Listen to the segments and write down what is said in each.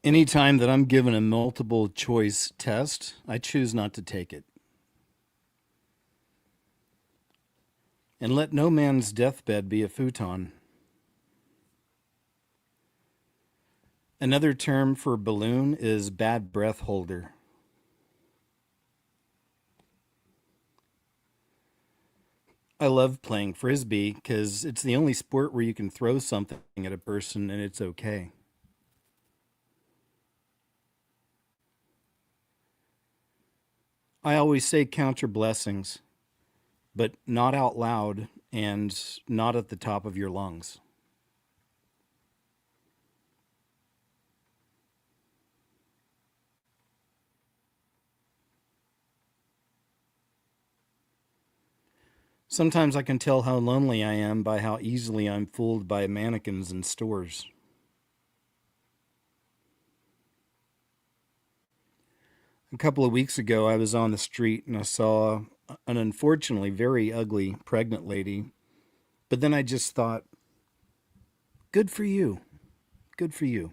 Anytime that I'm given a multiple choice test, I choose not to take it. And let no man's deathbed be a futon. Another term for balloon is bad breath holder. I love playing frisbee because it's the only sport where you can throw something at a person and it's okay. I always say count your blessings, but not out loud and not at the top of your lungs. Sometimes I can tell how lonely I am by how easily I'm fooled by mannequins in stores. A couple of weeks ago, I was on the street and I saw an unfortunately very ugly pregnant lady. But then I just thought, good for you. Good for you.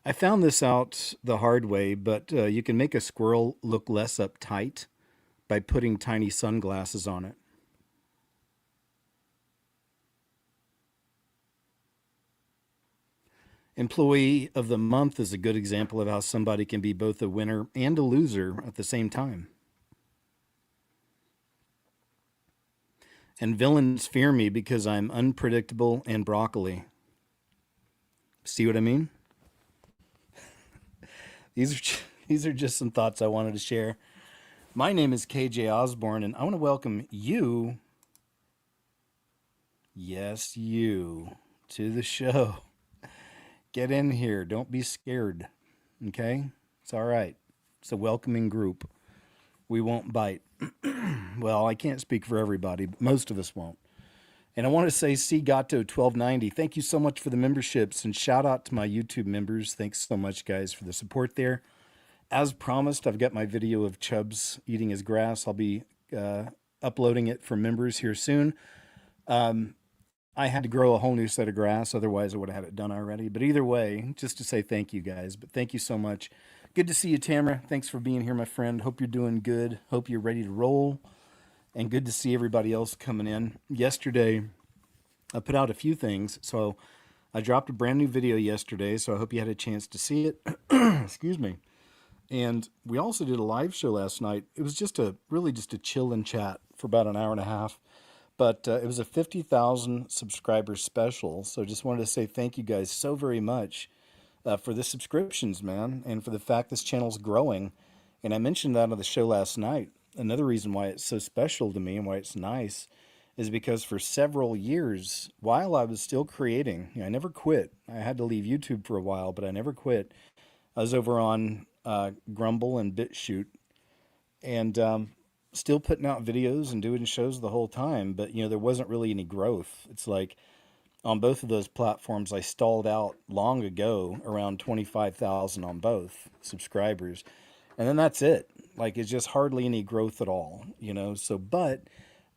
I found this out the hard way, but you can make a squirrel look less uptight by putting tiny sunglasses on it. Employee of the Month is a good example of how somebody can be both a winner and a loser at the same time. And villains fear me because I'm unpredictable and broccoli. See what I mean? These are these are just some thoughts I wanted to share. My name is KJ Osborne, and I want to welcome you, yes, you, to the show. Get in here. Don't be scared. Okay? It's all right. It's a welcoming group. We won't bite. Well, I can't speak for everybody, but most of us won't. And I want to say, C Gato 1290, thank you so much for the memberships, and shout out to my YouTube members. Thanks so much, guys, for the support there. As promised, I've got my video of Chubbs eating his grass. I'll be uploading it for members here soon. I had to grow a whole new set of grass, otherwise I would have had it done already. But either way, just to say thank you, guys. But thank you so much. Good to see you, Tamara. Thanks for being here, my friend. Hope you're doing good. Hope you're ready to roll. And good to see everybody else coming in. Yesterday, I put out a few things. So I dropped a brand new video yesterday, so I hope you had a chance to see it. Excuse me. And we also did a live show last night. It was just just a chill and chat for about an hour and a half. But it was a 50,000 subscriber special. So just wanted to say thank you guys so very much for the subscriptions, man, and for the fact this channel's growing. And I mentioned that on the show last night. Another reason why it's so special to me and why it's nice is because for several years, while I was still creating, I never quit. I had to leave YouTube for a while, but I never quit. I was over on Grumble and BitChute, and still putting out videos and doing shows the whole time. But there wasn't really any growth. It's like on both of those platforms, I stalled out long ago, around 25,000 on both subscribers, and then that's it. Like it's just hardly any growth at all. So, but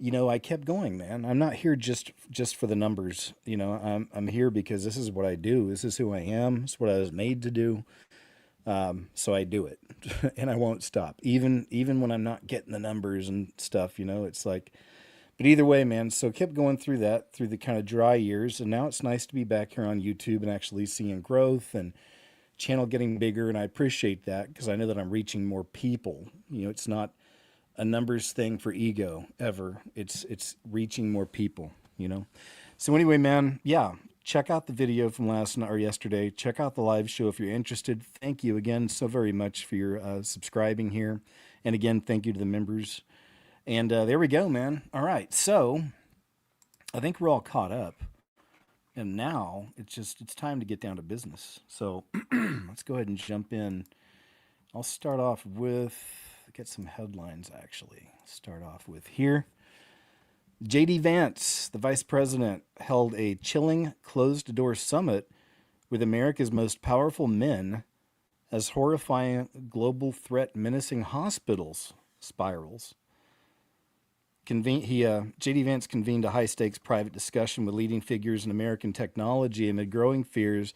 I kept going, man. I'm not here just for the numbers. I'm here because this is what I do. This is who I am. It's what I was made to do. So I do it, and I won't stop, even when I'm not getting the numbers and stuff. It's like, but either way, man. So kept going through that through the kind of dry years, and now it's nice to be back here on YouTube and actually seeing growth and channel getting bigger, and I appreciate that because I know that I'm reaching more people. It's not a numbers thing for ego ever. It's reaching more people. So anyway, man, yeah. Check out the video from last night or yesterday. Check out the live show if you're interested. Thank you again so very much for your subscribing here. And again, thank you to the members. And there we go, man. All right. So I think we're all caught up. And now it's time to get down to business. So let's go ahead and jump in. I'll start off with, get some headlines actually. Start off with here. J.D. Vance, the vice president, held a chilling closed-door summit with America's most powerful men as horrifying global threat menacing hospitals spirals. JD Vance convened a high-stakes private discussion with leading figures in American technology amid growing fears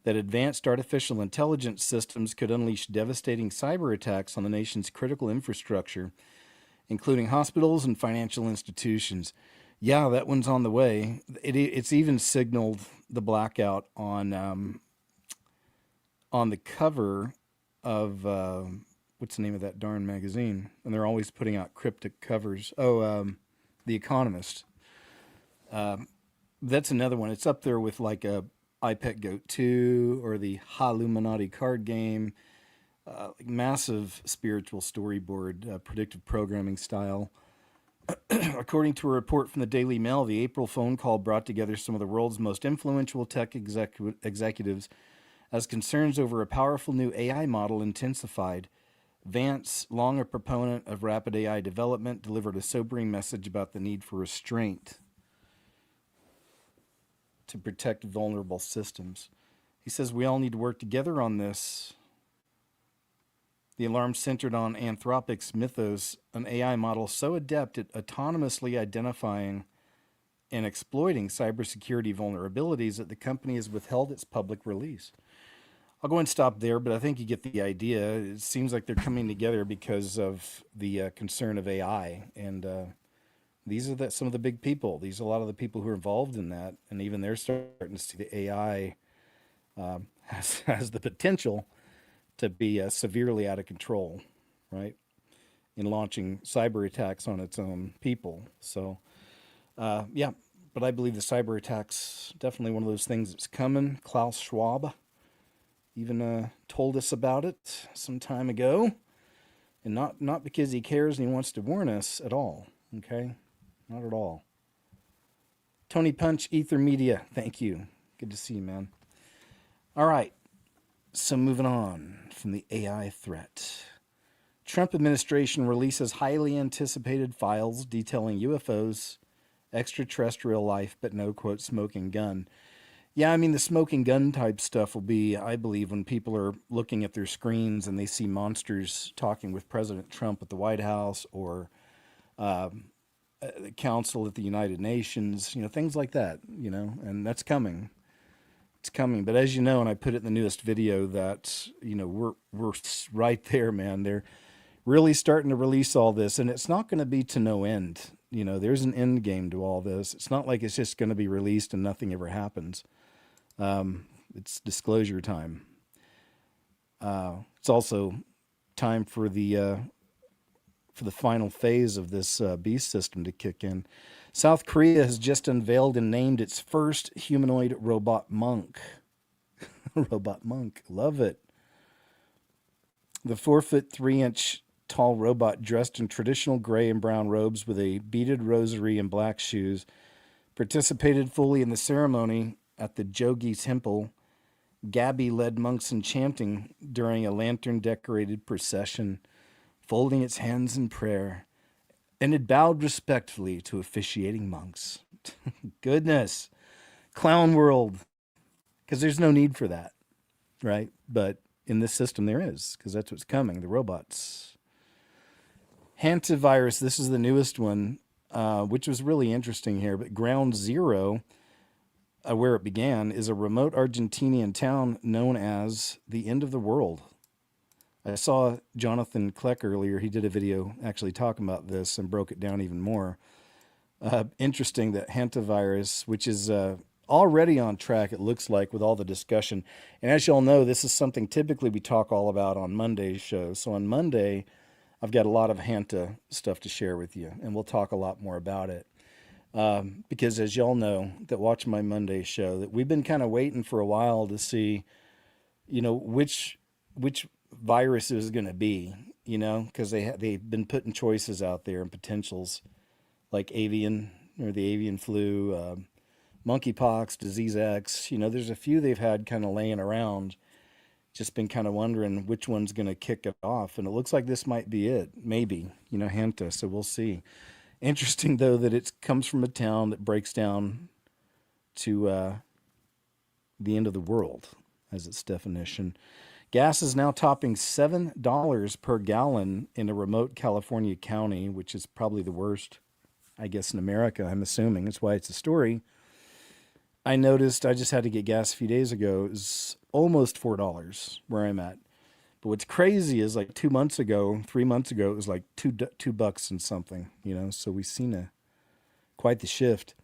that advanced artificial intelligence systems could unleash devastating cyber attacks on the nation's critical infrastructure, including hospitals and financial institutions. Yeah, that one's on the way. It's even signaled the blackout on the cover of what's the name of that darn magazine? And they're always putting out cryptic covers. The Economist. That's another one. It's up there with like a iPet Goat 2 or the Halluminati card game. Like massive spiritual storyboard, predictive programming style. According to a report from the Daily Mail, the April phone call brought together some of the world's most influential tech executives as concerns over a powerful new AI model intensified. Vance, long a proponent of rapid AI development, delivered a sobering message about the need for restraint to protect vulnerable systems. He says we all need to work together on this. The alarm centered on Anthropic's Mythos, an AI model so adept at autonomously identifying and exploiting cybersecurity vulnerabilities that the company has withheld its public release. I'll go and stop there, but I think you get the idea. It seems like they're coming together because of the concern of AI, and these are some of the big people. These are a lot of the people who are involved in that, and even they're starting to see the AI has the potential to be severely out of control, right, in launching cyber attacks on its own people. So, yeah, but I believe the cyber attacks definitely one of those things that's coming. Klaus Schwab even told us about it some time ago, and not because he cares and he wants to warn us at all. Okay, not at all. Tony Punch, Ether Media, thank you. Good to see you, man. All right, so moving on from the AI threat. Trump administration releases highly anticipated files detailing UFOs, extraterrestrial life, but no, quote, smoking gun. Yeah, I mean, the smoking gun type stuff will be, I believe, when people are looking at their screens and they see monsters talking with President Trump at the White House or the Council at the United Nations, things like that, and that's coming. It's coming. But as you know, and I put it in the newest video, that, we're right there, man. They're really starting to release all this, and it's not going to be to no end. There's an end game to all this. It's not like it's just going to be released and nothing ever happens. It's disclosure time. It's also time for the final phase of this beast system to kick in. South Korea has just unveiled and named its first humanoid robot monk. Robot monk, love it. The 4'3" tall robot, dressed in traditional gray and brown robes with a beaded rosary and black shoes, participated fully in the ceremony at the Jogi Temple. Gabby led monks in chanting during a lantern-decorated procession, folding its hands in prayer, and it bowed respectfully to officiating monks. Goodness. Clown world. Because there's no need for that, right? But in this system there is, because that's what's coming, the robots. Hantavirus, this is the newest one, which was really interesting here, but Ground Zero, where it began, is a remote Argentinian town known as the End of the World. I saw Jonathan Kleck earlier. He did a video actually talking about this and broke it down even more. Interesting that hantavirus, which is already on track, it looks like, with all the discussion. And as y'all know, this is something typically we talk all about on Monday's show. So on Monday, I've got a lot of Hanta stuff to share with you, and we'll talk a lot more about it. Because as y'all know that watch my Monday show, that we've been kind of waiting for a while to see, which virus it was going to be, because they've been putting choices out there and potentials like avian, or the avian flu, monkeypox, disease X. There's a few they've had kind of laying around. Just been kind of wondering which one's going to kick it off, and it looks like this might be it. Maybe, Hanta. So we'll see. Interesting though that it comes from a town that breaks down to the end of the world as its definition. Gas is now topping $7 per gallon in a remote California county, which is probably the worst I guess in America, I'm assuming. That's why it's a story. I noticed I just had to get gas a few days ago. It was almost $4 where I'm at. But what's crazy is like 2 months ago, 3 months ago, it was like $2 and something, you know. So we've seen quite the shift.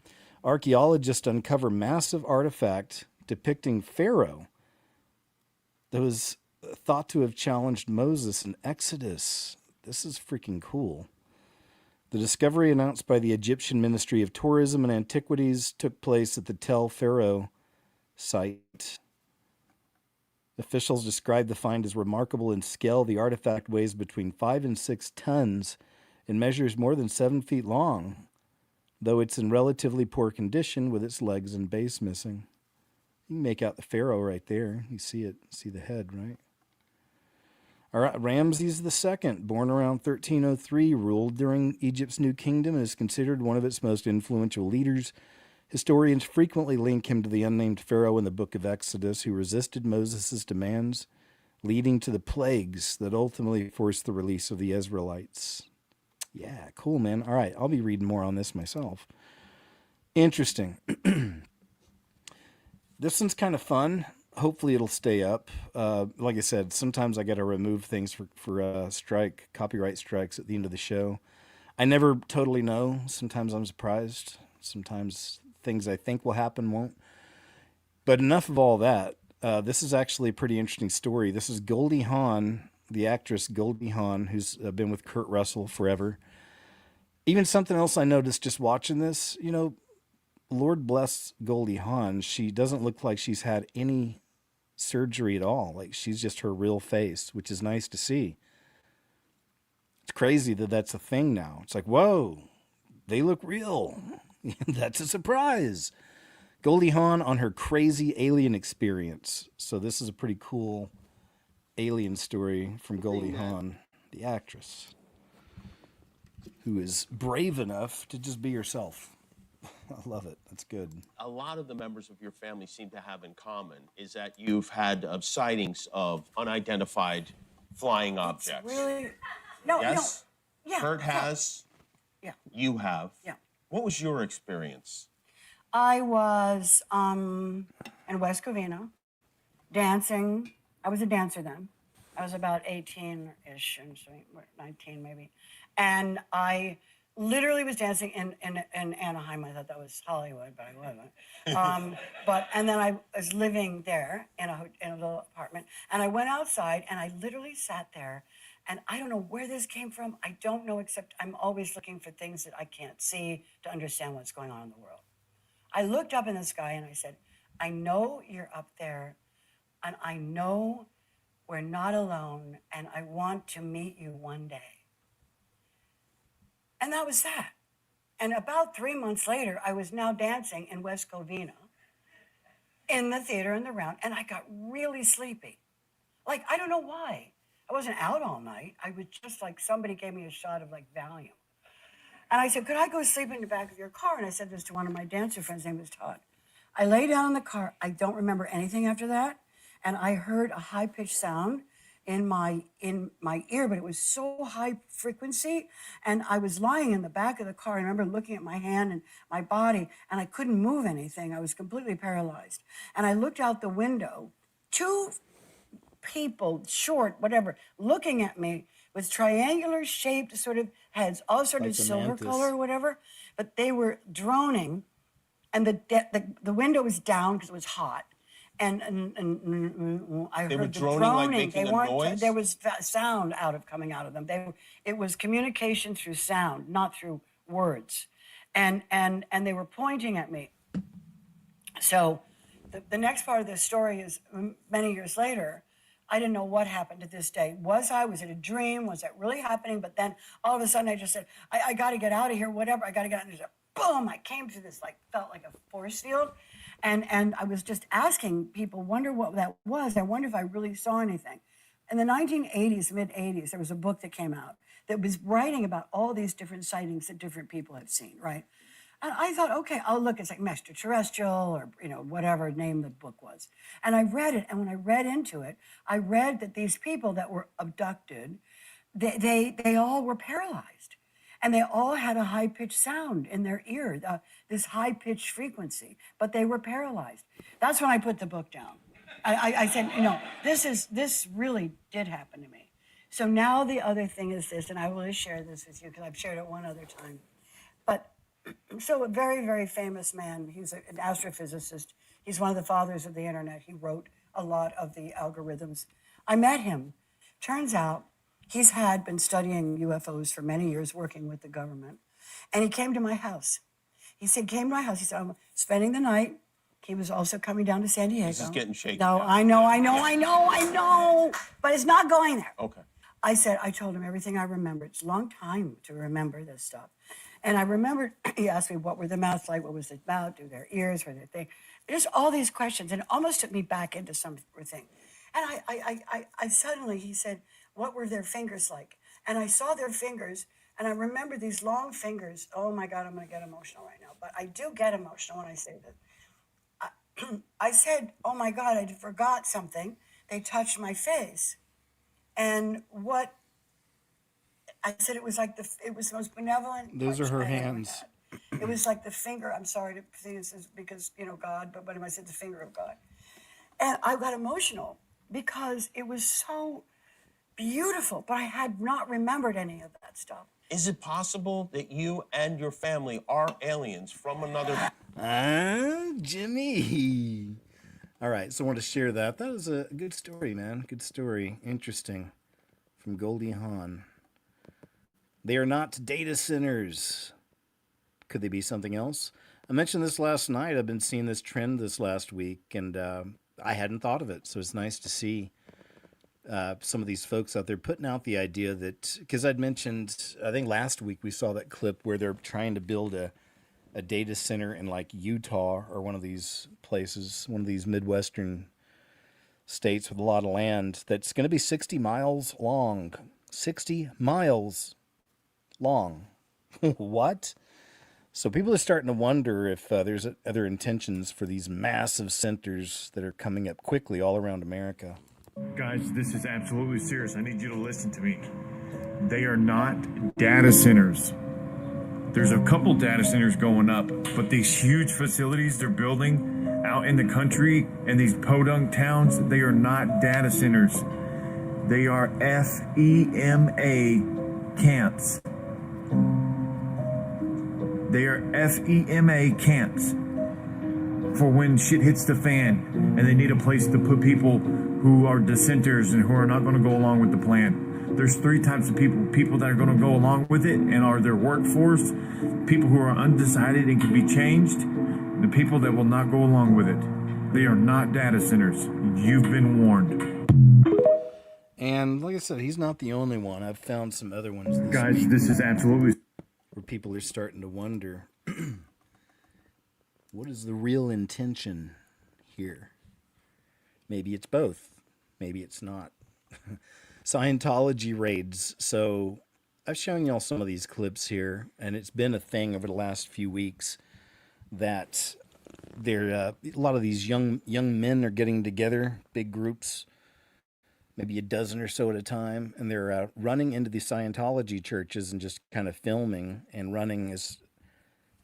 Archaeologists uncover massive artifact depicting Pharaoh that was thought to have challenged Moses in Exodus. This is freaking cool. The discovery announced by the Egyptian Ministry of Tourism and Antiquities took place at the Tel Pharaoh site. Officials described the find as remarkable in scale. The artifact weighs between 5 and 6 tons and measures more than 7 feet long, though it's in relatively poor condition with its legs and base missing. You can make out the pharaoh right there. You see it, see the head, right? All right, Ramses II, born around 1303, ruled during Egypt's New Kingdom and is considered one of its most influential leaders. Historians frequently link him to the unnamed pharaoh in the book of Exodus who resisted Moses' demands, leading to the plagues that ultimately forced the release of the Israelites. Yeah, cool, man. All right, I'll be reading more on this myself. Interesting. This one's kind of fun. Hopefully it'll stay up. Like I said, sometimes I got to remove things for copyright strikes at the end of the show. I never totally know. Sometimes I'm surprised. Sometimes things I think will happen won't. But enough of all that. This is actually a pretty interesting story. This is Goldie Hawn, the actress Goldie Hawn, who's been with Kurt Russell forever. Even something else I noticed just watching this, you know, Lord bless Goldie Hawn. She doesn't look like she's had any surgery at all. Like she's just her real face, which is nice to see. It's crazy that that's a thing now. It's like, whoa, they look real. That's a surprise. Goldie Hawn on her crazy alien experience. So this is a pretty cool alien story from Goldie Hawn, the actress, who is brave enough to just be herself. I love it. That's good. A lot of the members of your family seem to have in common is that you've had sightings of unidentified flying objects. Really? No, yes? No. Yeah. Kurt has. Yeah. You have. Yeah. What was your experience? I was in West Covina dancing. I was a dancer then. I was about 18-ish, and 19 maybe. And I literally was dancing in Anaheim. I thought that was Hollywood, but I wasn't. And then I was living there in a little apartment. And I went outside, and I literally sat there. And I don't know where this came from. I don't know, except I'm always looking for things that I can't see to understand what's going on in the world. I looked up in the sky, and I said, I know you're up there, and I know we're not alone, and I want to meet you one day. And that was that. And about 3 months later, I was now dancing in West Covina in the theater in the round, and I got really sleepy. Like, I don't know why. I wasn't out all night. I was just like, somebody gave me a shot of like Valium. And I said, could I go sleep in the back of your car? And I said this to one of my dancer friends, his name was Todd. I lay down in the car. I don't remember anything after that. And I heard a high-pitched sound in my ear, but it was so high frequency. And I was lying in the back of the car. I remember looking at my hand and my body, and I couldn't move anything. I was completely paralyzed. And I looked out the window, two people, short, whatever, looking at me with triangular shaped sort of heads, all sort Like of the silver mantis. color or whatever, but they were droning, and the window was down because it was hot. And I heard They were the droning, droning. like making They a weren't. noise? There was sound coming out of them. It was communication through sound, not through words, and they were pointing at me. So, the next part of this story is many years later. I didn't know what happened to this day. Was it a dream? Was it really happening? But then all of a sudden I just said, I got to get out of here, whatever. I got to get out. And there's boom, I came to this, felt like a force field. And I was just asking people, wonder what that was. I wonder if I really saw anything. In the 1980s, mid-80s, there was a book that came out that was writing about all these different sightings that different people have seen, right? And I thought, okay, I'll look. It's like extraterrestrial or, whatever name the book was. And I read it. And when I read into it, I read that these people that were abducted, they all were paralyzed. And they all had a high pitched sound in their ear, this high pitched frequency, but they were paralyzed. That's when I put the book down. I said, this really did happen to me. So now the other thing is this, and I will just share this with you because I've shared it one other time. But so a very, very famous man, he's an astrophysicist. He's one of the fathers of the internet. He wrote a lot of the algorithms. I met him. Turns out he's been studying UFOs for many years, working with the government. And he came to my house. He said, I'm spending the night. He was also coming down to San Diego. This is getting shaky. No, now. I know. But it's not going there. Okay. I told him everything I remember. It's a long time to remember this stuff. And I remembered, he asked me, what were the mouths like? What was it about? Do their ears? Were their thing? Just all these questions. And it almost took me back into something. And I suddenly, he said, what were their fingers like? And I saw their fingers, and I remember these long fingers. Oh my God, I'm going to get emotional right now. But I do get emotional when I say this. I said, oh my God, I forgot something. They touched my face. And what I said, it was the most benevolent. Those are her touch I ever hands. had. It was like the finger. I'm sorry to say this is because, God, but when I said the finger of God. And I got emotional because it was so beautiful, but I had not remembered any of that stuff. Is it possible that you and your family are aliens from another? Jimmy. All right, so I want to share that. That was a good story, man. Good story. Interesting. From Goldie Hawn. They are not data centers. Could they be something else? I mentioned this last night. I've been seeing this trend this last week, and I hadn't thought of it. So it's nice to see some of these folks out there putting out the idea that, because I'd mentioned, I think last week we saw that clip where they're trying to build a data center in like Utah or one of these places, one of these Midwestern states with a lot of land that's going to be 60 miles long. 60 miles long. What? So people are starting to wonder if there's other intentions for these massive centers that are coming up quickly all around America. Guys, this is absolutely serious. I need you to listen to me. They are not data centers. There's a couple data centers going up, but these huge facilities they're building out in the country and these podunk towns, they are not data centers. They are FEMA camps. They are FEMA camps for when shit hits the fan and they need a place to put people who are dissenters and who are not going to go along with the plan. There's three types of people that are going to go along with it and are their workforce, people who are undecided and can be changed, the people that will not go along with it. They are not data centers. You've been warned. And like I said, he's not the only one. I've found some other ones this Guys, week this is absolutely... where people are starting to wonder, what is the real intention here? Maybe it's both. Maybe it's not. Scientology raids. So I've shown y'all some of these clips here, and it's been a thing over the last few weeks that a lot of these young men are getting together, big groups, maybe a dozen or so at a time, and they're running into the Scientology churches and just kind of filming and running as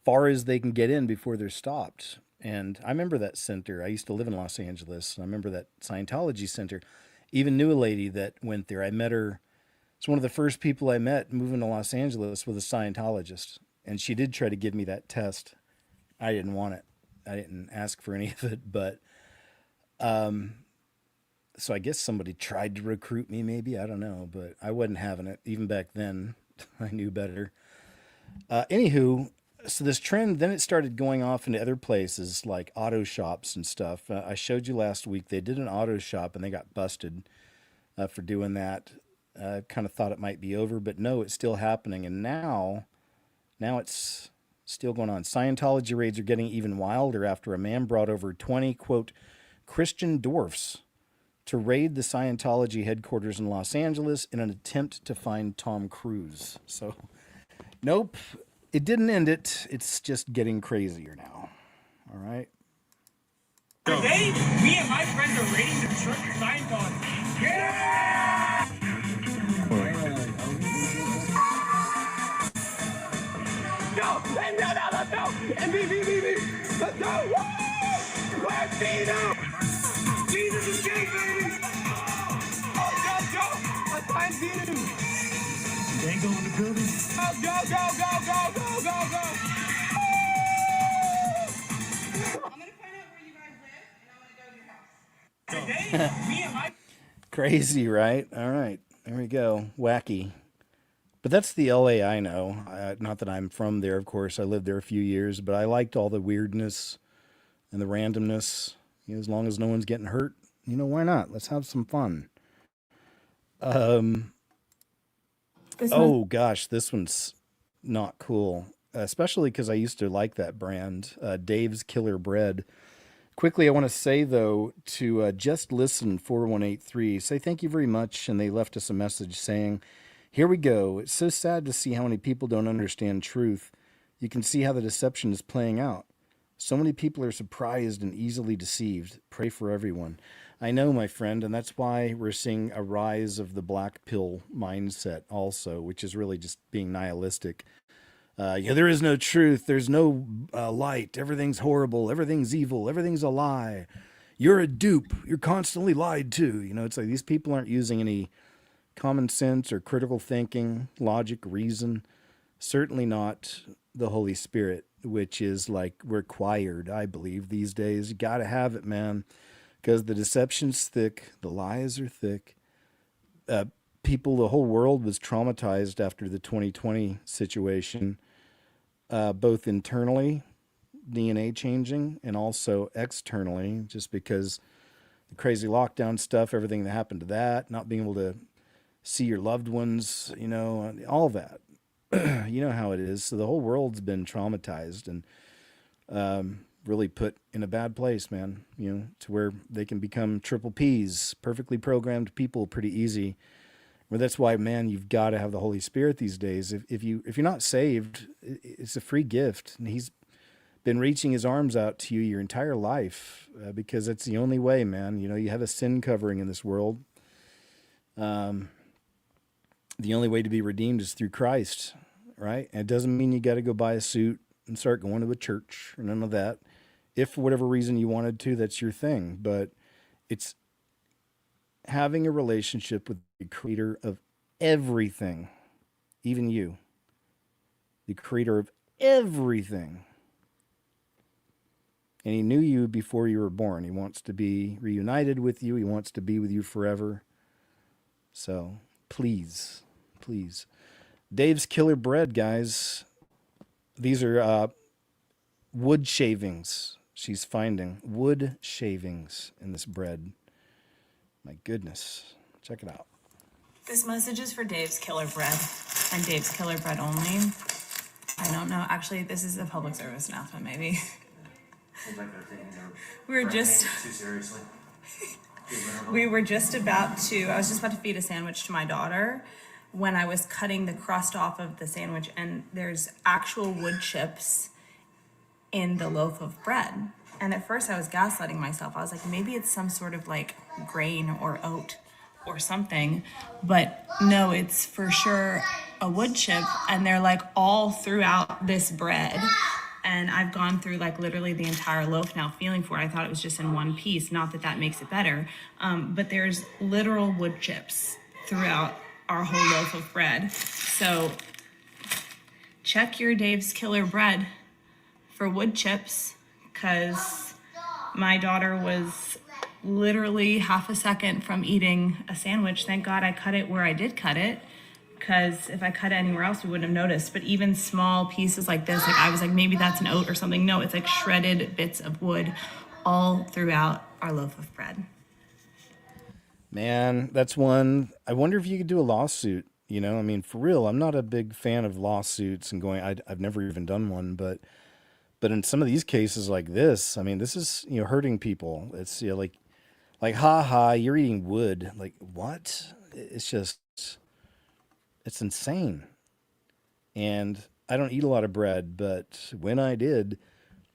far as they can get in before they're stopped. And I remember that center. I used to live in Los Angeles, and I remember that Scientology center. Even knew a lady that went there. I met her. It's one of the first people I met moving to Los Angeles with a Scientologist. And she did try to give me that test. I didn't want it. I didn't ask for any of it. But so I guess somebody tried to recruit me maybe. I don't know. But I wasn't having it. Even back then, I knew better. Anywho, so this trend, then it started going off into other places like auto shops and stuff. I showed you last week, they did an auto shop and they got busted for doing that. Kind of thought it might be over, but no, it's still happening. And now it's still going on. Scientology raids are getting even wilder after a man brought over 20, quote, Christian dwarfs to raid the Scientology headquarters in Los Angeles in an attempt to find Tom Cruise. So, nope. It didn't end it. It's just getting crazier now. All right. Today, me and my friends are raiding the church of Scientology. Yeah! go. And now let's go. And B. Let's go. Woo! Where's Vito? Jesus is king, baby. Go. Let's find Vito. They go in the building. Go. I'm gonna find out where you guys live, and I'm gonna go to your house. Today, me and my Crazy, right? All right. There we go. Wacky. But that's the LA I know. Not that I'm from there, of course. I lived there a few years, but I liked all the weirdness and the randomness. You know, as long as no one's getting hurt, you know, why not? Let's have some fun. Oh gosh, this one's not cool. Especially because I used to like that brand, Dave's Killer Bread. Quickly, I want to say, though, to Just Listen 4183, say thank you very much. And they left us a message saying, here we go. It's so sad to see how many people don't understand truth. You can see how the deception is playing out. So many people are surprised and easily deceived. Pray for everyone. I know, my friend, and that's why we're seeing a rise of the black pill mindset also, which is really just being nihilistic. Yeah, there is no truth. There's no light. Everything's horrible. Everything's evil. Everything's a lie. You're a dupe. You're constantly lied to. You know, it's like these people aren't using any common sense or critical thinking, logic, reason. Certainly not the Holy Spirit, which is like required, I believe, these days. You got to have it, man, because the deception's thick. The lies are thick. People, the whole world was traumatized after the 2020 situation, both internally, DNA changing, and also externally, just because the crazy lockdown stuff, everything that happened to that, not being able to see your loved ones, you know, all that. You know how it is. So the whole world's been traumatized and really put in a bad place, man, you know, to where they can become triple Ps, perfectly programmed people pretty easy. Well, that's why, man, you've got to have the Holy Spirit these days. If you're not saved, it's a free gift, and He's been reaching His arms out to you your entire life because it's the only way, man. You know, you have a sin covering in this world. The only way to be redeemed is through Christ, right? And it doesn't mean you got to go buy a suit and start going to a church or none of that. If for whatever reason you wanted to, that's your thing. But it's having a relationship with the creator of everything, even you, the creator of everything. And He knew you before you were born. He wants to be reunited with you. He wants to be with you forever. So please, please. Dave's Killer Bread, guys. These are wood shavings. She's finding wood shavings in this bread. My goodness. Check it out. This message is for Dave's Killer Bread and Dave's Killer Bread only. I don't know. Actually, this is a public service announcement, maybe. Seems like they're taking their We were just too seriously. we were just about to I was just about to feed a sandwich to my daughter when I was cutting the crust off of the sandwich, and there's actual wood chips in the loaf of bread. And at first I was gaslighting myself. I was like, maybe it's some sort of like grain or oat or something. But no, it's for sure a wood chip. And they're like all throughout this bread. And I've gone through like literally the entire loaf now feeling for it. I thought it was just in one piece. Not that that makes it better. But there's literal wood chips throughout our whole loaf of bread. So check your Dave's Killer Bread for wood chips, because my daughter was literally half a second from eating a sandwich. Thank God I cut it where I did cut it, because if I cut it anywhere else, we wouldn't have noticed. But even small pieces like this, like I was like, maybe that's an oat or something. No, it's like shredded bits of wood all throughout our loaf of bread. Man, that's one. I wonder if you could do a lawsuit. You know, I mean, for real, I'm not a big fan of lawsuits and going, I've never even done one, but in some of these cases like this, I mean, this is, you know, hurting people. It's, you know, like, ha, you're eating wood. Like, what? It's just, it's insane. And I don't eat a lot of bread, but when I did,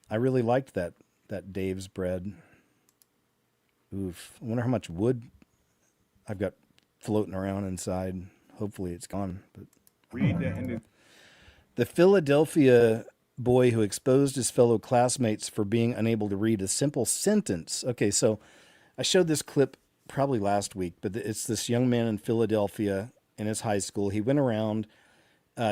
I really liked that Dave's bread. Oof. I wonder how much wood I've got floating around inside. Hopefully it's gone, but Read that in the The Philadelphia boy who exposed his fellow classmates for being unable to read a simple sentence. Okay, so I showed this clip probably last week, but it's this young man in Philadelphia in his high school. He went around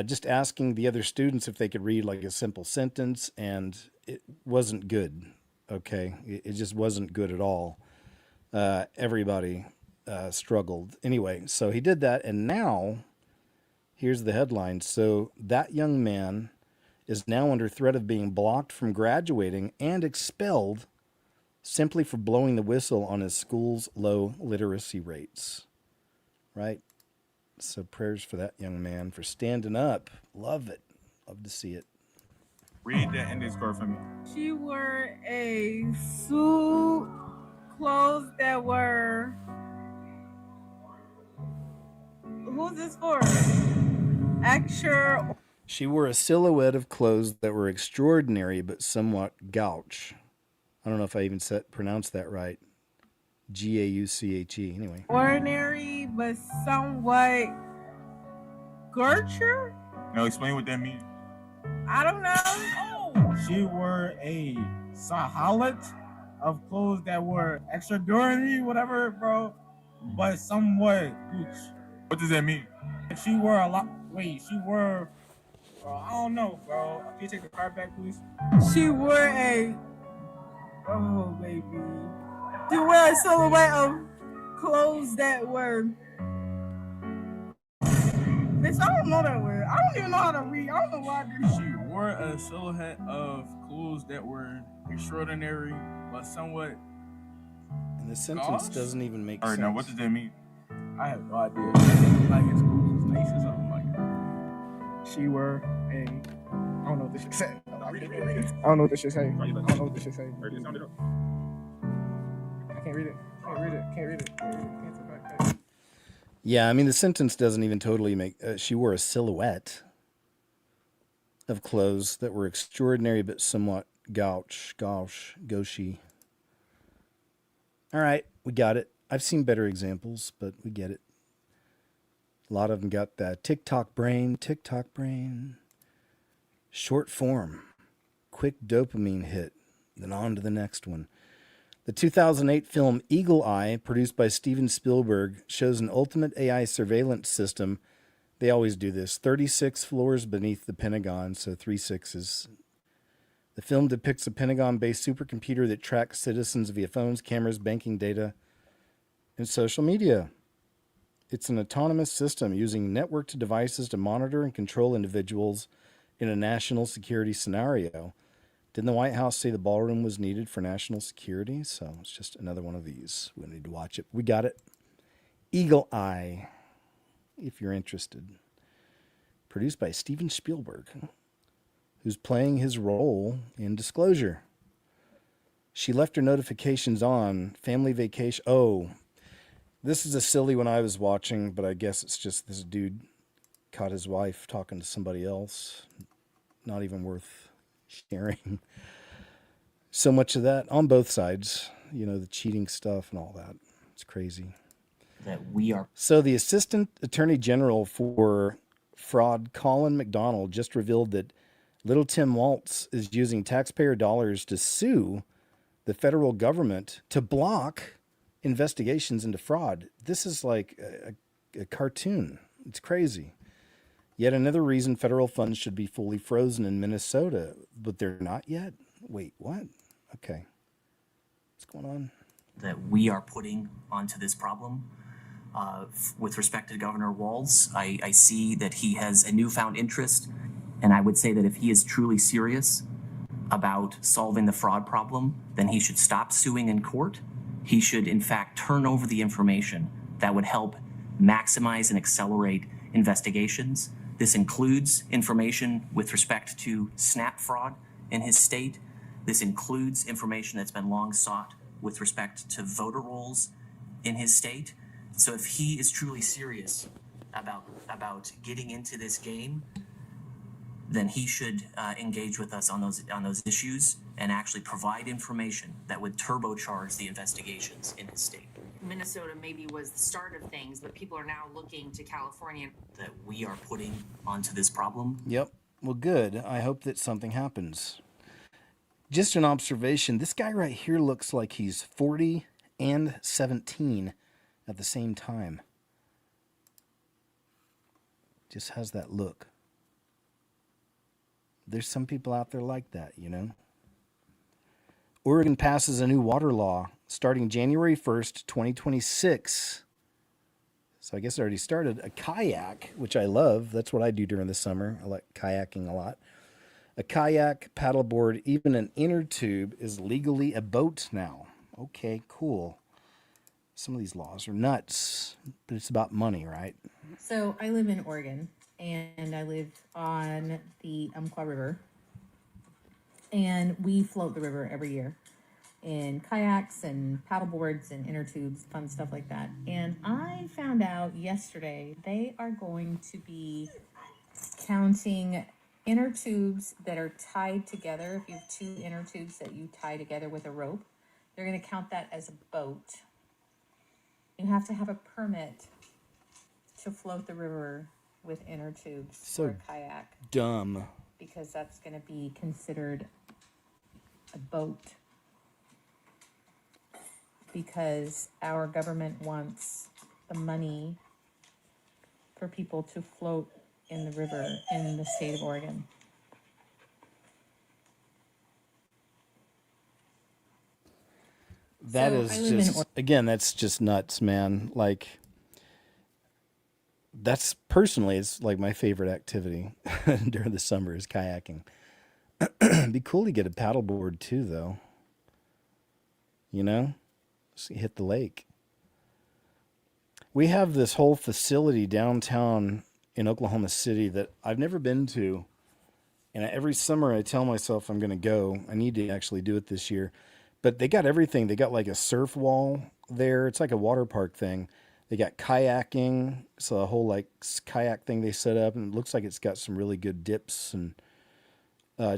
just asking the other students if they could read like a simple sentence, and it wasn't good. Okay, it just wasn't good at all. Everybody struggled. Anyway, so he did that, and now here's the headline. So that young man is now under threat of being blocked from graduating and expelled simply for blowing the whistle on his school's low literacy rates. Right? So prayers for that young man for standing up. Love it. Love to see it. Read the ending score for me. She wore a suit, clothes that were. Who's this for? Extra. She wore a silhouette of clothes that were extraordinary but somewhat gauche. I don't know if I even pronounced that right. Gauche. Anyway. Ordinary but somewhat. Gertrude? Now explain what that means. I don't know. She wore a sahalat of clothes that were extraordinary, whatever, bro, but somewhat gooch. What does that mean? She wore a lot. Wait, she wore. I don't know, bro. Can you take the card back, please? She wore a. Oh, baby. She wore a silhouette of clothes that were. Bitch, I don't know that word. I don't even know how to read. I don't know why I did. She wore a silhouette of clothes that were extraordinary, but somewhat. And the sentence doesn't even make sense. All right, now what does that mean? I have no idea. Like his clothes is nice or something like that. She wore a. I don't know what this shit say. I don't know what this shit say. I don't know what this shit say. I can't read it. Can't read it. Cancel back. Yeah, I mean, the sentence doesn't even totally make... she wore a silhouette of clothes that were extraordinary but somewhat gauche. All right, we got it. I've seen better examples, but we get it. A lot of them got that TikTok brain. Short form. Quick dopamine hit. Then on to the next one. The 2008 film Eagle Eye, produced by Steven Spielberg, shows an ultimate AI surveillance system. They always do this. 36 floors beneath the Pentagon, so 3 6s. The film depicts a Pentagon-based supercomputer that tracks citizens via phones, cameras, banking data, and social media. It's an autonomous system using networked devices to monitor and control individuals in a national security scenario. Didn't the White House say the ballroom was needed for national security? So it's just another one of these. We need to watch it. We got it. Eagle Eye, if you're interested. Produced by Steven Spielberg, who's playing his role in Disclosure. She left her notifications on. Family vacation. Oh, this is a silly one I was watching, but I guess it's just this dude caught his wife talking to somebody else. Not even worth sharing. So much of that on both sides, you know, the cheating stuff and all that. It's crazy. That we are. So the Assistant Attorney General for Fraud, Colin McDonald, just revealed that little Tim Waltz is using taxpayer dollars to sue the federal government to block investigations into fraud. This is like a cartoon. It's crazy. Yet another reason federal funds should be fully frozen in Minnesota, but they're not yet. Wait, what? Okay. What's going on? That we are putting onto this problem. With respect to Governor Walz, I see that he has a newfound interest, and I would say that if he is truly serious about solving the fraud problem, then he should stop suing in court. He should, in fact, turn over the information that would help maximize and accelerate investigations. This includes information with respect to SNAP fraud in his state. This includes information that's been long sought with respect to voter rolls in his state. So if he is truly serious about getting into this game, then he should engage with us on those issues and actually provide information that would turbocharge the investigations in his state. Minnesota maybe was the start of things, but people are now looking to California. That we are putting onto this problem. Yep. Well, good. I hope that something happens. Just an observation. This guy right here looks like he's 40 and 17 at the same time. Just has that look. There's some people out there like that, you know. Oregon passes a new water law starting January 1st, 2026. So I guess it already started. A kayak, which I love. That's what I do during the summer. I like kayaking a lot. A kayak, paddleboard, even an inner tube is legally a boat now. Okay, cool. Some of these laws are nuts, but it's about money, right? So I live in Oregon, and I live on the Umpqua River, and we float the river every year in kayaks and paddleboards and inner tubes, fun stuff like that. And I found out yesterday they are going to be counting inner tubes that are tied together. If you have two inner tubes that you tie together with a rope, they're going to count that as a boat. You have to have a permit to float the river with inner tubes So or a kayak. dumb. Because that's going to be considered a boat. Because our government wants the money for people to float in the river in the state of Oregon. That So is I live in just, again, that's just nuts, man. Like, that's personally, it's like my favorite activity during the summer is kayaking. It'd be cool to get a paddleboard too, though. You know, just hit the lake. We have this whole facility downtown in Oklahoma City that I've never been to. And every summer I tell myself I'm going to go. I need to actually do it this year. But they got everything. They got like a surf wall there. It's like a water park thing. They got kayaking. So a whole like kayak thing they set up. And it looks like it's got some really good dips and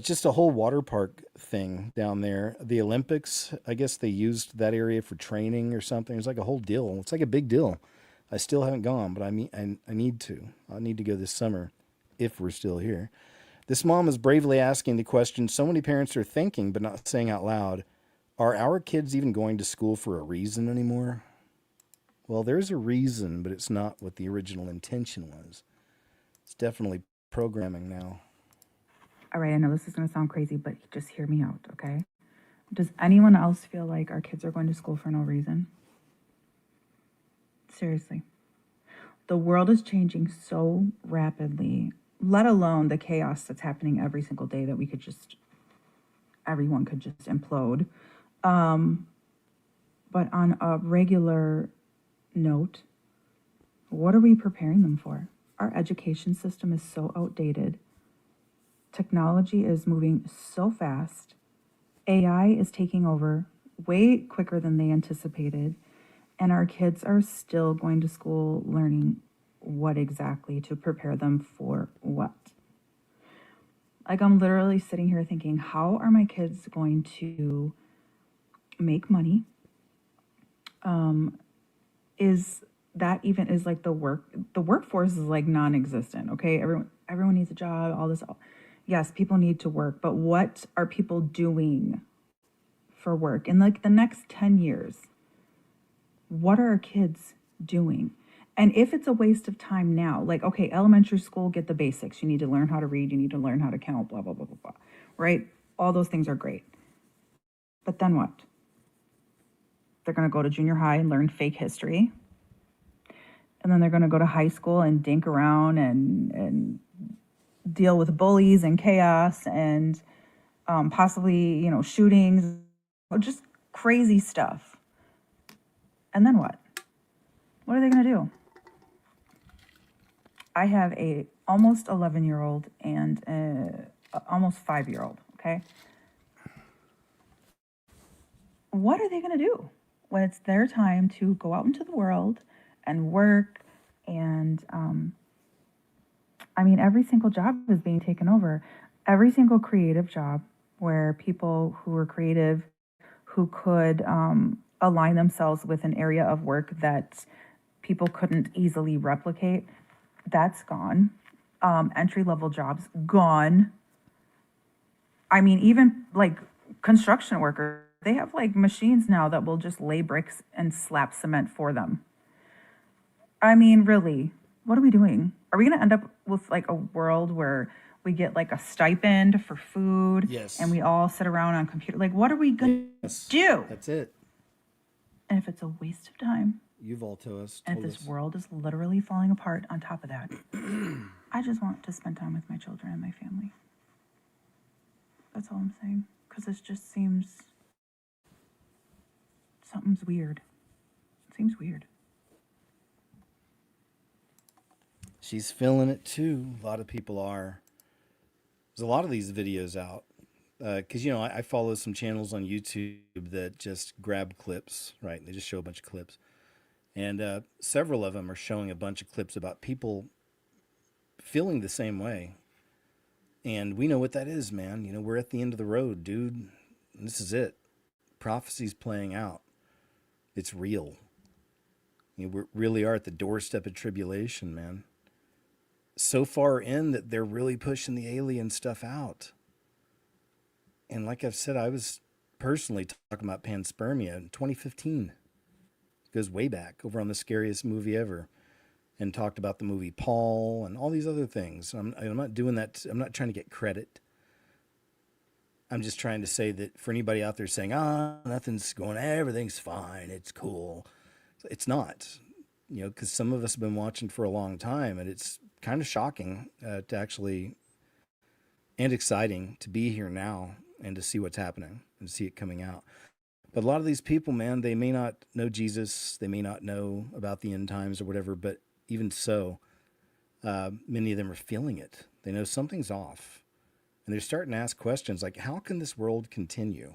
just a whole water park thing down there. The Olympics, I guess they used that area for training or something. It's like a whole deal. It's like a big deal. I still haven't gone, but I need to. I need to go this summer if we're still here. This mom is bravely asking the question so many parents are thinking but not saying out loud. Are our kids even going to school for a reason anymore? Well, there's a reason, but it's not what the original intention was. It's definitely programming now. All right, I know this is going to sound crazy, but just hear me out, okay? Does anyone else feel like our kids are going to school for no reason? Seriously. The world is changing so rapidly, let alone the chaos that's happening every single day that everyone could just implode. But on a regular note, what are we preparing them for? Our education system is so outdated. Technology is moving so fast. AI is taking over way quicker than they anticipated. And our kids are still going to school learning what exactly to prepare them for what. Like, I'm literally sitting here thinking, how are my kids going to make money? Is like the workforce is like non-existent, okay? Everyone needs a job, all this. Yes, people need to work, but what are people doing for work in like the next 10 years? What are our kids doing? And if it's a waste of time now, like, okay, elementary school, get the basics. You need to learn how to read. You need to learn how to count, blah, blah, blah, blah, blah, right? All those things are great. But then what? They're going to go to junior high and learn fake history. And then they're going to go to high school and dink around and deal with bullies and chaos and possibly, shootings, just crazy stuff. And then what? What are they going to do? I have a almost 11-year-old and a almost 5-year-old, okay? What are they going to do when it's their time to go out into the world and work? And every single job is being taken over. Every single creative job where people who are creative, who could align themselves with an area of work that people couldn't easily replicate, that's gone. entry level jobs gone. I mean, even like construction workers, they have like machines now that will just lay bricks and slap cement for them. I mean, really, what are we doing? Are we going to end up with like a world where we get like a stipend for food Yes. and we all sit around on computer? Like, what are we going to do? That's it. And if it's a waste of time, You've all told us. and if this world is literally falling apart on top of that, I just want to spend time with my children and my family. That's all I'm saying. Because it just seems something's weird. It seems weird. She's feeling it too. A lot of people are. There's a lot of these videos out. Because, you know, I follow some channels on YouTube that just grab clips, right? They just show a bunch of clips. And several of them are showing a bunch of clips about people feeling the same way. And we know what that is, man. You know, we're at the end of the road, dude. This is it. Prophecy's playing out. It's real. You know, we really are at the doorstep of tribulation, man. So far in that they're really pushing the alien stuff out. And like I've said, I was personally talking about panspermia in 2015. It goes way back, over on the Scariest Movie Ever, and talked about the movie Paul and all these other things. I'm not doing that. I'm not trying to get credit. I'm just trying to say that for anybody out there saying, nothing's going, everything's fine, it's cool. It's not, you know, because some of us have been watching for a long time, and it's kind of shocking to actually, and exciting to be here now and to see what's happening and see it coming out. But a lot of these people, man, they may not know Jesus. They may not know about the end times or whatever, but even so, many of them are feeling it. They know something's off. And they're starting to ask questions like, how can this world continue?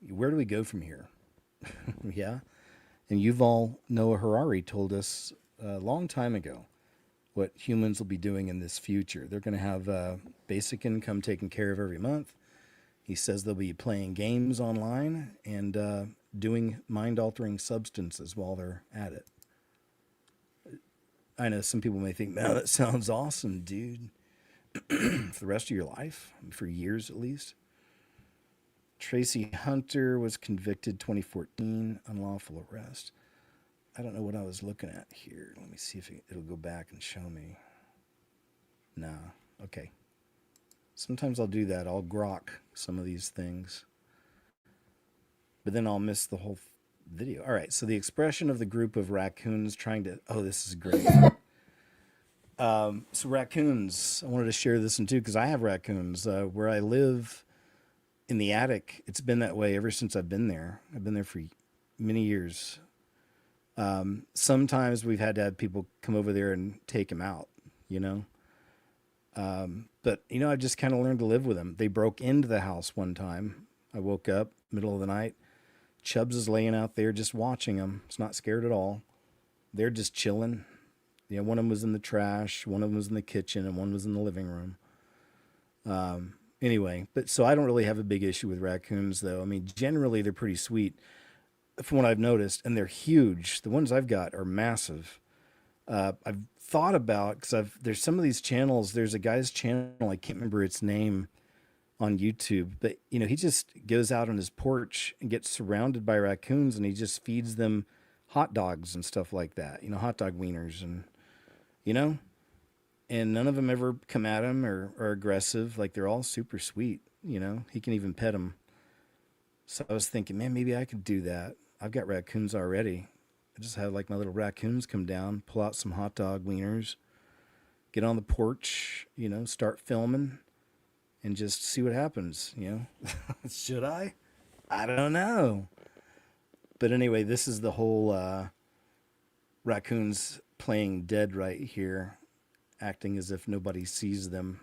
Where do we go from here? Yeah. And Yuval Noah Harari told us a long time ago what humans will be doing in this future. They're going to have basic income taken care of every month. He says they'll be playing games online and doing mind-altering substances while they're at it. I know some people may think, man, that sounds awesome, dude. For the rest of your life, for years at least. Tracy Hunter was convicted 2014, unlawful arrest. I don't know what I was looking at here. Let me see if it'll go back and show me. Nah, okay. Sometimes I'll do that. I'll grok some of these things. But then I'll miss the whole video. All right, so the expression of the group of raccoons trying to... Oh, this is great. So raccoons, I wanted to share this one too, because I have raccoons. Where I live in the attic, it's been that way ever since I've been there. I've been there for many years. Sometimes we've had to have people come over there and take them out, you know. But, you know, I've just kind of learned to live with them. They broke into the house one time. I woke up, middle of the night. Chubbs is laying out there just watching them. It's not scared at all. They're just chilling. You know, one of them was in the trash, one of them was in the kitchen, and one was in the living room. Anyway, but so I don't really have a big issue with raccoons, though. I mean, generally they're pretty sweet, from what I've noticed, and they're huge. The ones I've got are massive. I've thought about, because there's some of these channels. There's a guy's channel, I can't remember its name, on YouTube, but you know, he just goes out on his porch and gets surrounded by raccoons, and he just feeds them hot dogs and stuff like that. You know, hot dog wieners and. You know, and none of them ever come at him or are aggressive. Like, they're all super sweet, you know. He can even pet them. So I was thinking, man, maybe I could do that. I've got raccoons already. I just have, like, my little raccoons come down, pull out some hot dog wieners, get on the porch, you know, start filming, and just see what happens, you know. Should I? I don't know. But anyway, this is the whole raccoons playing dead right here, acting as if nobody sees them,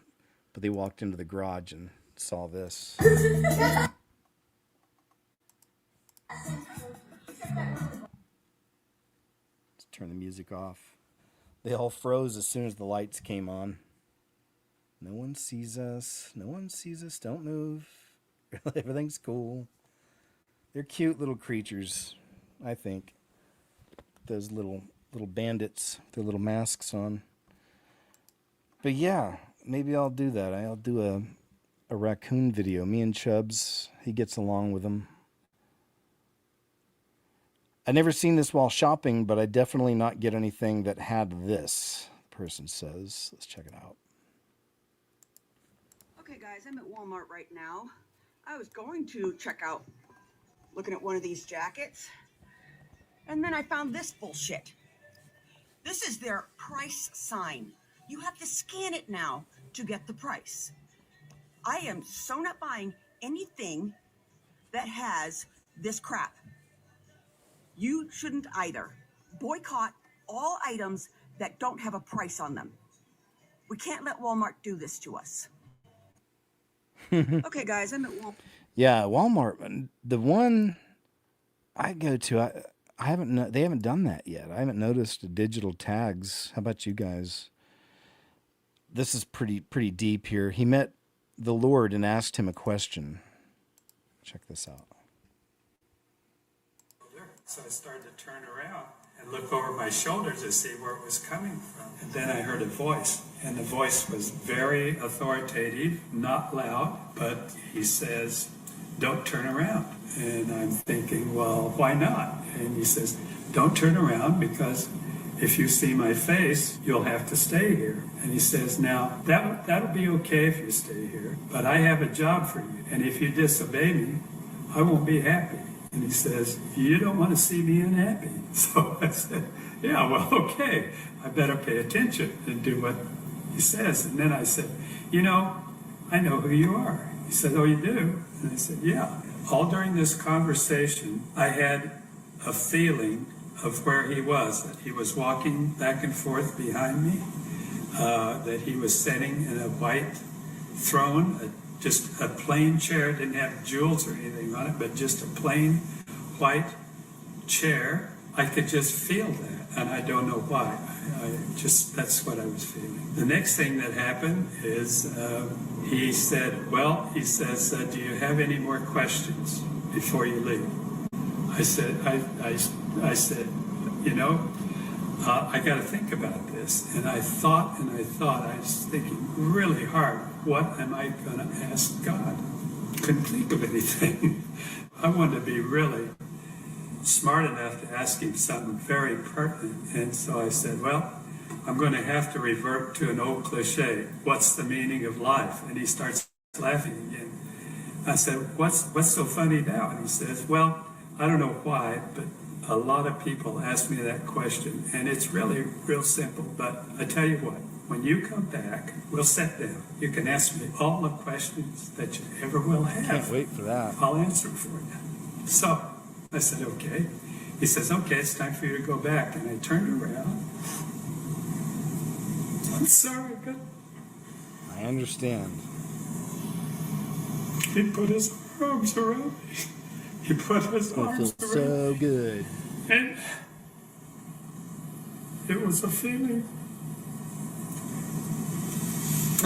but they walked into the garage and saw this. Let's turn the music off. They all froze as soon as the lights came on. No one sees us. No one sees us. Don't move. Everything's cool. They're cute little creatures, I think. Those little bandits with their little masks on. But yeah, maybe I'll do that. I'll do a raccoon video. Me and Chubbs, he gets along with them. I never seen this while shopping, but I definitely not get anything that had this, person says. Let's check it out. Okay, guys, I'm at Walmart right now. I was going to check out, looking at one of these jackets, and then I found this bullshit. This is their price sign. You have to scan it now to get the price. I am so not buying anything that has this crap. You shouldn't either. Boycott all items that don't have a price on them. We can't let Walmart do this to us. Okay, guys, I'm at Walmart. Yeah, Walmart. The one I go to, I haven't. They haven't done that yet. I haven't noticed the digital tags. How about you guys? This is pretty deep here. He met the Lord and asked him a question. Check this out. So I started to turn around and look over my shoulder to see where it was coming from. And then I heard a voice, and the voice was very authoritative, not loud, but he says, "Don't turn around." And I'm thinking, well, why not? And he says, "Don't turn around because if you see my face, you'll have to stay here." And he says, "Now, that'll be okay if you stay here, but I have a job for you. And if you disobey me, I won't be happy." And he says, "You don't want to see me unhappy." So I said, "Yeah, well, okay. I better pay attention and do what he says." And then I said, "You know, I know who you are." He said, "Oh, you do?" And I said, "Yeah." All during this conversation, I had a feeling of where he was, that he was walking back and forth behind me, that he was sitting in a white throne, just a plain chair, didn't have jewels or anything on it, but just a plain white chair. I could just feel that, and I don't know why. That's what I was feeling. The next thing that happened is he said, "Do you have any more questions before you leave?" I said, I said, I got to think about this. And I thought, I was thinking really hard, what am I going to ask God? Couldn't think of anything. I wanted to be really smart enough to ask him something very pertinent. And so I said, well, I'm going to have to revert to an old cliche. What's the meaning of life? And he starts laughing again. I said, what's so funny now? And he says, well, I don't know why, but a lot of people ask me that question, and it's really real simple. But I tell you what, when you come back, we'll sit down. You can ask me all the questions that you ever will have. Can't wait for that. I'll answer for you. So I said, okay. He says, okay, it's time for you to go back. And I turned around. I'm sorry, but I understand. He put his arms around me. He put his It arms feels around so me. good. And it was a feeling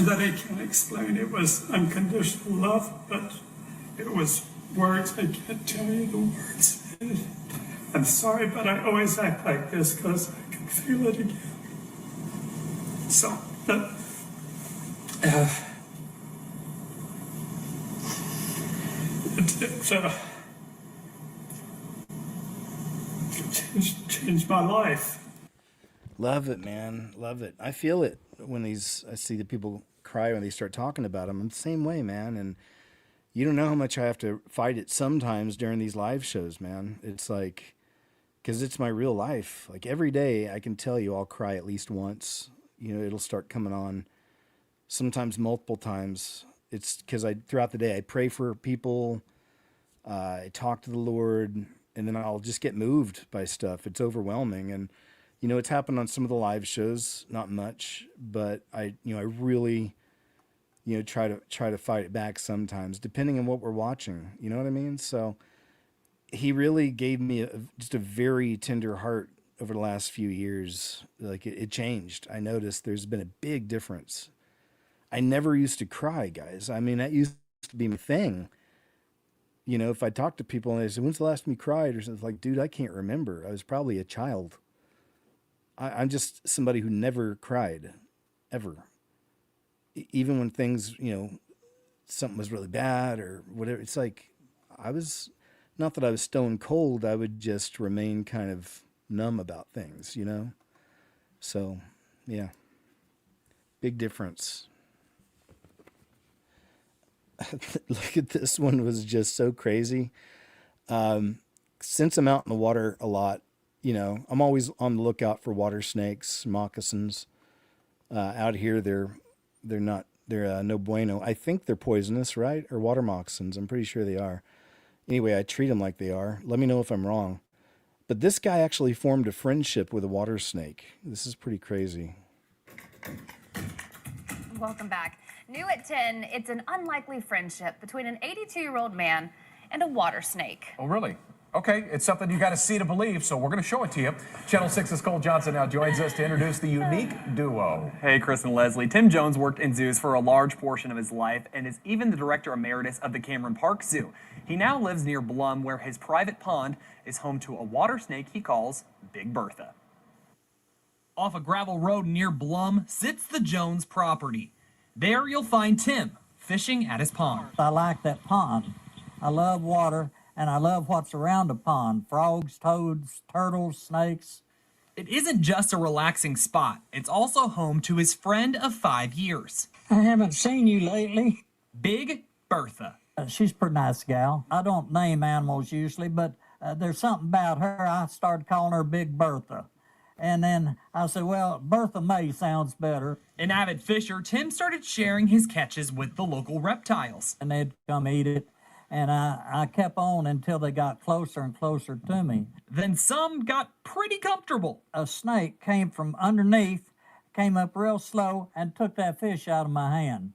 that I can't explain. It was unconditional love, but it was words. I can't tell you the words. I'm sorry, but I always act like this because I can feel it again. So, it changed my life. Love it, man. Love it. I feel it when I see the people cry when they start talking about them. I'm the same way, man. And you don't know how much I have to fight it sometimes during these live shows, man. It's like, because it's my real life. Like every day I can tell you I'll cry at least once. You know, it'll start coming on sometimes multiple times. It's because throughout the day, I pray for people. I talk to the Lord, and then I'll just get moved by stuff. It's overwhelming. And, you know, it's happened on some of the live shows, not much, but I really, try to fight it back sometimes, depending on what we're watching. You know what I mean? So he really gave me just a very tender heart over the last few years. Like it changed. I noticed there's been a big difference. I never used to cry, guys. I mean, that used to be my thing. You know, if I talk to people and they say, when's the last time you cried? Or something, like, dude, I can't remember. I was probably a child. I'm just somebody who never cried, ever. even when things, something was really bad or whatever, it's like I was, not that I was stone cold, I would just remain kind of numb about things, So, yeah, big difference. Look at this one, was just so crazy. Since I'm out in the water a lot, I'm always on the lookout for water snakes, moccasins. Out here, they're no bueno. I think they're poisonous, right? Or water moccasins. I'm pretty sure they are. Anyway, I treat them like they are. Let me know if I'm wrong. But this guy actually formed a friendship with a water snake. This is pretty crazy. Welcome back. New at 10, it's an unlikely friendship between an 82-year-old man and a water snake. Oh, really? Okay, it's something you got to see to believe, so we're going to show it to you. Channel 6's Cole Johnson now joins us to introduce the unique duo. Hey, Chris and Leslie. Tim Jones worked in zoos for a large portion of his life and is even the director emeritus of the Cameron Park Zoo. He now lives near Blum, where his private pond is home to a water snake he calls Big Bertha. Off a gravel road near Blum sits the Jones property. There you'll find Tim fishing at his pond. I like that pond. I love water, and I love what's around the pond. Frogs, toads, turtles, snakes. It isn't just a relaxing spot. It's also home to his friend of 5 years. I haven't seen you lately. Big Bertha. She's a pretty nice gal. I don't name animals usually, but there's something about her. I started calling her Big Bertha. And then I said, well, Bertha May sounds better. An avid fisher, Tim started sharing his catches with the local reptiles. And they'd come eat it. And I kept on until they got closer and closer to me. Then some got pretty comfortable. A snake came from underneath, came up real slow, and took that fish out of my hand.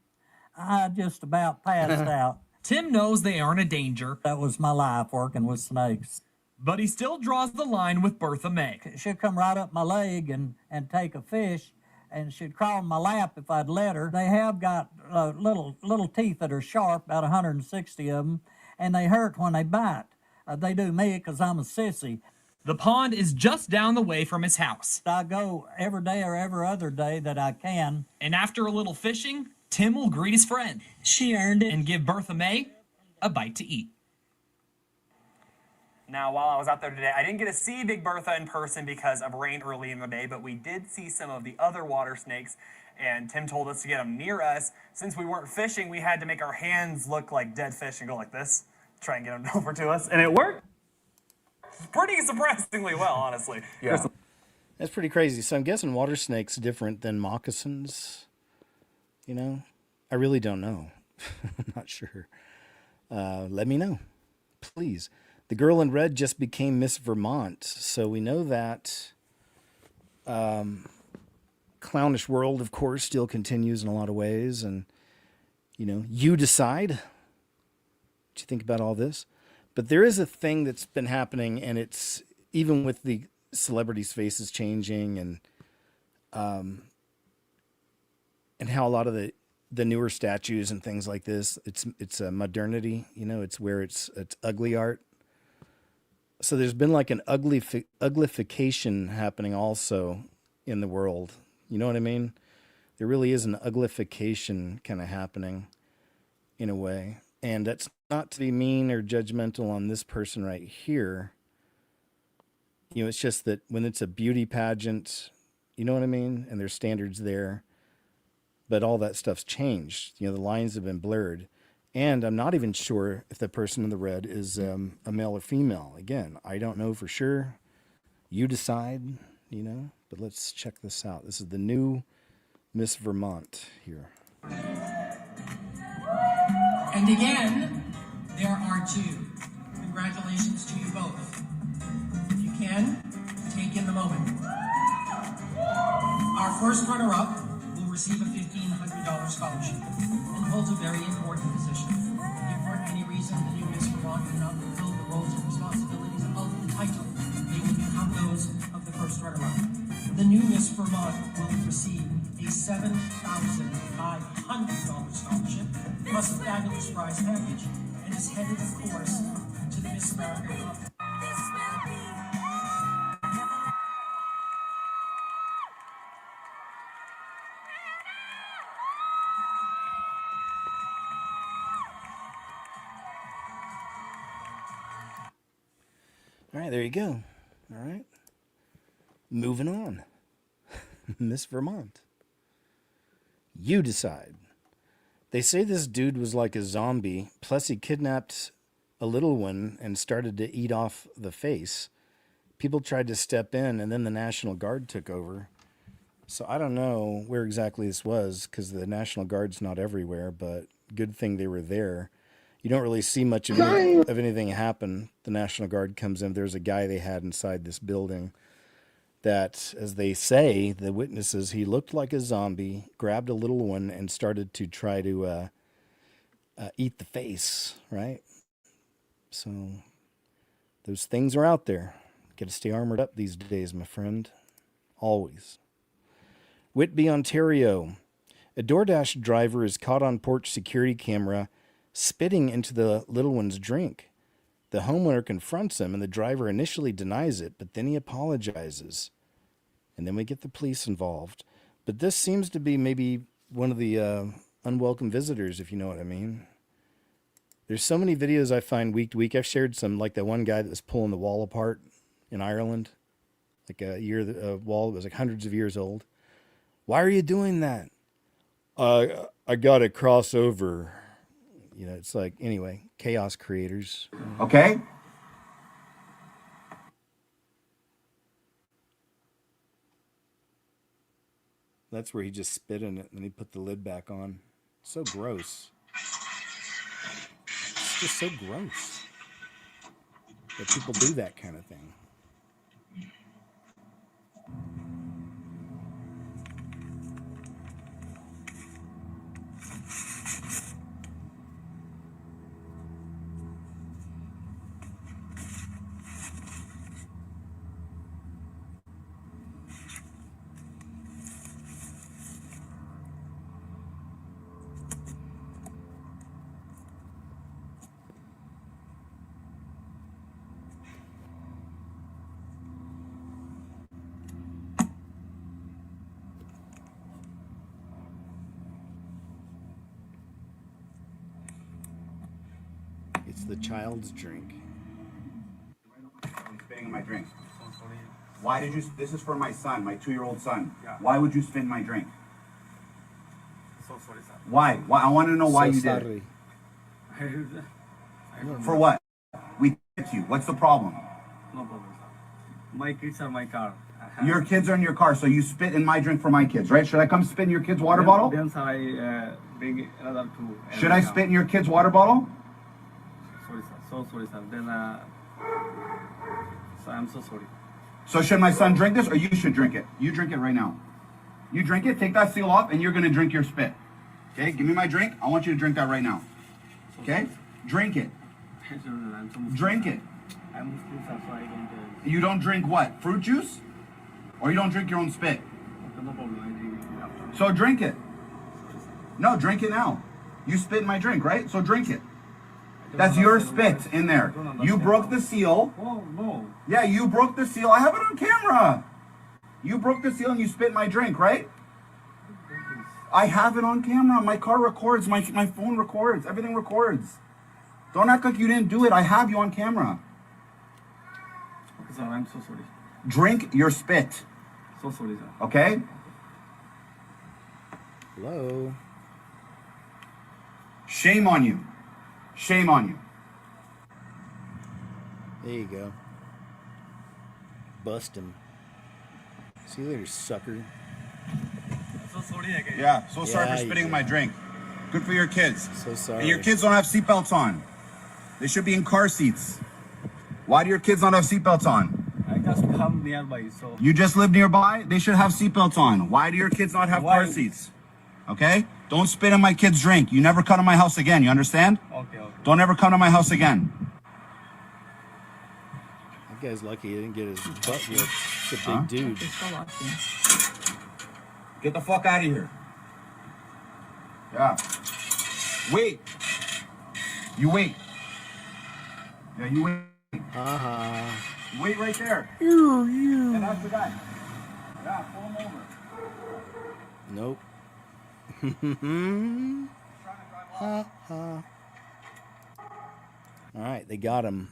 I just about passed out. Tim knows they aren't a danger. That was my life, working with snakes. But he still draws the line with Bertha May. She'd come right up my leg and take a fish, and she'd crawl in my lap if I'd let her. They have got little teeth that are sharp, about 160 of them, and they hurt when they bite. They do me because I'm a sissy. The pond is just down the way from his house. I go every day or every other day that I can. And after a little fishing, Tim will greet his friend. She earned it. And give Bertha May a bite to eat. Now, while I was out there today, I didn't get to see Big Bertha in person because of rain early in the day, but we did see some of the other water snakes, and Tim told us to get them near us. Since we weren't fishing, we had to make our hands look like dead fish and go like this, try and get them over to us, and it worked pretty surprisingly well, honestly. Yeah. That's pretty crazy. So I'm guessing water snakes different than moccasins, I really don't know. I'm not sure. Let me know, please. The girl in red just became Miss Vermont, so we know that clownish world, of course, still continues in a lot of ways, and you decide what you think about all this. But there is a thing that's been happening, and it's even with the celebrities' faces changing, and how a lot of the newer statues and things like this, it's a modernity, it's where it's ugly art. So there's been like an uglification happening also in the world. You know what I mean? There really is an uglification kind of happening in a way. And that's not to be mean or judgmental on this person right here. It's just that when it's a beauty pageant, you know what I mean? And there's standards there. But all that stuff's changed. The lines have been blurred. And I'm not even sure if the person in the red is a male or female. Again, I don't know for sure. You decide, But let's check this out. This is the new Miss Vermont here. And again, there are two. Congratulations to you both. If you can, take in the moment. Our first runner-up will receive a $1,500 scholarship and holds a very important position. If for any reason the new Miss Vermont cannot fulfill the roles and responsibilities of the title, they will become those of the first runner-up. The new Miss Vermont will receive a $7,500 scholarship plus a fabulous prize package and is headed, of course, to the Miss America competition. All right, there you go. All right. Moving on. Miss Vermont. You decide. They say this dude was like a zombie, plus he kidnapped a little one and started to eat off the face. People tried to step in, and then the National Guard took over. So I don't know where exactly this was, because the National Guard's not everywhere, but good thing they were there. You don't really see much of anything happen. The National Guard comes in. There's a guy they had inside this building that, as they say, the witnesses, he looked like a zombie, grabbed a little one, and started to try to eat the face, right? So those things are out there. Got to stay armored up these days, my friend. Always. Whitby, Ontario. A DoorDash driver is caught on porch security camera spitting into the little one's drink. The homeowner confronts him, and the driver initially denies it, but then he apologizes. And then we get the police involved. But this seems to be maybe one of the unwelcome visitors, if you know what I mean. There's so many videos I find week to week. I've shared some, like that one guy that was pulling the wall apart in Ireland. Like a wall that was like hundreds of years old. Why are you doing that? I got to cross over. You know, it's like, anyway, chaos creators. Okay? That's where he just spit in it and then he put the lid back on. So gross. It's just so gross that people do that kind of thing. It's the child's drink. I'm spitting in my drink. Why did you? This is for my son, my 2-year-old son. Yeah. Why would you spit in my drink? So sorry, sir. Why? Why? I want to know why you did it. For what? We hit you. What's the problem? No problem, sir. My kids are my car. Your kids are in your car, so you spit in my drink for my kids, right? Should I come spit in your kid's water bottle? Then sir, I bring another two. Should I spit in your kid's water bottle? Sorry, sir. So sorry, sir. Then, so I'm so sorry. So should my son drink this, or you should drink it? You drink it right now. You drink it, take that seal off, and you're gonna drink your spit. Okay, give me my drink. I want you to drink that right now. Okay? Drink it. Drink it. I'm Muslim, sir, so I don't. You don't drink what? Fruit juice? Or you don't drink your own spit? No problem. I drink it after. So drink it. No, drink it now. You spit in my drink, right? So drink it. That's your spit in there. You broke the seal. Oh, no. Yeah, you broke the seal. I have it on camera. You broke the seal and you spit in my drink, right? I have it on camera. My car records. My phone records. Everything records. Don't act like you didn't do it. I have you on camera. Okay, sir. I'm so sorry. Drink your spit. So sorry, sir. Okay? Hello? Shame on you. Shame on you. There you go. Bust him. See you later, sucker. So sorry again. Yeah, so sorry Yeah, for you spitting in did. my drink. Good for your kids. So sorry. And your kids don't have seatbelts on. They should be in car seats. Why do your kids not have seatbelts on? I just come nearby, so. You just live nearby? They should have seatbelts on. Why do your kids not have car Why? seats? Okay? Don't spit in my kid's drink. You never come to my house again. You understand? Okay, okay. Don't ever come to my house again. That guy's lucky he didn't get his butt whipped. It's a big dude. Get the fuck out of here. Yeah. Wait. You wait. Yeah, you wait. Uh-huh. Wait right there. You. And that's the guy. Yeah, pull him over. Nope. Ha ha. All right, they got him.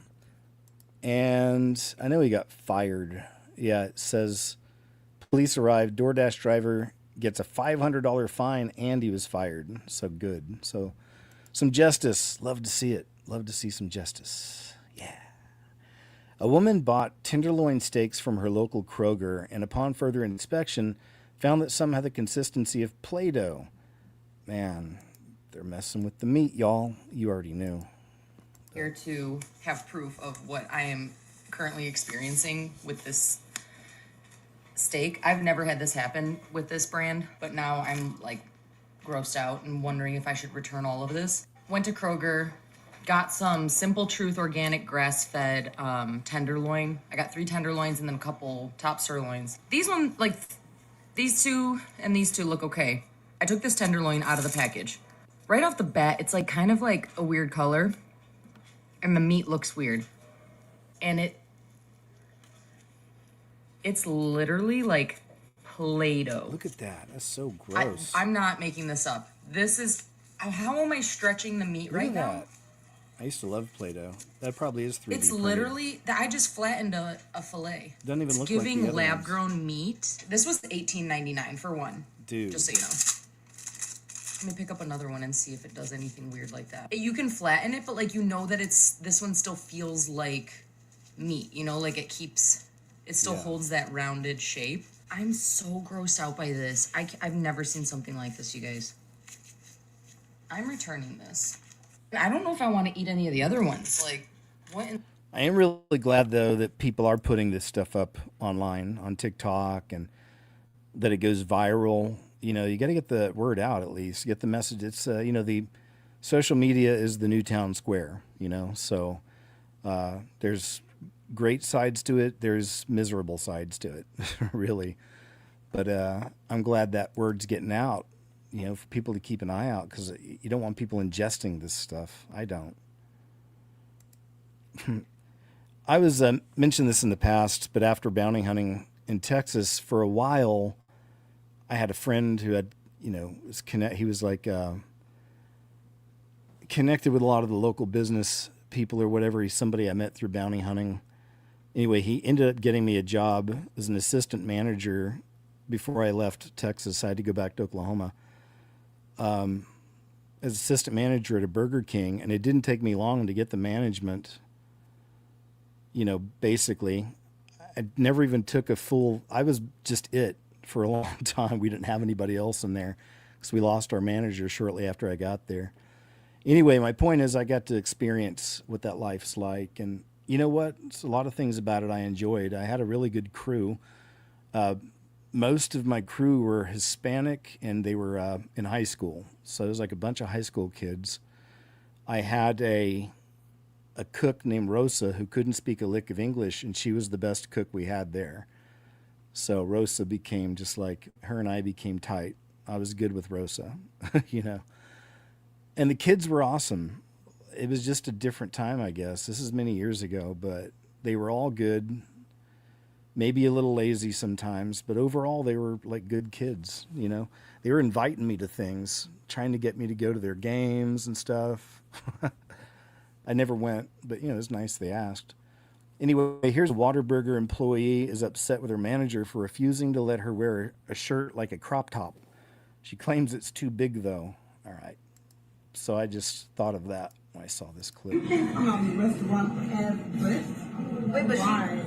And I know he got fired. Yeah, it says police arrived. DoorDash driver gets a $500 fine and he was fired. So good. So some justice. Love to see it. Love to see some justice. Yeah. A woman bought tenderloin steaks from her local Kroger and upon further inspection found that some had the consistency of Play-Doh. Man, they're messing with the meat, y'all. You already knew. Here to have proof of what I am currently experiencing with this steak. I've never had this happen with this brand, but now I'm like grossed out and wondering if I should return all of this. Went to Kroger, got some Simple Truth organic grass-fed tenderloin. I got 3 tenderloins and then a couple top sirloins. These one, like these two and these two look okay. I took this tenderloin out of the package. Right off the bat, it's like kind of like a weird color and the meat looks weird. And it's literally like Play-Doh. Look at that. That's so gross. I'm not making this up. This is, how am I stretching the meat right now? That. I used to love Play-Doh. That probably is 3D It's printed. literally, I just flattened a fillet. Doesn't even It's look like the giving other lab-grown meat. This was $18.99 for one. Dude. Just so you know. Let me pick up another one and see if it does anything weird like that. You can flatten it, but like you know that this one still feels like meat. You know, like it still holds that rounded shape. I'm so grossed out by this. I've never seen something like this, you guys. I'm returning this. I don't know if I want to eat any of the other ones. Like, what? I am really glad, though, that people are putting this stuff up online, on TikTok, and that it goes viral. You know, you got to get the word out at least, get the message. It's, you know, the social media is the new town square, you know, so there's great sides to it. There's miserable sides to it, really. But I'm glad that word's getting out, you know, for people to keep an eye out because you don't want people ingesting this stuff. I don't. I was mentioned this in the past, but after bounty hunting in Texas for a while, I had a friend who had, you know, he was like connected with a lot of the local business people or whatever. He's somebody I met through bounty hunting. Anyway, he ended up getting me a job as an assistant manager before I left Texas. I had to go back to Oklahoma as assistant manager at a Burger King, and it didn't take me long to get the management. You know, basically, I never even took I was just it for a long time. We didn't have anybody else in there because we lost our manager shortly after I got there. Anyway, my point is I got to experience what that life's like. And you know what? It's a lot of things about it I enjoyed. I had a really good crew. Most of my crew were Hispanic and they were in high school. So it was like a bunch of high school kids. I had a cook named Rosa who couldn't speak a lick of English, and she was the best cook we had there. So Rosa became just like, her and I became tight. I was good with Rosa, you know. And the kids were awesome. It was just a different time, I guess. This is many years ago, but they were all good. Maybe a little lazy sometimes, but overall they were like good kids, you know. They were inviting me to things, trying to get me to go to their games and stuff. I never went, but you know, it was nice they asked. Anyway, here's a Whataburger employee is upset with her manager for refusing to let her wear a shirt like a crop top. She claims it's too big, though. All right. So I just thought of that when I saw this clip. Restaurant have dress. Wait, but why?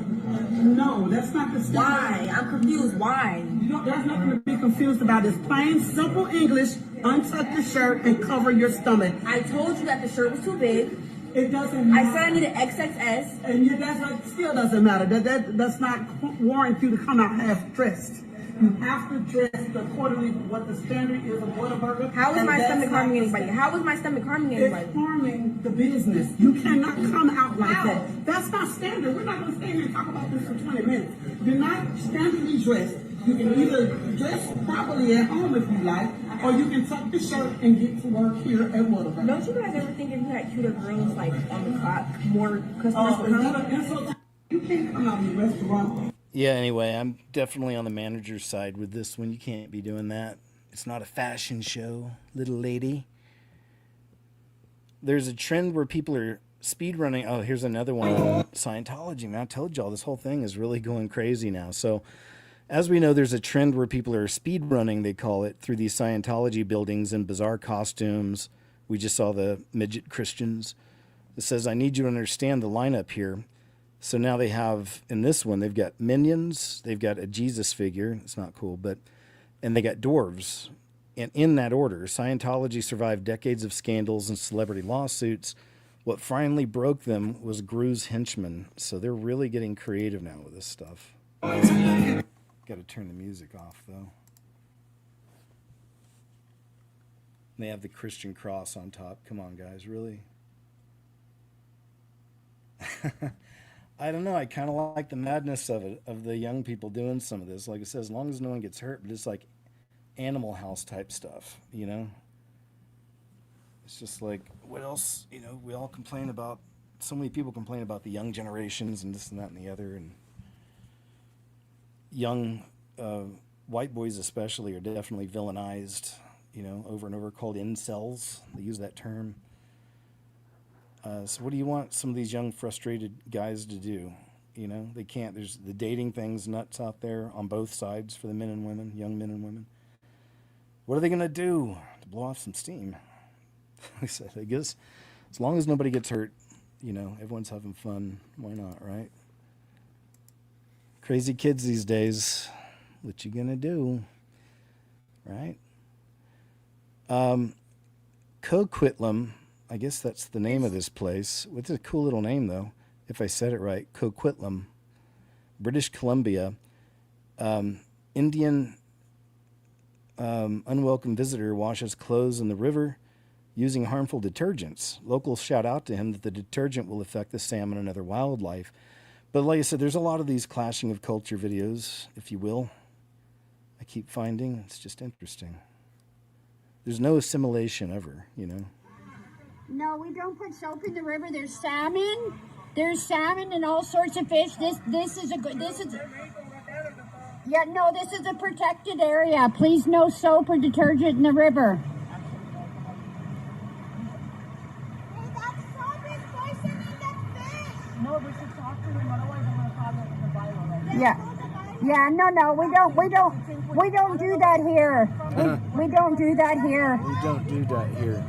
No, that's not the standard. Why? I'm confused. Why? There's nothing to be confused about. It's plain, simple English. Untuck the shirt and cover your stomach. I told you that the shirt was too big. It doesn't matter. I said I need an XXS. And that still doesn't matter. That's not warrant you to come out half dressed. You have to dress accordingly to what the standard is of Whataburger. How is my stomach harming anybody? How is my stomach harming anybody? It's harming the business. You cannot come out like that. That's not standard. We're not going to stay here and talk about this for 20 minutes. You're not standardly dressed. You can either dress properly at home if you like, or you can tuck the shirt and get to work here at Whataburger. Don't you guys ever think if you had cuter girls like on the clock, more customers would come? You can't come out of the restaurant. Yeah, anyway, I'm definitely on the manager's side with this one. You can't be doing that. It's not a fashion show, little lady. There's a trend where people are speed running. Oh, here's another one on Scientology, man. I told y'all this whole thing is really going crazy now. So, as we know, there's a trend where people are speed running, they call it, through these Scientology buildings in bizarre costumes. We just saw the midget Christians. It says, I need you to understand the lineup here. So now they have, in this one, they've got minions, they've got a Jesus figure. It's not cool, but, and they got dwarves. And in that order, Scientology survived decades of scandals and celebrity lawsuits. What finally broke them was Gru's henchmen. So they're really getting creative now with this stuff. Got to turn the music off, though. They have the Christian cross on top. Come on, guys, really? I don't know. I kind of like the madness of it, of the young people doing some of this. Like it says, as long as no one gets hurt, but it's like Animal House type stuff, you know? It's just like, what else? You know, we all complain about, so many people complain about the young generations and this and that and the other, and young white boys especially are definitely villainized, you know, over and over, called incels. They use that term. So what do you want some of these young frustrated guys to do? You know, they can't. There's the dating thing's nuts out there on both sides for the men and women, young men and women. What are they going to do to blow off some steam? I said, I guess as long as nobody gets hurt, you know, everyone's having fun. Why not, right? Crazy kids these days. What you gonna do, right? Coquitlam, I guess that's the name of this place. It's a cool little name, though, if I said it right. Coquitlam, British Columbia. Indian unwelcome visitor washes clothes in the river using harmful detergents. Locals shout out to him that the detergent will affect the salmon and other wildlife. But like I said, there's a lot of these clashing of culture videos, if you will. I keep finding. It's just interesting. There's no assimilation ever, you know. No, we don't put soap in the river. There's salmon. There's salmon and all sorts of fish. This is a good. This is. Yeah, no, this is a protected area. Please, no soap or detergent in the river. No, we should talk to him. Otherwise, I'm gonna call him the Bible. Yeah. Yeah, no, we don't do that here. We don't do that here. We don't do that here.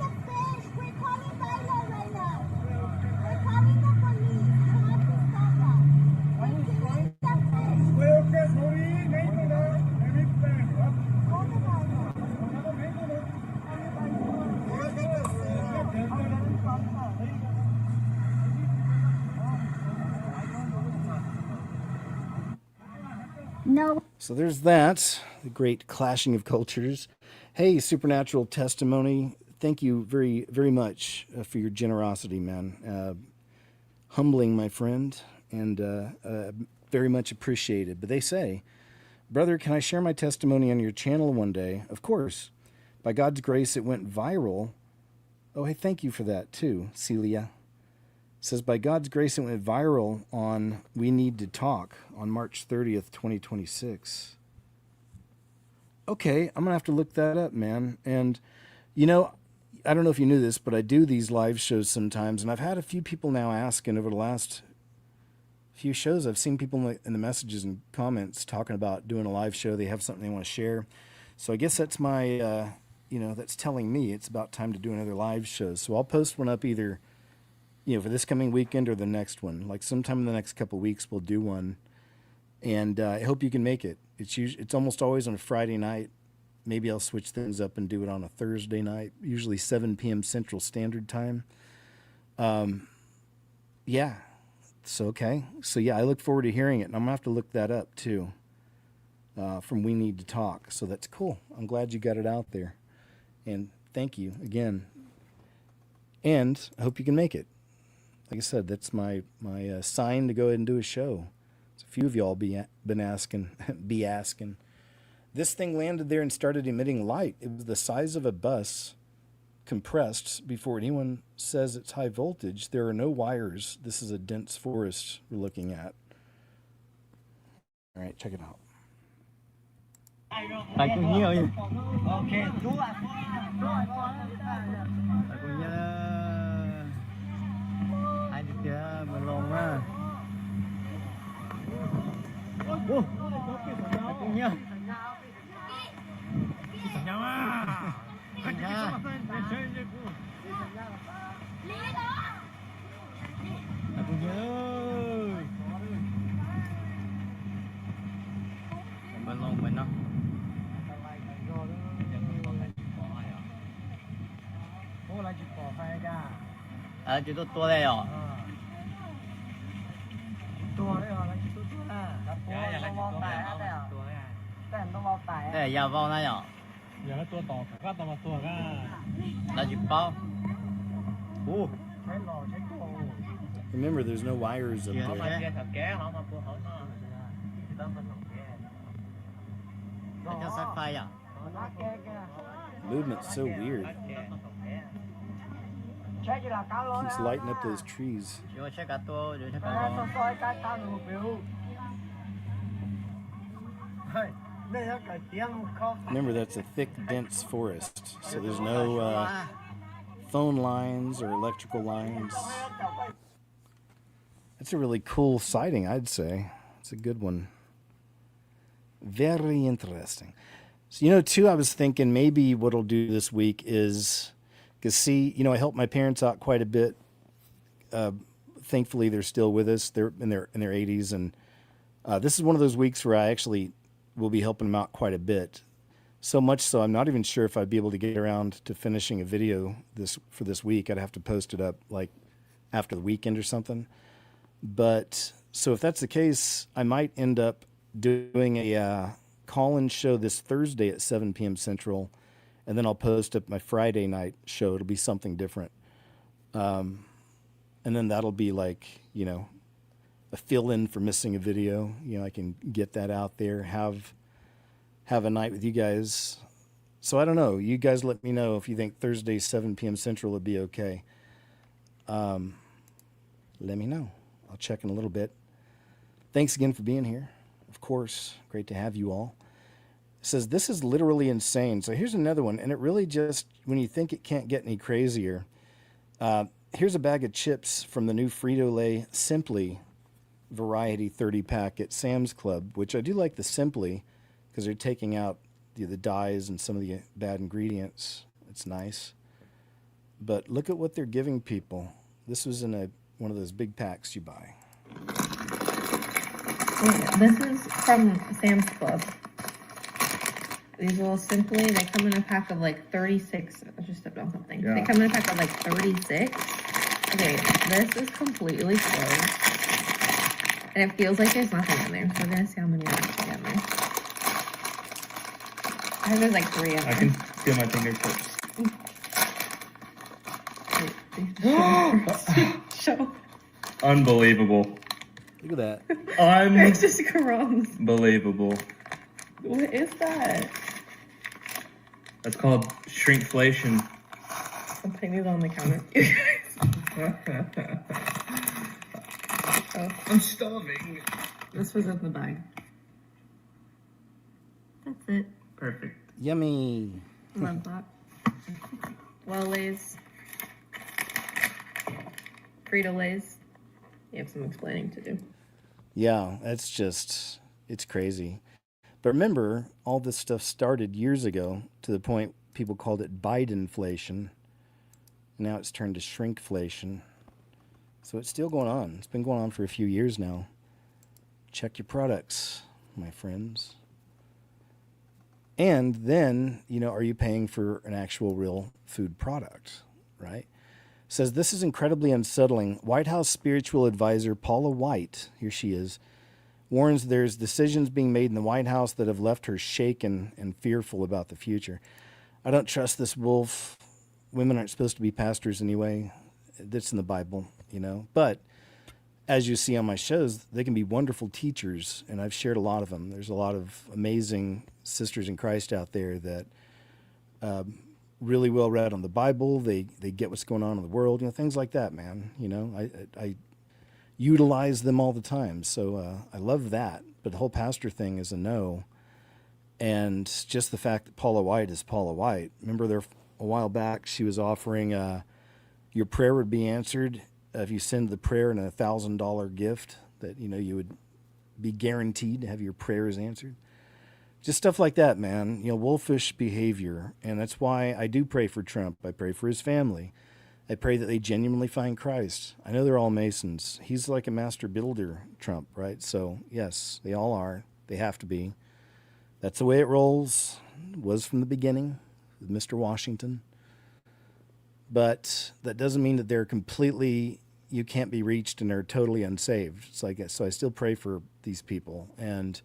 No. So there's that, the great clashing of cultures. Hey, Supernatural Testimony, thank you very, very much for your generosity, man. Humbling, my friend, and very much appreciated. But they say, brother, can I share my testimony on your channel one day? Of course. By God's grace, it went viral. Oh, hey, thank you for that too, Celia. Says, by God's grace, it went viral on We Need to Talk on March 30th, 2026. Okay, I'm going to have to look that up, man. And, you know, I don't know if you knew this, but I do these live shows sometimes, and I've had a few people now asking over the last few shows. I've seen people in the messages and comments talking about doing a live show. They have something they want to share. So I guess that's my, you know, that's telling me it's about time to do another live show. So I'll post one up either, you know, for this coming weekend or the next one. Like sometime in the next couple of weeks, we'll do one. And I hope you can make it. It's almost always on a Friday night. Maybe I'll switch things up and do it on a Thursday night, usually 7 p.m. Central Standard Time. Yeah. So, okay. So, yeah, I look forward to hearing it. And I'm going to have to look that up, too, from We Need to Talk. So that's cool. I'm glad you got it out there. And thank you again. And I hope you can make it. Like I said, that's my sign to go ahead and do a show. So a few of y'all been asking, This thing landed there and started emitting light. It was the size of a bus, compressed. Before anyone says it's high voltage, there are no wires. This is a dense forest we're looking at. All right, check it out. I can hear you. Okay, I nhau. Chào nhau à. Aku nhớ. Mình lòng mình đó. Ô lại chụp bỏ phải cả. À chụp tua đây rồi. Tua đấy rồi, lại chụp tua à. Dạ dạ lại chụp tua đây.แต่ต้องรอแต่แต่อย่าเว้านะหรออย่าให้ตัวต่อก็ต้องมาตัวก็เราหยิบเป้าโอ้ใช้หล่อใช้โก Remember, there's no wires up เดี๋ยวมา there. เรียนกับแกเรามาตัวเขาหน้าต้องมาของแกจะสักไฟอ่ะ Movement's so weird. Keeps lighting up those trees. เดี๋ยวเช็คกับตัวเดี๋ยวเช็คกับตัวซอยการตั้งหูปิวเฮ้ย Remember, that's a thick, dense forest, so there's no phone lines or electrical lines. That's a really cool sighting, I'd say. It's a good one. Very interesting. So, too, I was thinking maybe what I'll do this week is, because see, I helped my parents out quite a bit. Thankfully, they're still with us. They're in their 80s, and this is one of those weeks where I actually will be helping them out quite a bit. So much so, I'm not even sure if I'd be able to get around to finishing a video for this week. I'd have to post it up like after the weekend or something. But so if that's the case, I might end up doing a call-in show this Thursday at 7 p.m. Central, and then I'll post up my Friday night show. It'll be something different. And then that'll be like, a fill-in for missing a video. I can get that out there, have a night with you guys. So I don't know. You guys let me know if you think Thursday, 7 p.m. Central would be okay. Let me know. I'll check in a little bit. Thanks again for being here. Of course, great to have you all. It says, this is literally insane. So here's another one. And it really just, when you think it can't get any crazier, here's a bag of chips from the new Frito-Lay Simply variety 30-pack at Sam's Club, which I do like the Simply because they're taking out the dyes and some of the bad ingredients. It's nice. But look at what they're giving people. This was in one of those big packs you buy. This is from Sam's Club. These little Simply, they come in a pack of like 36. I just stepped on something. Yeah. They come in a pack of like 36. Okay, this is completely closed. And it feels like there's nothing in there. So we're gonna see how many are actually in there. I think there's like 3 in there. I can feel my fingertips. Show. Unbelievable. Look at that. It's just gross. Unbelievable. What is that? That's called shrinkflation. I'm putting these on the counter. Oh. I'm starving. This was in the bag. That's it. Perfect. Yummy. Love that. Well-Lays. Frito-Lays. You have some explaining to do. Yeah, it's crazy. But remember, all this stuff started years ago to the point people called it Bidenflation. Now it's turned to shrinkflation. So it's still going on. It's been going on for a few years now. Check your products, my friends. And then, are you paying for an actual real food product, right? Says, this is incredibly unsettling. White House spiritual advisor Paula White, here she is, warns there's decisions being made in the White House that have left her shaken and fearful about the future. I don't trust this wolf. Women aren't supposed to be pastors anyway. That's in the Bible, But as you see on my shows, they can be wonderful teachers, and I've shared a lot of them. There's a lot of amazing sisters in Christ out there that really well read on the Bible. They get what's going on in the world, things like that, man. I utilize them all the time, so I love that. But the whole pastor thing is a no. And just the fact that Paula White is Paula White. Remember there a while back she was offering your prayer would be answered if you send the prayer and a $1,000 gift that you would be guaranteed to have your prayers answered. Just stuff like that, man. You know, wolfish behavior. And that's why I do pray for Trump. I pray for his family. I pray that they genuinely find Christ. I know they're all Masons. He's like a master builder, Trump, right? So, yes, they all are. They have to be. That's the way it rolls. It was from the beginning with Mr. Washington. But that doesn't mean that they're completely, you can't be reached and they're totally unsaved. So I still pray for these people. And,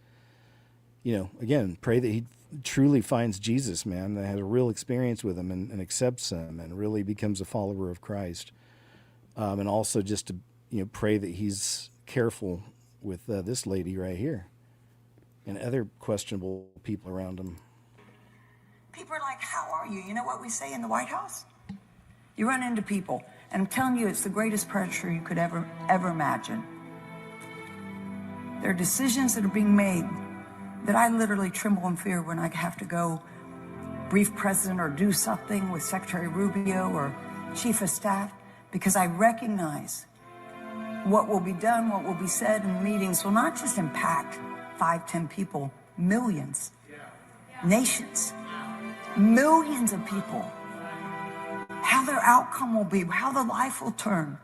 you know, again, pray that he truly finds Jesus, man, that has a real experience with him and accepts him and really becomes a follower of Christ. And also just to, you know, pray that he's careful with this lady right here and other questionable people around him. People are like, how are you? You know what we say in the White House? You run into people, and I'm telling you, it's the greatest pressure you could ever imagine. There are decisions that are being made that I literally tremble in fear when I have to go brief president or do something with Secretary Rubio or Chief of Staff, because I recognize what will be done, what will be said in meetings will not just impact 5, 10 people, millions, nations, millions of people. How their outcome will be, how their life will turn.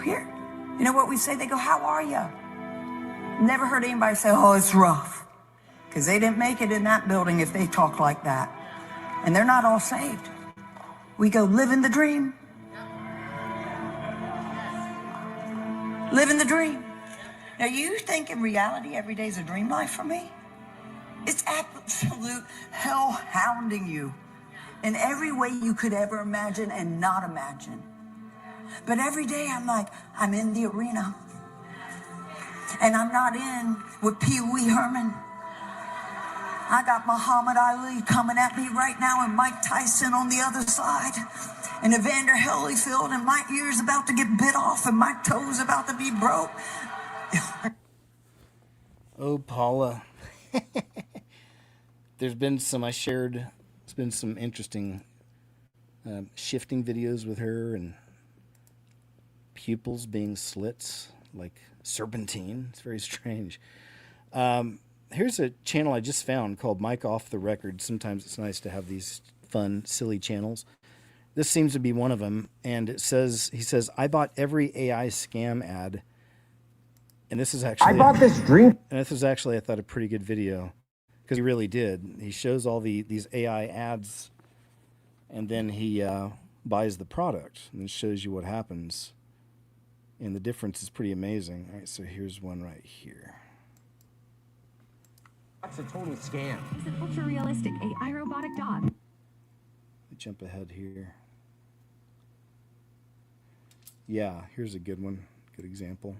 Here, you know what we say? They go, how are you? Never heard anybody say, oh, it's rough. Because they didn't make it in that building if they talk like that. And they're not all saved. We go, living the dream. Living the dream. Now, you think in reality every day is a dream life for me? It's absolute hell hounding you in every way you could ever imagine and not imagine. But every day I'm like, I'm in the arena. And I'm not in with Pee Wee Herman. I got Muhammad Ali coming at me right now and Mike Tyson on the other side. And Evander Holyfield, and my ear's about to get bit off and my toes about to be broke. Oh, Paula. There's been some interesting shifting videos with her and pupils being slits like serpentine. It's very strange. Here's a channel I just found called Mike Off the Record. Sometimes it's nice to have these fun, silly channels. This seems to be one of them. And he says, I bought every AI scam ad. And this is actually, I bought this drink. And this was actually, I thought, a pretty good video. Because he really did. He shows all these AI ads, and then he buys the product, and it shows you what happens. And the difference is pretty amazing. All right, so here's one right here. That's a total scam. It's an ultra-realistic AI robotic dog. Let me jump ahead here. Yeah, here's a good one. Good example.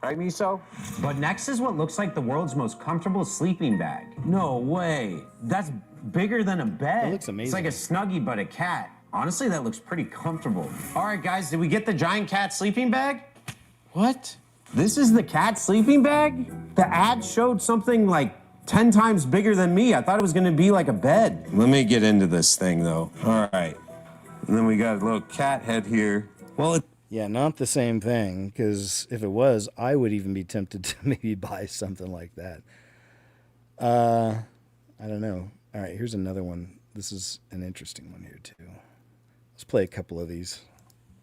Right, Miso? But next is what looks like the world's most comfortable sleeping bag. No way. That's bigger than a bed. It looks amazing. It's like a Snuggie, but a cat. Honestly, that looks pretty comfortable. All right, guys, did we get the giant cat sleeping bag? What? This is the cat sleeping bag? The ad showed something like 10 times bigger than me. I thought it was gonna be like a bed. Let me get into this thing, though. All right. And then we got a little cat head here. Well, yeah, not the same thing, because if it was, I would even be tempted to maybe buy something like that. I don't know. All right, here's another one. This is an interesting one here, too. Let's play a couple of these.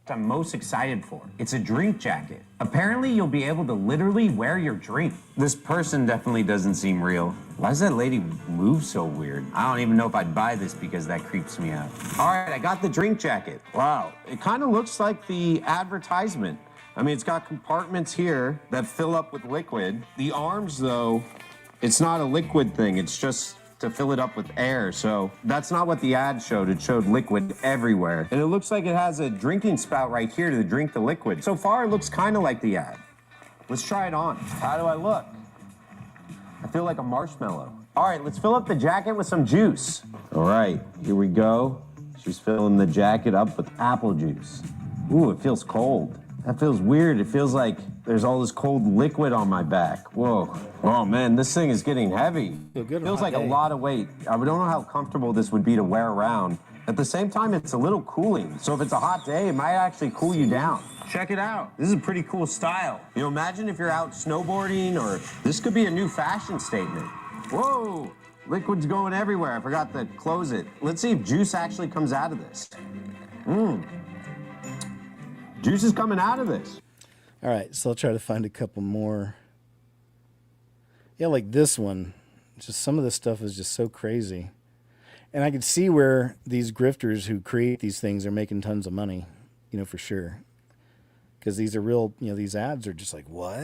I'm most excited for. It's a drink jacket. Apparently, you'll be able to literally wear your drink. This person definitely doesn't seem real. Why does that lady move so weird? I don't even know if I'd buy this because that creeps me out. All right, I got the drink jacket. Wow, it kind of looks like the advertisement. I mean, it's got compartments here that fill up with liquid. The arms, though, it's not a liquid thing. It's just to fill it up with air. So that's not what the ad showed. It showed liquid everywhere. And it looks like it has a drinking spout right here to drink the liquid. So far, it looks kind of like the ad. Let's try it on. How do I look? I feel like a marshmallow. All right, let's fill up the jacket with some juice. All right, here we go. She's filling the jacket up with apple juice. Ooh, it feels cold. That feels weird. It feels like there's all this cold liquid on my back. Whoa. Oh, man, this thing is getting heavy. Feel good. Feels like a lot of weight. I don't know how comfortable this would be to wear around. At the same time, it's a little cooling. So if it's a hot day, it might actually cool you down. Check it out. This is a pretty cool style. You know, imagine if you're out snowboarding, or this could be a new fashion statement. Whoa, liquid's going everywhere. I forgot to close it. Let's see if juice actually comes out of this. Juice is coming out of this. All right, so I'll try to find a couple more. Yeah, like this one. Just some of this stuff is just so crazy. And I could see where these grifters who create these things are making tons of money, you know, for sure. Because these are real, you know, these ads are just like, what?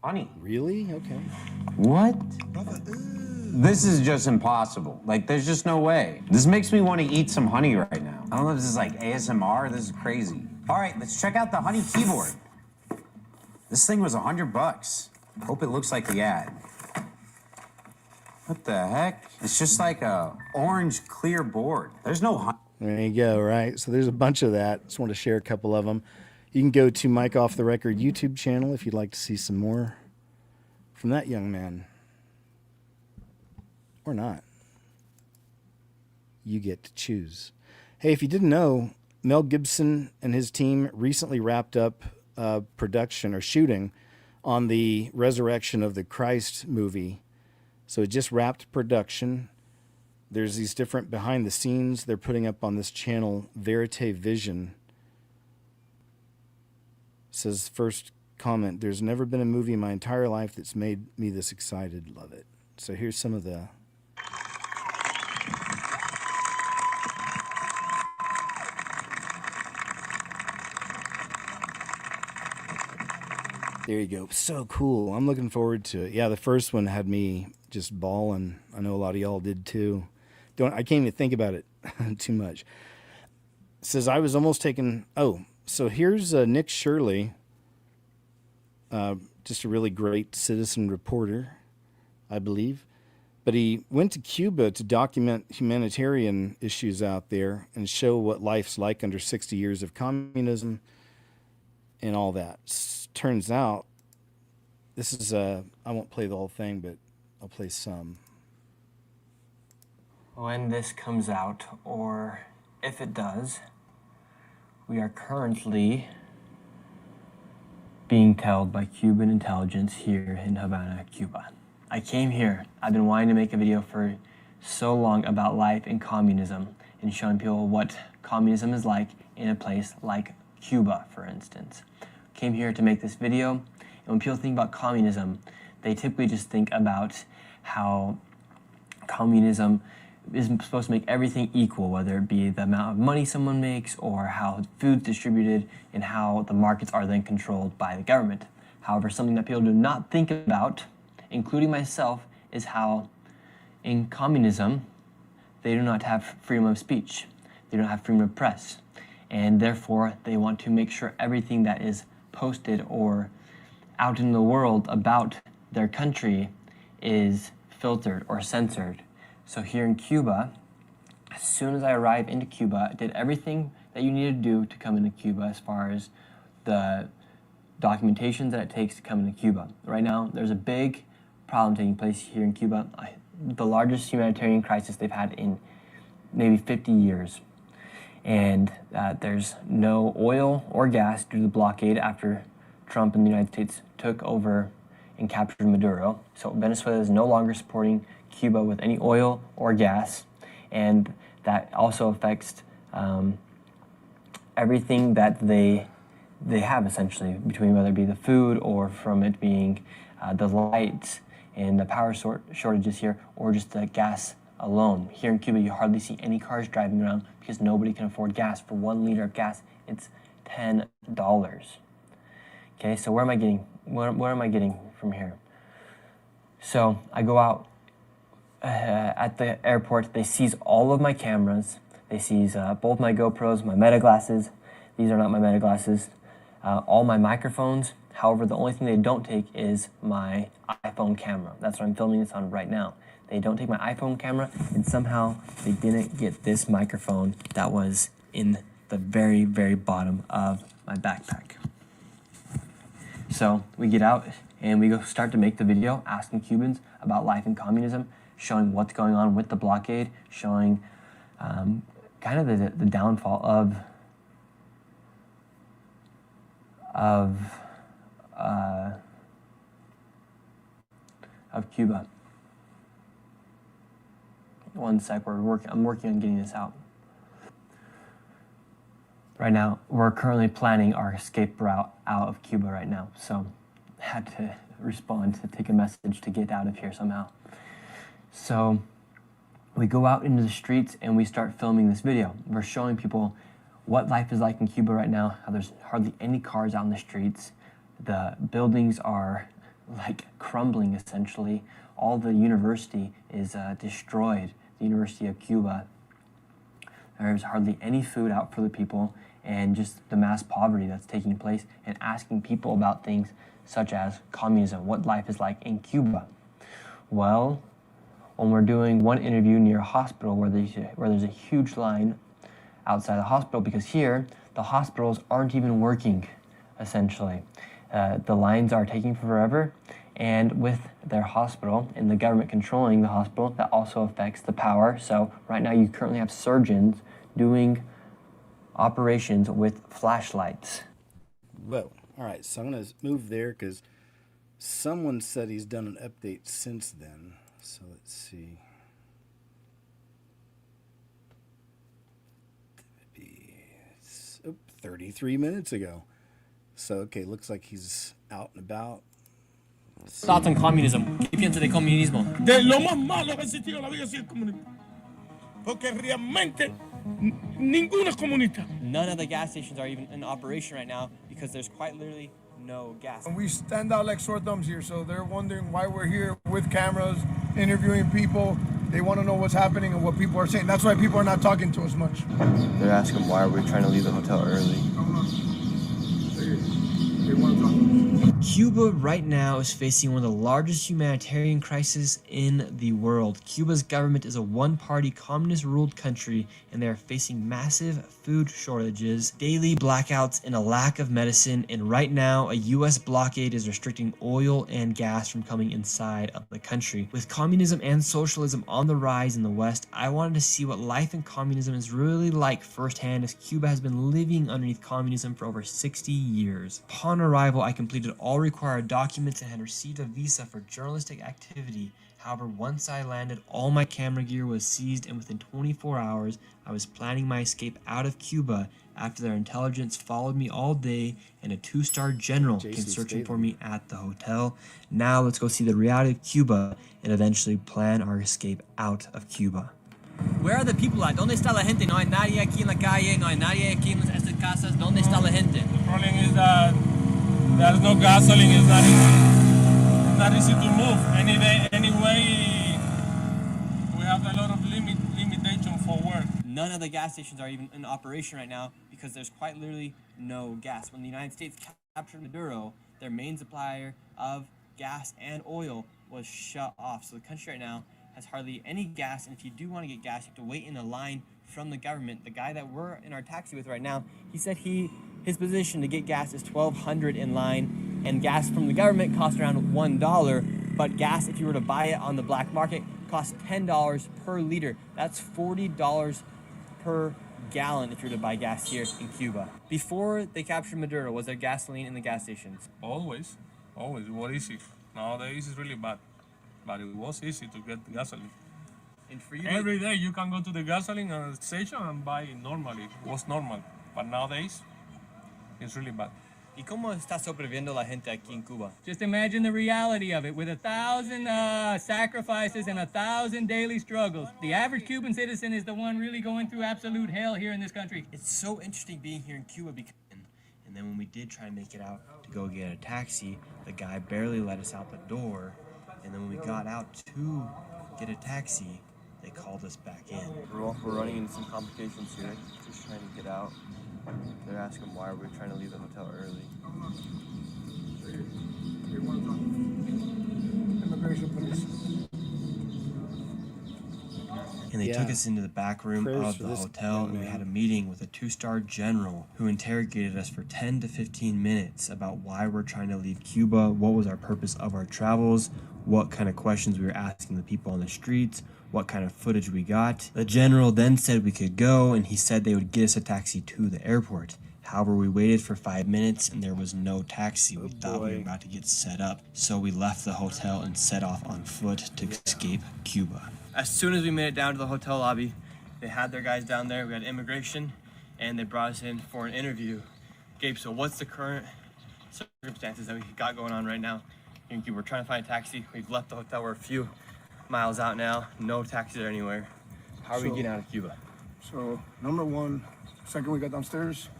Honey. Really? Okay. What? This is just impossible. Like, there's just no way. This makes me want to eat some honey right now. I don't know if this is like ASMR. This is crazy. All right, let's check out the honey keyboard. This thing was $100. Hope it looks like the ad. What the heck? It's just like a orange clear board. There's no honey. There you go, right? So there's a bunch of that. Just want to share a couple of them. You can go to Mike Off the Record YouTube channel if you'd like to see some more from that young man. Or not. You get to choose. Hey, if you didn't know, Mel Gibson and his team recently wrapped up production or shooting on the Resurrection of the Christ movie. So it just wrapped production. There's these different behind the scenes they're putting up on this channel, Verite Vision. It says, first comment, there's never been a movie in my entire life that's made me this excited. Love it. So here's some of the... There you go. So cool. I'm looking forward to it. Yeah, the first one had me just bawling. I know a lot of y'all did too. I can't even think about it too much. It says I was almost taken. Oh, so here's Nick Shirley, just a really great citizen reporter, I believe. But he went to Cuba to document humanitarian issues out there and show what life's like under 60 years of communism and all that. Turns out, this is I won't play the whole thing, but I'll play some. When this comes out, or if it does, we are currently being tailed by Cuban intelligence here in Havana, Cuba. I came here. I've been wanting to make a video for so long about life in communism and showing people what communism is like in a place like Cuba, for instance. Came here to make this video, and when people think about communism, they typically just think about how communism is supposed to make everything equal, whether it be the amount of money someone makes or how food's distributed and how the markets are then controlled by the government. However, something that people do not think about, including myself, is how in communism, they do not have freedom of speech. They don't have freedom of press. And therefore, they want to make sure everything that is posted or out in the world about their country is filtered or censored. So here in Cuba, as soon as I arrived into Cuba, I did everything that you need to do to come into Cuba as far as the documentations that it takes to come into Cuba. Right now, there's a big problem taking place here in Cuba, the largest humanitarian crisis they've had in maybe 50 years. And there's no oil or gas due to the blockade after Trump and the United States took over and captured Maduro. So Venezuela is no longer supporting Cuba with any oil or gas, and that also affects everything that they have, essentially, between whether it be the food or from it being the lights and the power shortages here, or just the gas alone. Here in Cuba, you hardly see any cars driving around because nobody can afford gas. For 1 liter of gas, it's $10. Okay, so what am I getting from here? So I go out at the airport. They seize all of my cameras. They seize both my GoPros, my Meta glasses. These are not my Meta glasses. All my microphones. However, the only thing they don't take is my iPhone camera. That's what I'm filming this on right now. They don't take my iPhone camera, and somehow they didn't get this microphone that was in the very, very bottom of my backpack. So we get out and we go start to make the video asking Cubans about life in communism, showing what's going on with the blockade, showing kind of the downfall of Cuba. One sec, I'm working on getting this out. Right now, we're currently planning our escape route out of Cuba right now, so I had to respond to take a message to get out of here somehow. So we go out into the streets and we start filming this video. We're showing people what life is like in Cuba right now, how there's hardly any cars out in the streets. The buildings are like crumbling essentially. All the university is destroyed, the University of Cuba. There's hardly any food out for the people, and just the mass poverty that's taking place, and asking people about things such as communism, what life is like in Cuba. Well, when we're doing one interview near a hospital where there's a huge line outside the hospital, because here the hospitals aren't even working, essentially. The lines are taking forever, and with their hospital and the government controlling the hospital, that also affects the power. So right now you currently have surgeons doing operations with flashlights. Whoa. All right, so I'm going to move there because someone said he's done an update since then. So let's see. It's 33 minutes ago. So, okay, looks like he's out and about. Thoughts on communism? ¿Qué piensa de comunismo? De lo más malo que ha existido en la vida ha sido el comunismo. Porque realmente ninguno es comunista. None of the gas stations are even in operation right now because there's quite literally no gas. We stand out like sore thumbs here, so they're wondering why we're here with cameras, interviewing people. They want to know what's happening and what people are saying. That's why people are not talking to us much. They're asking why are we trying to leave the hotel early. Cuba right now is facing one of the largest humanitarian crises in the world. Cuba's government is a one-party communist-ruled country, and they are facing massive food shortages, daily blackouts, and a lack of medicine. And right now, a U.S. blockade is restricting oil and gas from coming inside of the country. With communism and socialism on the rise in the West, I wanted to see what life in communism is really like firsthand, as Cuba has been living underneath communism for over 60 years. Upon arrival, I completed all required documents and had received a visa for journalistic activity. However, once I landed, all my camera gear was seized, and within 24 hours, I was planning my escape out of Cuba after their intelligence followed me all day and a 2-star general came searching for me at the hotel. Now let's go see the reality of Cuba and eventually plan our escape out of Cuba. Where are the people at? ¿Dónde está la gente? No hay nadie aquí en la calle, no hay nadie aquí en estas casas. ¿Dónde está la gente? The problem is that there's no gasoline. It's not easy to move. Anyway, we have a lot of limitation for work. None of the gas stations are even in operation right now because there's quite literally no gas. When the United States captured Maduro, their main supplier of gas and oil was shut off. So the country right now has hardly any gas, and if you do want to get gas, you have to wait in a line from the government. The guy that we're in our taxi with right now, he said his position to get gas is $1,200 in line, and gas from the government costs around $1, but gas, if you were to buy it on the black market, costs $10 per liter. That's $40 per gallon if you were to buy gas here in Cuba. Before they captured Maduro, was there gasoline in the gas stations? Always. It was easy. Nowadays it's really bad. But it was easy to get gasoline. And for you, every day you can go to the gasoline station and buy it normally. It was normal. But nowadays, it's really bad. ¿Y cómo está sobreviviendo la gente aquí en Cuba? Just imagine the reality of it. With 1,000 sacrifices and 1,000 daily struggles, the average Cuban citizen is the one really going through absolute hell here in this country. It's so interesting being here in Cuba because, and then when we did try to make it out to go get a taxi, the guy barely let us out the door. And then when we got out to get a taxi, they called us back in. We're running into some complications here, just trying to get out. They're asking why we're trying to leave the hotel early. Immigration police. and they took Yeah. us into the back room Prayers of for the this hotel, young and we man. had a meeting with a 2-star general who interrogated us for 10 to 15 minutes about why we're trying to leave Cuba, what was our purpose of our travels, what kind of questions we were asking the people on the streets, what kind of footage we got. The general then said we could go, and he said they would get us a taxi to the airport. However, we waited for 5 minutes and there was no taxi. We thought we were about to get set up, so we left the hotel and set off on foot to escape Cuba. As soon as we made it down to the hotel lobby, they had their guys down there. We had immigration, and they brought us in for an interview. Gabe, so what's the current circumstances that we got going on right now in Cuba? We're trying to find a taxi. We've left the hotel. We're a few miles out now. No taxis are anywhere. How are we getting out of Cuba? So, number one, second we got downstairs,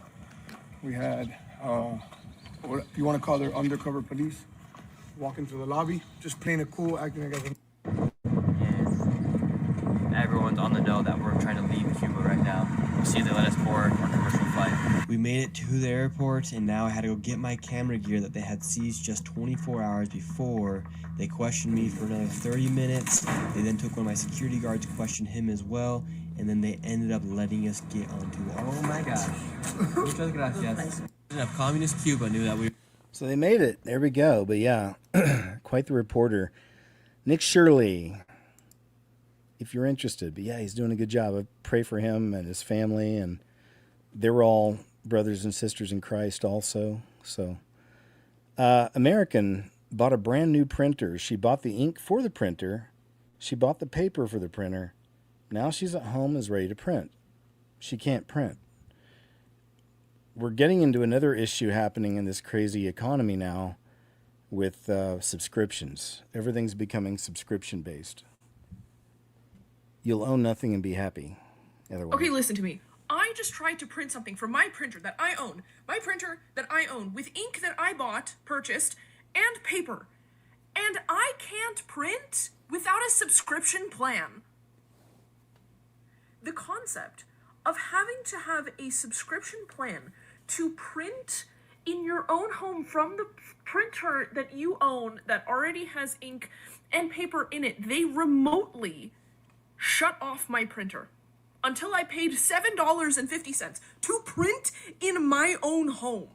we had, what you want to call their undercover police, walking through the lobby, just playing it cool, acting like Everyone's on the know that we're trying to leave Cuba right now. We'll see if they let us board our commercial flight. We made it to the airport, and now I had to go get my camera gear that they had seized just 24 hours before. They questioned me for another 30 minutes. They then took one of my security guards, questioned him as well, and then they ended up letting us get onto our Oh my gosh. Muchas gracias. Of communist Cuba knew that we... So they made it. There we go. But yeah, quite the reporter. Nick Shirley, if you're interested. But yeah, he's doing a good job. I pray for him and his family, and they were all brothers and sisters in Christ also. So American bought a brand new printer. She bought the ink for the printer. She bought the paper for the printer. Now she's at home, is ready to print. She can't print. We're getting into another issue happening in this crazy economy now with subscriptions. Everything's becoming subscription-based. You'll own nothing and be happy otherwise. Okay, listen to me. I just tried to print something from my printer that I own. My printer that I own with ink that I purchased, and paper. And I can't print without a subscription plan. The concept of having to have a subscription plan to print in your own home from the printer that you own that already has ink and paper in it, they remotely shut off my printer until I paid $7.50 to print in my own home.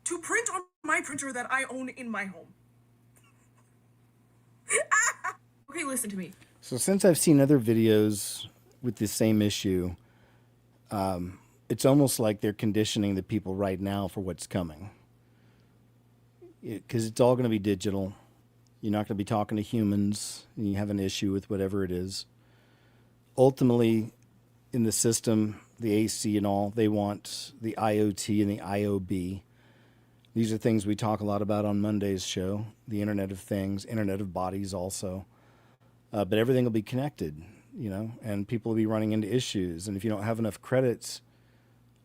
To print on my printer that I own in my home. Okay, listen to me. So since I've seen other videos with the same issue, it's almost like they're conditioning the people right now for what's coming. Because it's all going to be digital. You're not going to be talking to humans. And you have an issue with whatever it is. Ultimately, in the system, the AC and all, they want the IoT and the IOB. These are things we talk a lot about on Monday's show. The Internet of Things, Internet of Bodies also. But everything will be connected, you know, and people will be running into issues. And if you don't have enough credits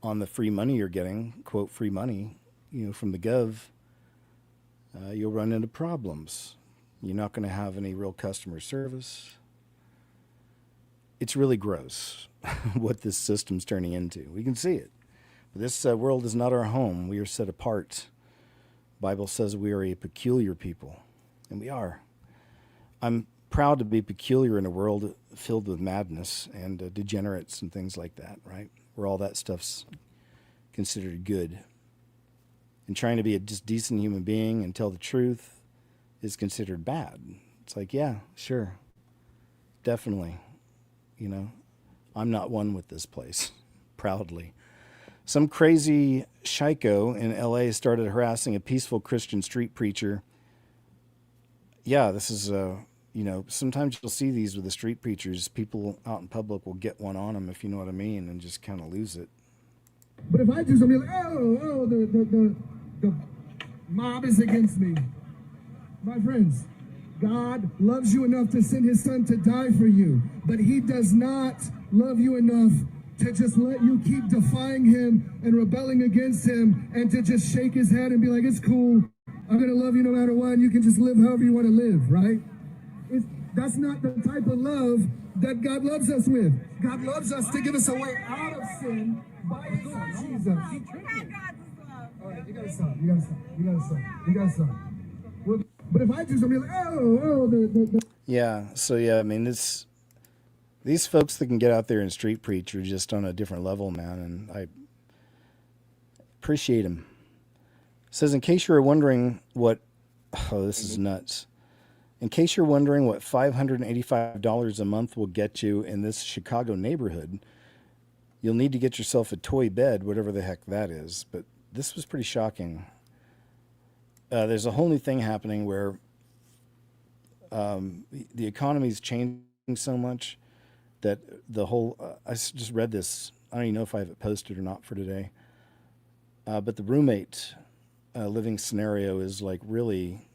on the free money you're getting, quote, free money, you know, from the gov, you'll run into problems. You're not going to have any real customer service. It's really gross what this system's turning into. We can see it. But this world is not our home. We are set apart. The Bible says we are a peculiar people, and we are. I'm proud to be peculiar in a world filled with madness and degenerates and things like that, right? Where all that stuff's considered good. And trying to be a just decent human being and tell the truth is considered bad. It's like, yeah, sure. Definitely. You know, I'm not one with this place, proudly. Some crazy shiko in LA started harassing a peaceful Christian street preacher. Yeah, this is you know, sometimes you'll see these with the street preachers. People out in public will get one on them, if you know what I mean, and just kind of lose it. But if I do something like, the mob is against me. My friends, God loves you enough to send his son to die for you, but he does not love you enough to just let you keep defying him and rebelling against him and to just shake his head and be like, it's cool, I'm gonna love you no matter what, and you can just live however you want to live, right? That's not the type of love that God loves us with. God loves us to give us a way out of sin by his son, Jesus. All right, you gotta stop, you gotta stop. But if I do something like, Yeah, so yeah, I mean, These folks that can get out there and street preach are just on a different level, man, and I appreciate them. It says, in case you're wondering what, oh, this is nuts. In case you're wondering what $585 a month will get you in this Chicago neighborhood, you'll need to get yourself a toy bed, whatever the heck that is. But this was pretty shocking. There's a whole new thing happening where the economy's changing so much that the whole, I just read this. I don't even know if I have it posted or not for today. But the roommate living scenario is like really,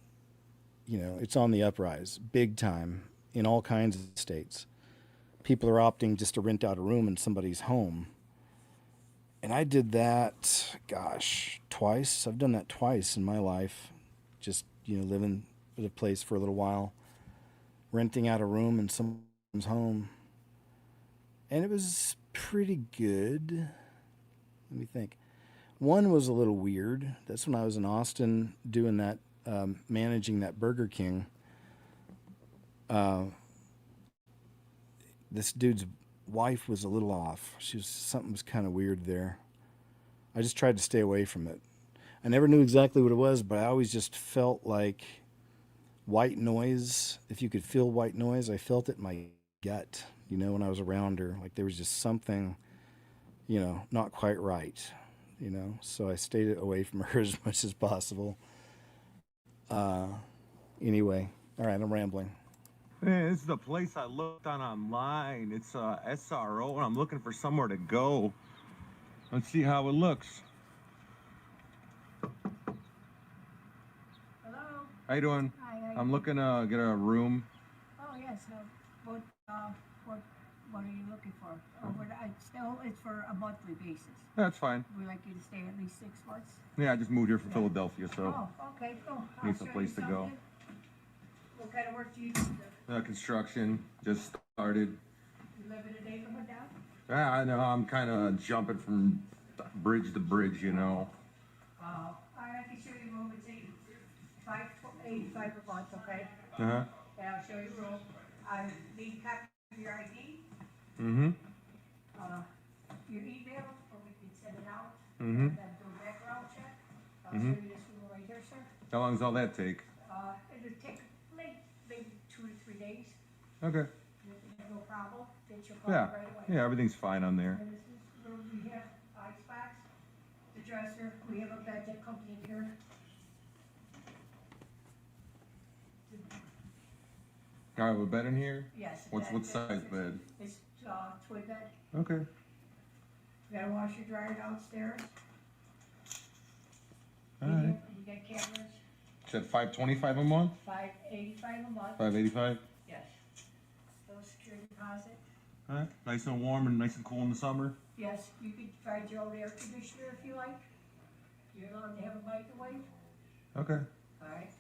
you know, it's on the uprise, big time in all kinds of states. People are opting just to rent out a room in somebody's home. And I did that, gosh, twice. I've done that twice in my life. Just, you know, living at a place for a little while, renting out a room in someone's home. And it was pretty good. Let me think. One was a little weird. That's when I was in Austin doing that, managing that Burger King. This dude's wife was a little off. Something was kind of weird there. I just tried to stay away from it. I never knew exactly what it was, but I always just felt like white noise. If you could feel white noise, I felt it in my gut, you know, when I was around her. Like there was just something, you know, not quite right, you know. So I stayed away from her as much as possible. Anyway, all right, I'm rambling. Man, this is the place I looked on online. It's SRO, and I'm looking for somewhere to go. Let's see how it looks. Hello. How you doing? Hi. I'm looking to get a room. Oh yes. What are you looking for? It's for a monthly basis. That's fine. We'd like you to stay at least 6 months. Yeah, I just moved here from Philadelphia, so Oh, okay. Cool. need some place to go. What kind of work do you do? Construction just started. You live in a neighborhood now? Yeah, I know. I'm kind of jumping from bridge to bridge, you know. I can show you a room. It's 85 a month, okay? Uh-huh. And I'll show you a room. I need a copy of your ID, Mm-hmm. your email, or we can send it out. Mm-hmm. And then do a background check. I'll Mm-hmm. show you this room right here, sir. How long does all that take? It'll take maybe 2 to 3 days. Okay. No problem. Get your call Yeah. right away. Yeah, everything's fine on there. And this is where we have ice box, the dresser. We have a bed that comes in here. I have a bed in here? Yes. What size bed? It's twin bed. Okay. You got a washer dryer downstairs. All right. We got cameras. Said $525 a month? $585 a month. $585? Yes. No security deposit. All right. Nice and warm and nice and cool in the summer. Yes, you can find your own air conditioner if you like. You're allowed to have a microwave. Okay. All right.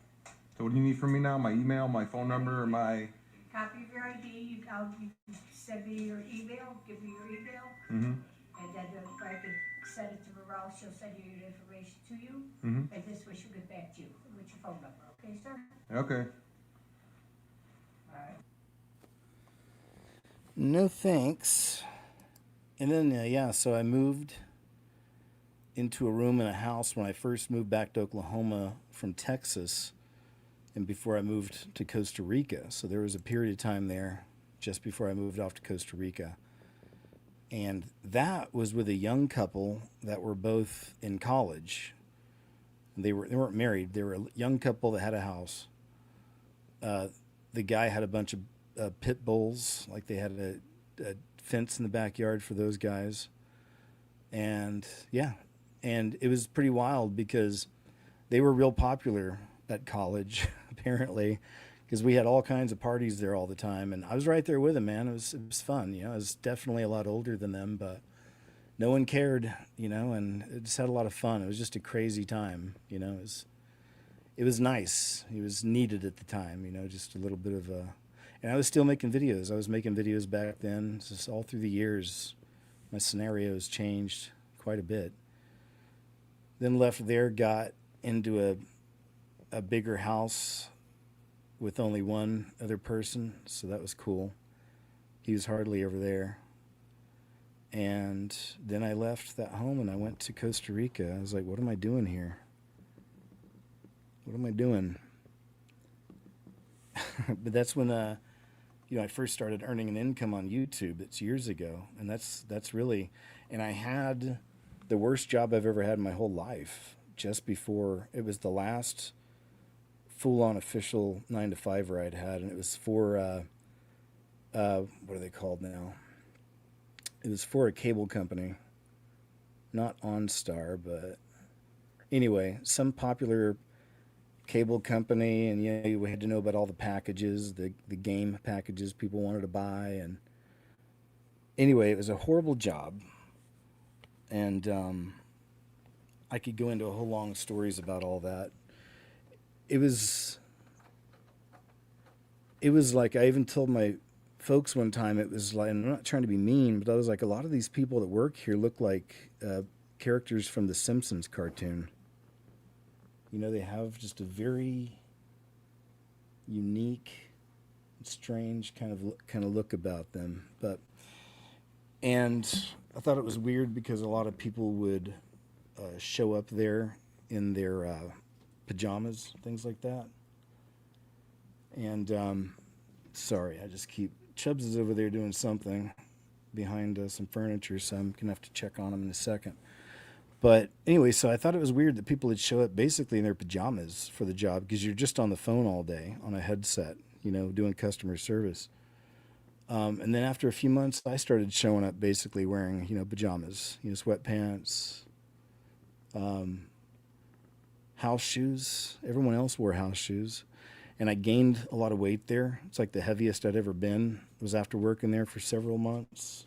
So what do you need from me now? My email, my phone number, or my... Copy of your ID. You can send me your email. Give me your email. Mm-hmm. And then I can send it to Morale. She'll send you your information to you. Mm-hmm. And this way she'll get back to you with your phone number. Okay, sir? Okay. All right. No thanks. And then, yeah, so I moved into a room in a house when I first moved back to Oklahoma from Texas and before I moved to Costa Rica. So there was a period of time there just before I moved off to Costa Rica. And that was with a young couple that were both in college. They weren't married. They were a young couple that had a house. The guy had a bunch of pit bulls, like they had a fence in the backyard for those guys. And yeah, and it was pretty wild because they were real popular at college, apparently, because we had all kinds of parties there all the time. And I was right there with them, man. It was fun. You know, I was definitely a lot older than them, but no one cared, you know, and it just had a lot of fun. It was just a crazy time, you know. It was nice. It was needed at the time, you know, just a little bit of a... And I was still making videos. I was making videos back then. Just all through the years, my scenarios changed quite a bit. Then left there, got into a bigger house with only one other person, so that was cool. He was hardly ever there. And then I left that home and I went to Costa Rica. I was like, what am I doing here? What am I doing? But that's when I first started earning an income on YouTube. It's years ago, and that's really, and I had the worst job I've ever had in my whole life. Just before, it was the last full-on official 9-to-5 I'd had, and it was for what are they called now? It was for a cable company, not OnStar, but anyway, some popular cable company, and we had to know about all the packages, the game packages people wanted to buy, and anyway, it was a horrible job, and I could go into a whole long stories about all that. It was like, I even told my folks one time, it was like, and I'm not trying to be mean, but I was like, a lot of these people that work here look like characters from the Simpsons cartoon. They have just a very unique, strange kind of look about them. And I thought it was weird because a lot of people would show up there in their pajamas, things like that. And sorry, Chubbs is over there doing something behind some furniture, so I'm gonna have to check on him in a second. But anyway, so I thought it was weird that people would show up basically in their pajamas for the job, because you're just on the phone all day on a headset, doing customer service. And then after a few months, I started showing up basically wearing, pajamas, sweatpants, house shoes. Everyone else wore house shoes. And I gained a lot of weight there. It's like the heaviest I'd ever been. It was after working there for several months.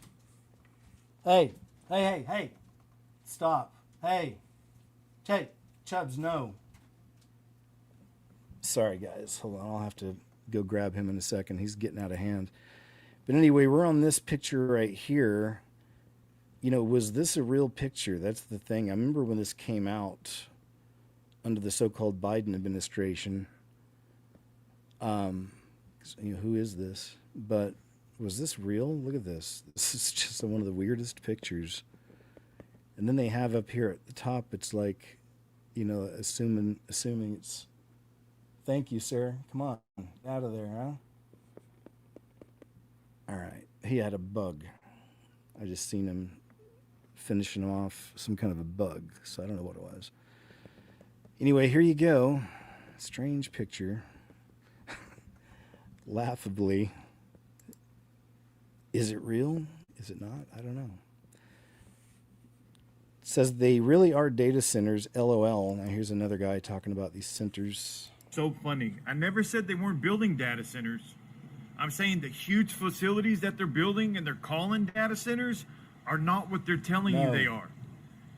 Hey, stop. Hey, Chubbs, no. Sorry, guys. Hold on. I'll have to go grab him in a second. He's getting out of hand. But anyway, we're on this picture right here. Was this a real picture? That's the thing. I remember when this came out under the so-called Biden administration. Who is this? But was this real? Look at this. This is just one of the weirdest pictures. And then they have up here at the top, it's like, assuming it's, thank you, sir. Come on, out of there, huh? All right. He had a bug. I just seen him finishing off some kind of a bug, so I don't know what it was. Anyway, here you go. Strange picture. Laughably. Is it real? Is it not? I don't know. It says they really are data centers, LOL. Now here's another guy talking about these centers. So funny. I never said they weren't building data centers. I'm saying the huge facilities that they're building and they're calling data centers are not what they're telling you they are.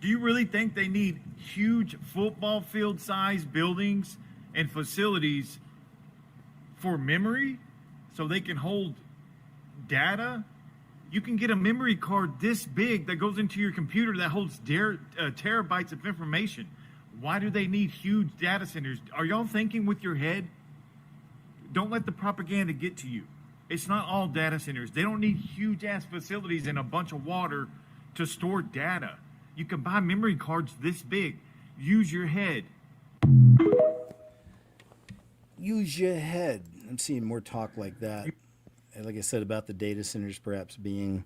Do you really think they need huge football field size buildings and facilities for memory so they can hold data? You can get a memory card this big that goes into your computer that holds terabytes of information. Why do they need huge data centers? Are y'all thinking with your head? Don't let the propaganda get to you. It's not all data centers. They don't need huge ass facilities and a bunch of water to store data. You can buy memory cards this big. Use your head. Use your head. I'm seeing more talk like that. Like I said, about the data centers perhaps being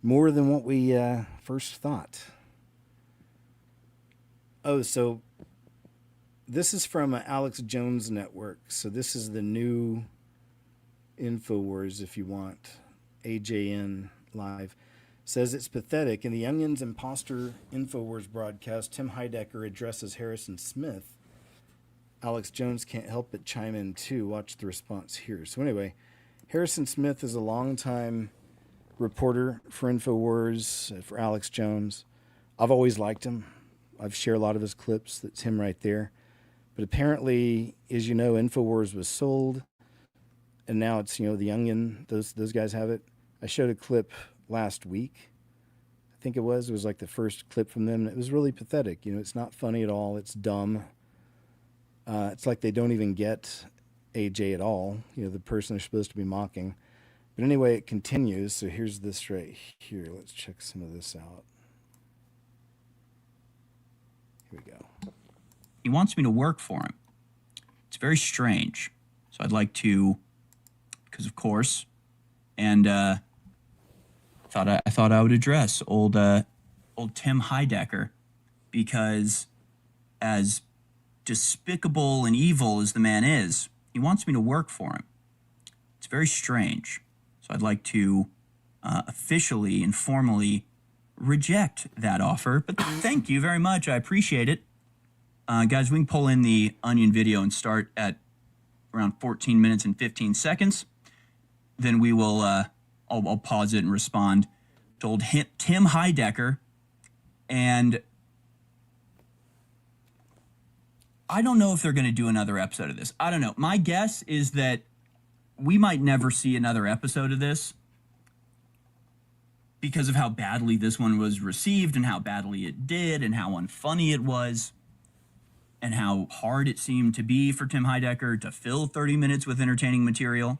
more than what we first thought. Oh, so this is from Alex Jones Network. So this is the new InfoWars, if you want. AJN Live. Says it's pathetic. In the Onion's imposter InfoWars broadcast, Tim Heidecker addresses Harrison Smith. Alex Jones can't help but chime in too. Watch the response here. So anyway, Harrison Smith is a longtime reporter for InfoWars, for Alex Jones. I've always liked him. I've shared a lot of his clips. That's him right there. But apparently, as you know, InfoWars was sold, and now it's, the Onion. Those guys have it. I showed a clip last week. I think it was like the first clip from them, and it was really pathetic. It's not funny at all. It's dumb. It's like they don't even get AJ at all, the person they're supposed to be mocking. But anyway, it continues. So here's this right here. Let's check some of this out. Here we go. He wants me to work for him. It's very strange. So I'd like to, because of course, and I thought I would address old Tim Heidecker, because as despicable and evil as the man is, he wants me to work for him. It's very strange. So I'd like to officially and formally reject that offer. But thank you very much. I appreciate it. Guys, we can pull in the Onion video and start at around 14 minutes and 15 seconds. Then we will, I'll pause it and respond to old Tim Heidecker. And I don't know if they're going to do another episode of this. I don't know. My guess is that we might never see another episode of this because of how badly this one was received and how badly it did and how unfunny it was and how hard it seemed to be for Tim Heidecker to fill 30 minutes with entertaining material.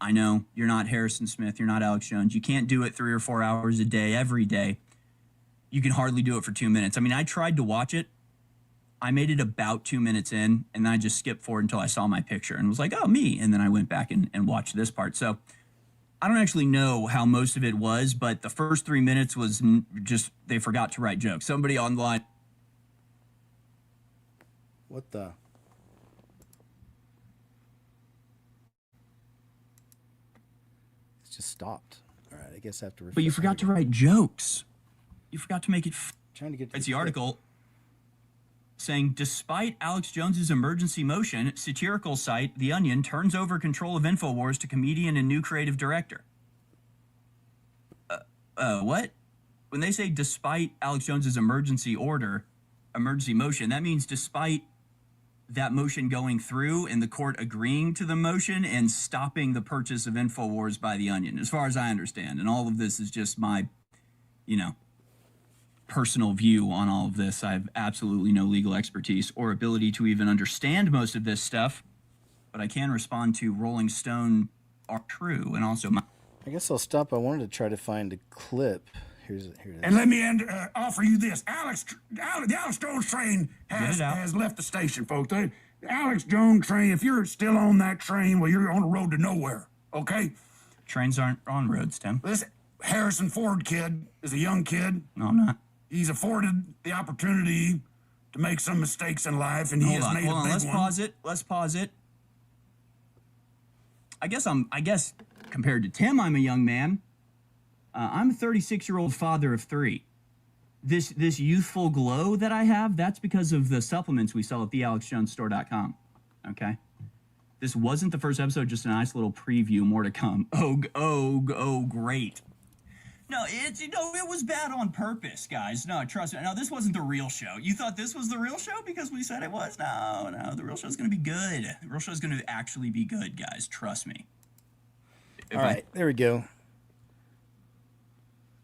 I know you're not Harrison Smith. You're not Alex Jones. You can't do it 3 or 4 hours a day, every day. You can hardly do it for 2 minutes. I mean, I tried to watch it. I made it about 2 minutes in, and then I just skipped forward until I saw my picture and was like, oh, me. And then I went back and watched this part. So I don't actually know how most of it was, but the first 3 minutes was just, they forgot to write jokes. Somebody online. What the? It's just stopped. All right, I guess I have to. But you forgot to write jokes. You forgot to make it. Trying to get. It's the article saying, despite Alex Jones's emergency motion, satirical site The Onion turns over control of InfoWars to comedian and new creative director. What? When they say despite Alex Jones's emergency motion, that means despite that motion going through and the court agreeing to the motion and stopping the purchase of InfoWars by The Onion, as far as I understand. And all of this is just my, personal view on all of this. I have absolutely no legal expertise or ability to even understand most of this stuff, but I can respond to Rolling Stone are true, and also I guess I'll stop. I wanted to try to find a clip. Here it is. And let me offer you this. The Alex Jones train has left the station, folks. The Alex Jones train, if you're still on that train, well, you're on a road to nowhere, okay? Trains aren't on roads, Tim. This Harrison Ford kid is a young kid. No, I'm not. He's afforded the opportunity to make some mistakes in life, and he has made a big one. Let's pause it. I guess compared to Tim, I'm a young man. I'm a 36-year-old father of 3. This youthful glow that I have, that's because of the supplements we sell at thealexjonesstore.com. Okay? This wasn't the first episode, just a nice little preview, more to come. Oh, great. No, it was bad on purpose, guys. No, trust me. No, this wasn't the real show. You thought this was the real show because we said it was? No, the real show's going to be good. The real show's going to actually be good, guys. Trust me. All right, there we go.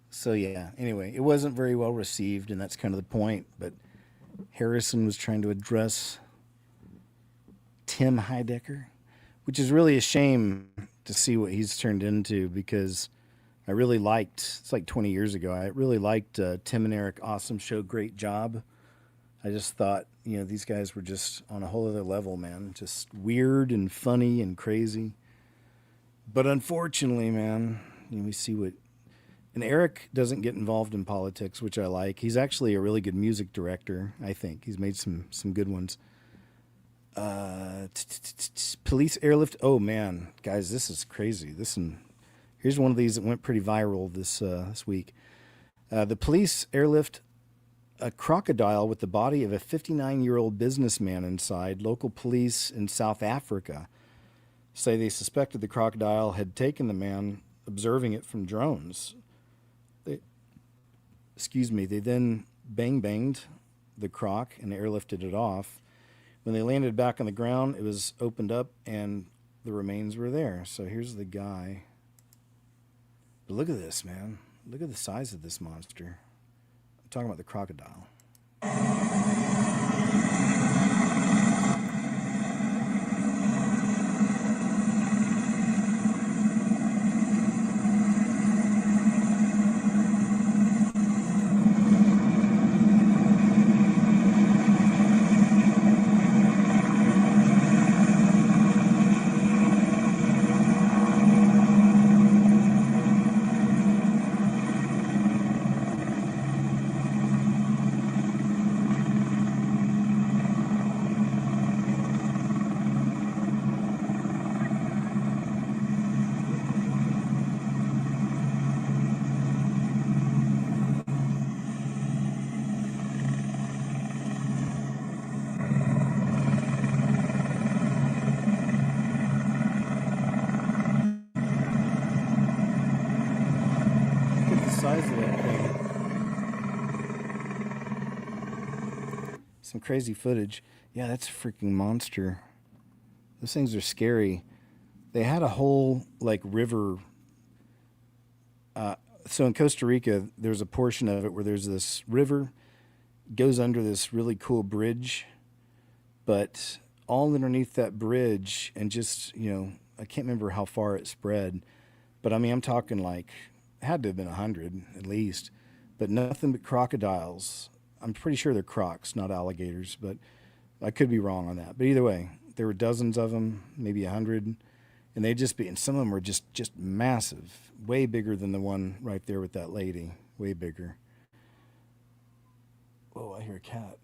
So, yeah, anyway, it wasn't very well received, and that's kind of the point. But Harrison was trying to address Tim Heidecker, which is really a shame to see what he's turned into, because I really liked, it's like 20 years ago, I really liked Tim and Eric. Awesome show, great job. I just thought, these guys were just on a whole other level, man. Just weird and funny and crazy. But unfortunately, man, we see what... And Eric doesn't get involved in politics, which I like. He's actually a really good music director, I think. He's made some good ones. Police airlift. Oh, man. Guys, this is crazy. Here's one of these that went pretty viral this week. The police airlift a crocodile with the body of a 59-year-old businessman inside. Local police in South Africa say they suspected the crocodile had taken the man, observing it from drones. They then banged the croc and airlifted it off. When they landed back on the ground, it was opened up and the remains were there. So here's the guy. But look at this, man. Look at the size of this monster. I'm talking about the crocodile. Some crazy footage. Yeah, that's a freaking monster. Those things are scary. They had a whole like river. So in Costa Rica, there's a portion of it where there's this river goes under this really cool bridge, but all underneath that bridge and just, I can't remember how far it spread, but I mean, I'm talking like, it had to have been 100 at least, but nothing but crocodiles. I'm pretty sure they're crocs, not alligators, but I could be wrong on that. But either way, there were dozens of them, maybe 100, and and some of them were just massive, way bigger than the one right there with that lady, way bigger. Whoa, I hear a cat.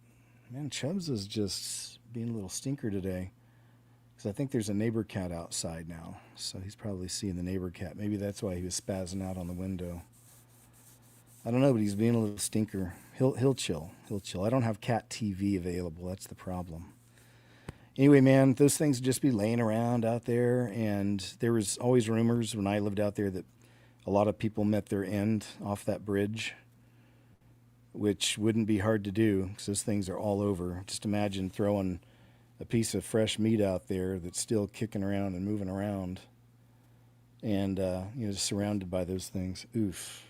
Man, Chubbs is just being a little stinker today. Because I think there's a neighbor cat outside now. So he's probably seeing the neighbor cat. Maybe that's why he was spazzing out on the window. I don't know, but he's being a little stinker. He'll chill. He'll chill. I don't have cat TV available. That's the problem. Anyway, man, those things would just be laying around out there. And there was always rumors when I lived out there that a lot of people met their end off that bridge, which wouldn't be hard to do because those things are all over. Just imagine throwing a piece of fresh meat out there that's still kicking around and moving around, and just surrounded by those things. Oof,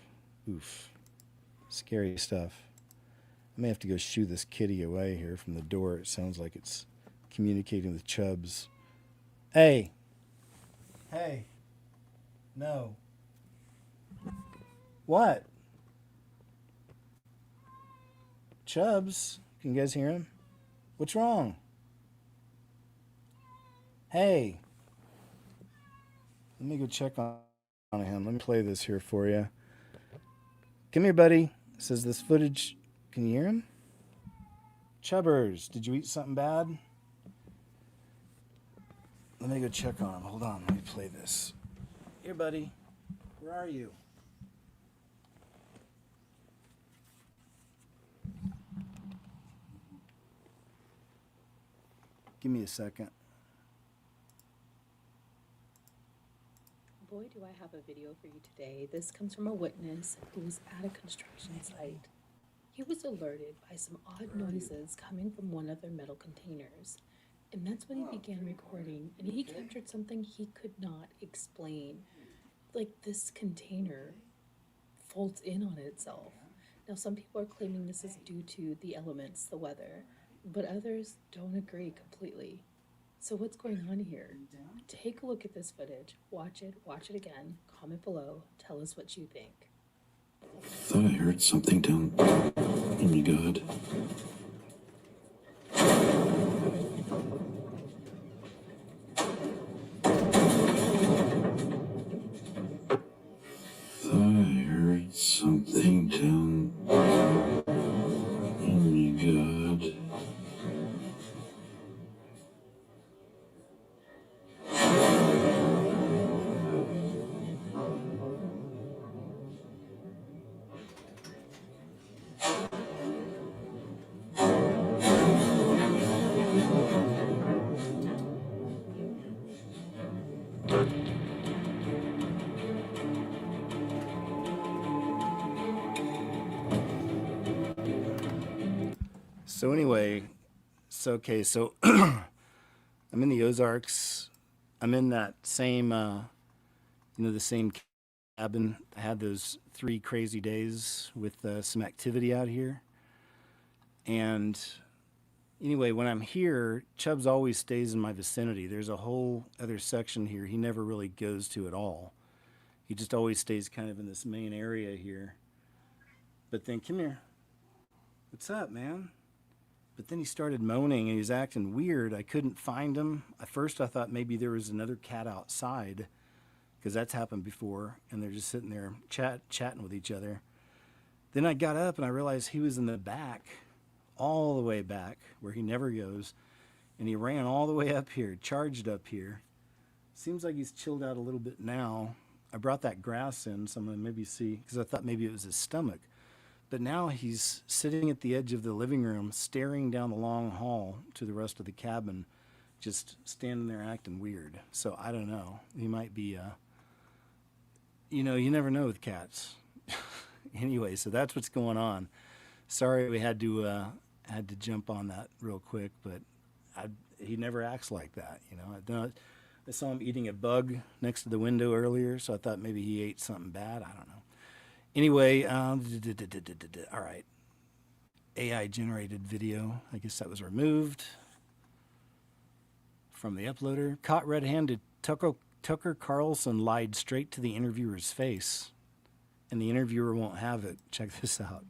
oof, scary stuff. I may have to go shoo this kitty away here from the door. It sounds like it's communicating with Chubbs. Hey, no. What? Chubbs, can you guys hear him? What's wrong? Hey. Let me go check on him. Let me play this here for you. Come here, buddy. It says this footage. Can you hear him? Chubbers, did you eat something bad? Let me go check on him. Hold on. Let me play this. Here, buddy. Where are you? Give me a second. Boy, do I have a video for you today. This comes from a witness who was at a construction site. He was alerted by some odd noises coming from one of their metal containers. And that's when he began recording, and he captured something he could not explain. Like this container folds in on itself. Now, some people are claiming this is due to the elements, the weather, but others don't agree completely. So what's going on here? Take a look at this footage, watch it again, comment below, tell us what you think. Thought I heard something down. Oh my god. Thought I heard something down. Oh my god. So anyway, so I'm in the Ozarks. I'm in that same, the same cabin. I had those 3 crazy days with some activity out here. And anyway, when I'm here, Chubbs always stays in my vicinity. There's a whole other section here he never really goes to at all. He just always stays kind of in this main area here. But then, come here. What's up, man? But then he started moaning and he was acting weird. I couldn't find him. At first I thought maybe there was another cat outside, because that's happened before, and they're just sitting there chatting with each other. Then I got up and I realized he was in the back, all the way back, where he never goes, and he ran all the way up here, charged up here. Seems like he's chilled out a little bit now. I brought that grass in, so I'm going to maybe see, because I thought maybe it was his stomach. But now he's sitting at the edge of the living room, staring down the long hall to the rest of the cabin, just standing there acting weird. So I don't know. He might be, you never know with cats. Anyway, so that's what's going on. Sorry we had to had to jump on that real quick, but he never acts like that, you know. I saw him eating a bug next to the window earlier, so I thought maybe he ate something bad. I don't know. Anyway, all right. AI generated video. I guess that was removed from the uploader. Caught red-handed. Tucker Carlson lied straight to the interviewer's face, and the interviewer won't have it. Check this out.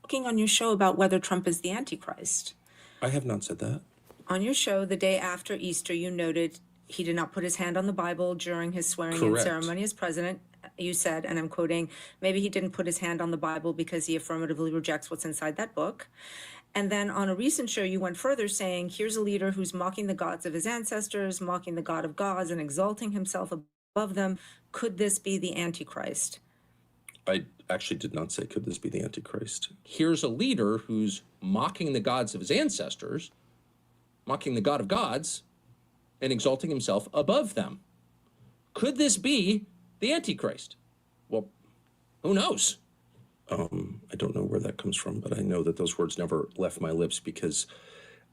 Talking on your show about whether Trump is the Antichrist. I have not said that. On your show, the day after Easter, you noted he did not put his hand on the Bible during his swearing-in ceremony as president. You said, and I'm quoting, maybe he didn't put his hand on the Bible because he affirmatively rejects what's inside that book. And then on a recent show, you went further saying, here's a leader who's mocking the gods of his ancestors, mocking the God of gods, and exalting himself above them. Could this be the Antichrist? I actually did not say, could this be the Antichrist? Here's a leader who's mocking the gods of his ancestors, mocking the God of gods, and exalting himself above them. Could this be the Antichrist? Well, who knows? I don't know where that comes from, but I know that those words never left my lips because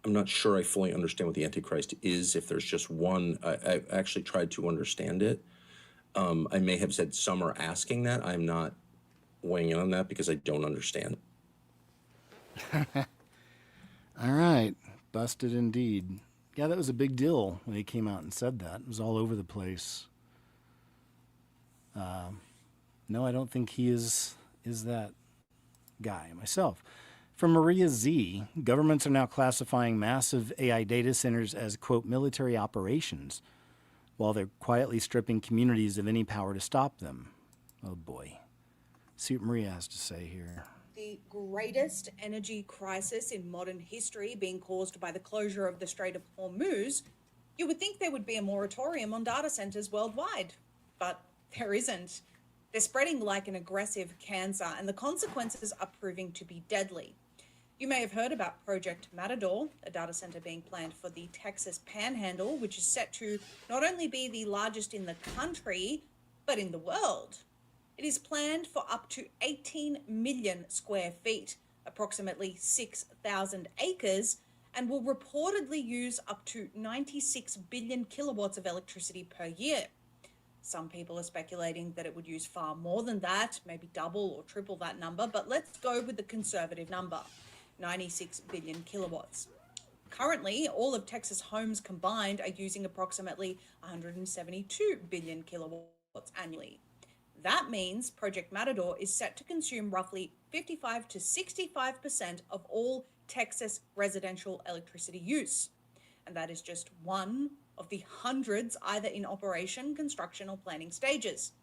I'm not sure I fully understand what the Antichrist is. If there's just one, I actually tried to understand it. I may have said some are asking that. I'm not weighing in on that because I don't understand. All right. Busted indeed. Yeah, that was a big deal when he came out and said that. It was all over the place. No, I don't think he is that guy myself. From Maria Z, governments are now classifying massive AI data centers as, quote, military operations, while they're quietly stripping communities of any power to stop them. Oh boy. See what Maria has to say here. The greatest energy crisis in modern history being caused by the closure of the Strait of Hormuz, you would think there would be a moratorium on data centers worldwide, but there isn't. They're spreading like an aggressive cancer, and the consequences are proving to be deadly. You may have heard about Project Matador, a data center being planned for the Texas Panhandle, which is set to not only be the largest in the country, but in the world. It is planned for up to 18 million square feet, approximately 6,000 acres, and will reportedly use up to 96 billion kilowatts of electricity per year. Some people are speculating that it would use far more than that, maybe double or triple that number, but let's go with the conservative number, 96 billion kilowatts. Currently, all of Texas homes combined are using approximately 172 billion kilowatts annually. That means Project Matador is set to consume roughly 55 to 65% of all Texas residential electricity use. And that is just one of the hundreds either in operation, construction, or planning stages.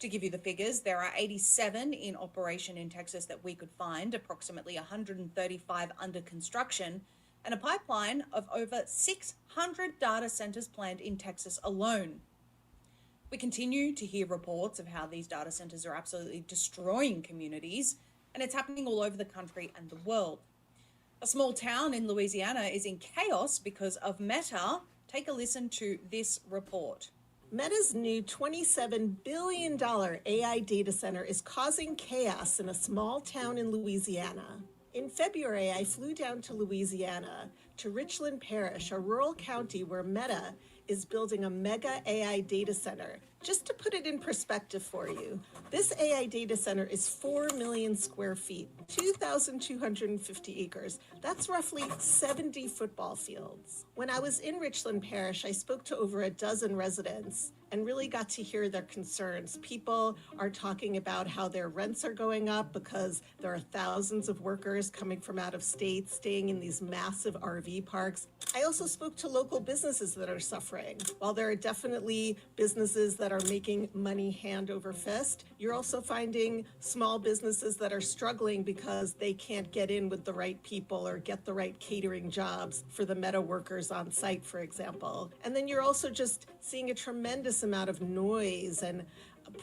To give you the figures, there are 87 in operation in Texas that we could find, approximately 135 under construction, and a pipeline of over 600 data centers planned in Texas alone. We continue to hear reports of how these data centers are absolutely destroying communities, and it's happening all over the country and the world. A small town in Louisiana is in chaos because of Meta. Take a listen to this report. Meta's new $27 billion AI data center is causing chaos in a small town in Louisiana. In February, I flew down to Louisiana, to Richland Parish, a rural county where Meta is building a mega AI data center. Just to put it in perspective for you, this AI data center is 4 million square feet, 2,250 acres. That's roughly 70 football fields. When I was in Richland Parish, I spoke to over a dozen residents and really got to hear their concerns. People are talking about how their rents are going up because there are thousands of workers coming from out of state, staying in these massive RV parks. I also spoke to local businesses that are suffering. While there are definitely businesses that are making money hand over fist, you're also finding small businesses that are struggling because they can't get in with the right people or get the right catering jobs for the Meta workers on site, for example. And then you're also just seeing a tremendous amount of noise and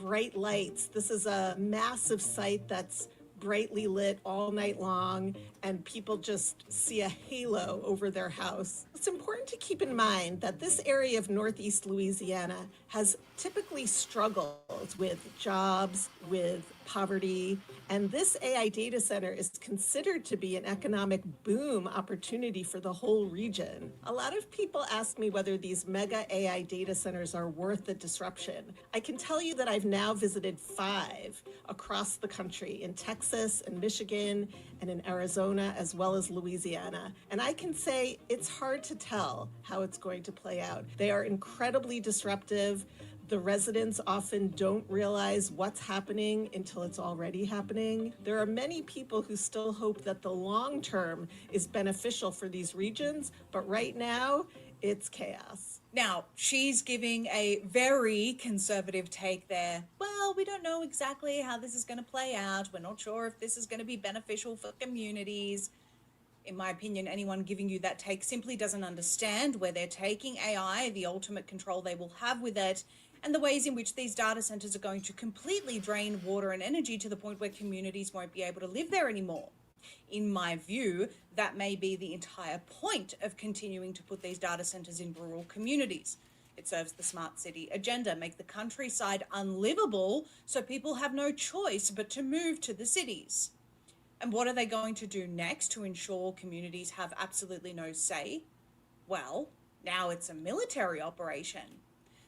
bright lights. This is a massive site that's brightly lit all night long, and people just see a halo over their house. It's important to keep in mind that this area of Northeast Louisiana has typically struggled with jobs, with poverty, and this AI data center is considered to be an economic boom opportunity for the whole region. A lot of people ask me whether these mega AI data centers are worth the disruption. I can tell you that I've now visited 5 across the country, in Texas and Michigan and in Arizona, as well as Louisiana. And I can say it's hard to tell how it's going to play out. They are incredibly disruptive. The residents often don't realize what's happening until it's already happening. There are many people who still hope that the long term is beneficial for these regions, but right now, it's chaos. Now, she's giving a very conservative take there. Well, we don't know exactly how this is going to play out. We're not sure if this is going to be beneficial for communities. In my opinion, anyone giving you that take simply doesn't understand where they're taking AI, the ultimate control they will have with it, and the ways in which these data centers are going to completely drain water and energy to the point where communities won't be able to live there anymore. In my view, that may be the entire point of continuing to put these data centers in rural communities. It serves the smart city agenda, make the countryside unlivable so people have no choice but to move to the cities. And what are they going to do next to ensure communities have absolutely no say? Well, now it's a military operation.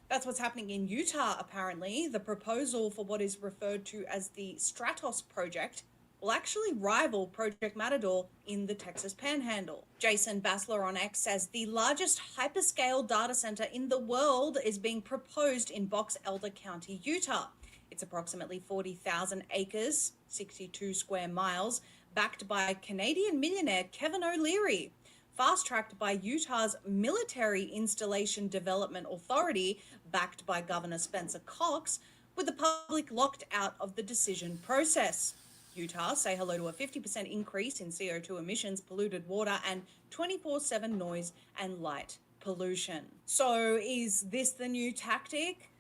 That's what's happening in Utah, apparently. The proposal for what is referred to as the Stratos project will actually rival Project Matador in the Texas Panhandle. Jason Bassler on X says the largest hyperscale data center in the world is being proposed in Box Elder County, Utah. It's approximately 40,000 acres, 62 square miles, backed by Canadian millionaire Kevin O'Leary, fast-tracked by Utah's Military Installation Development Authority, backed by Governor Spencer Cox, with the public locked out of the decision process. Utah say hello to a 50% increase in CO2 emissions, polluted water, and 24/7 noise and light pollution. So is this the new tactic?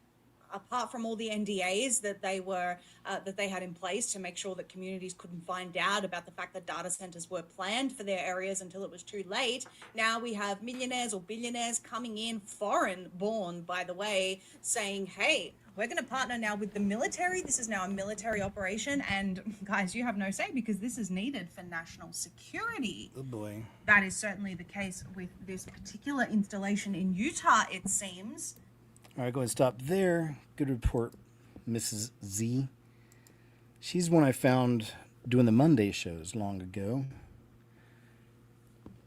Apart from all the NDAs that they had in place to make sure that communities couldn't find out about the fact that data centers were planned for their areas until it was too late, now we have millionaires or billionaires coming in, foreign born, by the way, saying, hey, we're going to partner now with the military. This is now a military operation. And guys, you have no say because this is needed for national security. Oh boy. That is certainly the case with this particular installation in Utah, it seems. All right, go ahead and stop there. Good report, Mrs. Z. She's one I found doing the Monday shows long ago.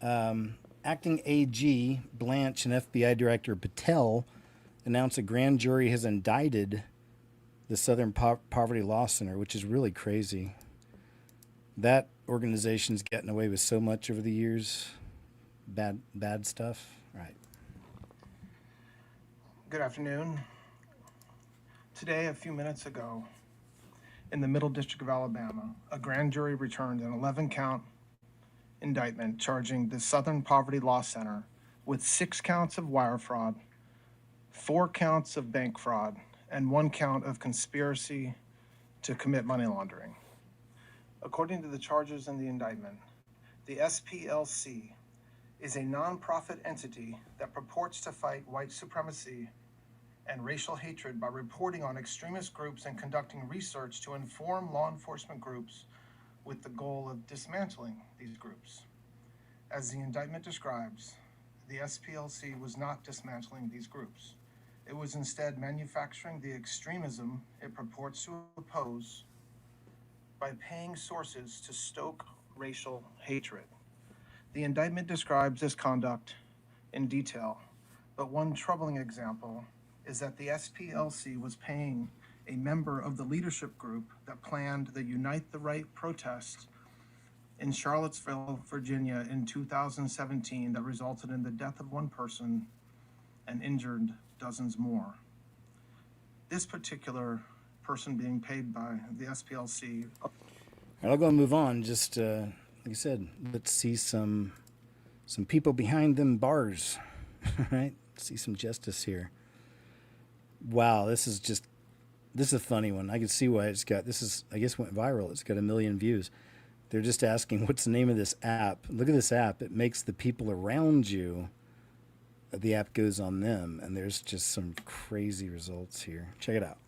Acting AG Blanche and FBI Director Patel announced a grand jury has indicted the Southern Poverty Law Center, which is really crazy. That organization's gotten away with so much over the years. Bad stuff. Right. Good afternoon. Today, a few minutes ago, in the Middle District of Alabama, a grand jury returned an 11-count indictment charging the Southern Poverty Law Center with 6 counts of wire fraud, 4 counts of bank fraud, and 1 count of conspiracy to commit money laundering. According to the charges in the indictment, the SPLC is a nonprofit entity that purports to fight white supremacy and racial hatred by reporting on extremist groups and conducting research to inform law enforcement groups with the goal of dismantling these groups. As the indictment describes, the SPLC was not dismantling these groups. It was instead manufacturing the extremism it purports to oppose by paying sources to stoke racial hatred. The indictment describes this conduct in detail, but one troubling example is that the SPLC was paying a member of the leadership group that planned the Unite the Right protest in Charlottesville, Virginia in 2017 that resulted in the death of 1 person and injured dozens more. This particular person being paid by the SPLC. All right, I'll go and move on. Just like I said, let's see some people behind them bars. All right, see some justice here. Wow, this is a funny one. I can see why it's got, I guess went viral. It's got 1 million views. They're just asking, what's the name of this app? Look at this app. It makes the people around you, the app goes on them. And there's just some crazy results here. Check it out.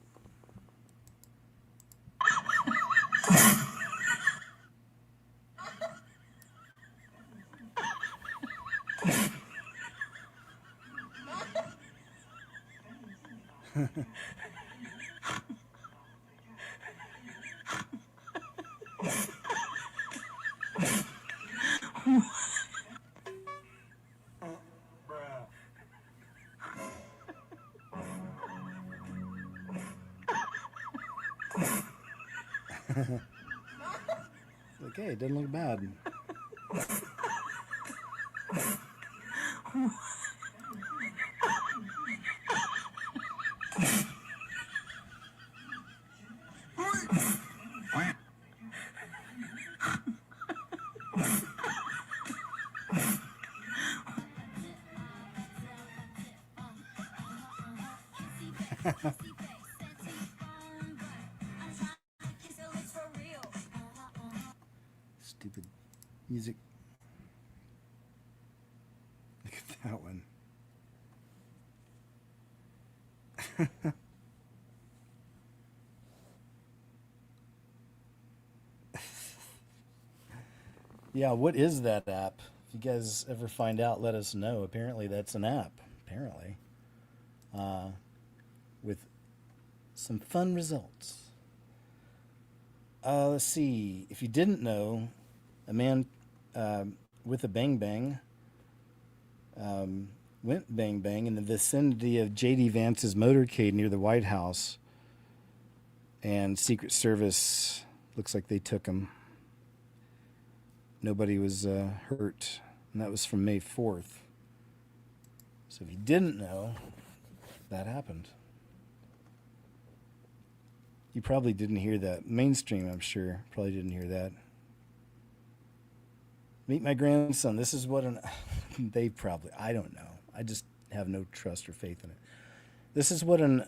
Okay, it doesn't look bad. Stupid music. Look at that one. Yeah, what is that app? If you guys ever find out, let us know. Apparently that's an app. Apparently. With some fun results. Let's see. If you didn't know, a man with a bang bang went bang bang in the vicinity of J.D. Vance's motorcade near the White House. And Secret Service looks like they took him. Nobody was hurt. And that was from May 4th. So if you didn't know, that happened. You probably didn't hear that. Mainstream, I'm sure, probably didn't hear that. Meet my grandson. This is what an... they probably... I don't know. I just have no trust or faith in it. This is what an...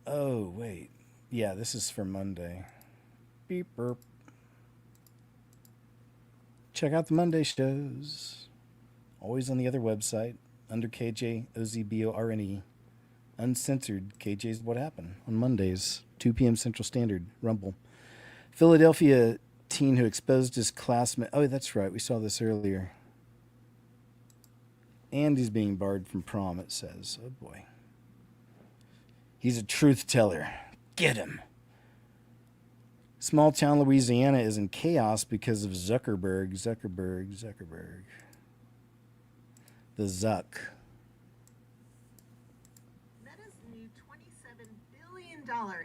Oh, wait. Yeah, this is for Monday. Beep, burp. Check out the Monday shows. Always on the other website, under KJ OZBORNE. Uncensored, KJ's What Happened on Mondays, 2 p.m. Central Standard, Rumble. Philadelphia teen who exposed his classmate. Oh, that's right. We saw this earlier. And he's being barred from prom, it says. Oh, boy. He's a truth teller. Get him. Small town Louisiana is in chaos because of Zuckerberg. The Zuck. Meta's new $27 billion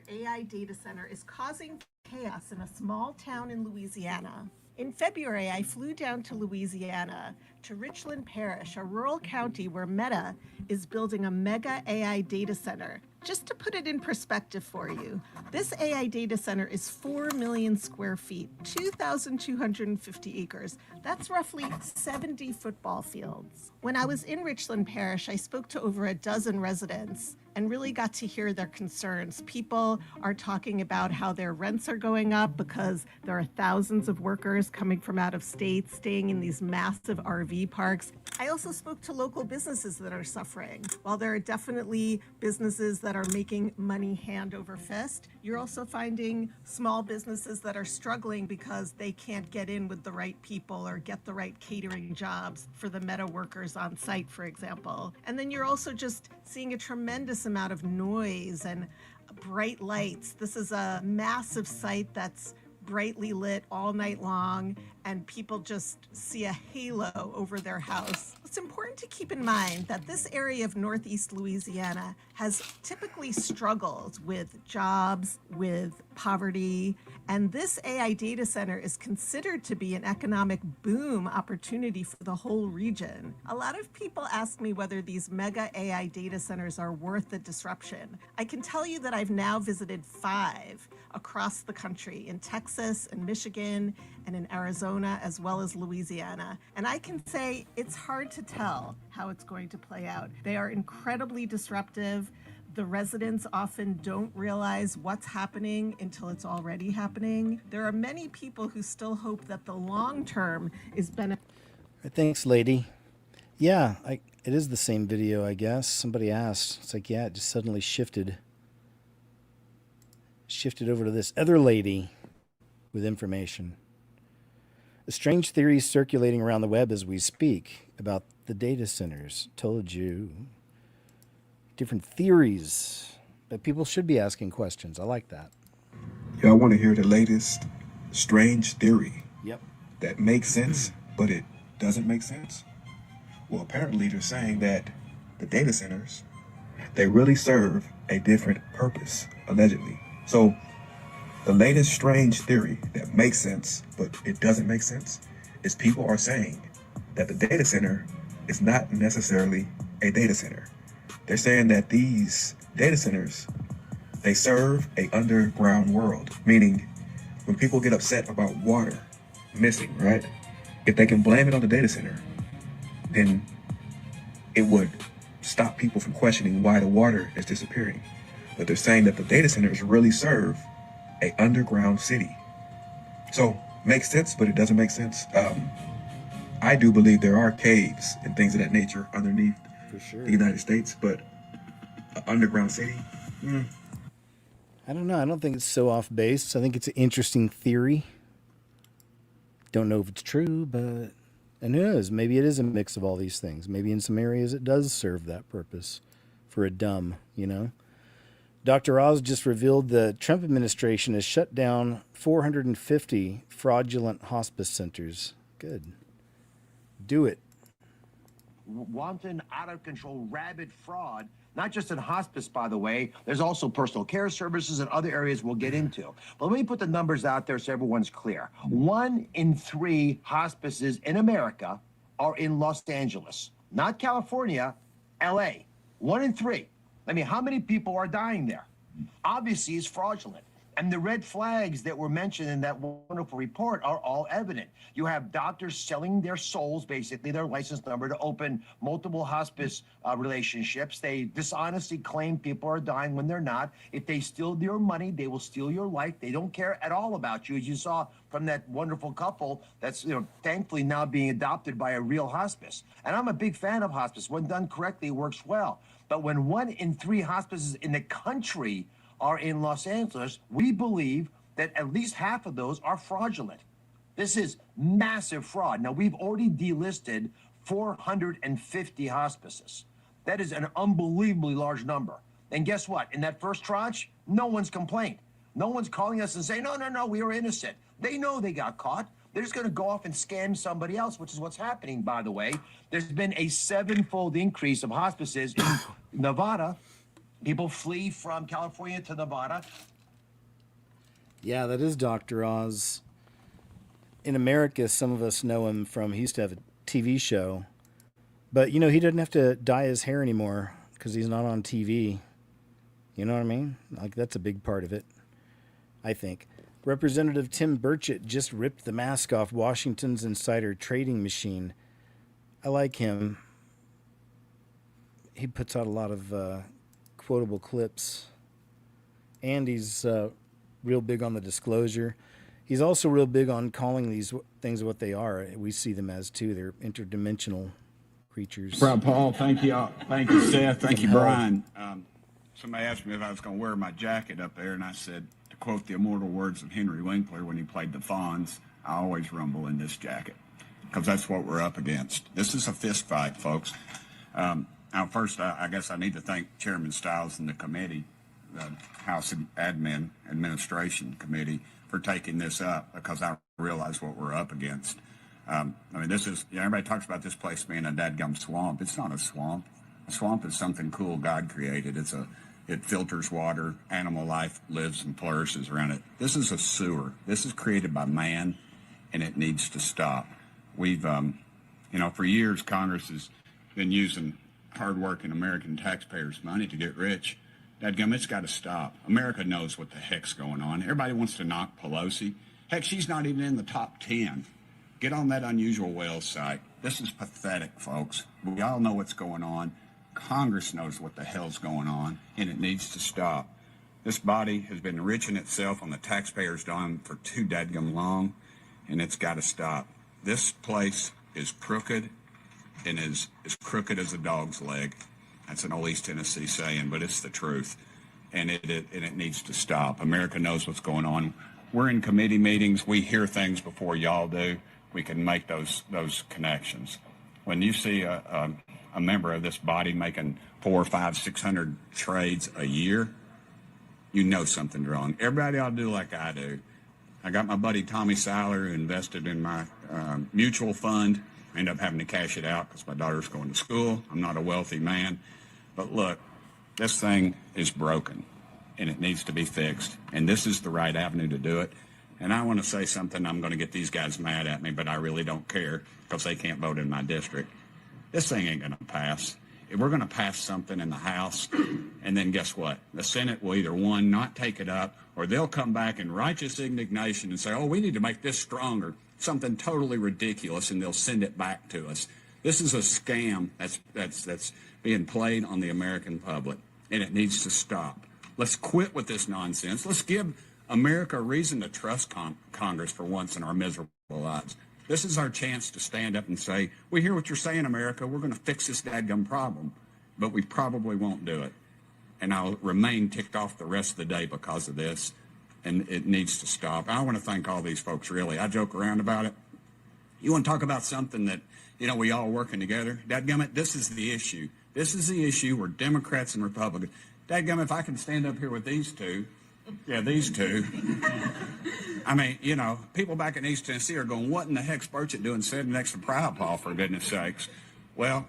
AI data center is causing chaos in a small town in Louisiana. In February, I flew down to Louisiana, to Richland Parish, a rural county where Meta is building a mega AI data center. Just to put it in perspective for you, this AI data center is 4 million square feet, 2,250 acres. That's roughly 70 football fields. When I was in Richland Parish, I spoke to over a dozen residents and really got to hear their concerns. People are talking about how their rents are going up because there are thousands of workers coming from out of state, staying in these massive RV parks. I also spoke to local businesses that are suffering. While there are definitely businesses that are making money hand over fist, you're also finding small businesses that are struggling because they can't get in with the right people or get the right catering jobs for the Meta workers on site, for example. And then you're also just seeing a tremendous amount of noise and bright lights. This is a massive site that's brightly lit all night long, and people just see a halo over their house. It's important to keep in mind that this area of Northeast Louisiana has typically struggled with jobs, with poverty, and this AI data center is considered to be an economic boom opportunity for the whole region. A lot of people ask me whether these mega AI data centers are worth the disruption. I can tell you that I've now visited 5 across the country, in Texas and Michigan and in Arizona, as well as Louisiana. And I can say it's hard to tell how it's going to play out. They are incredibly disruptive. The residents often don't realize what's happening until it's already happening. There are many people who still hope that the long term is beneficial. Thanks, lady. Yeah, it is the same video, I guess. Somebody asked. It's like, yeah, it just suddenly shifted over to this other lady with information. A strange theory circulating around the web as we speak about the data centers. Told you. different theories. But people should be asking questions. I like that. Y'all want to hear the latest strange theory? Yep. That makes sense, but it doesn't make sense? Well, apparently they're saying that the data centers, they really serve a different purpose, allegedly. So the latest strange theory that makes sense, but it doesn't make sense, is people are saying that the data center is not necessarily a data center. They're saying that these data centers, they serve a underground world, meaning when people get upset about water missing, right? If they can blame it on the data center, then it would stop people from questioning why the water is disappearing. But they're saying that the data centers really serve a underground city. So makes sense, but it doesn't make sense. I do believe there are caves and things of that nature underneath For sure. the United States, but an underground city, I don't know. I don't think it's so off base. I think it's an interesting theory. Don't know if it's true, but and who knows? Maybe it is a mix of all these things. Maybe in some areas it does serve that purpose for a dumb, you know. Dr. Oz just revealed the Trump administration has shut down 450 fraudulent hospice centers. Good. Do it. Wanton, out-of-control, rabid fraud, not just in hospice, by the way. There's also personal care services and other areas we'll get into. But let me put the numbers out there so everyone's clear. 1 in 3 hospices in America are in Los Angeles, not California, LA. 1 in 3. I mean, how many people are dying there? Obviously, it's fraudulent. And the red flags that were mentioned in that wonderful report are all evident. You have doctors selling their souls, basically their license number, to open multiple hospice relationships. They dishonestly claim people are dying when they're not. If they steal your money, they will steal your life. They don't care at all about you, as you saw from that wonderful couple that's, thankfully now being adopted by a real hospice. And I'm a big fan of hospice. When done correctly, it works well. But when 1 in 3 hospices in the country are in Los Angeles, we believe that at least half of those are fraudulent. This is massive fraud. Now, we've already delisted 450 hospices. That is an unbelievably large number. And guess what? In that first tranche, no one's complained. No one's calling us and saying, no, we were innocent. They know they got caught. They're just going to go off and scam somebody else, which is what's happening, by the way. There's been a 7-fold increase of hospices in Nevada. People flee from California to Nevada. Yeah, that is Dr. Oz. In America, some of us know him from, he used to have a TV show. But, he doesn't have to dye his hair anymore because he's not on TV. You know what I mean? Like, that's a big part of it, I think. Representative Tim Burchett just ripped the mask off Washington's insider trading machine. I like him. He puts out a lot of quotable clips. And he's real big on the disclosure. He's also real big on calling these things what they are. We see them as, too. They're interdimensional creatures. Brother Paul, thank you. Thank you, Seth. Thank you, Brian. Somebody asked me if I was going to wear my jacket up there, and I said, to quote the immortal words of Henry Winkler when he played the Fonz, I always rumble in this jacket, because that's what we're up against. This is a fist fight, folks. Now, first, I guess I need to thank Chairman Stiles and the committee, the House Administration Committee, for taking this up, because I realize what we're up against. This is, everybody talks about this place being a dadgum swamp. It's not a swamp. A swamp is something cool God created. It filters water. Animal life lives and flourishes around it. This is a sewer. This is created by man, and it needs to stop. We've, for years, Congress has been using hardworking American taxpayers' money to get rich. Dadgum, it's got to stop. America knows what the heck's going on. Everybody wants to knock Pelosi. Heck, she's not even in the top 10. Get on that Unusual Whales site. This is pathetic, folks. We all know what's going on. Congress knows what the hell's going on, and it needs to stop. This body has been enriching itself on the taxpayers' dime for too dadgum long, and it's got to stop. This place is crooked, and is as crooked as a dog's leg. That's an old East Tennessee saying, but it's the truth. And it needs to stop. America knows what's going on. We're in committee meetings. We hear things before y'all do. We can make those connections. When you see a member of this body making 400, 500, 600 trades a year, you know something's wrong. Everybody ought to do like I do. I got my buddy Tommy Siler, who invested in my mutual fund. I ended up having to cash it out because my daughter's going to school. I'm not a wealthy man. But look, this thing is broken, and it needs to be fixed. And this is the right avenue to do it. And I want to say something. I'm going to get these guys mad at me, but I really don't care because they can't vote in my district. This thing ain't going to pass. If we're going to pass something in the House, and then guess what? The Senate will either, one, not take it up, or they'll come back in righteous indignation and say, oh, we need to make this stronger, something totally ridiculous, and they'll send it back to us. This is a scam that's being played on the American public, and it needs to stop. Let's quit with this nonsense. Let's give America a reason to trust Congress for once in our miserable lives. This is our chance to stand up and say, we hear what you're saying, America. We're going to fix this dadgum problem. But we probably won't do it. And I'll remain ticked off the rest of the day because of this. And it needs to stop. I want to thank all these folks, really. I joke around about it. You want to talk about something that, we all working together? Dadgummit, this is the issue. This is the issue where Democrats and Republicans. Dadgummit, if I can stand up here with these two. Yeah, these two. I mean, people back in East Tennessee are going, what in the heck's Burchett doing sitting next to Proud Paul, for goodness sakes? Well,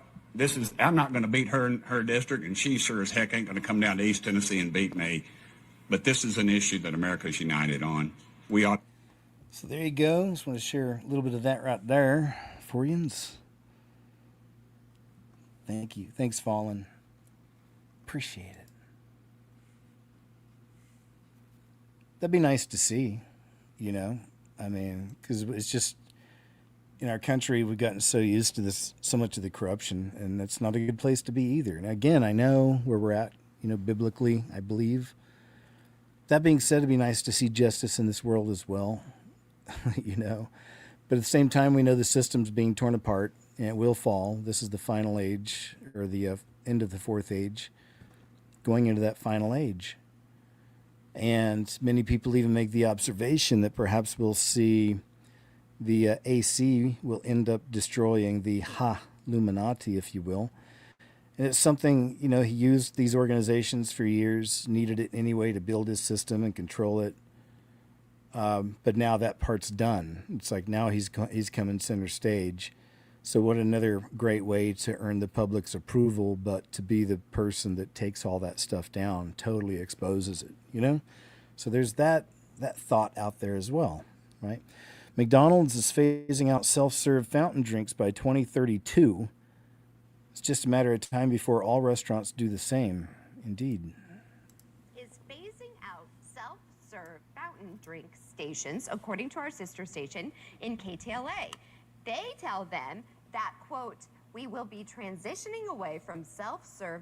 I'm not going to beat her in her district, and she sure as heck ain't going to come down to East Tennessee and beat me. But this is an issue that America's united on. We ought. So there you go. Just want to share a little bit of that right there for you. Thank you. Thanks, Fallen. Appreciate it. That'd be nice to see, because it's just, in our country, we've gotten so used to this, so much of the corruption, and that's not a good place to be either. And again, I know where we're at, biblically, I believe. That being said, it'd be nice to see justice in this world as well, But at the same time, we know the system's being torn apart, and it will fall. This is the final age, or the end of the fourth age, going into that final age. And many people even make the observation that perhaps we'll see the AC will end up destroying the Illuminati, if you will. And it's something, he used these organizations for years, needed it anyway to build his system and control it. But now that part's done. It's like now he's coming center stage. So what another great way to earn the public's approval, but to be the person that takes all that stuff down, totally exposes it, So there's that thought out there as well, right? McDonald's is phasing out self-serve fountain drinks by 2032. It's just a matter of time before all restaurants do the same. Indeed. Is phasing out self-serve fountain drink stations, according to our sister station in KTLA. They tell them that, quote, we will be transitioning away from self-serve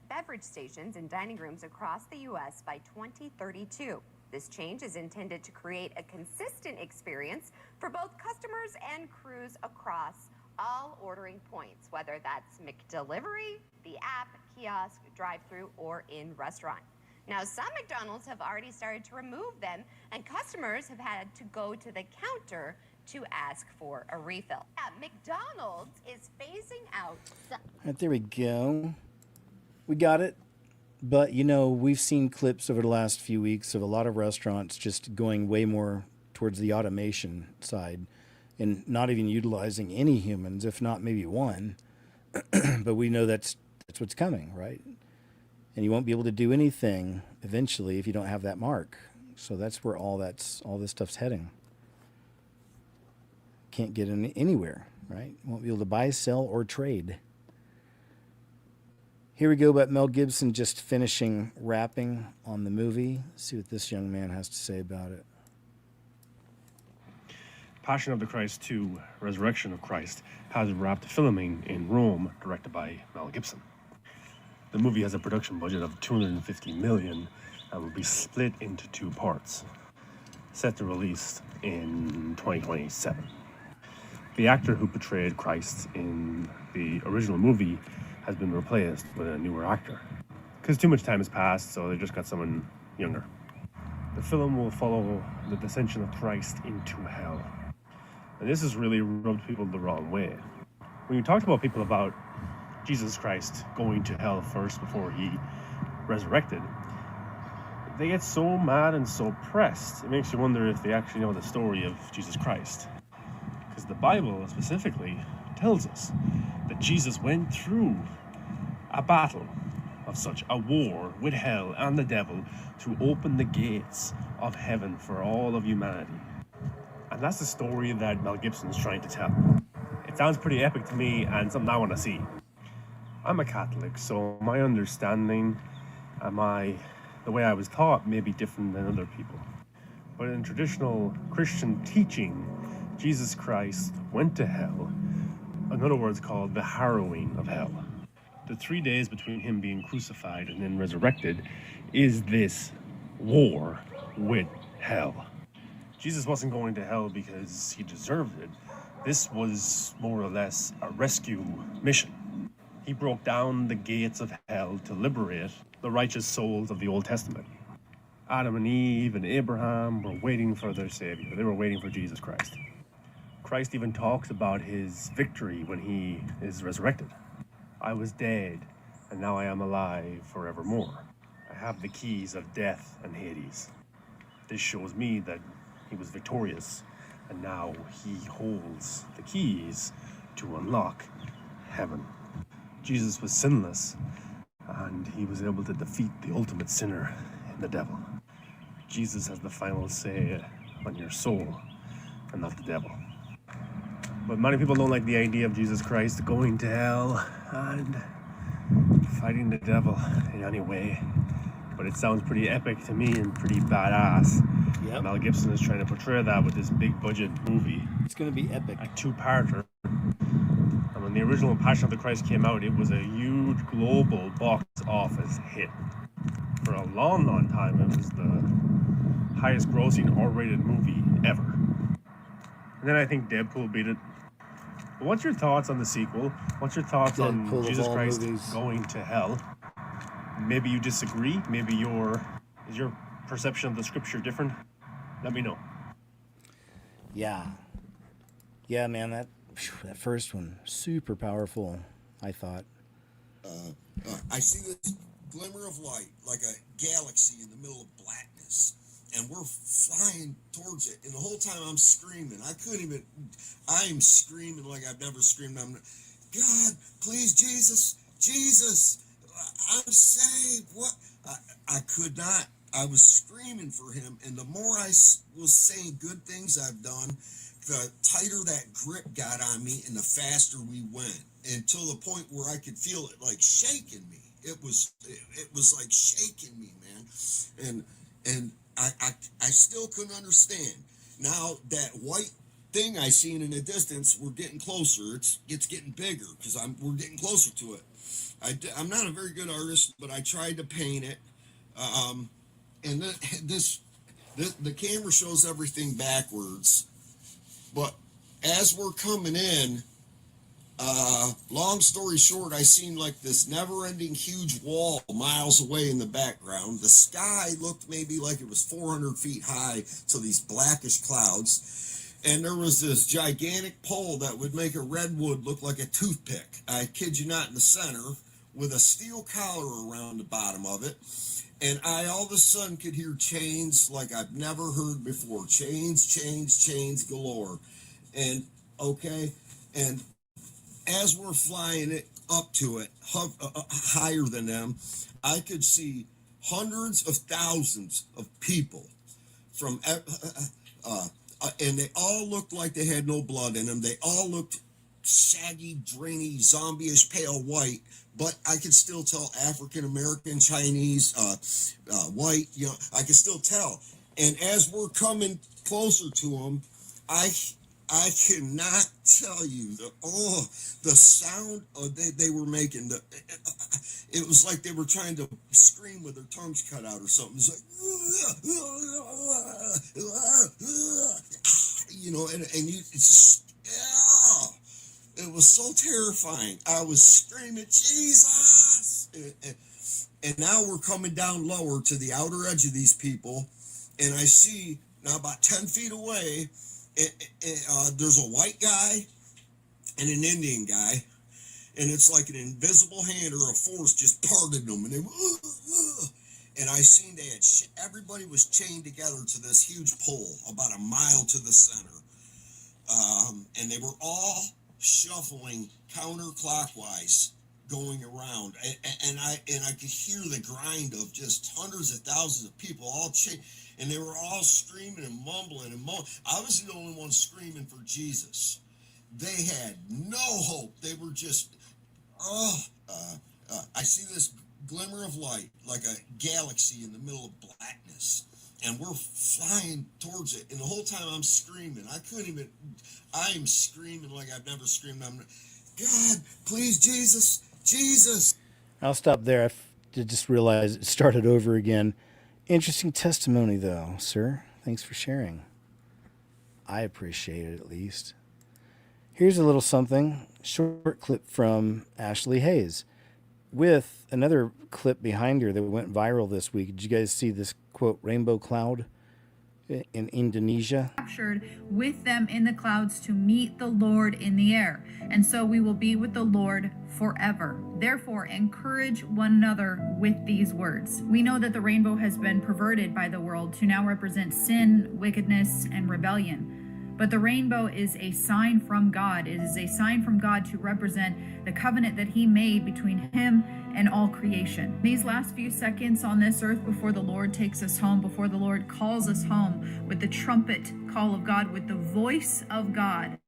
beverage stations in dining rooms across the U.S. by 2032. This change is intended to create a consistent experience for both customers and crews across all ordering points, whether that's McDelivery, the app, kiosk, drive-through, or in restaurant. Now, some McDonald's have already started to remove them, and customers have had to go to the counter to ask for a refill. Yeah, McDonald's is phasing out. Right, there we go. We got it. But, we've seen clips over the last few weeks of a lot of restaurants just going way more towards the automation side and not even utilizing any humans, if not maybe one. But we know that's what's coming, right? And you won't be able to do anything eventually if you don't have that mark. So that's where all this stuff's heading. Can't get in anywhere, right? Won't be able to buy, sell, or trade. Here we go about Mel Gibson just finishing rapping on the movie. Let's see what this young man has to say about it. Passion of the Christ 2, Resurrection of Christ, has wrapped filming in Rome, directed by Mel Gibson. The movie has a production budget of $250 million and will be split into two parts, set to release in 2027. The actor who portrayed Christ in the original movie has been replaced with a newer actor, because too much time has passed, so they just got someone younger. The film will follow the descension of Christ into hell. And this has really rubbed people the wrong way. When you talked about people about Jesus Christ going to hell first before he resurrected, they get so mad and so pressed. It makes you wonder if they actually know the story of Jesus Christ. Because the Bible specifically tells us that Jesus went through a battle of such, a war with hell and the devil, to open the gates of heaven for all of humanity. And that's the story that Mel Gibson's trying to tell. It sounds pretty epic to me and something I want to see. I'm a Catholic, so my understanding and the way I was taught may be different than other people. But in traditional Christian teaching, Jesus Christ went to hell, in other words called the harrowing of hell. The 3 days between him being crucified and then resurrected is this war with hell. Jesus wasn't going to hell because he deserved it. This was more or less a rescue mission. He broke down the gates of hell to liberate the righteous souls of the Old Testament. Adam and Eve and Abraham were waiting for their Savior. They were waiting for Jesus Christ. Christ even talks about his victory when he is resurrected. I was dead, and now I am alive forevermore. I have the keys of death and Hades. This shows me that he was victorious, and now he holds the keys to unlock heaven. Jesus was sinless, and he was able to defeat the ultimate sinner in the devil. Jesus has the final say on your soul, and not the devil. But many people don't like the idea of Jesus Christ going to hell and fighting the devil in any way. But it sounds pretty epic to me and pretty badass. Yep. Mel Gibson is trying to portray that with this big budget movie. It's going to be epic. A two-parter. And when the original Passion of the Christ came out, it was a huge global box office hit. For a long, long time, it was the highest grossing R-rated movie ever. And then I think Deadpool beat it. But what's your thoughts on the sequel? What's your thoughts Deadpool on of Jesus all Christ movies. going to hell? Maybe you disagree. Maybe is your perception of the scripture different? Let me know. Yeah, man, that first one, super powerful, I thought. I see this glimmer of light, like a galaxy in the middle of blackness, and we're flying towards it. And the whole time I'm screaming. I'm screaming like I've never screamed. I'm, God, please, Jesus, I'm saved. What? I could not. I was screaming for him, and the more I was saying good things I've done, the tighter that grip got on me, and the faster we went, until the point where I could feel it like shaking me. It was like shaking me, man, and I still couldn't understand. Now that white thing I seen in the distance, we're getting closer. It's getting bigger because we're getting closer to it. I'm not a very good artist, but I tried to paint it. And the camera shows everything backwards. But as we're coming in, long story short, I seen like this never-ending huge wall miles away in the background. The sky looked maybe like it was 400 feet high, so these blackish clouds. And there was this gigantic pole that would make a redwood look like a toothpick. I kid you not, in the center, with a steel collar around the bottom of it. And I all of a sudden could hear chains like I've never heard before. Chains galore. And, okay, and as we're flying it up to it, higher than them, I could see hundreds of thousands of people from, and they all looked like they had no blood in them. They all looked shaggy, drainy, zombie-ish, pale white, but I could still tell African American, Chinese, white. You know, I could still tell. And as we're coming closer to them, I cannot tell you the sound they were making. It was like they were trying to scream with their tongues cut out or something. It's like, you know, and you it's just, it was so terrifying. I was screaming, Jesus! And now we're coming down lower to the outer edge of these people, and I see now about 10 feet away, there's a white guy and an Indian guy, and it's like an invisible hand or a force just parted them, and they and I seen they had everybody was chained together to this huge pole about a mile to the center, and they were all shuffling counterclockwise going around, and I could hear the grind of just hundreds of thousands of people all chained, and they were all screaming and mumbling and I was the only one screaming for Jesus. They had no hope. They were just I see this glimmer of light like a galaxy in the middle of blackness, and we're flying towards it, and the whole time I'm screaming. I'm screaming like I've never screamed. God, please, Jesus. I'll stop there. I did just realize it started over again. Interesting testimony, though, sir. Thanks for sharing. I appreciate it, at least. Here's a little something, short clip from Ashley Hayes with another clip behind her that went viral this week. Did you guys see this, quote, rainbow cloud in Indonesia? Captured with them in the clouds to meet the Lord in the air. And so we will be with the Lord forever. Therefore, encourage one another with these words. We know that the rainbow has been perverted by the world to now represent sin, wickedness, and rebellion. But the rainbow is a sign from God. It is a sign from God to represent the covenant that he made between him and all creation. These last few seconds on this earth before the Lord takes us home, before the Lord calls us home with the trumpet call of God, with the voice of God,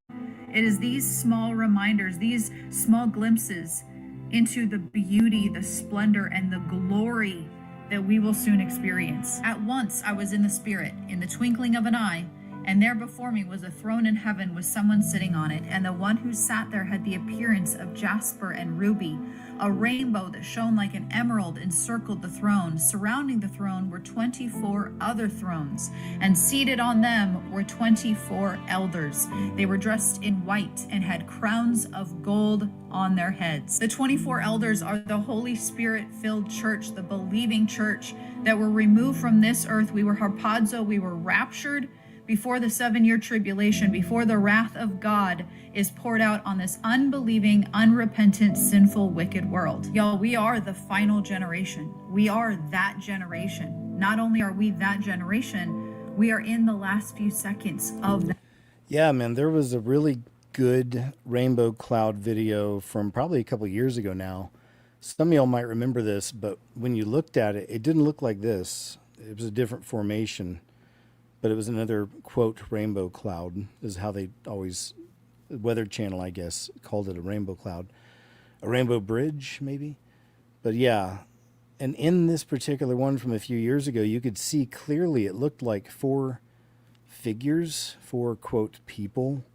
it is these small reminders, these small glimpses into the beauty, the splendor, and the glory that we will soon experience. At once I was in the Spirit, in the twinkling of an eye, and there before me was a throne in heaven with someone sitting on it, and the one who sat there had the appearance of jasper and ruby. A rainbow that shone like an emerald encircled the throne. Surrounding the throne were 24 other thrones, and seated on them were 24 elders. They were dressed in white and had crowns of gold on their heads. The 24 elders are the Holy Spirit-filled church, the believing church that were removed from this earth. We were harpazo, we were raptured before the 7-year tribulation, before the wrath of God is poured out on this unbelieving, unrepentant, sinful, wicked world. Y'all, we are the final generation. We are that generation. Not only are we that generation, we are in the last few seconds of that. Yeah, man, there was a really good rainbow cloud video from probably a couple years ago now. Some of y'all might remember this, but when you looked at it, it didn't look like this. It was a different formation. But it was another, quote, rainbow cloud, is how they always, the Weather Channel, I guess, called it a rainbow cloud. A rainbow bridge, maybe? But yeah, and in this particular one from a few years ago, you could see clearly it looked like 4 figures, 4, quote, people,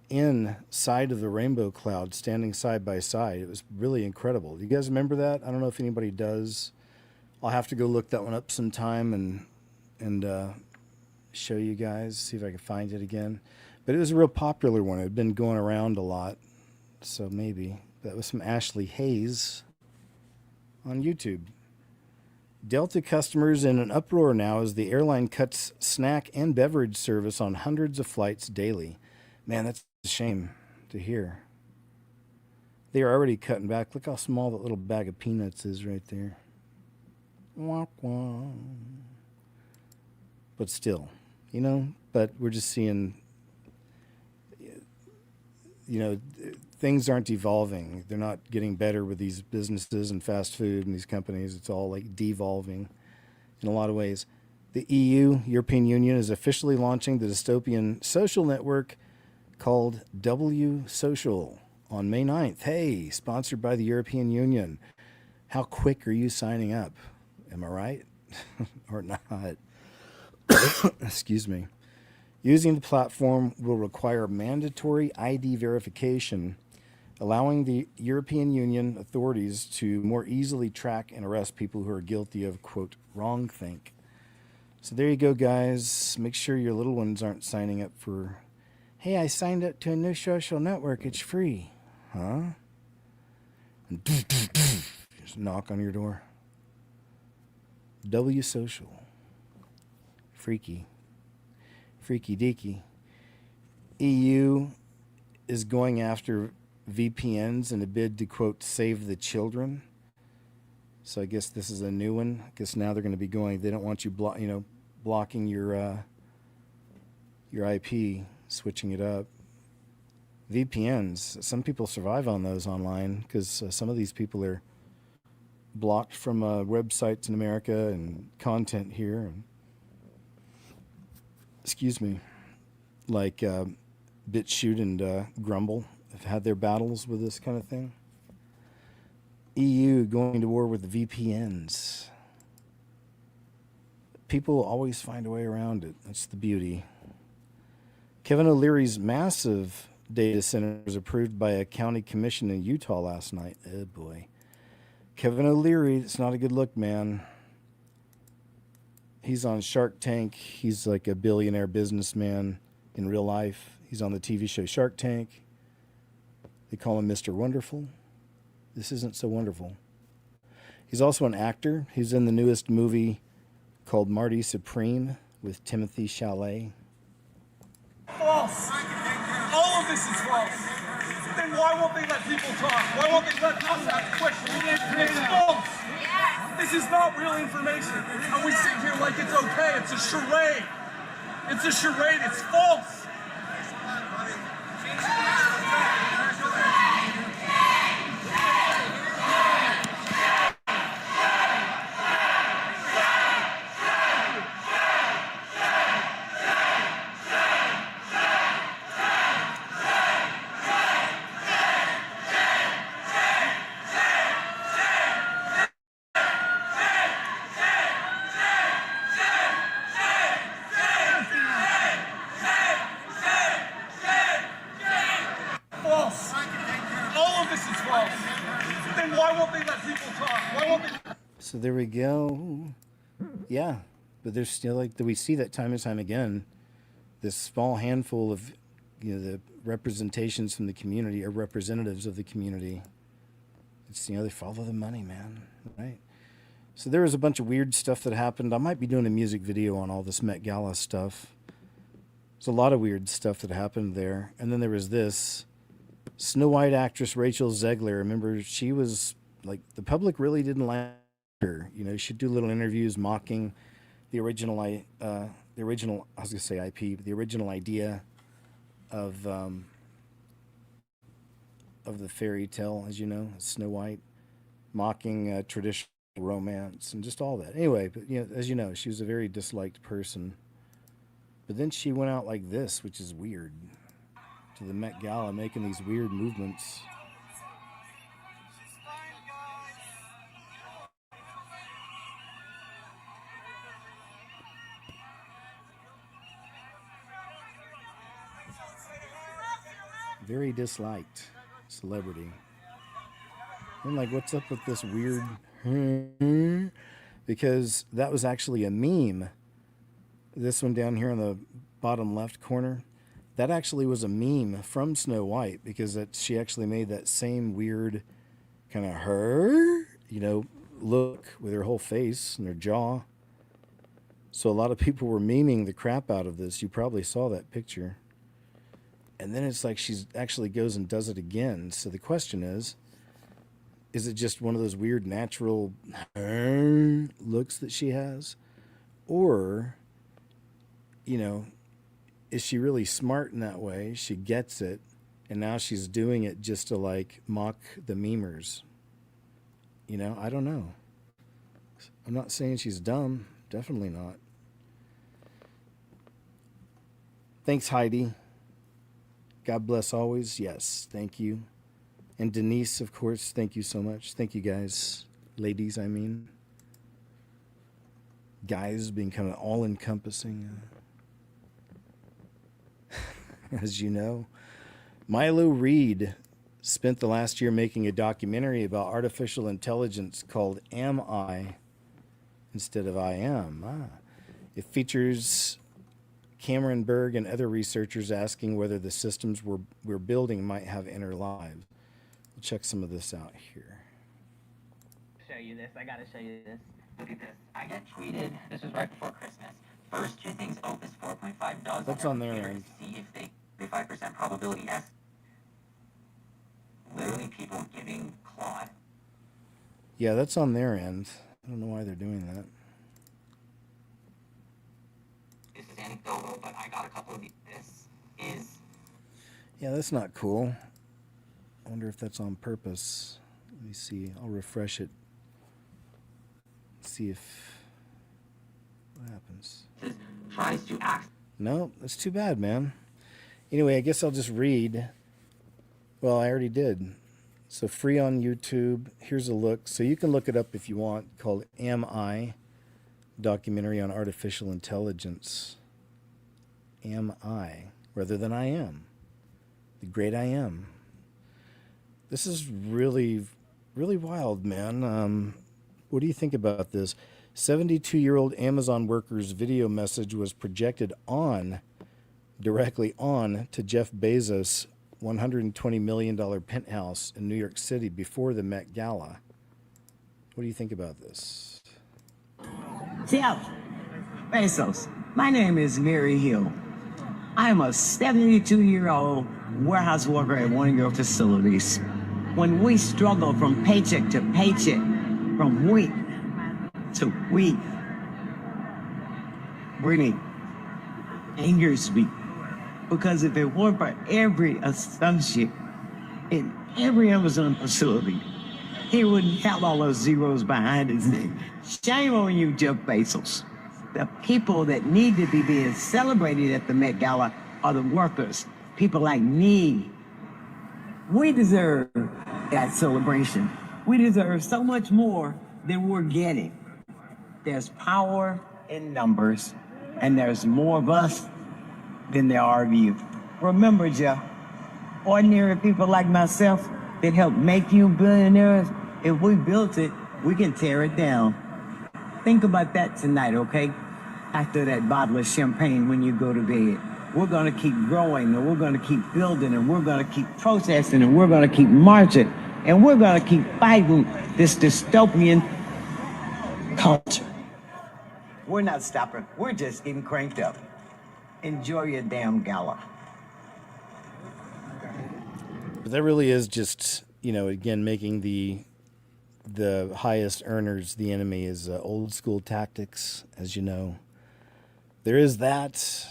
inside of the rainbow cloud, standing side by side. It was really incredible. Do you guys remember that? I don't know if anybody does. I'll have to go look that one up sometime and show you guys, see if I can find it again. But it was a real popular one. It had been going around a lot, so maybe. That was from Ashley Hayes on YouTube. Delta customers in an uproar now as the airline cuts snack and beverage service on hundreds of flights daily. Man, that's a shame to hear. They are already cutting back. Look how small that little bag of peanuts is right there. Wah, wah. But still, you know, but we're just seeing, you know, things aren't evolving. They're not getting better with these businesses and fast food and these companies. It's all like devolving in a lot of ways. The EU, European Union, is officially launching the dystopian social network called W Social on May 9th. Hey, sponsored by the European Union. How quick are you signing up? Am I right? Or not? Excuse me. Using the platform will require mandatory ID verification, allowing the European Union authorities to more easily track and arrest people who are guilty of, quote, wrongthink. So there you go, guys. Make sure your little ones aren't signing up for, hey, I signed up to a new social network. It's free. Huh? And just knock on your door. W Social. Freaky. Freaky deaky. EU is going after VPNs in a bid to, quote, save the children. So I guess this is a new one. I guess now they're going to be going, they don't want you blocking your IP, switching it up. VPNs, some people survive on those online because some of these people are blocked from websites in America and content here. And, excuse me, like BitChute and Grumble have had their battles with this kind of thing. EU going to war with VPNs. People always find a way around it. That's the beauty. Kevin O'Leary's massive data center was approved by a county commission in Utah last night. Oh boy. Kevin O'Leary, it's not a good look, man. He's on Shark Tank. He's like a billionaire businessman in real life. He's on the TV show Shark Tank. They call him Mr. Wonderful. This isn't so wonderful. He's also an actor. He's in the newest movie called Marty Supreme with Timothy Chalamet. False. All of this is false. Then why won't they let people talk? Why won't they let us ask questions? It's false. This is not real information. And we sit here like it's okay. It's a charade. It's a charade. It's false. So there we go. Yeah, but there's still like we see that time and time again. This small handful of, the representations from the community are representatives of the community. It's they follow the money, man, right? So there was a bunch of weird stuff that happened. I might be doing a music video on all this Met Gala stuff. There's a lot of weird stuff that happened there, and then there was this Snow White actress Rachel Zegler. Remember, she was like the public really didn't like her. She'd do little interviews mocking the original I was gonna say IP, but the original idea of the fairy tale, as you know, Snow White, mocking traditional romance and just all that. Anyway, but as you know, she was a very disliked person. But then she went out like this, which is weird, to the Met Gala, making these weird movements. Very disliked celebrity. I'm like, what's up with this weird? Because that was actually a meme. This one down here in the bottom left corner, that actually was a meme from Snow White, because she actually made that same weird kind of look with her whole face and her jaw. So a lot of people were memeing the crap out of this. You probably saw that picture. And then it's like she actually goes and does it again. So the question is it just one of those weird natural looks that she has? Or, is she really smart in that way? She gets it, and now she's doing it just to, like, mock the memers. I don't know. I'm not saying she's dumb. Definitely not. Thanks, Heidi. God bless always. Yes, thank you. And Denise, of course, thank you so much. Thank you, guys. Ladies, I mean. Guys being kind of all-encompassing. As you know. Milo Reed spent the last year making a documentary about artificial intelligence called Am I instead of I Am. It features Cameron Berg and other researchers asking whether the systems we're building might have inner lives. We'll check some of this out here. Show you this. I gotta show you this. Look at this. I got tweeted. This was right before Christmas. First two things Opus 4.5 does. What's on their end? See if they 5% probability. Yes. Yeah, that's on their end. I don't know why they're doing that. This is anecdotal, but I got a couple of these. This is. Yeah, that's not cool. I wonder if that's on purpose. Let me see. I'll refresh it. See if what happens. Tries to act. No, that's too bad, man. Anyway, I guess I'll just read. Well, I already did. So free on YouTube. Here's a look. So you can look it up if you want. Called Am I? Documentary on artificial intelligence. Am I? Rather than I am. The great I am. This is really, really wild, man. What do you think about this? 72-year-old Amazon worker's video message was projected directly on to Jeff Bezos' $120 million penthouse in New York City before the Met Gala. What do you think about this? Jeff Bezos, my name is Mary Hill. I am a 72-year-old warehouse worker at one of your facilities. When we struggle from paycheck to paycheck, from week to week, really angers me. Because if it weren't for every associate in every Amazon facility, he wouldn't have all those zeros behind his name. Shame on you, Jeff Bezos. The people that need to be being celebrated at the Met Gala are the workers, people like me. We deserve that celebration. We deserve so much more than we're getting. There's power in numbers, and there's more of us than there are of you. Remember, Jeff, ordinary people like myself that helped make you billionaires, if we built it, we can tear it down. Think about that tonight, okay? After that bottle of champagne when you go to bed. We're gonna keep growing, and we're gonna keep building, and we're gonna keep protesting, and we're gonna keep marching, and we're gonna keep fighting this dystopian culture. We're not stopping, we're just getting cranked up. Enjoy your damn gala. But that really is just, again, making the highest earners the enemy is old school tactics, as you know. There is that,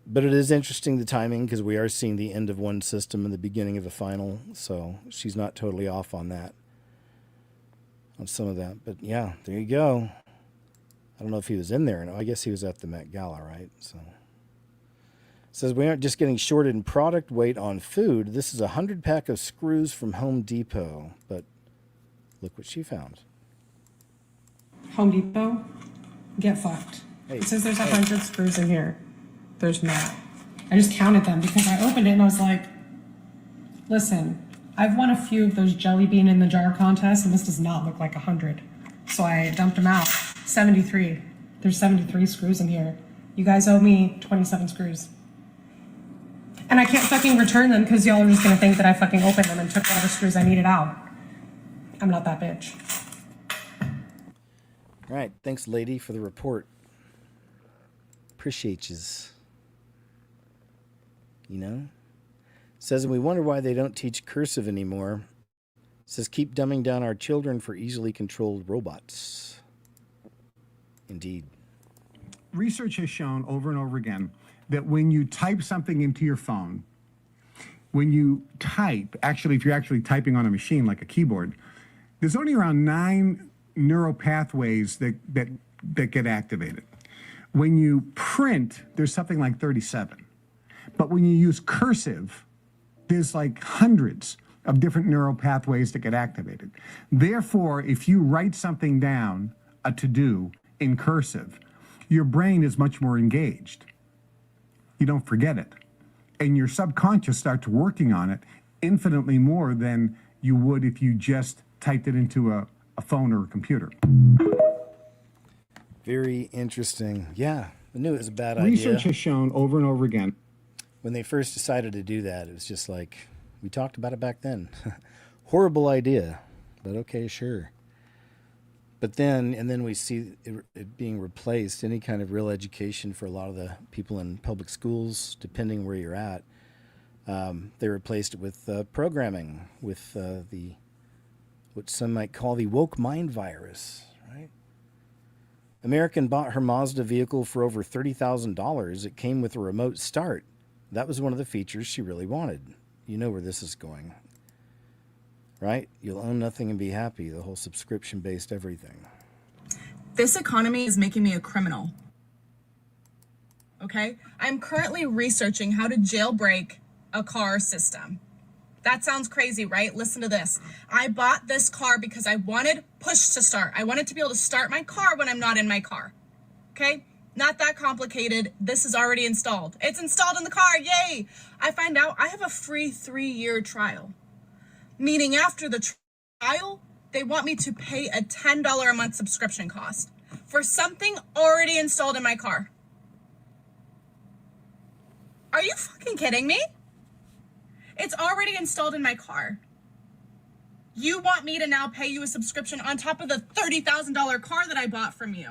but it is interesting the timing because we are seeing the end of one system and the beginning of a final. So she's not totally off on that, on some of that. But yeah, there you go. I don't know if he was in there. No, I guess he was at the Met Gala, right? So. Says we aren't just getting shorted in product weight on food. This is a 100-pack of screws from Home Depot. But look what she found. Home Depot, get fucked. Hey, it says there's 100 screws in here. There's not. I just counted them because I opened it and I was like, listen, I've won a few of those jelly bean in the jar contests and this does not look like 100. So I dumped them out. 73. There's 73 screws in here. You guys owe me 27 screws. And I can't fucking return them because y'all are just gonna think that I fucking opened them and took whatever screws I needed out. I'm not that bitch. All right. Thanks, lady, for the report. Appreciate yous. Says, and we wonder why they don't teach cursive anymore. Says, keep dumbing down our children for easily controlled robots. Indeed. Research has shown over and over again that when you type something into your phone, when you type, actually, if you're actually typing on a machine like a keyboard, there's only around 9 neural pathways that get activated. When you print, there's something like 37. But when you use cursive, there's like hundreds of different neural pathways that get activated. Therefore, if you write something down, a to-do, in cursive, your brain is much more engaged. You don't forget it. And your subconscious starts working on it infinitely more than you would if you just typed it into a phone or a computer. Very interesting. Yeah, I knew it was a bad idea. Research has shown over and over again. When they first decided to do that, it was just like, we talked about it back then. Horrible idea, but okay, sure. But then we see it being replaced, any kind of real education for a lot of the people in public schools, depending where you're at, they replaced it with programming, with what some might call the woke mind virus, right? American bought her Mazda vehicle for over $30,000. It came with a remote start. That was one of the features she really wanted. You know where this is going, right? You'll own nothing and be happy, the whole subscription-based everything. This economy is making me a criminal. Okay? I'm currently researching how to jailbreak a car system. That sounds crazy, right? Listen to this. I bought this car because I wanted push to start. I wanted to be able to start my car when I'm not in my car. Okay? Not that complicated. This is already installed. It's installed in the car. Yay! I find out I have a free 3-year trial. Meaning after the trial, they want me to pay a $10 a month subscription cost for something already installed in my car. Are you fucking kidding me? It's already installed in my car. You want me to now pay you a subscription on top of the $30,000 car that I bought from you?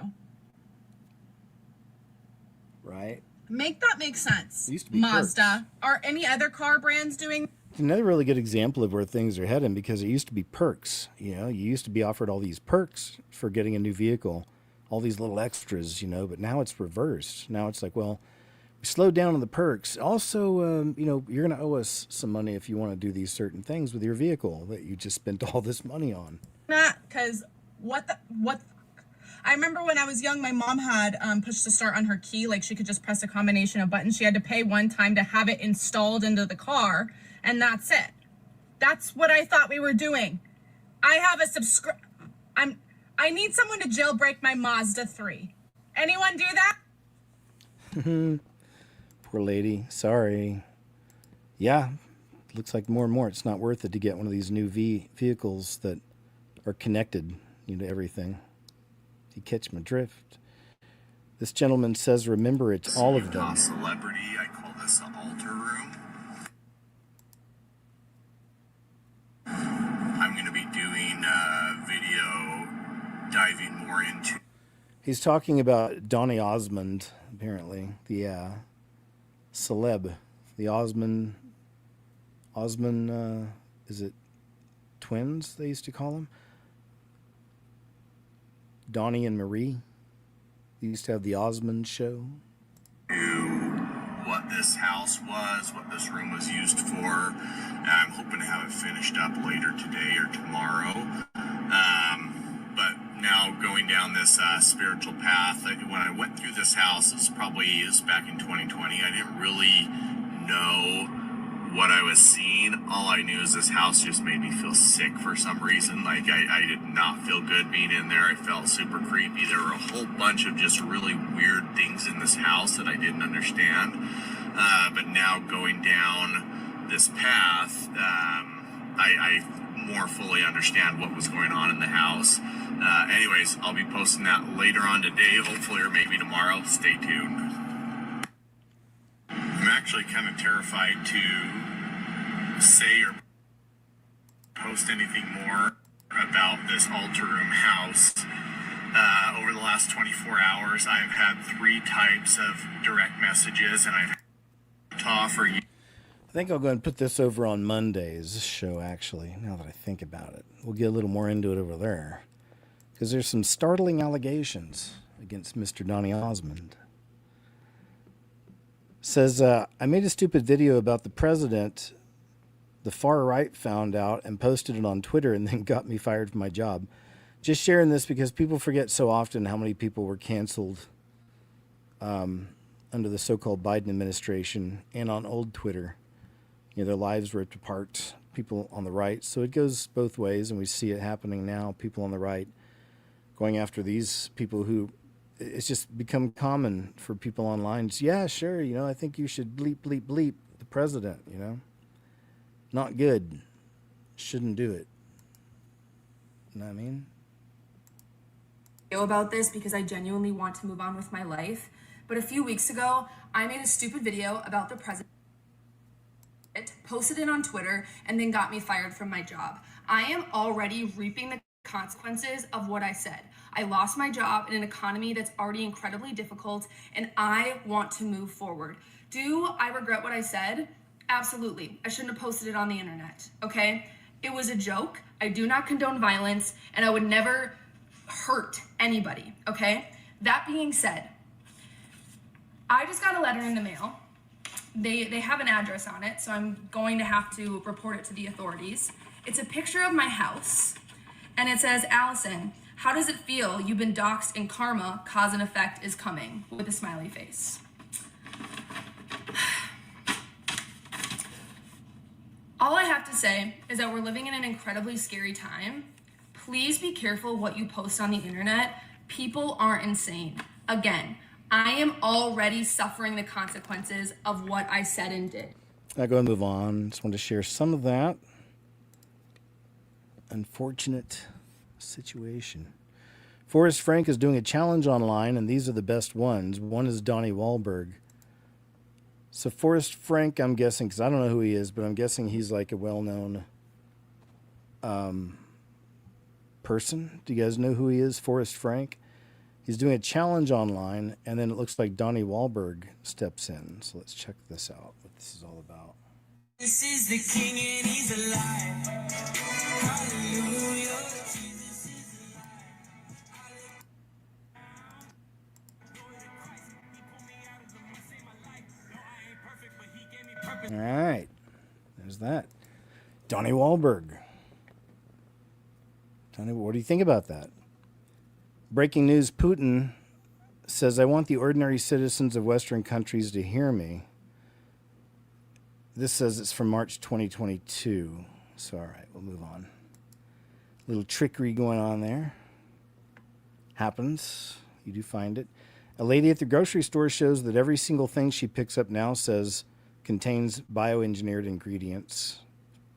Right? Make that make sense. It used to be Mazda. Are any other car brands doing? It's another really good example of where things are heading, because it used to be perks. You know, you used to be offered all these perks for getting a new vehicle, all these little extras, you know, but now it's reversed. Now it's like, well, we slowed down on the perks. Also, you know, you're going to owe us some money if you want to do these certain things with your vehicle that you just spent all this money on. Not because what? I remember when I was young, my mom had push to start on her key. Like she could just press a combination of buttons. She had to pay one time to have it installed into the car, and that's it. That's what I thought we were doing. I have a I need someone to jailbreak my Mazda 3. Anyone do that? Poor lady. Sorry. Yeah. Looks like more and more it's not worth it to get one of these new vehicles that are connected, you know, to everything. You catch my drift. This gentleman says, remember, it's all of them. Celebrity, I call this an altar room. I'm going to be doing a video diving more into. He's talking about Donny Osmond, apparently, the celeb, the Osmond, is it twins they used to call him? Donnie and Marie. They used to have the Osmond show. What this house was, what this room was used for. I'm hoping to have it finished up later today or tomorrow. But now going down this spiritual path, when I went through this house, it was back in 2020. I didn't really know what I was seeing. All I knew is this house just made me feel sick for some reason. Like I did not feel good being in there. I felt super creepy. There were a whole bunch of just really weird things in this house that I didn't understand. But now going down this path, I more fully understand what was going on in the house. Anyways, I'll be posting that later on today, hopefully, or maybe tomorrow. Stay tuned. I'm actually kind of terrified to say or post anything more about this altar room house. Over the last 24 hours, I've had 3 types of direct messages, and I've had to offer you. I think I'll go and put this over on Monday's show, actually, now that I think about it. We'll get a little more into it over there, because there's some startling allegations against Mr. Donny Osmond. Says, I made a stupid video about the president. The far right found out and posted it on Twitter and then got me fired from my job. Just sharing this because people forget so often how many people were canceled under the so-called Biden administration and on old Twitter. You know, their lives ripped apart, people on the right. So it goes both ways, and we see it happening now, people on the right going after these people who, it's just become common for people online. Just, yeah, sure, you know, I think you should bleep, bleep, bleep the president, you know. Not good. Shouldn't do it. You know what I mean? About this because I genuinely want to move on with my life. But a few weeks ago, I made a stupid video about the president, posted it on Twitter, and then got me fired from my job. I am already reaping the consequences of what I said. I lost my job in an economy that's already incredibly difficult, and I want to move forward. Do I regret what I said? Absolutely. I shouldn't have posted it on the internet, okay? It was a joke. I do not condone violence, and I would never hurt anybody, okay? That being said, I just got a letter in the mail. They have an address on it, so I'm going to have to report it to the authorities. It's a picture of my house, and it says, Allison, how does it feel? You've been doxxed and karma, cause and effect is coming, with a smiley face. All I have to say is that we're living in an incredibly scary time. Please be careful what you post on the internet. People aren't insane. Again, I am already suffering the consequences of what I said and did. I'm going to move on. Just want to share some of that unfortunate situation. Forrest Frank is doing a challenge online, and these are the best ones. One is Donnie Wahlberg. So Forrest Frank, I'm guessing, because I don't know who he is, but I'm guessing he's like a well-known person. Do you guys know who he is, Forrest Frank? He's doing a challenge online, and then it looks like Donnie Wahlberg steps in. So let's check this out, what this is all about. This is the King and he's alive. Hallelujah. All right. There's that. Donnie Wahlberg. Donnie, what do you think about that? Breaking news, Putin says, I want the ordinary citizens of Western countries to hear me. This says it's from March 2022. So, all right, we'll move on. Little trickery going on there. Happens. You do find it. A lady at the grocery store shows that every single thing she picks up now says contains bioengineered ingredients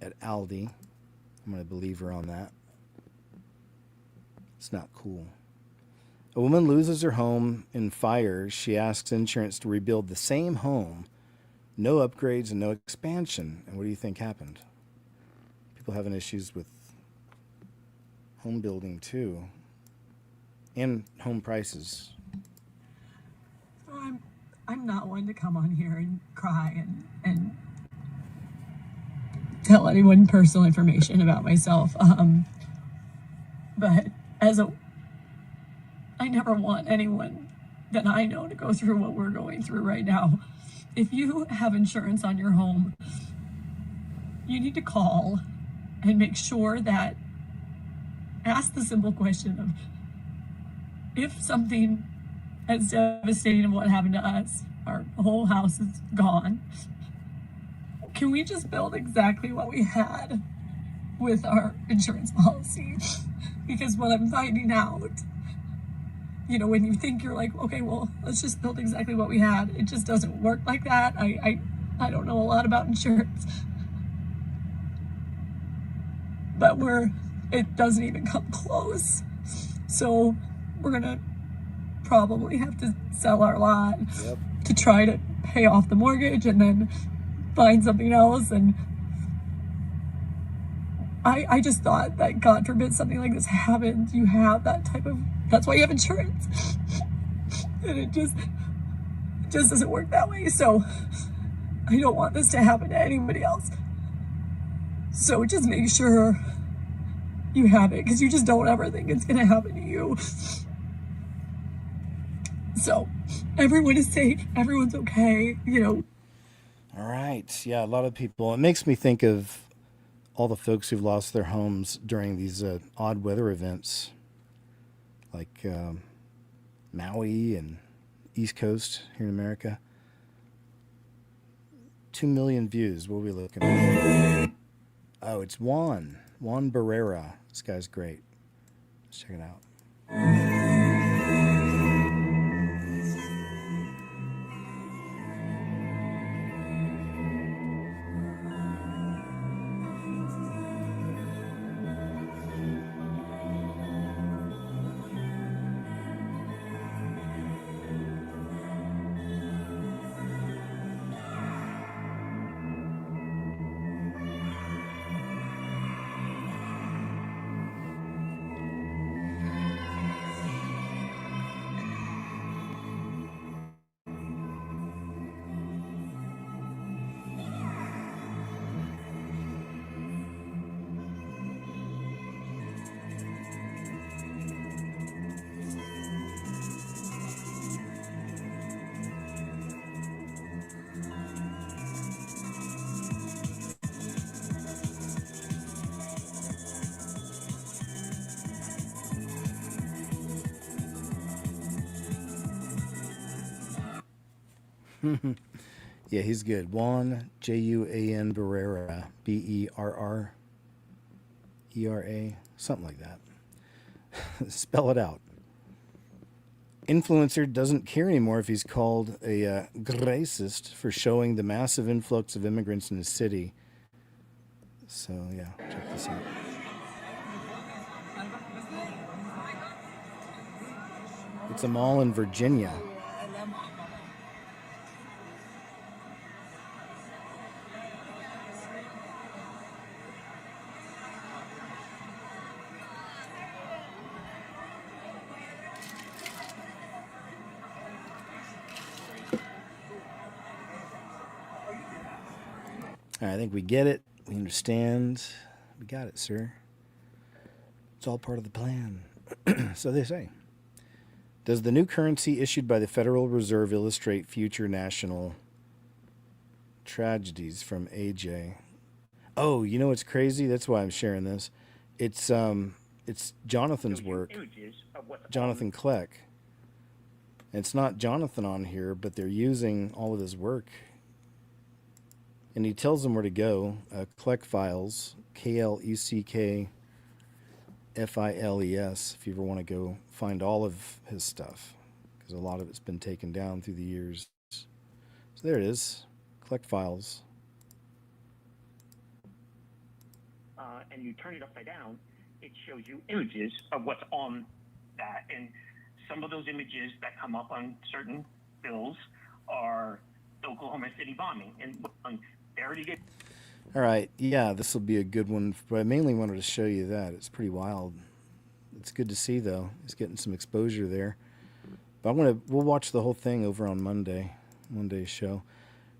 at Aldi. I'm going to believe her on that. It's not cool. A woman loses her home in fire. She asks insurance to rebuild the same home. No upgrades and no expansion. And what do you think happened? People having issues with home building too. And home prices. I'm not one to come on here and cry and tell anyone personal information about myself. But I never want anyone that I know to go through what we're going through right now. If you have insurance on your home, you need to call and make sure that, ask the simple question of, if something as devastating as what happened to us, our whole house is gone, can we just build exactly what we had with our insurance policy? Because what I'm finding out, when you think you're like, okay, well, let's just build exactly what we had, it just doesn't work like that. I don't know a lot about insurance, but it doesn't even come close. So we're gonna probably have to sell our lot to try to pay off the mortgage and then find something else. And I just thought that, God forbid something like this happens, you have that's why you have insurance. And it just doesn't work that way. So I don't want this to happen to anybody else. So just make sure you have it, because you just don't ever think it's gonna happen to you. So everyone is safe, everyone's okay, All right. Yeah, a lot of people. It makes me think of all the folks who've lost their homes during these odd weather events, like Maui and East Coast here in America. 2 million views. What are we looking at? Oh, it's Juan Barrera. This guy's great. Let's check it out. Yeah, he's good. Juan, Juan Barrera, Berrera, something like that. Spell it out. Influencer doesn't care anymore if he's called a racist for showing the massive influx of immigrants in his city. So, yeah, check this out. It's a mall in Virginia. I think we get it. We understand. We got it, sir. It's all part of the plan. So they say. Does the new currency issued by the Federal Reserve illustrate future national tragedies? From AJ. Oh, you know what's crazy? That's why I'm sharing this. It's Jonathan's work. Jonathan Kleck. It's not Jonathan on here, but they're using all of his work. And he tells them where to go. Kleck Files, KLECK FILES, if you ever want to go find all of his stuff, because a lot of it's been taken down through the years. So there it is, Kleck Files. And you turn it upside down, it shows you images of what's on that. And some of those images that come up on certain bills are the Oklahoma City bombing. And they already get. All right, yeah, this will be a good one, but I mainly wanted to show you that. It's pretty wild. It's good to see, though. It's getting some exposure there. But we'll watch the whole thing over on Monday's show.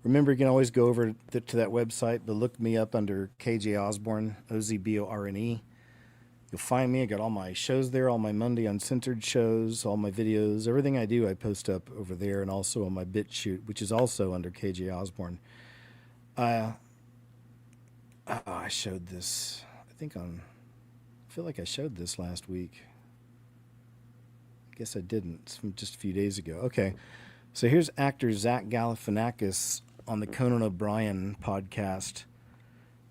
Remember, you can always go over to that website, but look me up under KJ Osborne, OZBORNE. You'll find me. I got all my shows there, all my Monday Uncensored shows, all my videos. Everything I do, I post up over there, and also on my BitChute, which is also under KJ Osborne. I showed this, I feel like I showed this last week. I guess I didn't. It's from just a few days ago. Okay, so here's actor Zach Galifianakis on the Conan O'Brien podcast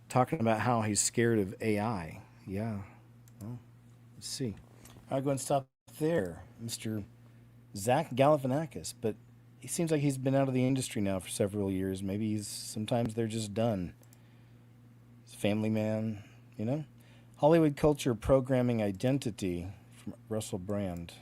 talking about how he's scared of AI. Yeah, well, let's see. I'll go and stop there, Mr. Zach Galifianakis. But he seems like he's been out of the industry now for several years. Maybe sometimes they're just done. Family Man, you know? Hollywood Culture Programming Identity from Russell Brand.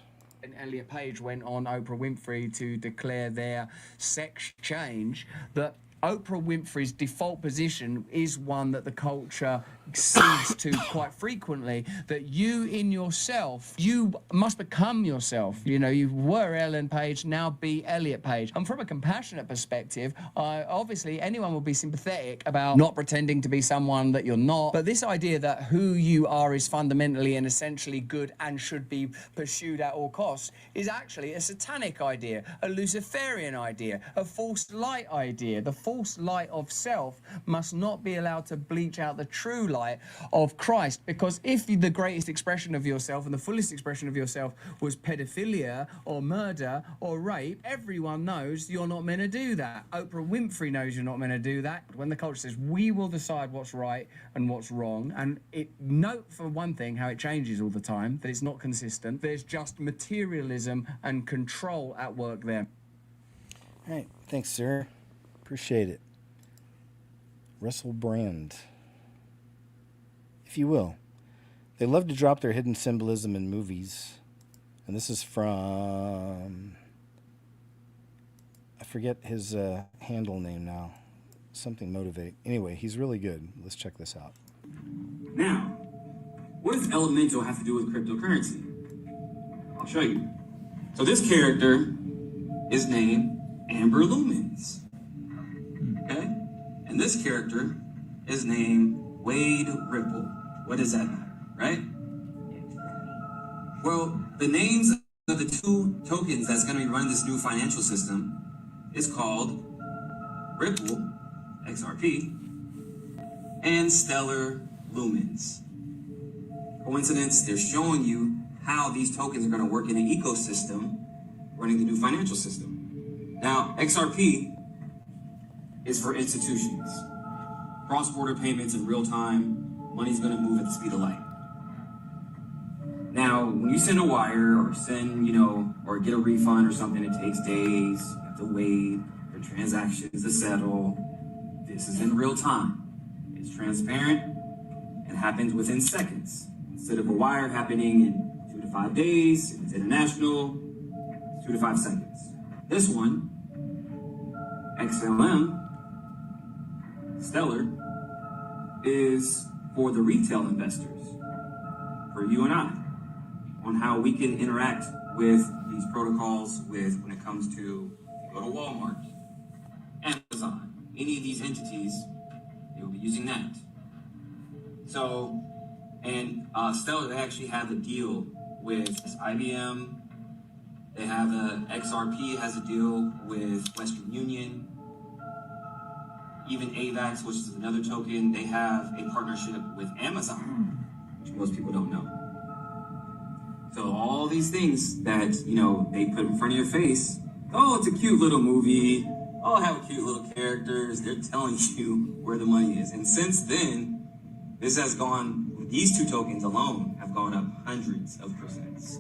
And Elliot Page went on Oprah Winfrey to declare their sex change, that Oprah Winfrey's default position is one that the culture cedes to quite frequently, that you in yourself, you must become yourself. You know, you were Ellen Page, now be Elliot Page. And from a compassionate perspective, obviously anyone will be sympathetic about not pretending to be someone that you're not. But this idea that who you are is fundamentally and essentially good and should be pursued at all costs is actually a satanic idea, a Luciferian idea, a false light idea. The false light of self must not be allowed to bleach out the true light of Christ, because if the greatest expression of yourself and the fullest expression of yourself was pedophilia or murder or rape, everyone knows you're not meant to do that. Oprah Winfrey knows you're not meant to do that. When the culture says we will decide what's right and what's wrong, and note for one thing how it changes all the time, that it's not consistent. There's just materialism and control at work there. All right, thanks, sir. Appreciate it. Russell Brand, if you will. They love to drop their hidden symbolism in movies. And this is from, I forget his handle name now. Something Motivate. Anyway, he's really good. Let's check this out. Now, what does elemental have to do with cryptocurrency? I'll show you. So this character is named Amber Lumens. Okay? And this character is named Wade Ripple. What does that mean, right? Well, the names of the two tokens that's going to be running this new financial system is called Ripple, XRP, and Stellar Lumens. Coincidence, they're showing you how these tokens are going to work in an ecosystem running the new financial system. Now, XRP is for institutions. Cross-border payments in real time, money's gonna move at the speed of light. Now, when you send a wire or send, or get a refund or something, it takes days, you have to wait for transactions to settle. This is in real time. It's transparent and happens within seconds. Instead of a wire happening in 2 to 5 days, if it's international, 2 to 5 seconds. This one, XLM, Stellar, is for the retail investors, for you and I, on how we can interact with these protocols when it comes to go to Walmart, Amazon, any of these entities, they will be using that. So, and Stellar, they actually have a deal with IBM. They have XRP has a deal with Western Union. Even AVAX, which is another token, they have a partnership with Amazon, which most people don't know. So all these things that, they put in front of your face, oh, it's a cute little movie, oh, I have cute little characters, they're telling you where the money is. And since then, this has gone, these two tokens alone have gone up hundreds of percents.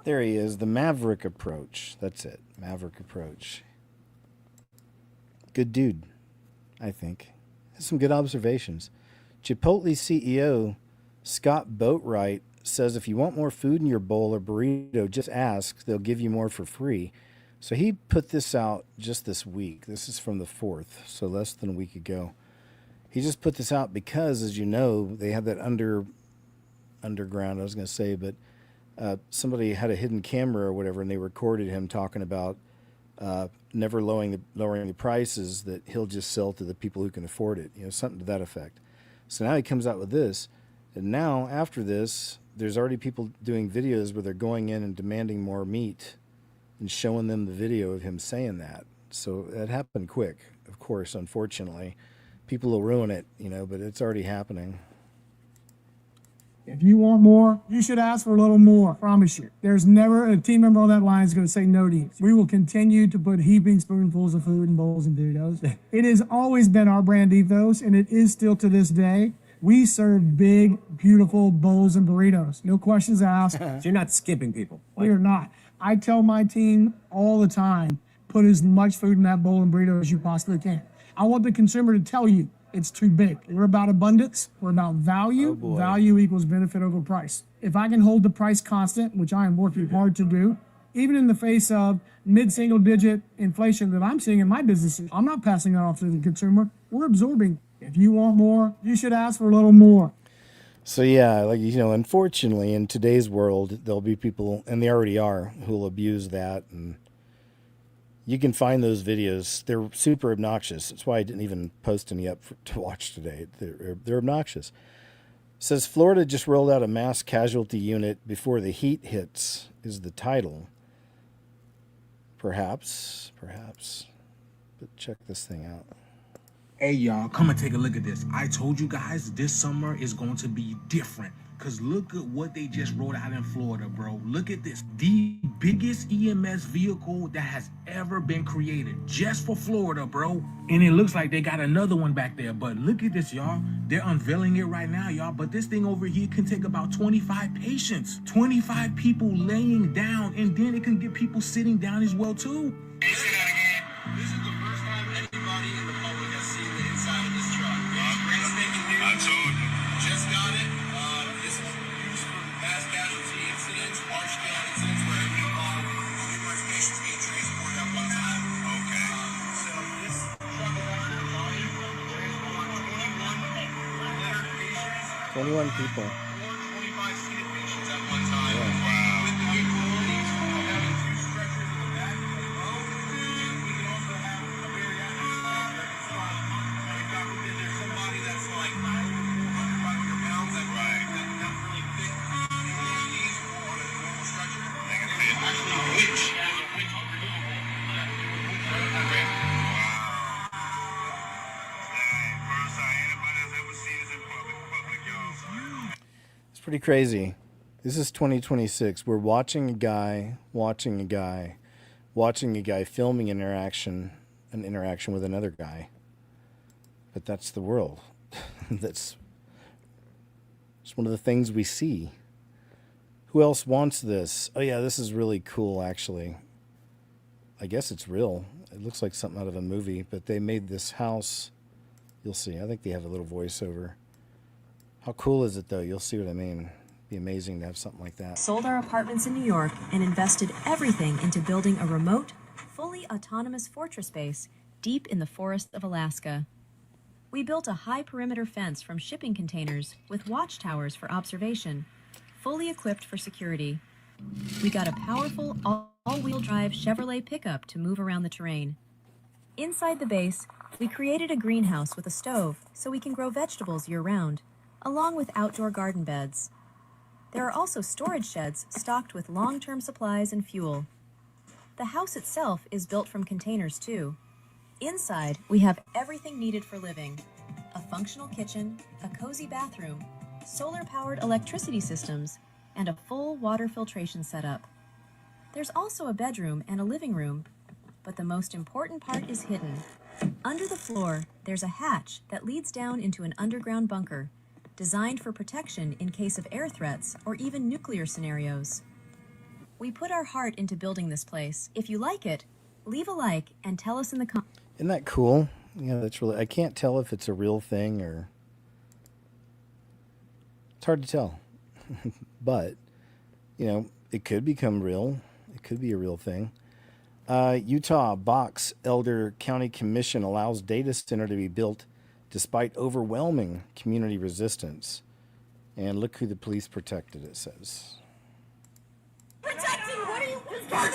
There he is, the Maverick approach. That's it, Maverick approach. Good dude, I think. Some good observations. Chipotle CEO Scott Boatwright says if you want more food in your bowl or burrito, just ask. They'll give you more for free. So he put this out just this week. This is from the 4th, so less than a week ago. He just put this out because, as you know, they have that underground, I was going to say, but somebody had a hidden camera or whatever, and they recorded him talking about never lowering the prices, that he'll just sell to the people who can afford it, something to that effect. So now he comes out with this, and now after this, there's already people doing videos where they're going in and demanding more meat and showing them the video of him saying that. So that happened quick, of course, unfortunately. People will ruin it, but it's already happening. If you want more, you should ask for a little more. I promise you. There's never a team member on that line is going to say no to you. We will continue to put heaping spoonfuls of food in bowls and burritos. It has always been our brand ethos, and it is still to this day. We serve big, beautiful bowls and burritos. No questions asked. So you're not skipping people. We are not. I tell my team all the time, put as much food in that bowl and burrito as you possibly can. I want the consumer to tell you it's too big. We're about abundance. We're about value. Value equals benefit over price. If I can hold the price constant, which I am working hard to do, even in the face of mid-single digit inflation that I'm seeing in my businesses, I'm not passing that off to the consumer. We're absorbing. If you want more, you should ask for a little more. So yeah, unfortunately, in today's world, there'll be people, and they already are, who will abuse that, and you can find those videos. They're super obnoxious. That's why I didn't even post any up to watch today. They're obnoxious. It says Florida just rolled out a mass casualty unit before the heat hits, is the title. Perhaps. But check this thing out. Hey, y'all, come and take a look at this. I told you guys this summer is going to be different. Because look at what they just rolled out in Florida, bro. Look at this. The biggest EMS vehicle that has ever been created just for Florida, bro. And it looks like they got another one back there. But look at this, y'all. They're unveiling it right now, y'all. But this thing over here can take about 25 patients. 25 people laying down. And then it can get people sitting down as well, too. Say that again. This is the first time anybody in the public has seen the inside of this truck. Brand spanking new. I told you. Just got it. This is used for mass casualty incidents, large-scale incidents where numerous patients get transported at one time. Okay. So this truck is actually designed to transport 21 littered patients. 21 people. Or 25 seated patients at one time. Wow. With the capabilities of having 2 stretchers in the back of the boat. We can also have a bariatric stretcher in front. If God forbid there's somebody that's like 400, 500 pounds that not really fit in one of these or on a normal stretcher. They can fit. Actually, a winch. There's a winch removable. Okay. It's pretty crazy. This is 2026. We're watching a guy filming interaction an interaction with another guy. But that's the world. That's it's one of the things we see. Who else wants this? Oh yeah, this is really cool actually. I guess it's real. It looks like something out of a movie, but they made this house. You'll see. I think they have a little voiceover. How cool is it though? You'll see what I mean. It'd be amazing to have something like that. Sold our apartments in New York and invested everything into building a remote, fully autonomous fortress base deep in the forest of Alaska. We built a high perimeter fence from shipping containers with watchtowers for observation, fully equipped for security. We got a powerful all-wheel drive Chevrolet pickup to move around the terrain. Inside the base, we created a greenhouse with a stove so we can grow vegetables year-round, along with outdoor garden beds. There are also storage sheds stocked with long-term supplies and fuel. The house itself is built from containers too. Inside, we have everything needed for living: a functional kitchen, a cozy bathroom, solar-powered electricity systems, and a full water filtration setup. There's also a bedroom and a living room, but the most important part is hidden. Under the floor, there's a hatch that leads down into an underground bunker, designed for protection in case of air threats or even nuclear scenarios. We put our heart into building this place. If you like it, leave a like and tell us in the comments. Isn't that cool? Yeah, that's really, I can't tell if it's a real thing or, it's hard to tell. But, you know, it could become real. It could be a real thing. Utah Box Elder County Commission allows data center to be built despite overwhelming community resistance. And look who the police protected, it says. Protecting, what are you protecting?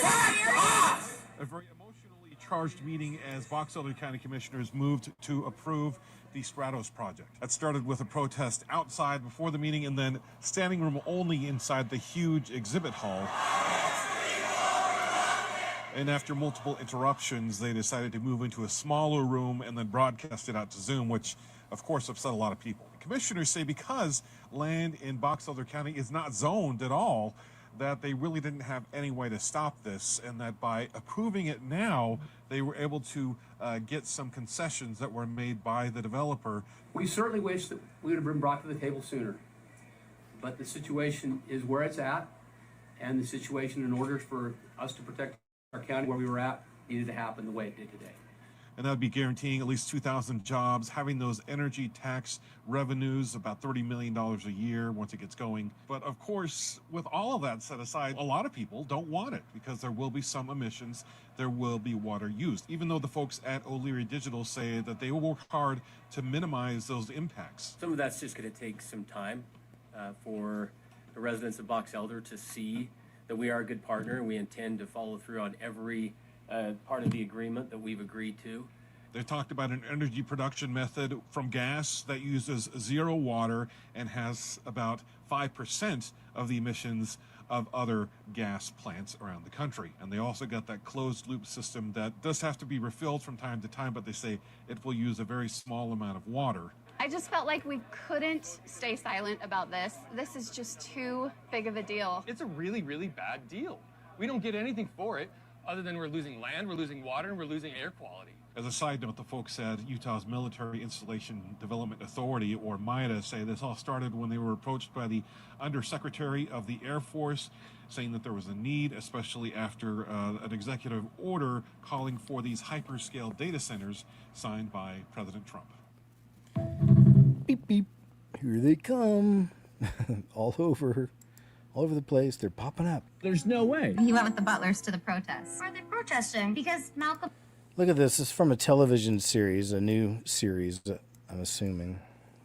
A very emotionally charged meeting as Box Elder County Commissioners moved to approve the Stratos project. That started with a protest outside before the meeting and then standing room only inside the huge exhibit hall. And after multiple interruptions, they decided to move into a smaller room and then broadcast it out to Zoom, which of course upset a lot of people. The commissioners say because land in Box Elder County is not zoned at all, that they really didn't have any way to stop this, and that by approving it now, they were able to get some concessions that were made by the developer. We certainly wish that we would have been brought to the table sooner, but the situation is where it's at, and the situation, in order for us to protect our county where we were at, needed to happen the way it did today. And that would be guaranteeing at least 2,000 jobs, having those energy tax revenues, about $30 million a year once it gets going. But of course, with all of that set aside, a lot of people don't want it because there will be some emissions, there will be water used, even though the folks at O'Leary Digital say that they will work hard to minimize those impacts. Some of that's just going to take some time for the residents of Box Elder to see that we are a good partner and we intend to follow through on every part of the agreement that we've agreed to. They talked about an energy production method from gas that uses zero water and has about 5% of the emissions of other gas plants around the country. And they also got that closed loop system that does have to be refilled from time to time, but they say it will use a very small amount of water. I just felt like we couldn't stay silent about this. This is just too big of a deal. It's a really, really bad deal. We don't get anything for it other than we're losing land, we're losing water, and we're losing air quality. As a side note, the folks at Utah's Military Installation Development Authority, or MIDA, say this all started when they were approached by the Undersecretary of the Air Force, saying that there was a need, especially after an executive order calling for these hyperscale data centers signed by President Trump. Beep, beep. Here they come. all over the place. They're popping up. There's no way. He went with the butlers to the protests. Are they protesting? Because Malcolm... Look at this. This is from a television series, a new series, I'm assuming.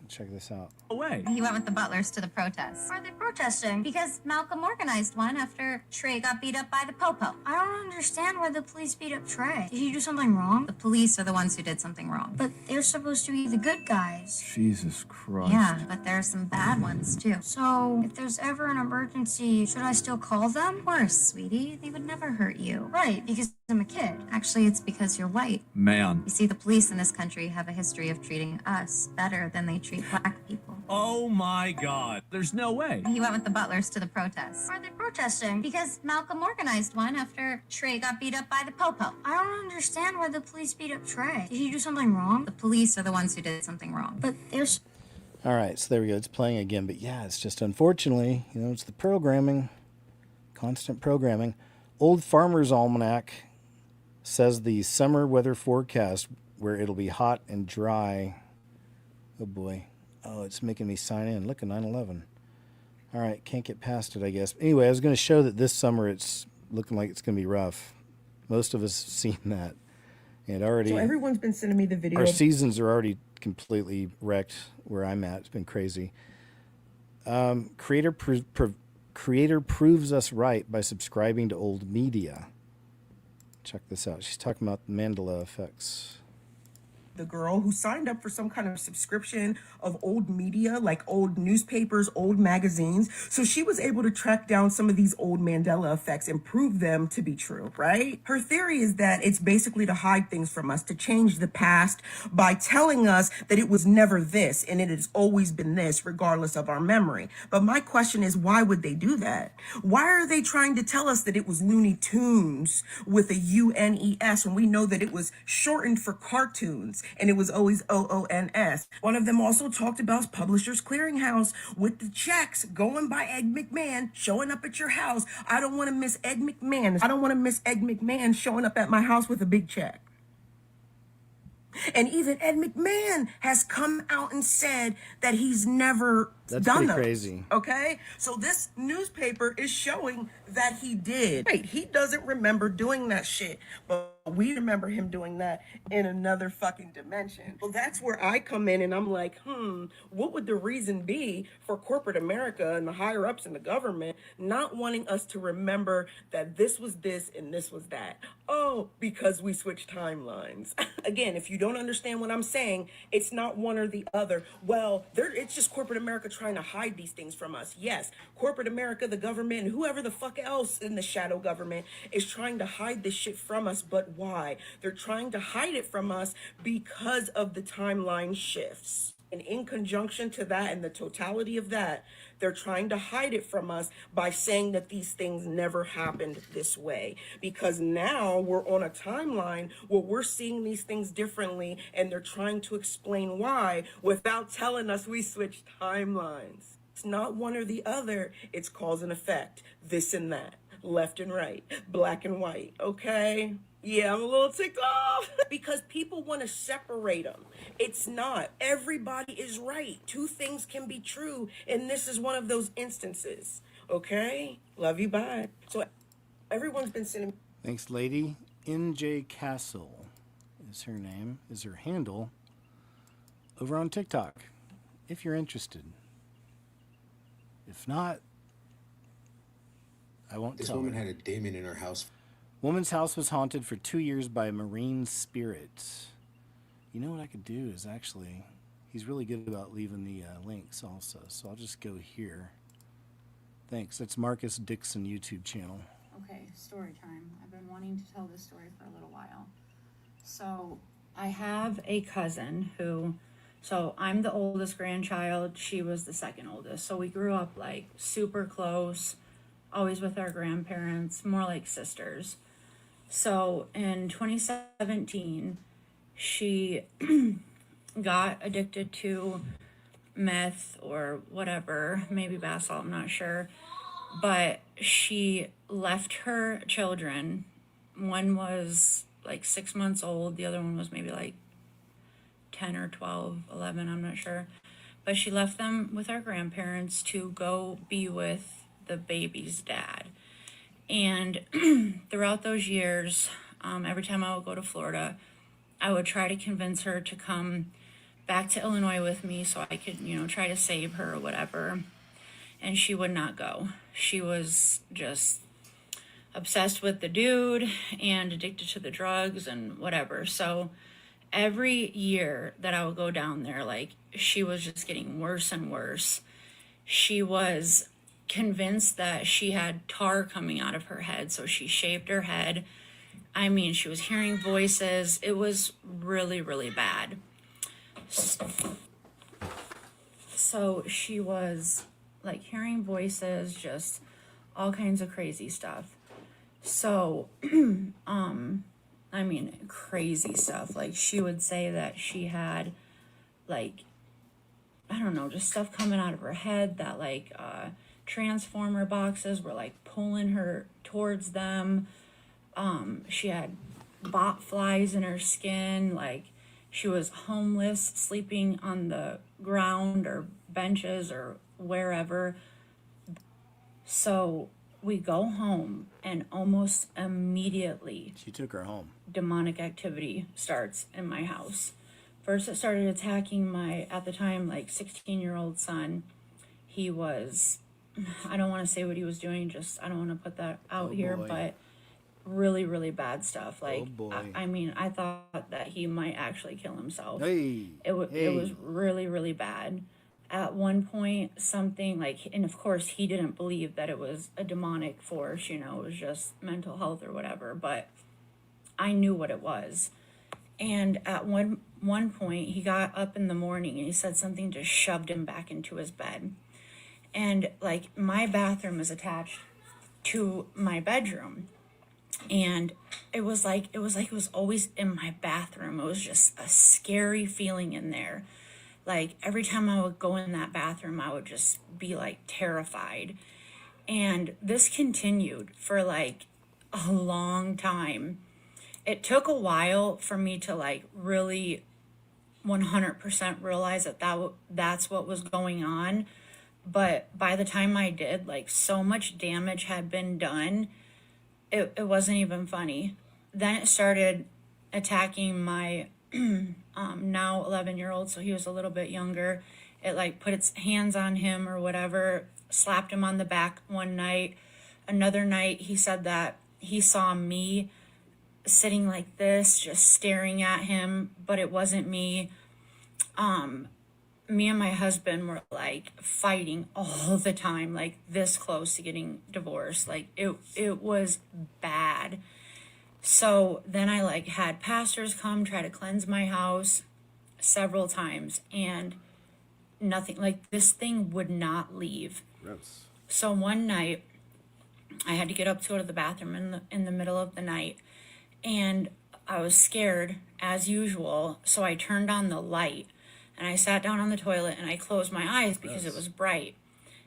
Check this out. No way. He went with the butlers to the protests. Are they protesting? Because Malcolm organized one after Trey got beat up by the Popo. I don't understand why the police beat up Trey. Did he do something wrong? The police are the ones who did something wrong. But they're supposed to be the good guys. Jesus Christ. Yeah, but there are some bad ones too. So, if there's ever an emergency, should I still call them? Of course, sweetie. They would never hurt you. Right, because I'm a kid. Actually, it's because you're white. Man. You see, the police in this country have a history of treating us better than they treat treat black people. Oh my God. There's no way. He went with the butlers to the protest. Are they protesting? Because Malcolm organized one after Trey got beat up by the popo. I don't understand why the police beat up Trey. Did he do something wrong? The police are the ones who did something wrong. But there's... All right, so there we go. It's playing again. But yeah, it's just unfortunately, it's the programming, constant programming. Old Farmer's Almanac says the summer weather forecast where it'll be hot and dry. Oh boy. Oh, it's making me sign in. Look at 9/11. All right, can't get past it, I guess. Anyway, I was going to show that this summer it's looking like it's going to be rough. Most of us have seen that. And already... So everyone's been sending me the video. Our seasons are already completely wrecked where I'm at. It's been crazy. Creator proves us right by subscribing to old media. Check this out. She's talking about the Mandela effects. The girl who signed up for some kind of subscription of old media, like old newspapers, old magazines. So she was able to track down some of these old Mandela effects and prove them to be true, right? Her theory is that it's basically to hide things from us, to change the past by telling us that it was never this and it has always been this, regardless of our memory. But my question is, why would they do that? Why are they trying to tell us that it was Looney Tunes with a UNES when we know that it was shortened for cartoons? And it was always OONS. One of them also talked about Publishers Clearinghouse with the checks going by Ed McMahon, showing up at your house. I don't want to miss Ed McMahon. I don't want to miss Ed McMahon showing up at my house with a big check. And even Ed McMahon has come out and said that he's never done those. Crazy. Okay? So this newspaper is showing that he did. Right, he doesn't remember doing that shit, but we remember him doing that in another fucking dimension. Well, that's where I come in and I'm like, what would the reason be for corporate America and the higher ups in the government not wanting us to remember that this was this and this was that? Oh, because we switched timelines. Again, if you don't understand what I'm saying, it's not one or the other. Well, it's just corporate America trying to hide these things from us. Yes, corporate America, the government, and whoever the fuck else in the shadow government is trying to hide this shit from us. But why? They're trying to hide it from us because of the timeline shifts. And in conjunction to that and the totality of that, they're trying to hide it from us by saying that these things never happened this way. Because now we're on a timeline where we're seeing these things differently, and they're trying to explain why without telling us we switched timelines. It's not one or the other. It's cause and effect, this and that, left and right, black and white, okay? Yeah, I'm a little ticked off because people want to separate them. It's not. Everybody is right. Two things can be true, and this is one of those instances, okay? Love you, bye. So everyone's been sending... Thanks, lady. NJ Castle is her name, is her handle over on TikTok, if you're interested. If not, I won't tell. This woman had a demon in her house. Woman's house was haunted for 2 years by marine spirits. You know what I could do is actually, he's really good about leaving the links also, so I'll just go here. Thanks. That's Marcus Dixon YouTube channel. Okay, story time. I've been wanting to tell this story for a little while. So I have a cousin who, so I'm the oldest grandchild. She was the second oldest. So we grew up like super close, always with our grandparents, more like sisters. So in 2017, she got addicted to meth or whatever, maybe bath salt, I'm not sure. But she left her children. One was like 6 months old. The other one was maybe like 10 or 12, 11, I'm not sure. But she left them with our grandparents to go be with the baby's dad. And throughout those years, every time I would go to Florida, I would try to convince her to come back to Illinois with me so I could, try to save her or whatever. And she would not go. She was just obsessed with the dude and addicted to the drugs and whatever. So every year that I would go down there, like, she was just getting worse and worse. She was convinced that she had tar coming out of her head, so she shaved her head. I mean, she was hearing voices. It was really, really bad. So she was like hearing voices, just all kinds of crazy stuff. So, I mean, crazy stuff. Like she would say that she had like, I don't know, just stuff coming out of her head that like transformer boxes were like pulling her towards them. She had bot flies in her skin, like she was homeless, sleeping on the ground or benches or wherever. So we go home, and almost immediately She took her home. demonic activity starts in my house. First, it started attacking my, at the time, like 16-year-old son. He was, I don't want to say what he was doing, just, I don't want to put that out here, boy. but really, really bad stuff. Like, boy. I mean, I thought that he might actually kill himself. Hey, It was hey. really, really bad. At one point, something like, and of course, he didn't believe that it was a demonic force, you know, it was just mental health or whatever, but I knew what it was. And at one point, he got up in the morning and he said something just shoved him back into his bed. And like my bathroom is attached to my bedroom. And it was always in my bathroom. It was just a scary feeling in there. Like every time I would go in that bathroom, I would just be like terrified. And this continued for like a long time. It took a while for me to like really 100% realize that that's what was going on. But by the time I did, like so much damage had been done, it wasn't even funny. Then it started attacking my now 11-year-old, so he was a little bit younger. It like put its hands on him or whatever, slapped him on the back one night. Another night, he said that he saw me sitting like this, just staring at him, but it wasn't me. Me and my husband were like fighting all the time, like this close to getting divorced. Like it was bad. So then I like had pastors come try to cleanse my house several times, and nothing, like this thing would not leave. Gross. So one night I had to get up to go to the bathroom in the middle of the night, and I was scared as usual. So I turned on the light and I sat down on the toilet and I closed my eyes because it was bright.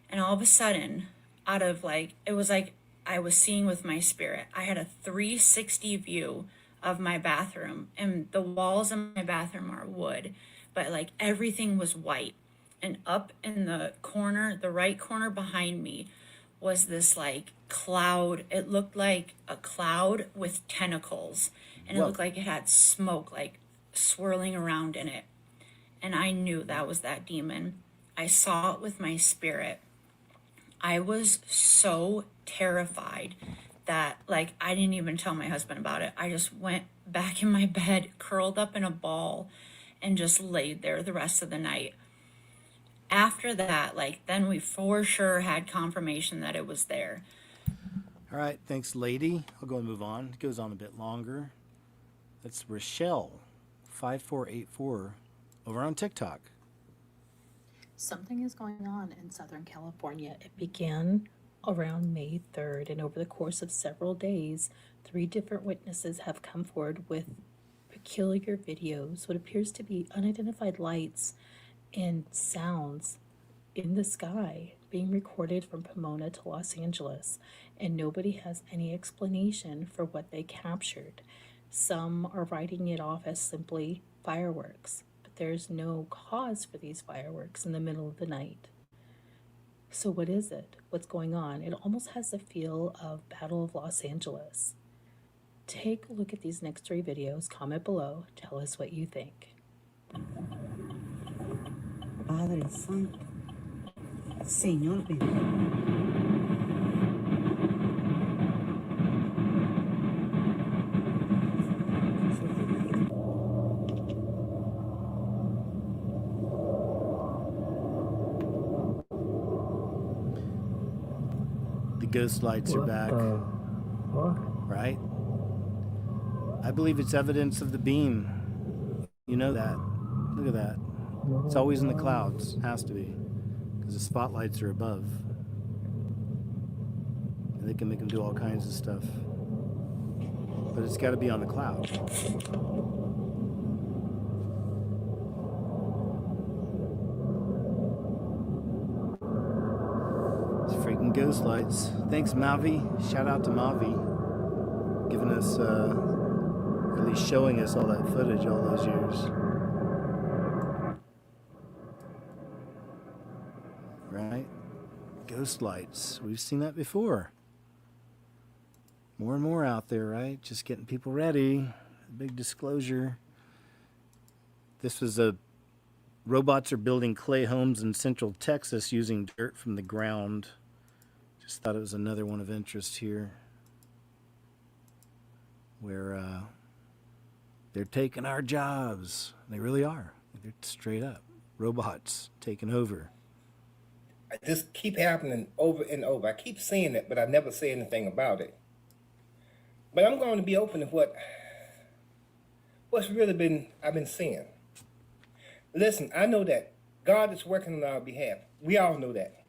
And all of a sudden, out of like, it was like I was seeing with my spirit. I had a 360 view of my bathroom, and the walls in my bathroom are wood, but like everything was white. And up in the corner, the right corner behind me, was this like cloud. It looked like a cloud with tentacles, and it looked like it had smoke like swirling around in it. And I knew that was that demon. I saw it with my spirit. I was so terrified that like I didn't even tell my husband about it. I just went back in my bed, curled up in a ball, and just laid there the rest of the night. After that, like then we for sure had confirmation that it was there. All right, thanks, lady. I'll go and move on. It goes on a bit longer. That's Rochelle, 5484, over on TikTok. Something is going on in Southern California. It began around May 3rd, and over the course of several days, 3 different witnesses have come forward with peculiar videos, what appears to be unidentified lights and sounds in the sky being recorded from Pomona to Los Angeles, and nobody has any explanation for what they captured. Some are writing it off as simply fireworks, but there's no cause for these fireworks in the middle of the night. So what is it? What's going on? It almost has the feel of Battle of Los Angeles. Take a look at these next 3 videos, comment below, tell us what you think. Padre Santo, Señor bendito. The ghost lights are back. Right? I believe it's evidence of the beam. You know that. Look at that. It's always in the clouds. Has to be. because the spotlights are above. And they can make them do all kinds of stuff. But it's got to be on the cloud. It's freaking ghost lights. Thanks, Mavi. Shout out to Mavi, giving us, at least showing us all that footage all those years. Right? Ghost lights. We've seen that before. More and more out there, right? Just getting people ready. Big disclosure. This was robots are building clay homes in Central Texas using dirt from the ground. Just thought it was another one of interest here, where they're taking our jobs. They really are. They're straight up robots taking over. This keep happening over and over. I keep seeing it, but I never say anything about it. But I'm going to be open to what's really I've been seeing. Listen, I know that God is working on our behalf. We all know that.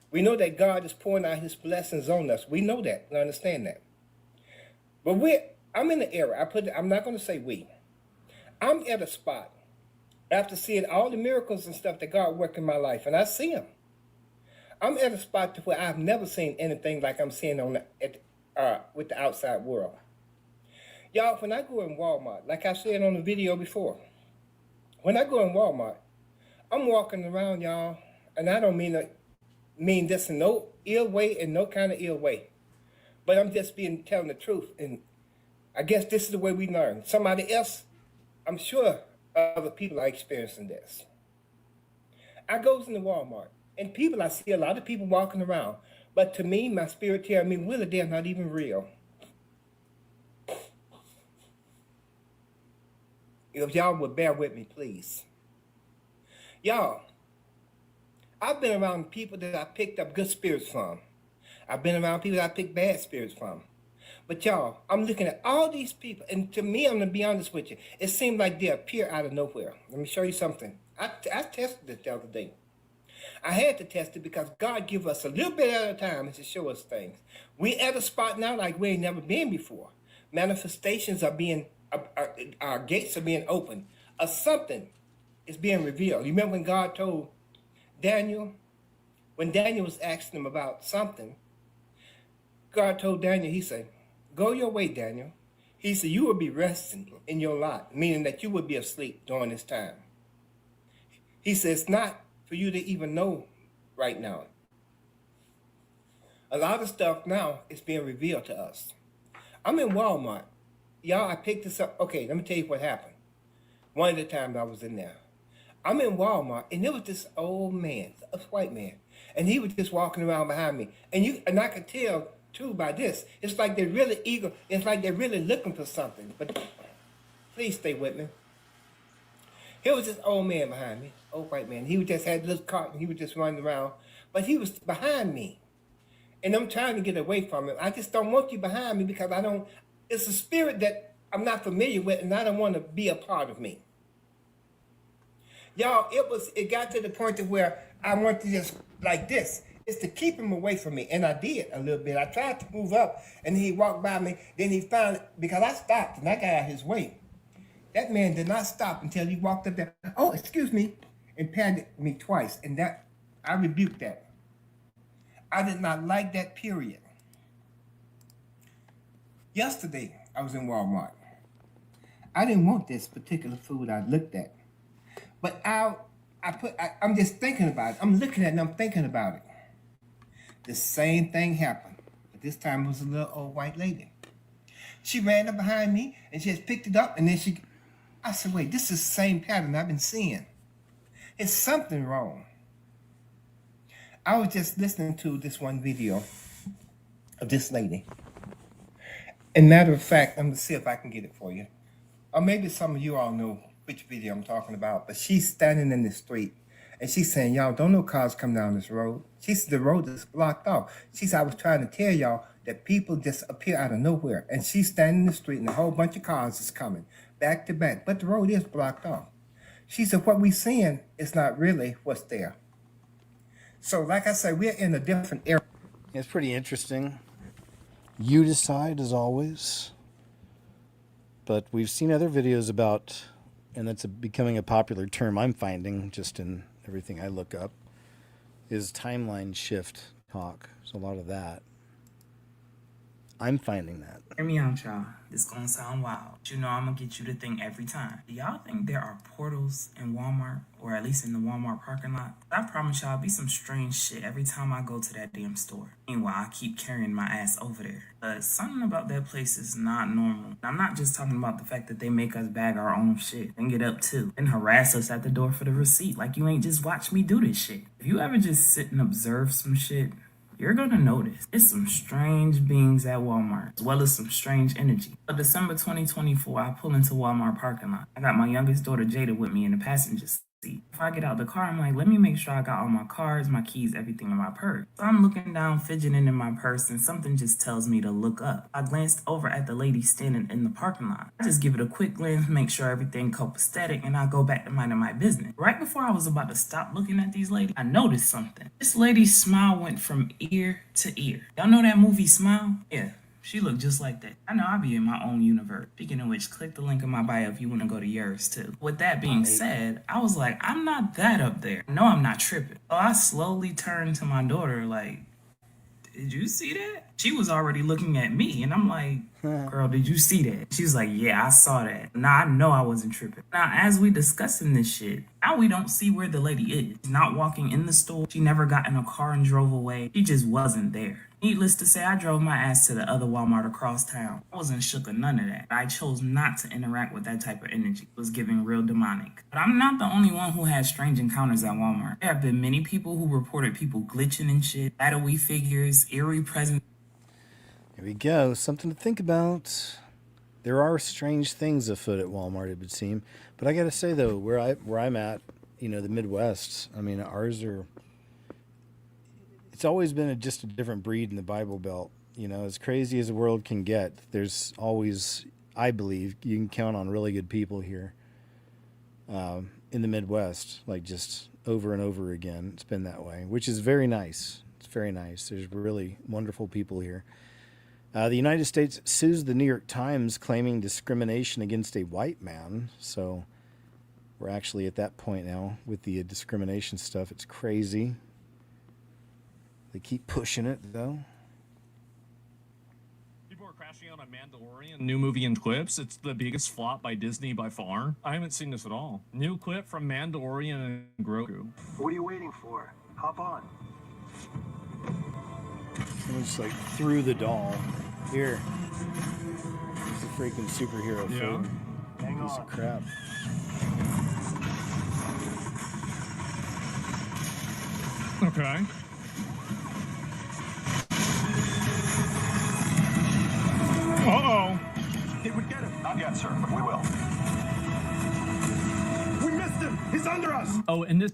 We know that God is pouring out his blessings on us. We know that. We understand that. But I'm in the era. I'm not going to say we. I'm at a spot after seeing all the miracles and stuff that God worked in my life, and I see them. I'm at a spot to where I've never seen anything like I'm seeing with the outside world. Y'all, when I go in Walmart, like I said on the video before, when I go in Walmart, I'm walking around, y'all, and I don't mean this in no ill way, in no kind of ill way, but I'm just telling the truth, and I guess this is the way we learn. Somebody else, I'm sure other people are experiencing this. I goes into Walmart, and I see a lot of people walking around, but to me, my spirit tells me, Willie, they're not even real. If y'all would bear with me, please. Y'all, I've been around people that I picked up good spirits from. I've been around people that I picked bad spirits from. But y'all, I'm looking at all these people, and to me, I'm going to be honest with you, it seems like they appear out of nowhere. Let me show you something. I tested it the other day. I had to test it because God give us a little bit at a time to show us things. We at a spot now like we ain't never been before. Manifestations are being, our gates are being opened. Something is being revealed. You remember when God told Daniel, when Daniel was asking him about something, God told Daniel, he said, go your way, Daniel. He said, you will be resting in your lot, meaning that you will be asleep during this time. He says, it's not for you to even know right now. A lot of stuff now is being revealed to us. I'm in Walmart. Y'all, I picked this up. Okay, let me tell you what happened. One of the times I was in there. I'm in Walmart, and there was this old man, a white man, and he was just walking around behind me. And I could tell, too, by this. It's like they're really eager. It's like they're really looking for something. But please stay with me. Here was this old man behind me, old white man. He just had a little cart, and he was just running around. But he was behind me. And I'm trying to get away from him. I just don't want you behind me because it's a spirit that I'm not familiar with, and I don't want to be a part of me. Y'all, it got to the point to where I want to just, like this, is to keep him away from me. And I did a little bit. I tried to move up, and he walked by me. Then he found, because I stopped, and I got out of his way. That man did not stop until he walked up there. Oh, excuse me, and patted me twice. And I rebuked that. I did not like that, period. Yesterday, I was in Walmart. I didn't want this particular food I looked at. But I'm just thinking about it. I'm looking at it and I'm thinking about it. The same thing happened. But this time it was a little old white lady. She ran up behind me and she just picked it up, and then I said, wait, this is the same pattern I've been seeing. It's something wrong. I was just listening to this one video of this lady. And matter of fact, I'm going to see if I can get it for you. Or maybe some of you all know which video I'm talking about. But she's standing in the street. And she's saying, y'all, don't no cars come down this road. She said, the road is blocked off. She said, I was trying to tell y'all that people just appear out of nowhere. And she's standing in the street and a whole bunch of cars is coming back to back. But the road is blocked off. She said, what we're seeing is not really what's there. So, like I said, we're in a different era. It's pretty interesting. You decide, as always. But we've seen other videos about, and that's becoming a popular term I'm finding just in everything I look up, is timeline shift talk. There's a lot of that. I'm finding that. Hear me out, y'all. This gonna sound wild. But you know I'm gonna get you to think every time. Do y'all think there are portals in Walmart, or at least in the Walmart parking lot? I promise y'all, be some strange shit every time I go to that damn store. Meanwhile, I keep carrying my ass over there. But something about that place is not normal. I'm not just talking about the fact that they make us bag our own shit and get up too, and harass us at the door for the receipt like you ain't just watched me do this shit. If you ever just sit and observe some shit, you're gonna notice there's some strange beings at Walmart, as well as some strange energy. So December 2024, I pull into Walmart parking lot. I got my youngest daughter Jada with me in the passenger seat. Before I get out the car, I'm like, let me make sure I got all my cards, my keys, everything in my purse. So I'm looking down, fidgeting in my purse, and something just tells me to look up. I glanced over at the lady standing in the parking lot. I just give it a quick glance, make sure everything copacetic, and I go back to minding my business. Right before I was about to stop looking at these ladies, I noticed something. This lady's smile went from ear to ear. Y'all know that movie Smile? Yeah. She looked just like that. I know I'll be in my own universe. Speaking of which, click the link in my bio if you want to go to yours too. With that being said, I was like, I'm not that up there. No, I'm not tripping. So I slowly turned to my daughter like, did you see that? She was already looking at me, and I'm like, girl, did you see that? She was like, yeah, I saw that. Now, I know I wasn't tripping. Now, as we discussing this shit, now we don't see where the lady is. She's not walking in the store. She never got in a car and drove away. She just wasn't there. Needless to say, I drove my ass to the other Walmart across town. I wasn't shook of none of that. I chose not to interact with that type of energy. It was giving real demonic. But I'm not the only one who had strange encounters at Walmart. There have been many people who reported people glitching and shit, shadowy figures, eerie presence. Here we go. Something to think about. There are strange things afoot at Walmart, it would seem. But I got to say, though, where I'm at, you know, the Midwest, I mean, ours are... It's always been just a different breed in the Bible Belt. You know, as crazy as the world can get, there's always, I believe, you can count on really good people here in the Midwest, like just over and over again. It's been that way, which is very nice. It's very nice. There's really wonderful people here. The United States sues the New York Times claiming discrimination against a white man. So we're actually at that point now with the discrimination stuff. It's crazy. They keep pushing it, though. People are crashing out on Mandalorian, new movie in clips. It's the biggest flop by Disney by far. I haven't seen this at all. New clip from Mandalorian and Grogu. What are you waiting for? Hop on. Someone just like threw the doll. Here. It's a freaking superhero film. Hang Piece on. of crap. Okay. Uh-oh. Did we get him? Not yet, sir, but we will. We missed him! He's under us! Oh, and this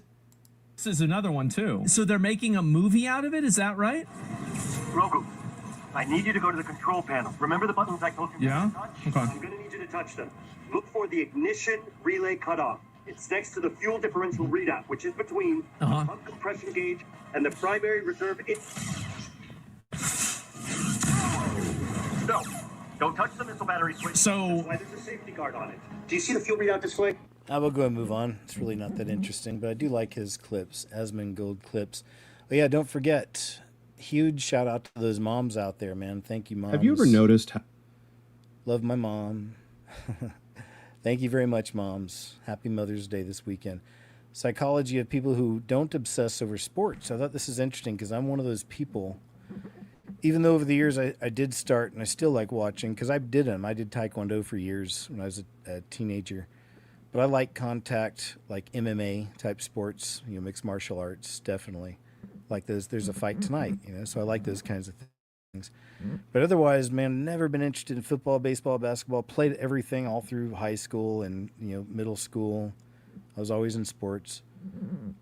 is another one, too. So they're making a movie out of it? Is that right? Grogu, I need you to go to the control panel. Remember the buttons I told you Yeah? to touch? Okay. I'm gonna need you to touch them. Look for the ignition relay cutoff. It's next to the fuel differential readout, which is between the pump compression gauge and the primary reserve. No, don't touch the missile battery switch. So- That's why there's a safety guard on it. Do you see the fuel readout display? I will go and move on. It's really not that interesting, but I do like his clips, Asmongold clips. Oh yeah, don't forget, huge shout out to those moms out there, man. Thank you, moms. Have you ever noticed how... Love my mom. Thank you very much, moms. Happy Mother's Day this weekend. Psychology of people who don't obsess over sports. I thought this is interesting because I'm one of those people. Even though over the years I did start, and I still like watching, because I did them. I did Taekwondo for years when I was a teenager. But I like contact, like MMA type sports, you know, mixed martial arts, definitely. Like there's a fight tonight, you know, so I like those kinds of things. But otherwise, man, never been interested in football, baseball, basketball. Played everything all through high school and, you know, middle school. I was always in sports,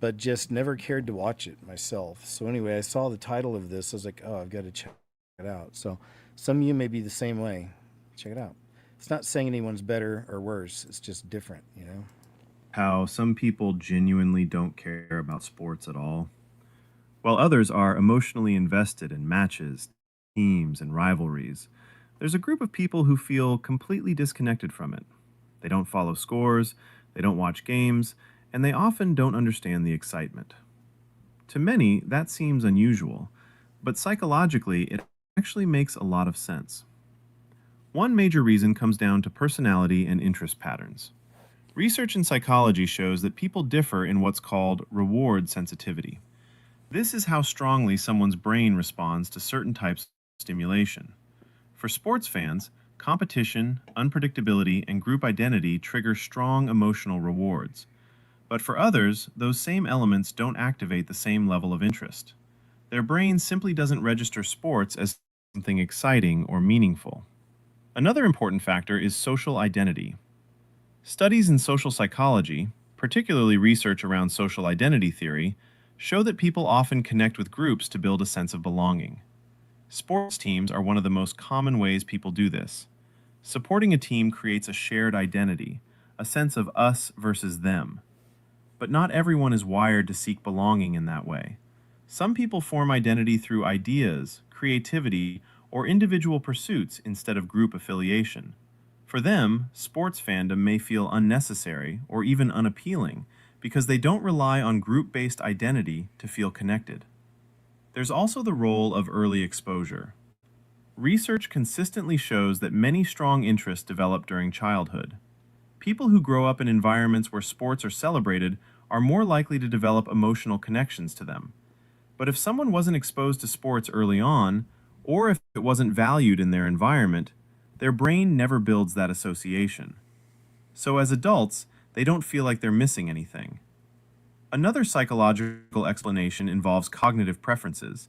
but just never cared to watch it myself. So anyway, I saw the title of this. I was like, oh, I've got to check it out. So some of you may be the same way. Check it out. It's not saying anyone's better or worse. It's just different, you know? how some people genuinely don't care about sports at all? while others are emotionally invested in matches, teams, and rivalries. There's a group of people who feel completely disconnected from it. They don't follow scores, they don't watch games, and they often don't understand the excitement. To many, that seems unusual, but psychologically, it actually makes a lot of sense. One major reason comes down to personality and interest patterns. Research in psychology shows that people differ in what's called reward sensitivity. This is how strongly someone's brain responds to certain types of stimulation. For sports fans, competition, unpredictability, and group identity trigger strong emotional rewards. But for others, those same elements don't activate the same level of interest. Their brain simply doesn't register sports as something exciting or meaningful. Another important factor is social identity. Studies in social psychology, particularly research around social identity theory, show that people often connect with groups to build a sense of belonging. Sports teams are one of the most common ways people do this. Supporting a team creates a shared identity, a sense of us versus them. But not everyone is wired to seek belonging in that way. Some people form identity through ideas, creativity, or individual pursuits instead of group affiliation. For them, sports fandom may feel unnecessary or even unappealing because they don't rely on group-based identity to feel connected. There's also the role of early exposure. Research consistently shows that many strong interests develop during childhood. People who grow up in environments where sports are celebrated are more likely to develop emotional connections to them. But if someone wasn't exposed to sports early on, or if it wasn't valued in their environment, their brain never builds that association. So as adults, they don't feel like they're missing anything. Another psychological explanation involves cognitive preferences.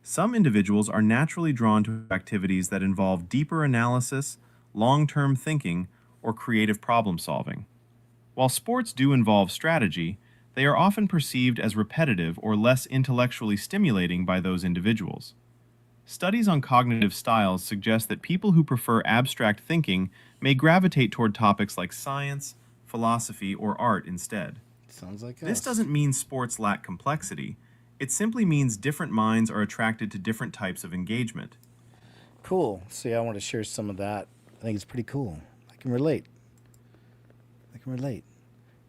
Some individuals are naturally drawn to activities that involve deeper analysis, long-term thinking, or creative problem solving. While sports do involve strategy, they are often perceived as repetitive or less intellectually stimulating by those individuals. Studies on cognitive styles suggest that people who prefer abstract thinking may gravitate toward topics like science, philosophy, or art instead. Sounds like This us. doesn't mean sports lack complexity. It simply means different minds are attracted to different types of engagement. Cool. See, I want to share some of that. I think it's pretty cool. I can relate.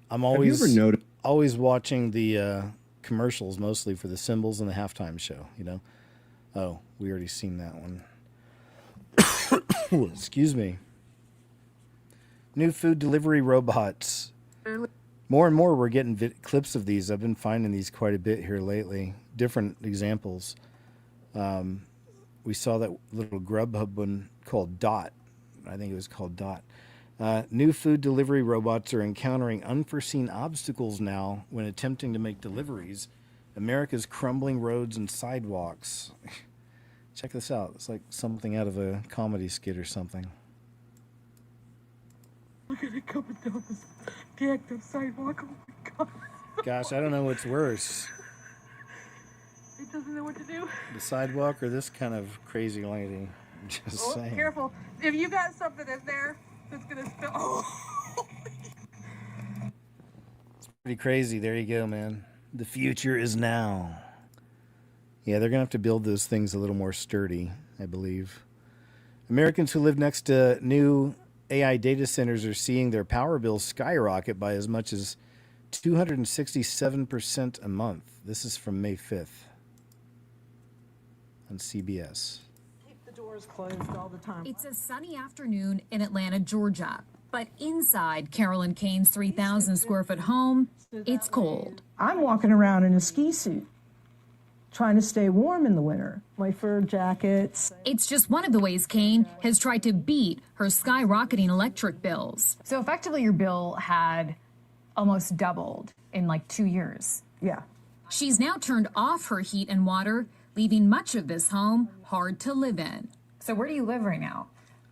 I'm always ever noticed- always watching the commercials, mostly for the symbols and the halftime show, you know? Oh, we already seen that one. Excuse me. New food delivery robots. More and more we're getting clips of these. I've been finding these quite a bit here lately. Different examples. We saw that little Grubhub one called Dot. I think it was called Dot. New food delivery robots are encountering unforeseen obstacles now when attempting to make deliveries. America's crumbling roads and sidewalks. Check this out. It's like something out of a comedy skit or something. Look at it coming down this damn sidewalk. Oh my god. Gosh, I don't know what's worse. It doesn't know what to do. The sidewalk or this kind of crazy lady? Just saying. Careful. If you got something in there that's gonna spill. Oh. Pretty crazy. There you go, man. The future is now. Yeah, they're going to have to build those things a little more sturdy, I believe. Americans who live next to new AI data centers are seeing their power bills skyrocket by as much as 267% a month. This is from May 5th on CBS. Keep the doors closed all the time. It's a sunny afternoon in Atlanta, Georgia. But inside Carolyn Kane's 3,000 square foot home, it's cold. I'm walking around in a ski suit, trying to stay warm in the winter. My fur jackets. It's just one of the ways Kane has tried to beat her skyrocketing electric bills. So effectively your bill had almost doubled in like 2 years. Yeah. She's now turned off her heat and water, leaving much of this home hard to live in. So where do you live right now?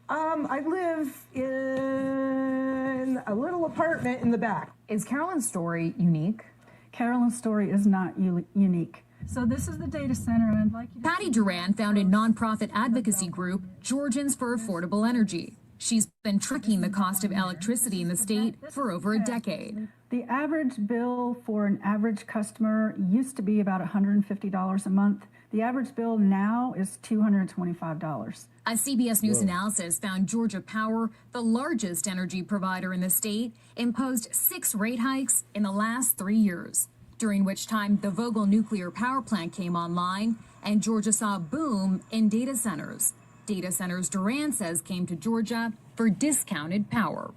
I live in a little apartment in the back. Is Carolyn's story unique? Carolyn's story is not unique. So this is the data center, and I'd like you to... Patty Duran founded nonprofit advocacy group Georgians for Affordable Energy. She's been tracking the cost of electricity in the state for over a decade. The average bill for an average customer used to be about $150 a month. The average bill now is $225. A CBS News analysis found Georgia Power, the largest energy provider in the state, imposed 6 rate hikes in the last 3 years, during which time the Vogtle nuclear power plant came online and Georgia saw a boom in data centers. Data centers Duran says came to Georgia for discounted power.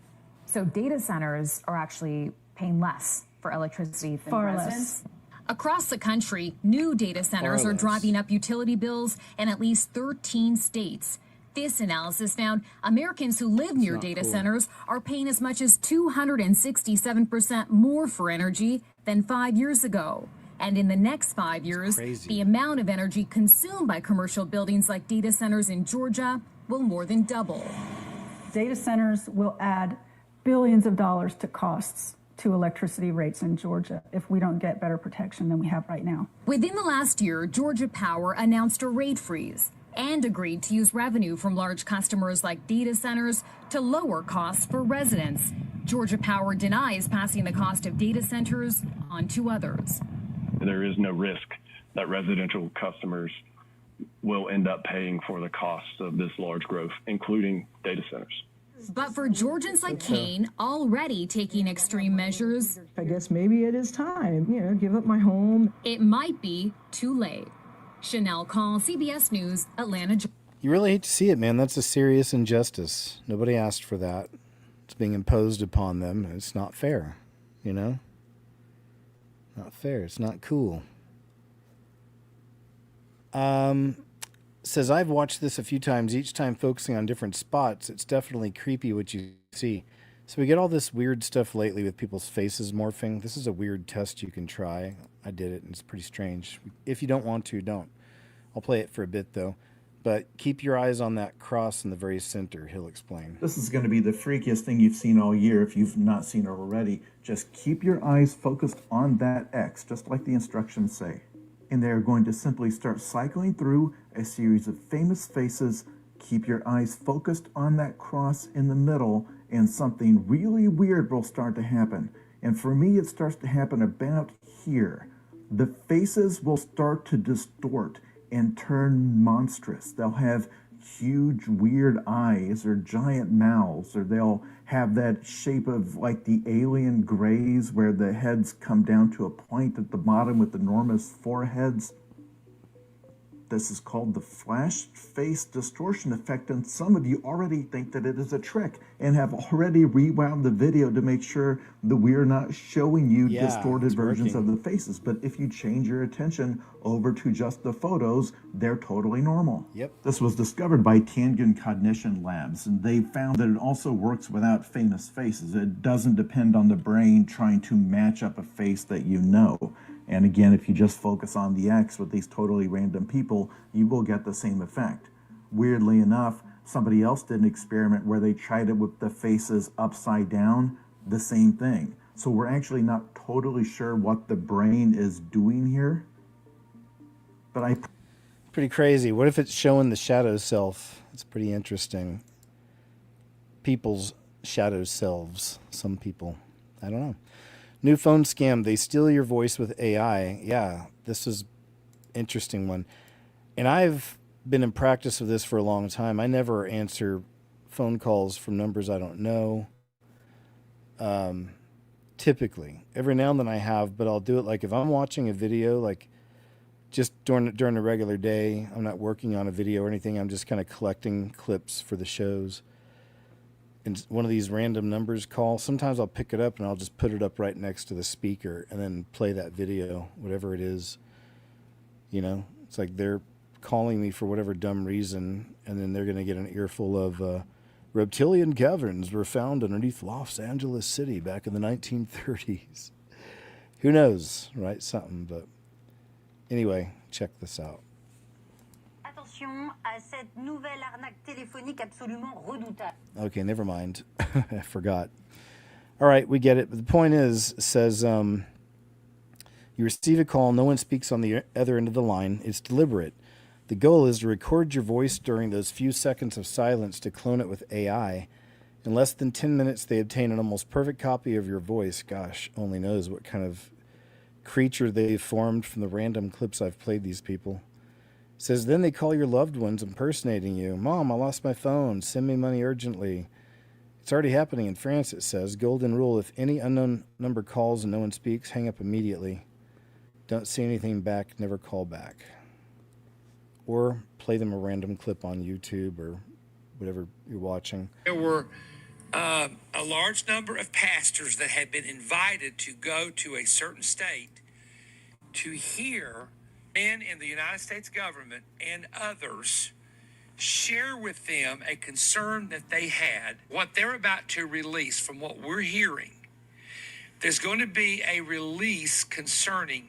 So data centers are actually paying less for electricity than Far residents. less. Across the country, new data centers are driving up utility bills in at least 13 states. This analysis found Americans who live near data centers are paying as much as 267% more for energy than 5 years ago. And in the next 5 years, the amount of energy consumed by commercial buildings like data centers in Georgia will more than double. Data centers will add billions of dollars to costs to electricity rates in Georgia if we don't get better protection than we have right now. Within the last year, Georgia Power announced a rate freeze and agreed to use revenue from large customers like data centers to lower costs for residents. Georgia Power denies passing the cost of data centers on to others. There is no risk that residential customers will end up paying for the costs of this large growth, including data centers. But for Georgians like Kane, already taking extreme measures, I guess maybe it is time, give up my home. it might be too late. Chanel Call, CBS News, Atlanta, Georgia. You really hate to see it, man. That's a serious injustice. Nobody asked for that. It's being imposed upon them. It's not fair, Not fair. It's not cool. Says, I've watched this a few times, each time focusing on different spots. It's definitely creepy what you see. So we get all this weird stuff lately with people's faces morphing. This is a weird test you can try. I did it, and it's pretty strange. If you don't want to, don't. I'll play it for a bit, though. But keep your eyes on that cross in the very center, he'll explain. This is going to be the freakiest thing you've seen all year if you've not seen it already. Just keep your eyes focused on that X, just like the instructions say. And they're going to simply start cycling through a series of famous faces. Keep your eyes focused on that cross in the middle, and something really weird will start to happen. And for me, it starts to happen about here. The faces will start to distort and turn monstrous. They'll have huge, weird eyes or giant mouths, or they'll have that shape of like the alien grays where the heads come down to a point at the bottom with enormous foreheads. This is called the flash face distortion effect, and some of you already think that it is a trick and have already rewound the video to make sure that we're not showing you distorted versions of the faces. But if you change your attention over to just the photos, they're totally normal. Yep. This was discovered by Tianjin Cognition Labs, and they found that it also works without famous faces. It doesn't depend on the brain trying to match up a face that you know. And again, if you just focus on the X with these totally random people, you will get the same effect. Weirdly enough, somebody else did an experiment where they tried it with the faces upside down, the same thing. So we're actually not totally sure what the brain is doing here. But Pretty crazy. What if it's showing the shadow self? It's pretty interesting. People's shadow selves. Some people. I don't know. New phone scam. They steal your voice with AI. Yeah, this is interesting one. And I've been in practice of this for a long time. I never answer phone calls from numbers I don't know. Typically. Every now and then I have, but I'll do it like if I'm watching a video, like just during a regular day. I'm not working on a video or anything. I'm just kind of collecting clips for the shows. And one of these random numbers call, sometimes I'll pick it up and I'll just put it up right next to the speaker and then play that video, whatever it is. It's like they're calling me for whatever dumb reason, and then they're going to get an earful of reptilian caverns were found underneath Los Angeles City back in the 1930s. Who knows, right? Something, but anyway, check this out. Attention à cette nouvelle arnaque téléphonique absolument redoutable. Okay, never mind. I forgot. All right, we get it. But the point is, it says you receive a call, no one speaks on the other end of the line. It's deliberate. The goal is to record your voice during those few seconds of silence to clone it with AI In less than 10 minutes, they obtain an almost perfect copy of your voice. Gosh, only knows what kind of creature they've formed from the random clips I've played these people. It says, then they call your loved ones impersonating you. Mom, I lost my phone. Send me money urgently. It's already happening in France, it says. Golden rule, if any unknown number calls and no one speaks, hang up immediately. Don't see anything back, never call back. Or play them a random clip on YouTube or whatever you're watching. There were a large number of pastors that had been invited to go to a certain state to hear men in the United States government and others share with them a concern that they had, what they're about to release from what we're hearing. There's going to be a release concerning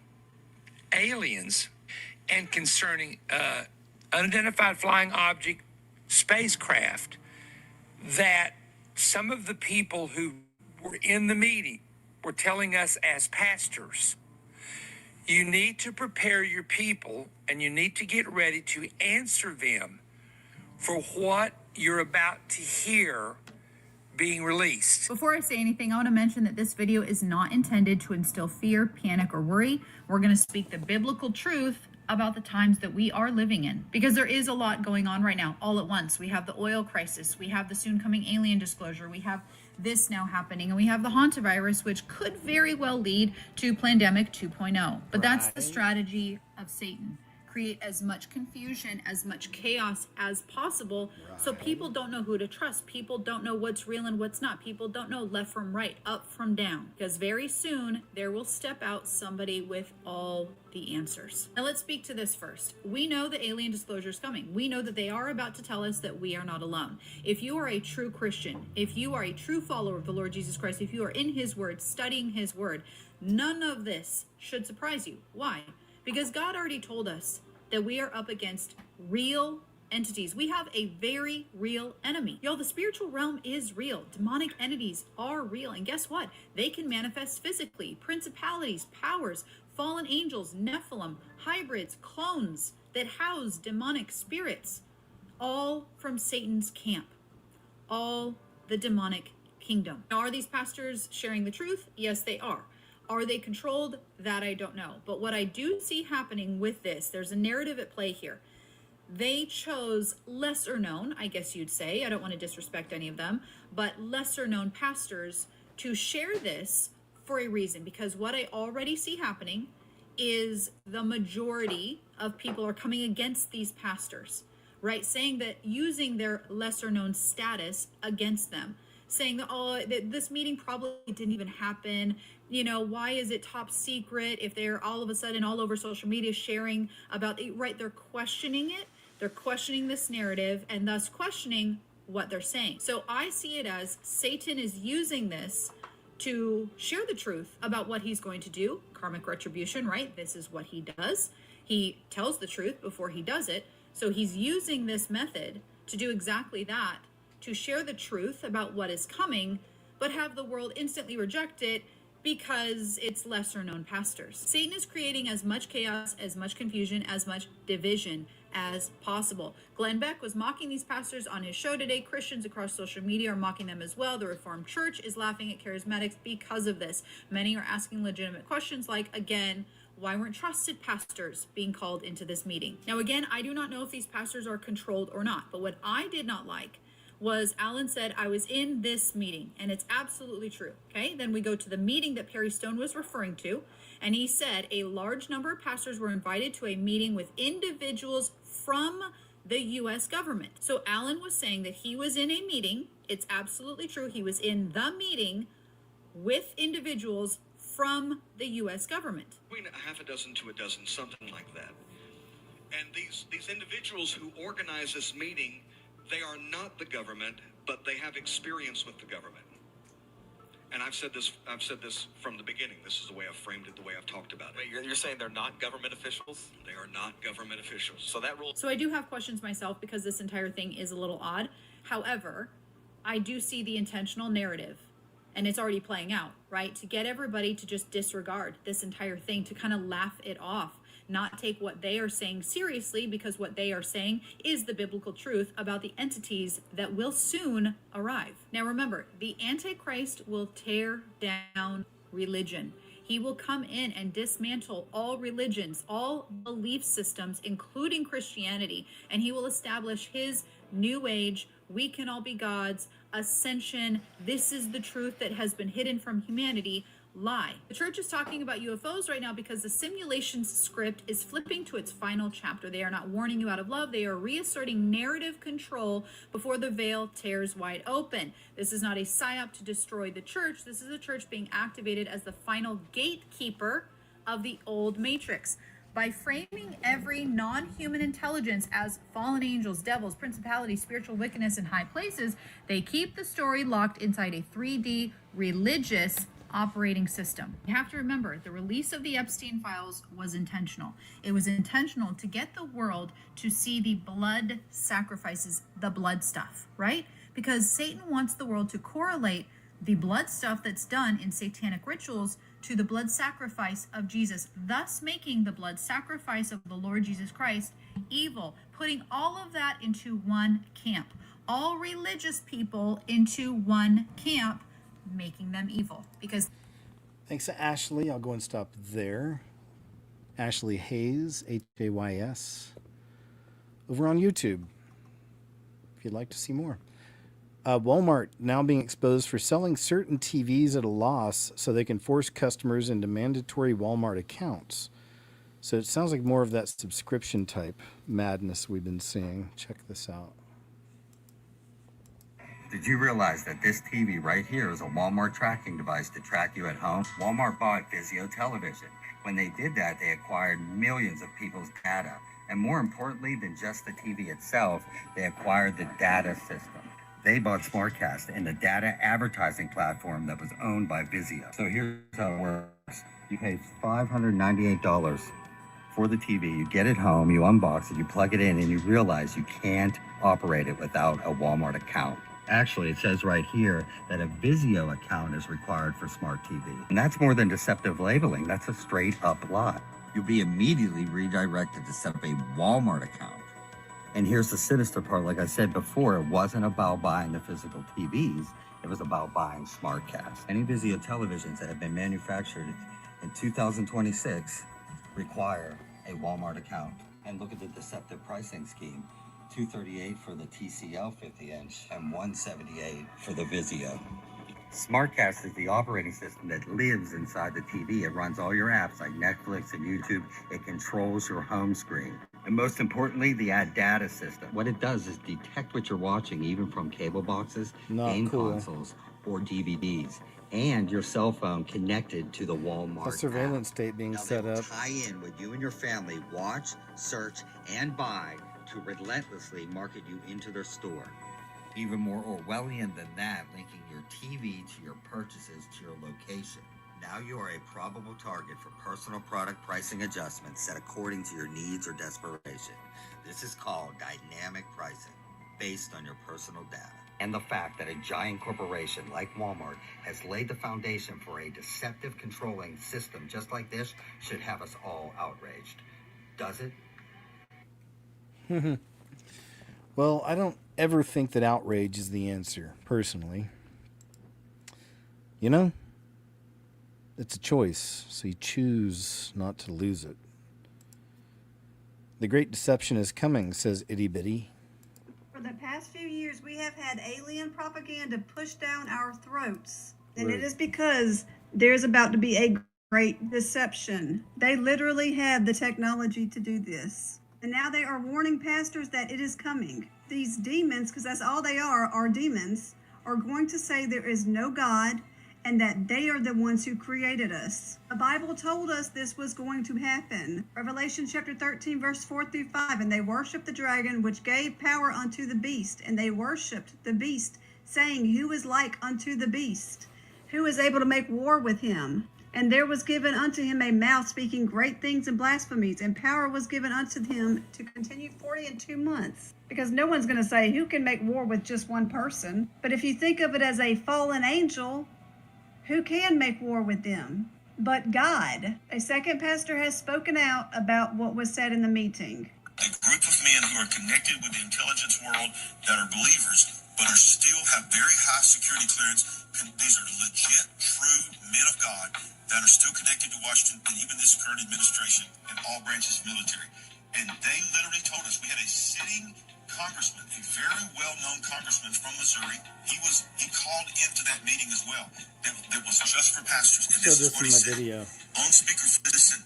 aliens and concerning unidentified flying object spacecraft that some of the people who were in the meeting were telling us as pastors. You need to prepare your people and you need to get ready to answer them for what you're about to hear being released. Before I say anything, I want to mention that this video is not intended to instill fear, panic, or worry. We're going to speak the biblical truth about the times that we are living in, because there is a lot going on right now all at once. We have the oil crisis, we have the soon coming alien disclosure, we have this now happening, and we have the hantavirus, which could very well lead to pandemic 2.0. But that's the strategy of Satan. Create as much confusion, as much chaos as possible, so people don't know who to trust. People don't know what's real and what's not. People don't know left from right, up from down, because very soon there will step out somebody with all the answers. Now let's speak to this first. We know the alien disclosure is coming. We know that they are about to tell us that we are not alone. If you are a true Christian, if you are a true follower of the Lord Jesus Christ, if you are in his word, studying his word, none of this should surprise you. Why? Because God already told us that we are up against real entities. We have a very real enemy. Y'all, the spiritual realm is real. Demonic entities are real. And guess what? They can manifest physically. Principalities, powers, fallen angels, Nephilim, hybrids, clones that house demonic spirits, all from Satan's camp, all the demonic kingdom. Now, are these pastors sharing the truth? Yes, they are. Are they controlled? That I don't know. But what I do see happening with this, there's a narrative at play here. They chose lesser known, I guess you'd say, I don't want to disrespect any of them, but lesser known pastors to share this for a reason. Because what I already see happening is the majority of people are coming against these pastors, right? Saying that, using their lesser known status against them. Saying that, oh, this meeting probably didn't even happen. You know, why is it top secret if they're all of a sudden all over social media sharing about it, right? They're questioning it. They're questioning this narrative and thus questioning what they're saying. So I see it as Satan is using this to share the truth about what he's going to do. Karmic retribution, right? This is what he does. He tells the truth before he does it. So he's using this method to do exactly that, to share the truth about what is coming, but have the world instantly reject it because it's lesser known pastors. Satan is creating as much chaos, as much confusion, as much division as possible. Glenn Beck was mocking these pastors on his show today. Christians across social media are mocking them as well. The Reformed Church is laughing at charismatics because of this. Many are asking legitimate questions like, again, why weren't trusted pastors being called into this meeting? Now, again, I do not know if these pastors are controlled or not, but what I did not like was Alan said, I was in this meeting, and it's absolutely true. Okay, then we go to the meeting that Perry Stone was referring to, and he said a large number of pastors were invited to a meeting with individuals from the U.S. government. So Alan was saying that he was in a meeting. It's absolutely true. He was in the meeting with individuals from the U.S. government. Between a half a dozen to a dozen, something like that. And these individuals who organize this meeting, they are not the government, but they have experience with the government. And I've said this from the beginning. This is the way I've framed it, the way I've talked about it. Wait, you're saying they're not government officials? They are not government officials. So that rule. So I do have questions myself because this entire thing is a little odd. However, I do see the intentional narrative, and it's already playing out, right? To get everybody to just disregard this entire thing, to kind of laugh it off, not take what they are saying seriously, because what they are saying is the biblical truth about the entities that will soon arrive. Now remember, the Antichrist will tear down religion. He will come in and dismantle all religions, all belief systems, including Christianity, and he will establish his new age, we can all be gods, ascension, this is the truth that has been hidden from humanity, lie. The church is talking about UFOs right now because the simulation script is flipping to its final chapter. They are not warning you out of love. They are reasserting narrative control before the veil tears wide open. This is not a psyop to destroy the church. This is a church being activated as the final gatekeeper of the old matrix. By framing every non-human intelligence as fallen angels, devils, principalities, spiritual wickedness in high places, they keep the story locked inside a 3D religious operating system. You have to remember, the release of the Epstein files was intentional. It was intentional to get the world to see the blood sacrifices, the blood stuff, right? Because Satan wants the world to correlate the blood stuff that's done in satanic rituals to the blood sacrifice of Jesus, thus making the blood sacrifice of the Lord Jesus Christ evil, putting all of that into one camp, all religious people into one camp, making them evil. Because Thanks to Ashley. I'll go and stop there. Ashley Hayes, Hays, over on YouTube, if you'd like to see more. Walmart now being exposed for selling certain TVs at a loss so they can force customers into mandatory Walmart accounts. So it sounds like more of that subscription type madness we've been seeing. Check this out. Did you realize that this TV right here is a Walmart tracking device to track you at home? Walmart bought Vizio Television. When they did that, they acquired millions of people's data. And more importantly than just the TV itself, they acquired the data system. They bought SmartCast and the data advertising platform that was owned by Vizio. So here's how it works. You pay $598 for the TV, you get it home, you unbox it, you plug it in, and you realize you can't operate it without a Walmart account. Actually, it says right here that a Vizio account is required for Smart TV. And that's more than deceptive labeling, that's a straight up lie. You'll be immediately redirected to set up a Walmart account. And here's the sinister part, like I said before, it wasn't about buying the physical TVs, it was about buying SmartCast. Any Vizio televisions that have been manufactured in 2026 require a Walmart account. And look at the deceptive pricing scheme. $238 for the TCL 50-inch and $178 for the Vizio. SmartCast is the operating system that lives inside the TV. It runs all your apps like Netflix and YouTube. It controls your home screen. And most importantly, the ad data system. What it does is detect what you're watching, even from cable boxes, game consoles, or DVDs, and your cell phone connected to the Walmart A surveillance app. state being Now set they will up. tie in what you and your family watch, search, and buy to relentlessly market you into their store. Even more Orwellian than that, linking your TV to your purchases to your location. Now you are a probable target for personal product pricing adjustments set according to your needs or desperation. This is called dynamic pricing, based on your personal data. And the fact that a giant corporation like Walmart has laid the foundation for a deceptive controlling system just like this should have us all outraged. Does it? Well, I don't ever think that outrage is the answer, personally. You know? It's a choice, so you choose not to lose it. The great deception is coming, says Itty Bitty. For the past few years, we have had alien propaganda pushed down our throats. And it is because there's about to be a great deception. They literally have the technology to do this. And now they are warning pastors that it is coming. These demons, because that's all they are demons, are going to say there is no God and that they are the ones who created us. The Bible told us this was going to happen. Revelation chapter 13, verse 4 through 5, and they worshiped the dragon, which gave power unto the beast, and they worshiped the beast, saying, who is like unto the beast? Who is able to make war with him? And there was given unto him a mouth speaking great things and blasphemies, and power was given unto him to continue 42 months. Because no one's going to say, who can make war with just one person? But if you think of it as a fallen angel, who can make war with them? but God. A second pastor has spoken out about what was said in the meeting. A group of men who are connected with the intelligence world that are believers, but are still have very high security clearance. These are legit, true men of God that are still connected to Washington and even this current administration and all branches of military. And they literally told us, we had a sitting congressman, a very well-known congressman from Missouri. He called into that meeting as well. That was just for pastors. And Showed this is this what in he my said. video. On speaker, listen.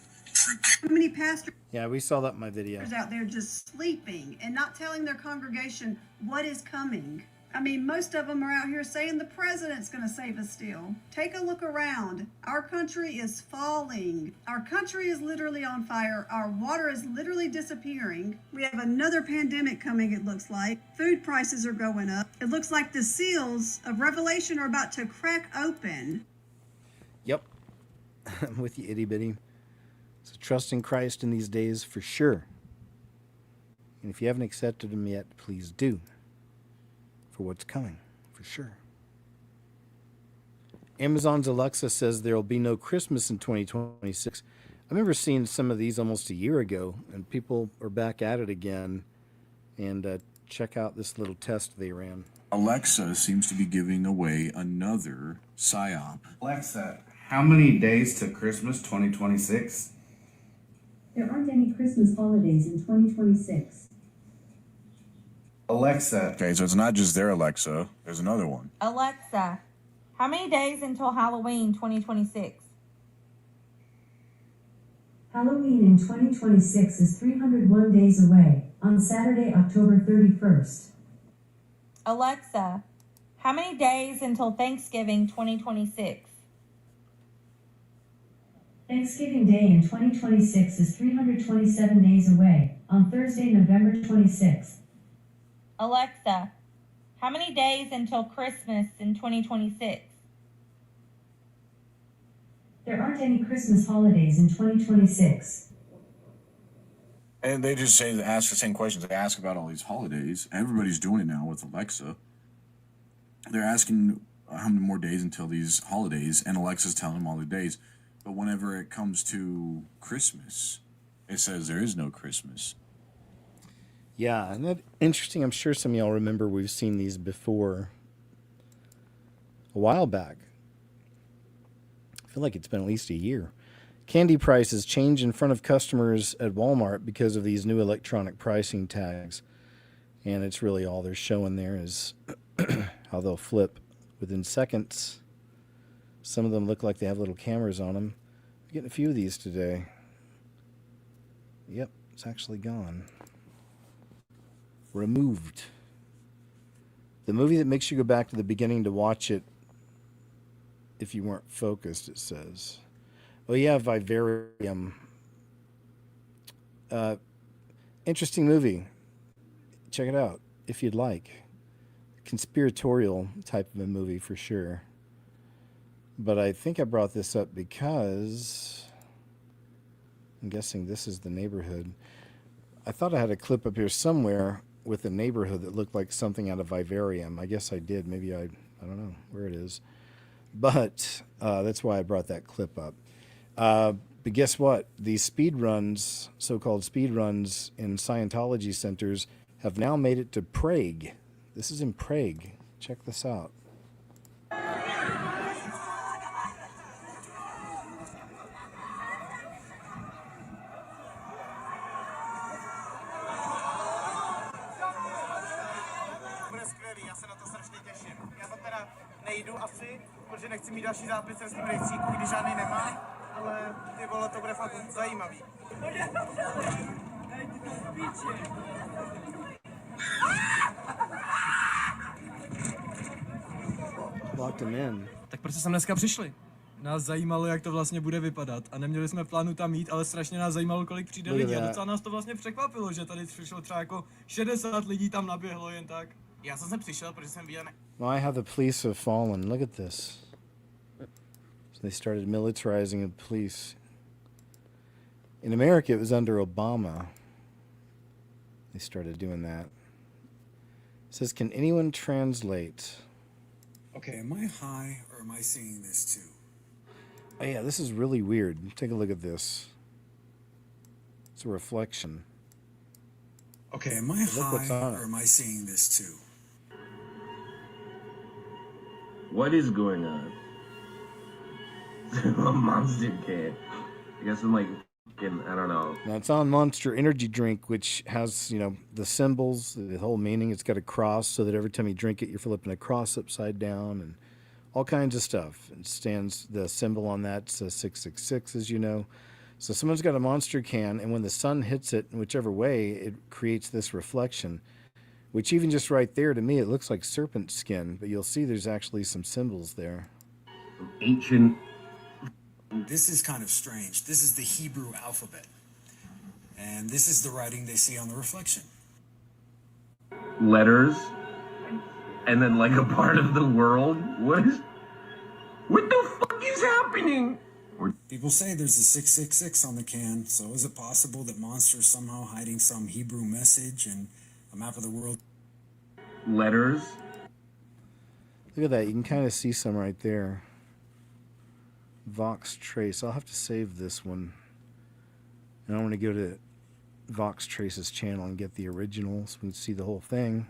How many pastors Yeah, we saw that in my video. out there just sleeping and not telling their congregation what is coming? I mean, most of them are out here saying the president's going to save us still. Take a look around. Our country is falling. Our country is literally on fire. Our water is literally disappearing. We have another pandemic coming, it looks like. Food prices are going up. It looks like the seals of Revelation are about to crack open. Yep. I'm with you, itty bitty. So trust in Christ in these days for sure. And if you haven't accepted him yet, please do. For what's coming, for sure. Amazon's Alexa says there will be no Christmas in 2026. I remember seeing some of these almost a year ago, and people are back at it again. And check out this little test they ran. Alexa seems to be giving away another PSYOP. Alexa, how many days to Christmas 2026? There aren't any Christmas holidays in 2026. Alexa. Okay, so it's not just their Alexa. There's another one. Alexa, how many days until Halloween 2026? Halloween in 2026 is 301 days away, on Saturday, October 31st. Alexa, how many days until Thanksgiving 2026? Thanksgiving Day in 2026 is 327 days away, on Thursday, November 26th. Alexa, how many days until Christmas in 2026? There aren't any Christmas holidays in 2026. And they just say, ask the same questions. They ask about all these holidays. Everybody's doing it now with Alexa. They're asking how many more days until these holidays, and Alexa's telling them all the days. But whenever it comes to Christmas, it says there is no Christmas. Yeah, and that's interesting. I'm sure some of y'all remember we've seen these before a while back. I feel like it's been at least a year. Candy prices change in front of customers at Walmart because of these new electronic pricing tags. And it's really all they're showing there is how they'll flip within seconds. Some of them look like they have little cameras on them. I'm getting a few of these today. Yep, it's actually gone. Removed. The movie that makes you go back to the beginning to watch it if you weren't focused, it says. Oh yeah, Vivarium. Interesting movie. Check it out if you'd like. Conspiratorial type of a movie for sure. But I think I brought this up because I'm guessing this is the neighborhood. I thought I had a clip up here somewhere with a neighborhood that looked like something out of Vivarium. I guess I did. Maybe I don't know where it is. But that's why I brought that clip up. But guess what? These speed runs, so-called speed runs in Scientology centers, have now made it to Prague. This is in Prague. Check this out. Nejdu asi, protože nechci mít další zápis v tím rejstříku, když žádný nemám, ale ty vole, to bude fakt zajímavý. Locked him in. Tak proč jsme dneska přišli? Nás zajímalo, jak to vlastně bude vypadat a neměli jsme plánu tam jít, ale strašně nás zajímalo, kolik přijde lidí a docela nás to vlastně překvapilo, že tady přišlo třeba jako 60 lidí tam naběhlo jen tak. Já jsem sem přišel, protože jsem viděl... Why have the police have fallen? Look at this. So they started militarizing the police. In America, it was under Obama. They started doing that. It says, can anyone translate? Okay, am I high or am I seeing this too? Oh yeah, this is really weird. Take a look at this. It's a reflection. Okay, am I Look what's high on or it. am I seeing this too? What is going on? A monster can. I guess I'm like, I don't know. Now it's on Monster Energy Drink, which has, you know, the symbols, the whole meaning. It's got a cross so that every time you drink it, you're flipping a cross upside down and all kinds of stuff. It stands, the symbol on that says 666, as you know. So someone's got a Monster can, and when the sun hits it in whichever way, it creates this reflection, which even just right there, to me, it looks like serpent skin, but you'll see there's actually some symbols there. Ancient. This is kind of strange. This is the Hebrew alphabet. And this is the writing they see on the reflection. Letters. And then like a part of the world. What the fuck is happening? People say there's a 666 on the can, so is it possible that Monster's somehow hiding some Hebrew message and a map of the world? Letters. Look at that. You can kind of see some right there. Vox Trace. I'll have to save this one. And I want to go to Vox Trace's channel and get the original so we can see the whole thing.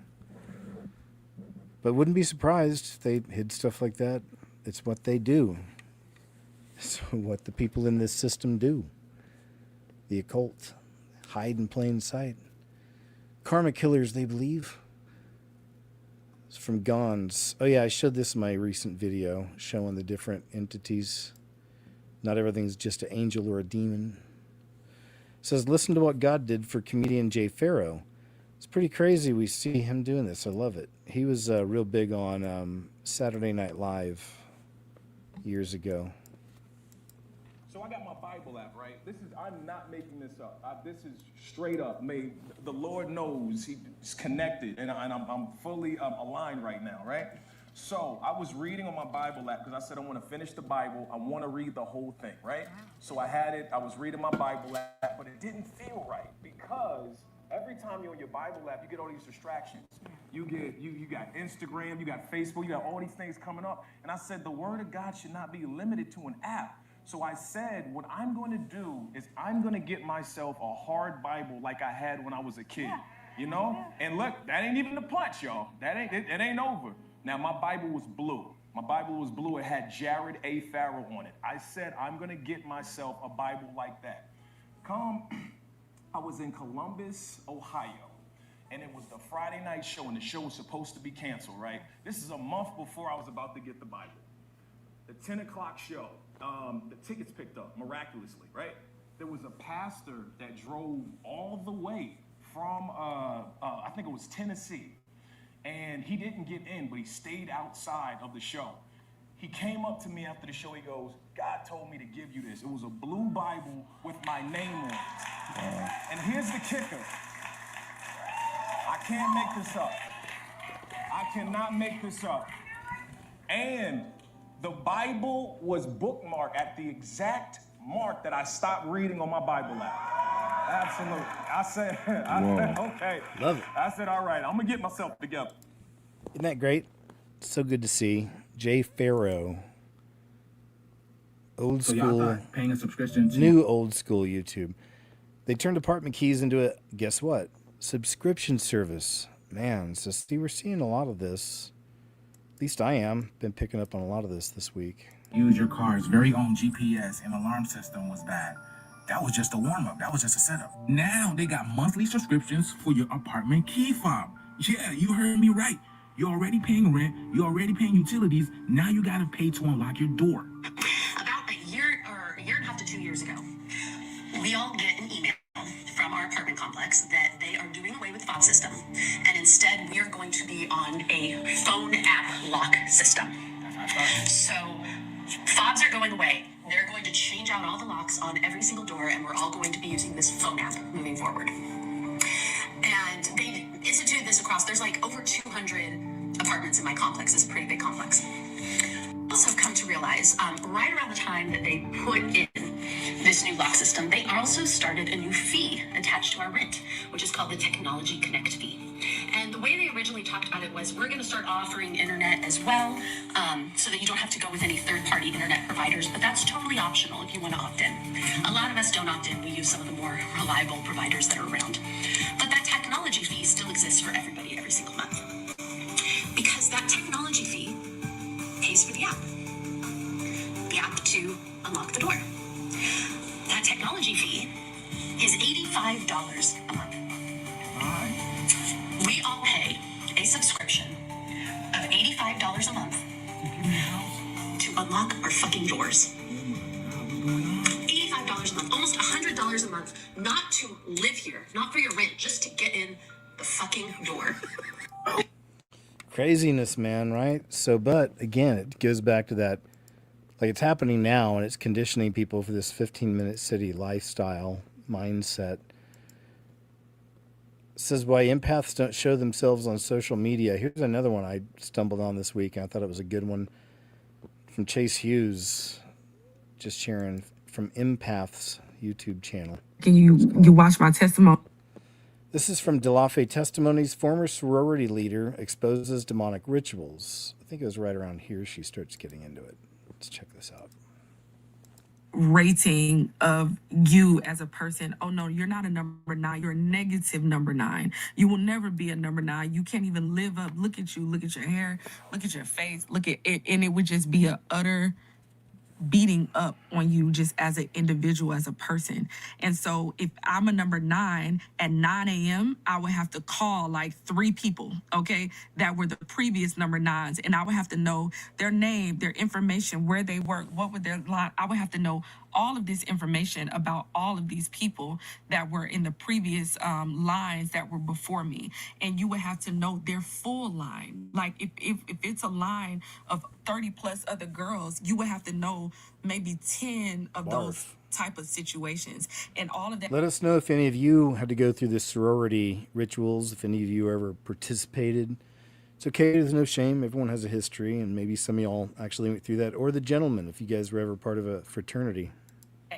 But wouldn't be surprised if they hid stuff like that. It's what they do. It's what the people in this system do. The occult. Hide in plain sight. Karma killers, they believe. It's from Gons. Oh yeah, I showed this in my recent video showing the different entities. Not everything's just an angel or a demon. It says, listen to what God did for comedian Jay Farrow. It's pretty crazy we see him doing this. I love it. He was real big on Saturday Night Live years ago. So I got my Bible app, right? I'm not making this up. This is straight up made. The Lord knows He's connected, and I'm fully aligned right now, right? So I was reading on my Bible app because I said I want to finish the Bible. I want to read the whole thing, right? So I had it. I was reading my Bible app, but it didn't feel right because every time you're on your Bible app, you get all these distractions. You got Instagram, you got Facebook, you got all these things coming up. And I said the Word of God should not be limited to an app. So I said, what I'm going to do is I'm going to get myself a hard Bible like I had when I was a kid, you know? And look, that ain't even the punch, y'all. It ain't over. Now, my Bible was blue. My Bible was blue. It had Jared A. Farrow on it. I said, I'm going to get myself a Bible like that. I was in Columbus, Ohio, and it was the Friday night show, and the show was supposed to be canceled, right? This is a month before I was about to get the Bible. The 10 o'clock show. The tickets picked up miraculously, right? There was a pastor that drove all the way from, I think it was Tennessee, and he didn't get in, but he stayed outside of the show. He came up to me after the show. He goes, God told me to give you this. It was a blue Bible with my name on it. And here's the kicker. I can't make this up. I cannot make this up. And the Bible was bookmarked at the exact mark that I stopped reading on my Bible app. Absolutely. I said, okay. Love it. I said, all right, I'm going to get myself together. Isn't that great? So good to see. Jay Farrow. Old school. Paying a subscription to New old school YouTube. They turned apartment keys into a, guess what? Subscription service. Man, so see, we're seeing a lot of this. At least I am. Been picking up on a lot of this week. use your car's very own GPS and alarm system was bad. That was just a warm-up. That was just a setup. Now they got monthly subscriptions for your apartment key fob. Yeah, you heard me right. You're already paying rent. You're already paying utilities. Now you got to pay to unlock your door. About a year and a half to 2 years ago, we all get an email from our apartment complex that they are doing away with the fob system, and instead we are going to be on a phone app lock system. So fobs are going away. They're going to change out all the locks on every single door, and we're all going to be using this phone app moving forward. And they instituted this across, there's like over 200 apartments in my complex. It's a pretty big complex. Also come to realize, right around the time that they put in this new lock system, they also started a new fee attached to our rent, which is called the Technology Connect fee. And the way they originally talked about it was, we're going to start offering internet as well, so that you don't have to go with any third-party internet providers, but that's totally optional if you want to opt in. A lot of us don't opt in. We use some of the more reliable providers that are around. But that technology fee still exists for everybody every single month. Because that technology fee pays for the app to unlock the door. That technology fee is $85 a month. We all pay a subscription of $85 a month to unlock our fucking doors. $85 a month, almost $100 a month, not to live here, not for your rent, just to get in the fucking door. Craziness, man, right? So, but again, it goes back to that, like, it's happening now, and it's conditioning people for this 15-minute city lifestyle mindset. It says why empaths don't show themselves on social media. Here's another one I stumbled on this week, and I thought it was a good one from Chase Hughes, just sharing from Empath's YouTube channel. Can you watch my testimony? This is from DeLaFay Testimonies. Former sorority leader exposes demonic rituals. I think it was right around here she starts getting into it. Let's check this out. Rating of you as a person. Oh no, you're not a number 9. You're a negative number 9. You will never be a number 9. You can't even live up. Look at you. Look at your hair. Look at your face. Look at it. And it would just be a utter beating up on you just as an individual, as a person. And so if I'm a number 9 at 9 a.m., I would have to call like 3 people, okay, that were the previous number 9s. And I would have to know their name, their information, where they work, what were their line. I would have to know all of this information about all of these people that were in the previous lines that were before me. And you would have to know their full line. Like if it's a line of 30 plus other girls, you would have to know maybe 10 of those type of situations. And all of that. Let us know if any of you had to go through the sorority rituals, if any of you ever participated. It's okay, there's no shame. Everyone has a history, and maybe some of y'all actually went through that. Or the gentlemen, if you guys were ever part of a fraternity.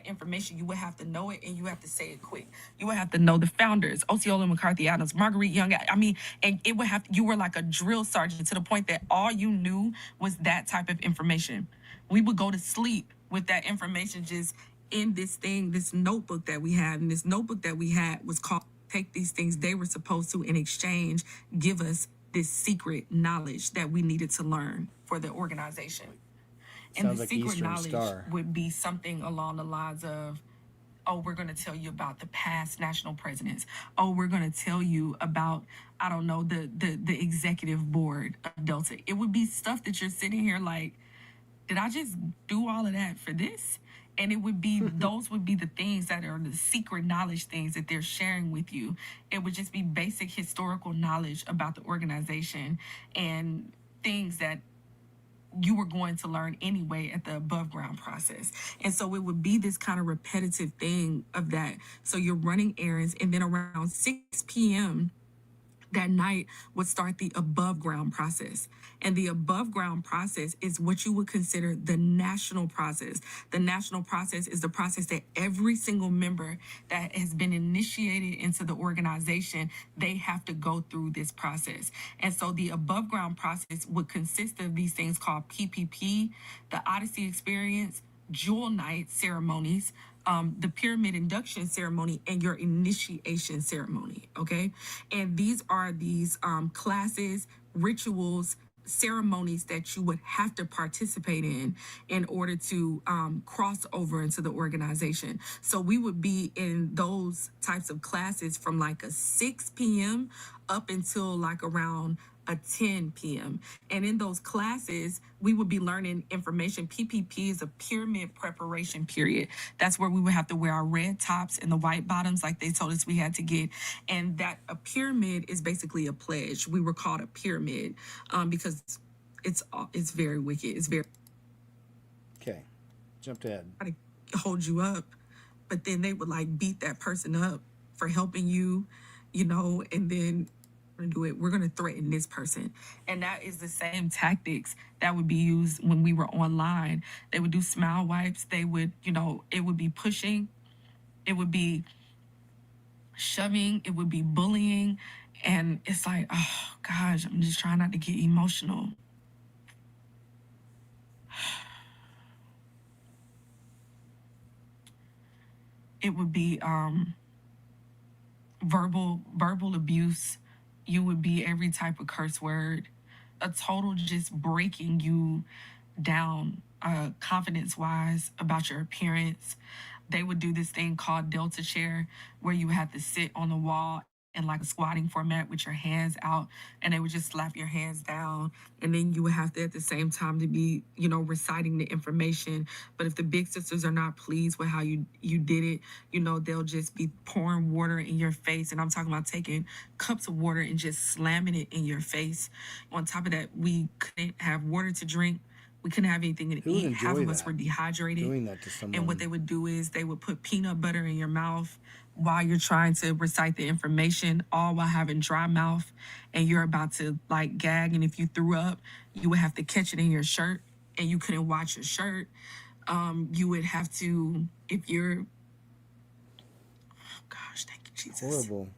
Information, you would have to know it, and you have to say it quick. You would have to know the founders, Osceola McCarthy Adams, Marguerite Young. I mean, and it would have you were like a drill sergeant to the point that all you knew was that type of information. We would go to sleep with that information just in this thing, this notebook that we had. And this notebook that we had was called Take These Things. They were supposed to, in exchange, give us this secret knowledge that we needed to learn for the organization. And Sounds the like secret Eastern knowledge Star. would be something along the lines of, oh, we're going to tell you about the past national presidents. Oh, we're going to tell you about, I don't know, the executive board of Delta. It would be stuff that you're sitting here like, did I just do all of that for this? And it would be, those would be the things that are the secret knowledge things that they're sharing with you. It would just be basic historical knowledge about the organization and things that you were going to learn anyway at the above ground process. And so it would be this kind of repetitive thing of that. So you're running errands, and then around 6 p.m. that night would start the above ground process. And the above ground process is what you would consider the national process. The national process is the process that every single member that has been initiated into the organization, they have to go through this process. And so the above ground process would consist of these things called PPP, the Odyssey Experience, Jewel Night ceremonies, the pyramid induction ceremony, and your initiation ceremony, okay? And these are these classes, rituals, ceremonies that you would have to participate in order to cross over into the organization. So we would be in those types of classes from like a 6 p.m. up until like around a 10 p.m. And in those classes, we would be learning information. PPP is a pyramid preparation period. That's where we would have to wear our red tops and the white bottoms like they told us we had to get. And that a pyramid is basically a pledge. We were called a pyramid because it's very wicked. It's very... Okay, jumped ahead. To hold you up, but then they would like beat that person up for helping you, you know, and then do it. We're going to threaten this person. And that is the same tactics that would be used when we were online. They would do smile wipes. They would, you know, it would be pushing. It would be shoving, it would be bullying. And it's like, oh gosh, I'm just trying not to get emotional. It would be verbal abuse. You would be every type of curse word, a total just breaking you down, confidence wise, about your appearance. They would do this thing called Delta chair, where you would have to sit on the wall in like a squatting format with your hands out, and they would just slap your hands down, and then you would have to at the same time to be, you know, reciting the information. But if the big sisters are not pleased with how you did it, you know, they'll just be pouring water in your face, and I'm talking about taking cups of water and just slamming it in your face. On top of that, we couldn't have water to drink. We couldn't have anything to Who would eat. Half enjoy of us that? were dehydrated. Doing that to someone. And what they would do is they would put peanut butter in your mouth while you're trying to recite the information, all while having dry mouth, and you're about to like gag. And if you threw up, you would have to catch it in your shirt, and you couldn't watch your shirt. You would have to, if you're, oh gosh, thank you, Jesus. Horrible.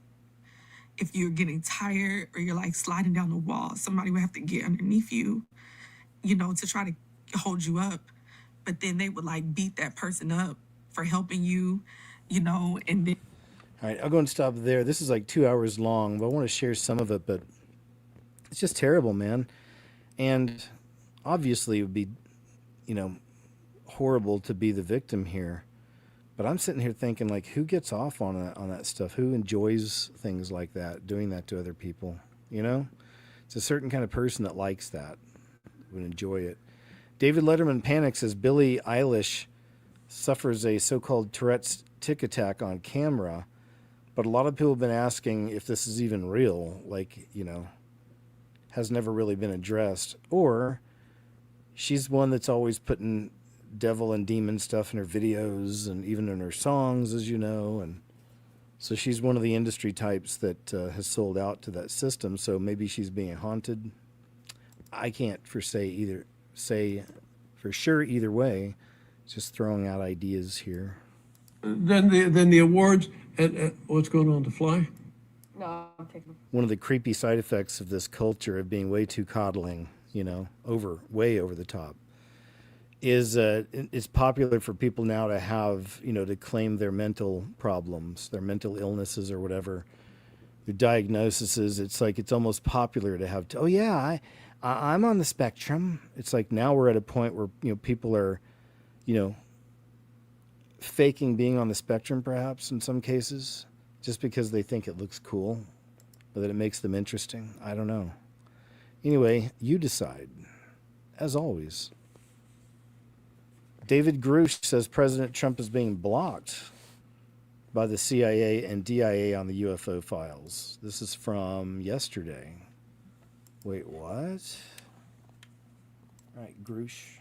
If you're getting tired or you're like sliding down the wall, somebody would have to get underneath you, you know, to try to hold you up. But then they would like beat that person up for helping you, you know, and then. All right, I'll go and stop there. This is like 2 hours long, but I want to share some of it, but it's just terrible, man. And obviously it would be, you know, horrible to be the victim here. But I'm sitting here thinking, like, who gets off on that stuff? Who enjoys things like that, doing that to other people? You know? It's a certain kind of person that likes that, would enjoy it. David Letterman panics as Billie Eilish suffers a so-called Tourette's tic attack on camera. But a lot of people have been asking if this is even real, like, you know, has never really been addressed. Or she's one that's always putting devil and demon stuff in her videos and even in her songs, as you know. And so she's one of the industry types that has sold out to that system. So maybe she's being haunted. I can't say for sure either way. Just throwing out ideas here. Then the awards and what's going on to Fly? No, I'm taking. One of the creepy side effects of this culture of being way too coddling, you know, way over the top, is it's popular for people now to have, you know, to claim their mental problems, their mental illnesses or whatever, their diagnoses. It's like it's almost popular to have, oh yeah, I'm on the spectrum. It's like now we're at a point where, you know, people are, you know, faking being on the spectrum perhaps in some cases just because they think it looks cool or that it makes them interesting. I don't know. Anyway, you decide. As always. David Grush says President Trump is being blocked by the CIA and DIA on the UFO files. This is from yesterday. Wait, what? All right, Grush.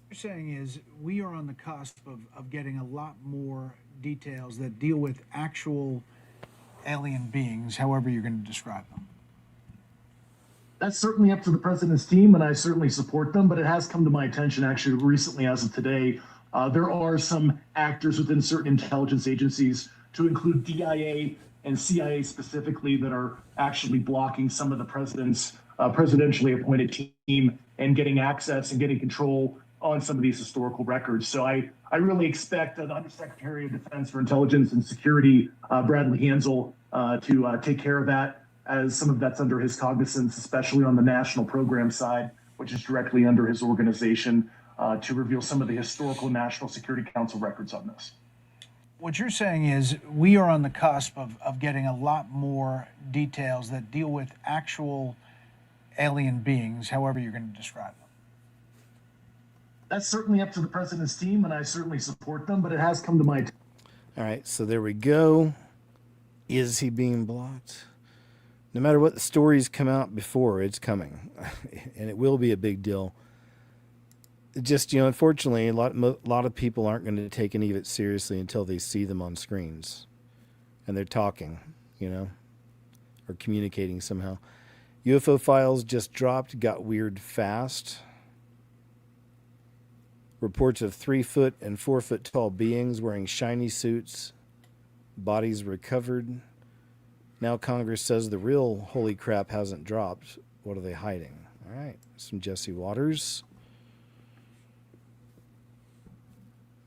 What you're saying is we are on the cusp of getting a lot more details that deal with actual alien beings, however you're going to describe them. That's certainly up to the president's team, and I certainly support them, but it has come to my attention actually recently as of today. There are some actors within certain intelligence agencies, to include DIA and CIA specifically, that are actually blocking some of the president's presidentially appointed team and getting access and getting control on some of these historical records. So I really expect the Undersecretary of Defense for Intelligence and Security, Bradley Hansel, to take care of that, as some of that's under his cognizance, especially on the national program side, which is directly under his organization, to reveal some of the historical National Security Council records on this. What you're saying is we are on the cusp of getting a lot more details that deal with actual alien beings, however you're going to describe them. That's certainly up to the president's team, and I certainly support them, but it has come to my attention. All right, so there we go. Is he being blocked? No matter what the stories come out before, it's coming. And it will be a big deal. It just, you know, unfortunately, a lot of people aren't going to take any of it seriously until they see them on screens. And they're talking, you know, or communicating somehow. UFO files just dropped, got weird fast. Reports of 3-foot and 4-foot tall beings wearing shiny suits, bodies recovered. Now Congress says the real holy crap hasn't dropped. What are they hiding? All right, some Jesse Waters.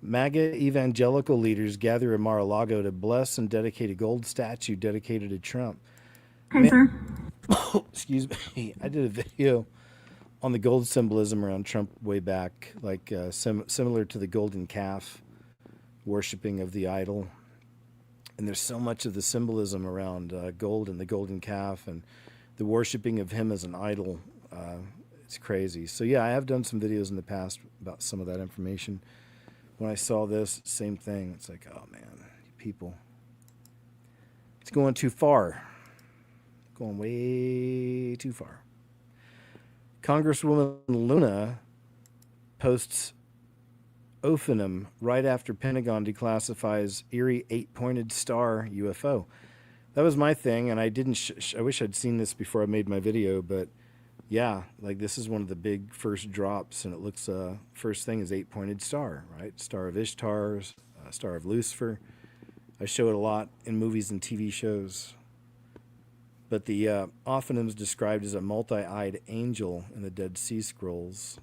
MAGA evangelical leaders gather in Mar-a-Lago to bless and dedicate a gold statue dedicated to Trump. Hey, sir. Excuse me. I did a video on the gold symbolism around Trump way back, like similar to the golden calf, worshiping of the idol. And there's so much of the symbolism around gold and the golden calf and the worshiping of him as an idol. It's crazy. So yeah, I have done some videos in the past about some of that information. When I saw this, same thing. It's like, oh man, people. It's going too far. Going way too far. Congresswoman Luna posts Ophinum right after Pentagon declassifies eerie 8-pointed star UFO. That was my thing, and I didn't. I wish I'd seen this before I made my video, but yeah, like this is one of the big first drops, and it looks. First thing is 8-pointed star, right? Star of Ishtar, Star of Lucifer. I show it a lot in movies and TV shows. But the Ophinum is described as a multi-eyed angel in the Dead Sea Scrolls.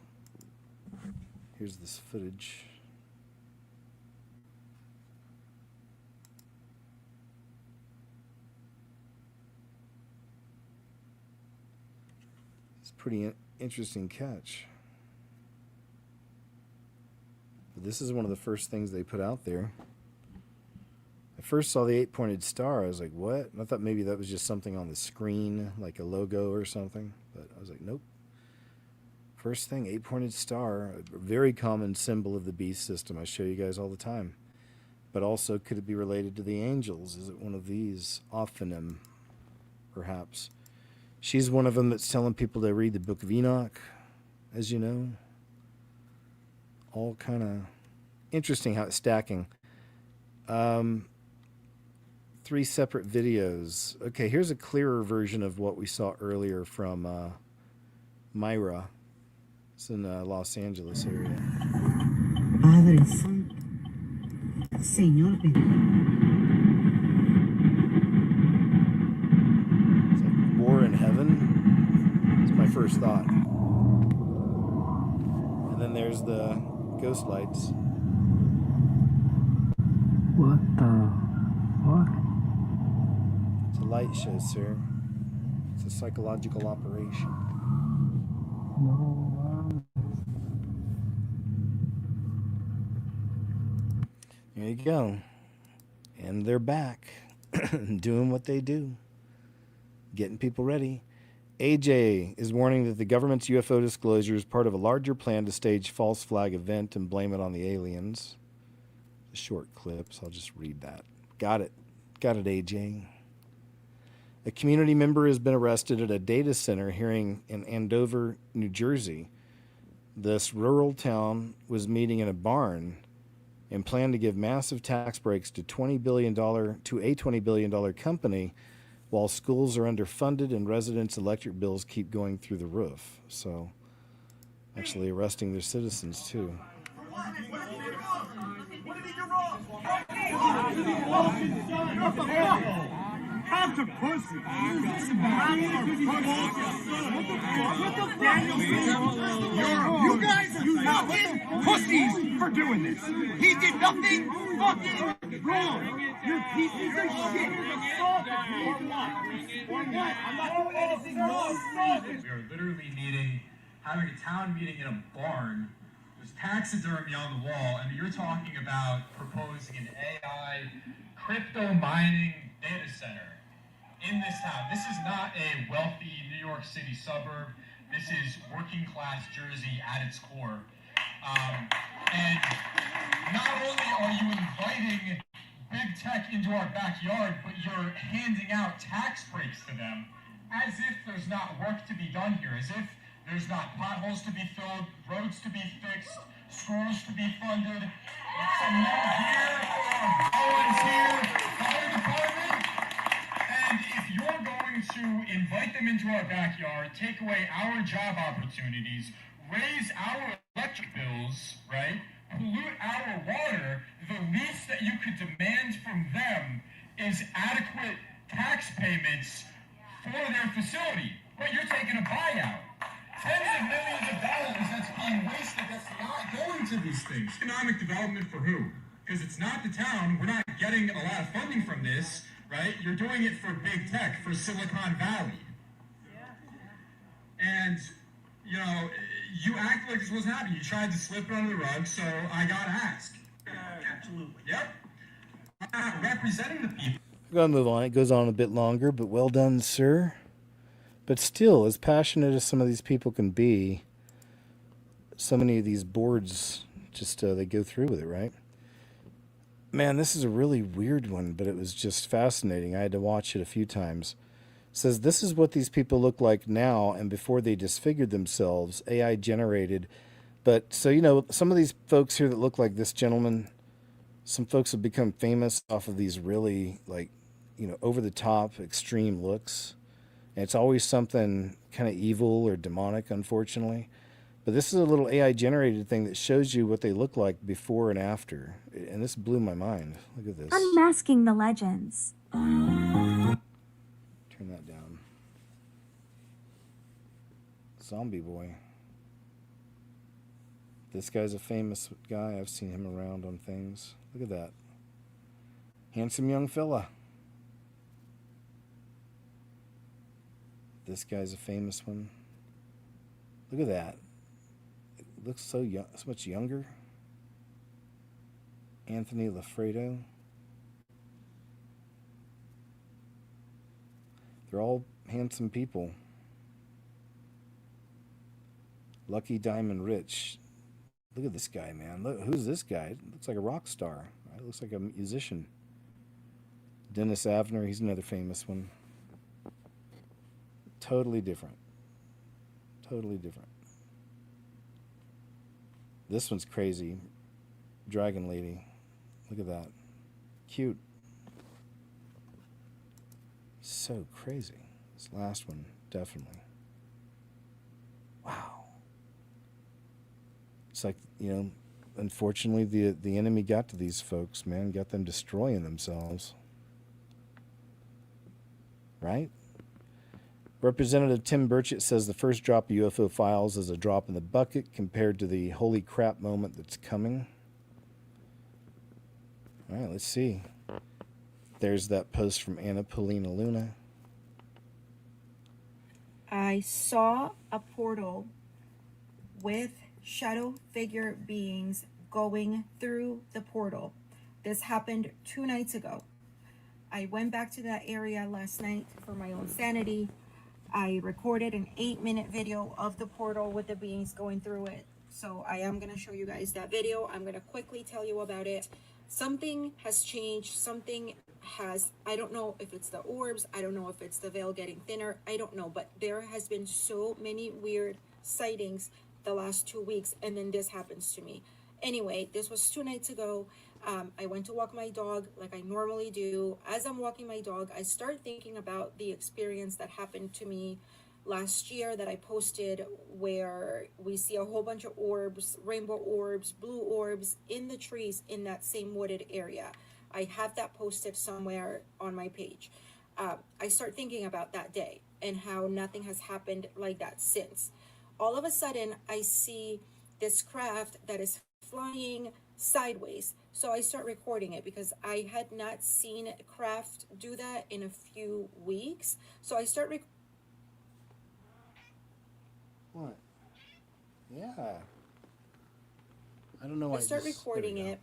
Here's this footage. It's a pretty interesting catch. But this is one of the first things they put out there. I first saw the 8-pointed star. I was like, what? And I thought maybe that was just something on the screen, like a logo or something. But I was like, nope. First thing, 8-pointed star, a very common symbol of the beast system. I show you guys all the time. But also, could it be related to the angels? Is it one of these? Ophinum, perhaps. She's one of them that's telling people to read the Book of Enoch, as you know. All kind of interesting how it's stacking. 3 separate videos. Okay, here's a clearer version of what we saw earlier from Myra. It's in Los Angeles area. Padre Santo, Señor bendito. It's like war in heaven. It's my first thought. And then there's the ghost lights. What the fuck? It's a light show, sir. It's a psychological operation. There you go. And they're back doing what they do, getting people ready. AJ is warning that the government's UFO disclosure is part of a larger plan to stage false flag event and blame it on the aliens. A short clip, so I'll just read that. Got it, AJ. A community member has been arrested at a data center hearing in Andover, New Jersey. This rural town was meeting in a barn and planned to give massive tax breaks to a $20 billion company while schools are underfunded and residents' electric bills keep going through the roof. So, actually arresting their citizens too. Cops are pussy. You guys are fucking pussies for doing this. He did nothing fucking wrong. You're pieces of shit. I'm not doing anything wrong. We are literally having a town meeting in a barn. There's taxidermy on the wall, and you're talking about proposing an AI crypto mining data center in this town. This is not a wealthy New York City suburb. This is working class Jersey at its core. And not only are you inviting big tech into our backyard, but you're handing out tax breaks to them as if there's not work to be done here, as if there's not potholes to be filled, roads to be fixed, schools to be funded, some men here, volunteer, fire department. And if you're going to invite them into our backyard, take away our job opportunities, raise our electric bills, right, pollute our water, the least that you could demand from them is adequate tax payments for their facility, but you're taking a buyout. Tens of millions of dollars that's being wasted that's not going to these things. Economic development for who? Because it's not the town. We're not getting a lot of funding from this, right? You're doing it for big tech, for Silicon Valley. And, you know, you act like this wasn't happening. You tried to slip it under the rug, so I got asked. Absolutely. Yep. Representing the people. I'm going to move on. It goes on a bit longer, but well done, sir. But still, as passionate as some of these people can be, so many of these boards just, they go through with it, right? Man, this is a really weird one, but it was just fascinating. I had to watch it a few times. It says, this is what these people look like now and before they disfigured themselves, AI generated. But, so, you know, some of these folks here that look like this gentleman, some folks have become famous off of these really, like, you know, over-the-top, extreme looks. And it's always something kind of evil or demonic, unfortunately. But this is a little AI-generated thing that shows you what they look like before and after. And this blew my mind. Look at this. Unmasking the legends. Turn that down. Zombie boy. This guy's a famous guy. I've seen him around on things. Look at that. Handsome young fella. This guy's a famous one. Look at that. It looks so young, so much younger. Anthony Lafredo. They're all handsome people. Lucky Diamond Rich. Look at this guy, man. Look, who's this guy? Looks like a rock star. Right? Looks like a musician. Dennis Avner, he's another famous one. Totally different. Totally different. This one's crazy. Dragon Lady. Look at that. Cute. So crazy. This last one, definitely. Wow. It's like, you know, unfortunately the enemy got to these folks, man. Got them destroying themselves. Right? Representative Tim Burchett says the first drop of UFO files is a drop in the bucket compared to the holy crap moment that's coming. All right, let's see. There's that post from Anna Paulina Luna. I saw a portal with shadow figure beings going through the portal. This happened 2 nights ago. I went back to that area last night for my own sanity. I recorded an 8-minute video of the portal with the beings going through it. So I am going to show you guys that video. I'm going to quickly tell you about it. Something has changed. Something has, I don't know if it's the orbs. I don't know if it's the veil getting thinner. I don't know. But there has been so many weird sightings the last 2 weeks. And then this happens to me. Anyway, this was 2 nights ago. I went to walk my dog like I normally do. As I'm walking my dog, I start thinking about the experience that happened to me last year that I posted, where we see a whole bunch of orbs, rainbow orbs, blue orbs in the trees in that same wooded area. I have that posted somewhere on my page. I start thinking about that day and how nothing has happened like that since. All of a sudden, I see this craft that is flying sideways. So I start recording it because I had not seen craft do that in a few weeks. So I start What? Yeah. I don't know why. I start recording it,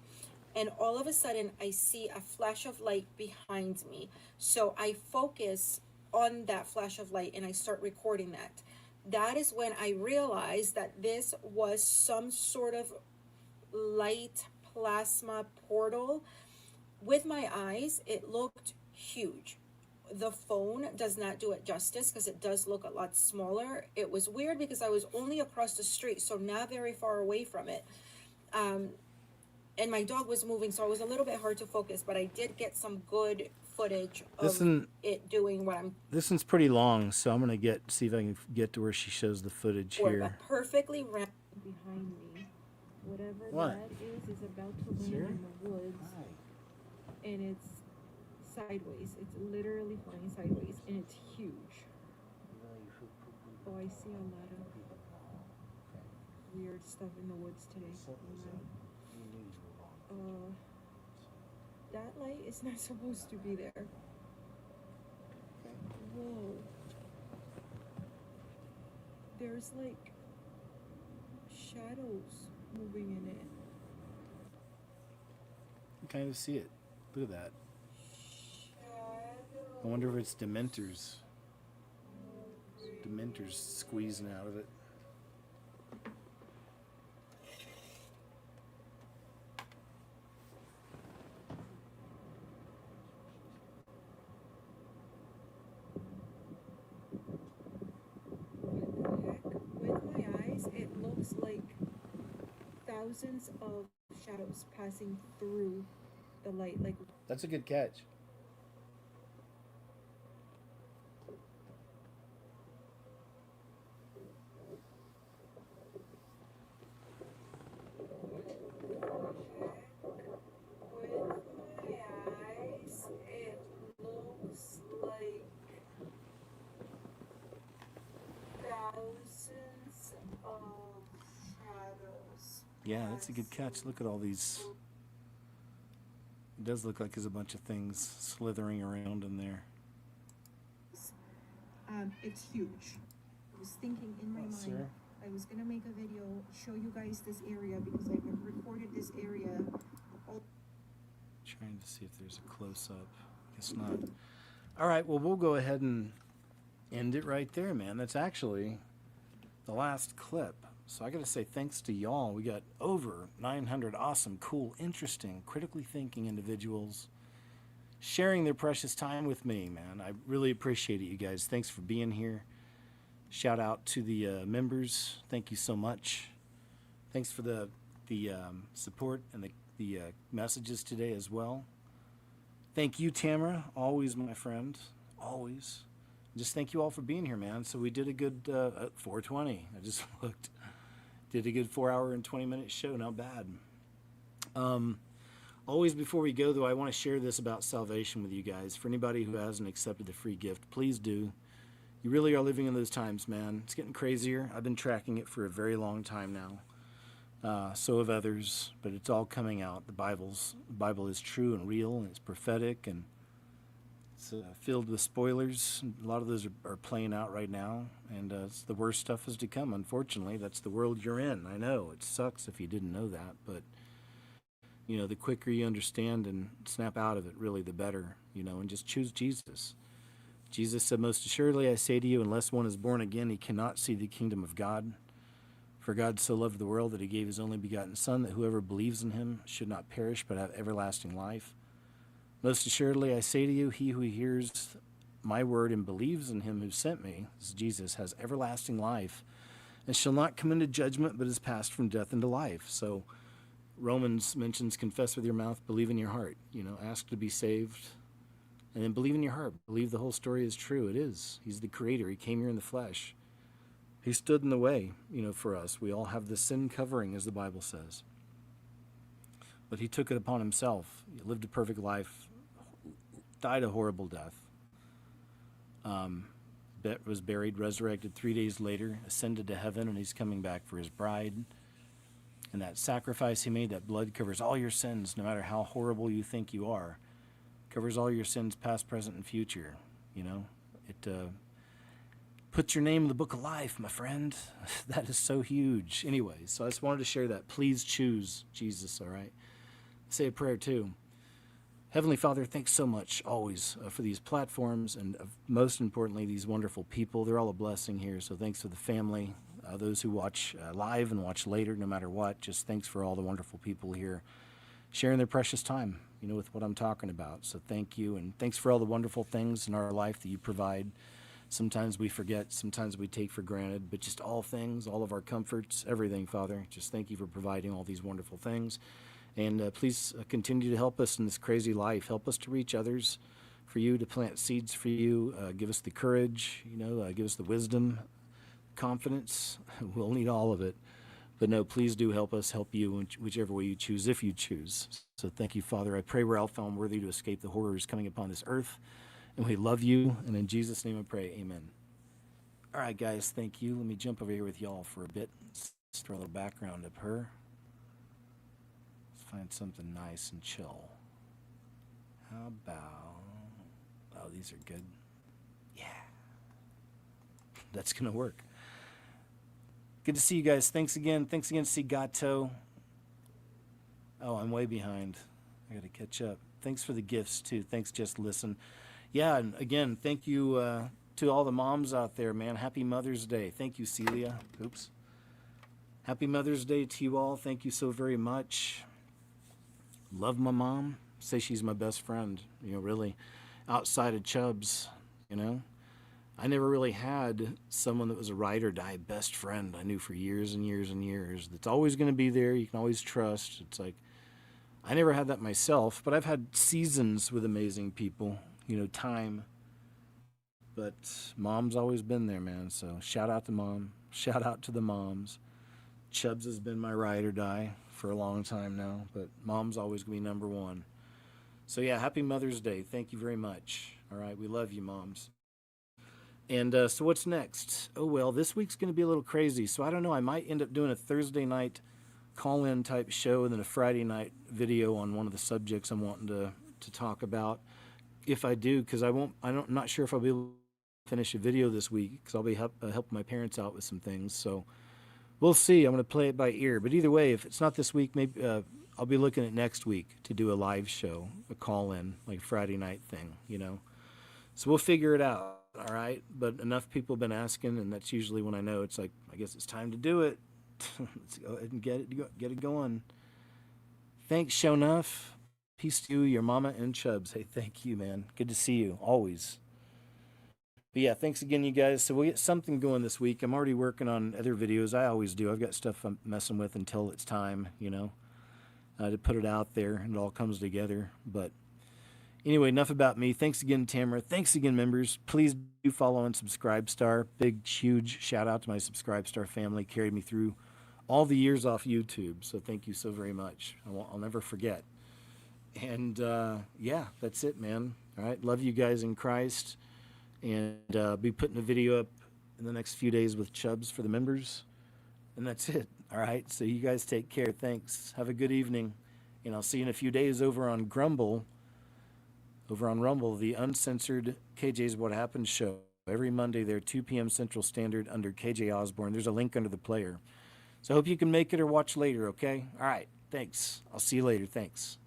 and all of a sudden I see a flash of light behind me. So I focus on that flash of light and I start recording that. That is when I realized that this was some sort of light plasma portal. With my eyes, it looked huge. The phone does not do it justice because it does look a lot smaller. It was weird because I was only across the street, so not very far away from it. And my dog was moving, so it was a little bit hard to focus, but I did get some good footage of it doing what I'm... This one's pretty long, so I'm going to see if I can get to where she shows the footage here. But perfectly round behind me. Whatever What? that is about to land in the woods. And it's sideways. It's literally flying sideways, and it's huge. Oh, I see a lot of weird stuff in the woods today. That light is not supposed to be there. Whoa. There's like shadows moving in it. You kind of see it. Look at that. I wonder if it's Dementors. Dementors squeezing out of it. With my eyes, it looks like thousands of shadows passing through the light. Like, That's a good catch. it looks like thousands of shadows. Yeah, that's a good catch. Look at all these. It does look like there's a bunch of things slithering around in there. It's huge. I was thinking in my mind, I was gonna make a video, show you guys this area because I've recorded this area. Trying to see if there's a close-up. Guess not. All right, well, we'll go ahead and end it right there, man. That's actually the last clip. So I got to say thanks to y'all. We got over 900 awesome, cool, interesting, critically thinking individuals sharing their precious time with me, man. I really appreciate it, you guys. Thanks for being here. Shout out to the members. Thank you so much. Thanks for the support and the messages today as well. Thank you, Tamara. Always my friend. Always. Just thank you all for being here, man. So we did a good 420. I just looked. Did a good 4 hour and 20-minute show. Not bad. Always before we go, though, I want to share this about salvation with you guys. For anybody who hasn't accepted the free gift, please do. You really are living in those times, man. It's getting crazier. I've been tracking it for a very long time now. So have others, but it's all coming out. The Bible is true and real, and it's prophetic, and it's filled with spoilers. A lot of those are playing out right now, and the worst stuff is to come. Unfortunately, that's the world you're in. I know it sucks if you didn't know that, but you know, the quicker you understand and snap out of it, really, the better. You know, and just choose Jesus. Jesus said, "Most assuredly I say to you, unless one is born again, he cannot see the kingdom of God. For God so loved the world that he gave his only begotten Son, that whoever believes in him should not perish but have everlasting life. Most assuredly I say to you, he who hears my word and believes in him who sent me," this is Jesus, "has everlasting life, and shall not come into judgment, but is passed from death into life." So Romans mentions confess with your mouth, believe in your heart. You know, ask to be saved, and then believe in your heart. Believe the whole story is true. It is. He's the creator. He came here in the flesh. He stood in the way, you know, for us. We all have the sin covering, as the Bible says. But he took it upon himself. He lived a perfect life, died a horrible death, was buried, resurrected 3 days later, ascended to heaven, and he's coming back for his bride. And that sacrifice he made, that blood covers all your sins, no matter how horrible you think you are. Covers all your sins, past, present, and future. You know, it puts your name in the book of life, my friend. That is so huge. Anyway, so I just wanted to share that. Please choose Jesus, all right? Say a prayer too. Heavenly Father, thanks so much always for these platforms, and most importantly, these wonderful people. They're all a blessing here, so thanks to the family, those who watch live and watch later, no matter what. Just thanks for all the wonderful people here sharing their precious time, you know, with what I'm talking about. So thank you, and thanks for all the wonderful things in our life that you provide. Sometimes we forget, sometimes we take for granted, but just all things, all of our comforts, everything, Father. Just thank you for providing all these wonderful things. And please continue to help us in this crazy life. Help us to reach others for you, to plant seeds for you. Give us the courage, you know, give us the wisdom, confidence. We'll need all of it. But no, please do help us help you in whichever way you choose, if you choose. So thank you, Father. I pray we're all found worthy to escape the horrors coming upon this earth. And we love you. And in Jesus' name I pray, amen. All right, guys, thank you. Let me jump over here with y'all for a bit. Let's throw a little background up her. Let's find something nice and chill. How about... Oh, these are good. Yeah. That's going to work. Good to see you guys. Thanks again. Thanks again, Gato. Oh, I'm way behind. I got to catch up. Thanks for the gifts, too. Thanks, Just Listen. Yeah, and again, thank you to all the moms out there, man. Happy Mother's Day. Thank you, Celia. Oops. Happy Mother's Day to you all. Thank you so very much. Love my mom. Say she's my best friend, you know, really. Outside of Chubbs, you know. I never really had someone that was a ride or die best friend I knew for years and years and years. That's always going to be there. You can always trust. It's like, I never had that myself, but I've had seasons with amazing people, you know, time. But Mom's always been there, man. So shout out to Mom. Shout out to the moms. Chubbs has been my ride or die for a long time now, but Mom's always going to be number one. So yeah, happy Mother's Day. Thank you very much. All right, we love you, moms. And so what's next? Oh, well, this week's going to be a little crazy. So I don't know. I might end up doing a Thursday night call-in type show and then a Friday night video on one of the subjects I'm wanting to talk about. If I do, because I'm not sure if I'll be able to finish a video this week because I'll be helping my parents out with some things. So we'll see. I'm going to play it by ear. But either way, if it's not this week, maybe I'll be looking at next week to do a live show, a call-in, like a Friday night thing, you know. So we'll figure it out. All right, but enough people have been asking, and that's usually when I know it's like, I guess it's time to do it. Let's go ahead and get it going. Thanks, Shonuff. Peace to you, your mama, and Chubbs. Hey, thank you, man. Good to see you, always. But yeah, thanks again, you guys. So we'll get something going this week. I'm already working on other videos. I always do. I've got stuff I'm messing with until it's time, you know, to put it out there, and it all comes together. But anyway, enough about me. Thanks again, Tamara. Thanks again, members. Please do follow and subscribe star. Big, huge shout out to my subscribe star family. Carried me through all the years off YouTube. So thank you so very much. I'll never forget. And yeah, that's it, man. All right. Love you guys in Christ. And be putting a video up in the next few days with Chubbs for the members. And that's it. All right. So you guys take care. Thanks. Have a good evening. And I'll see you in a few days over on Rumble, the uncensored KJ's What Happened show. Every Monday there, 2 p.m. Central Standard under KJ Osborne. There's a link under the player. So I hope you can make it or watch later, okay? All right. Thanks. I'll see you later. Thanks.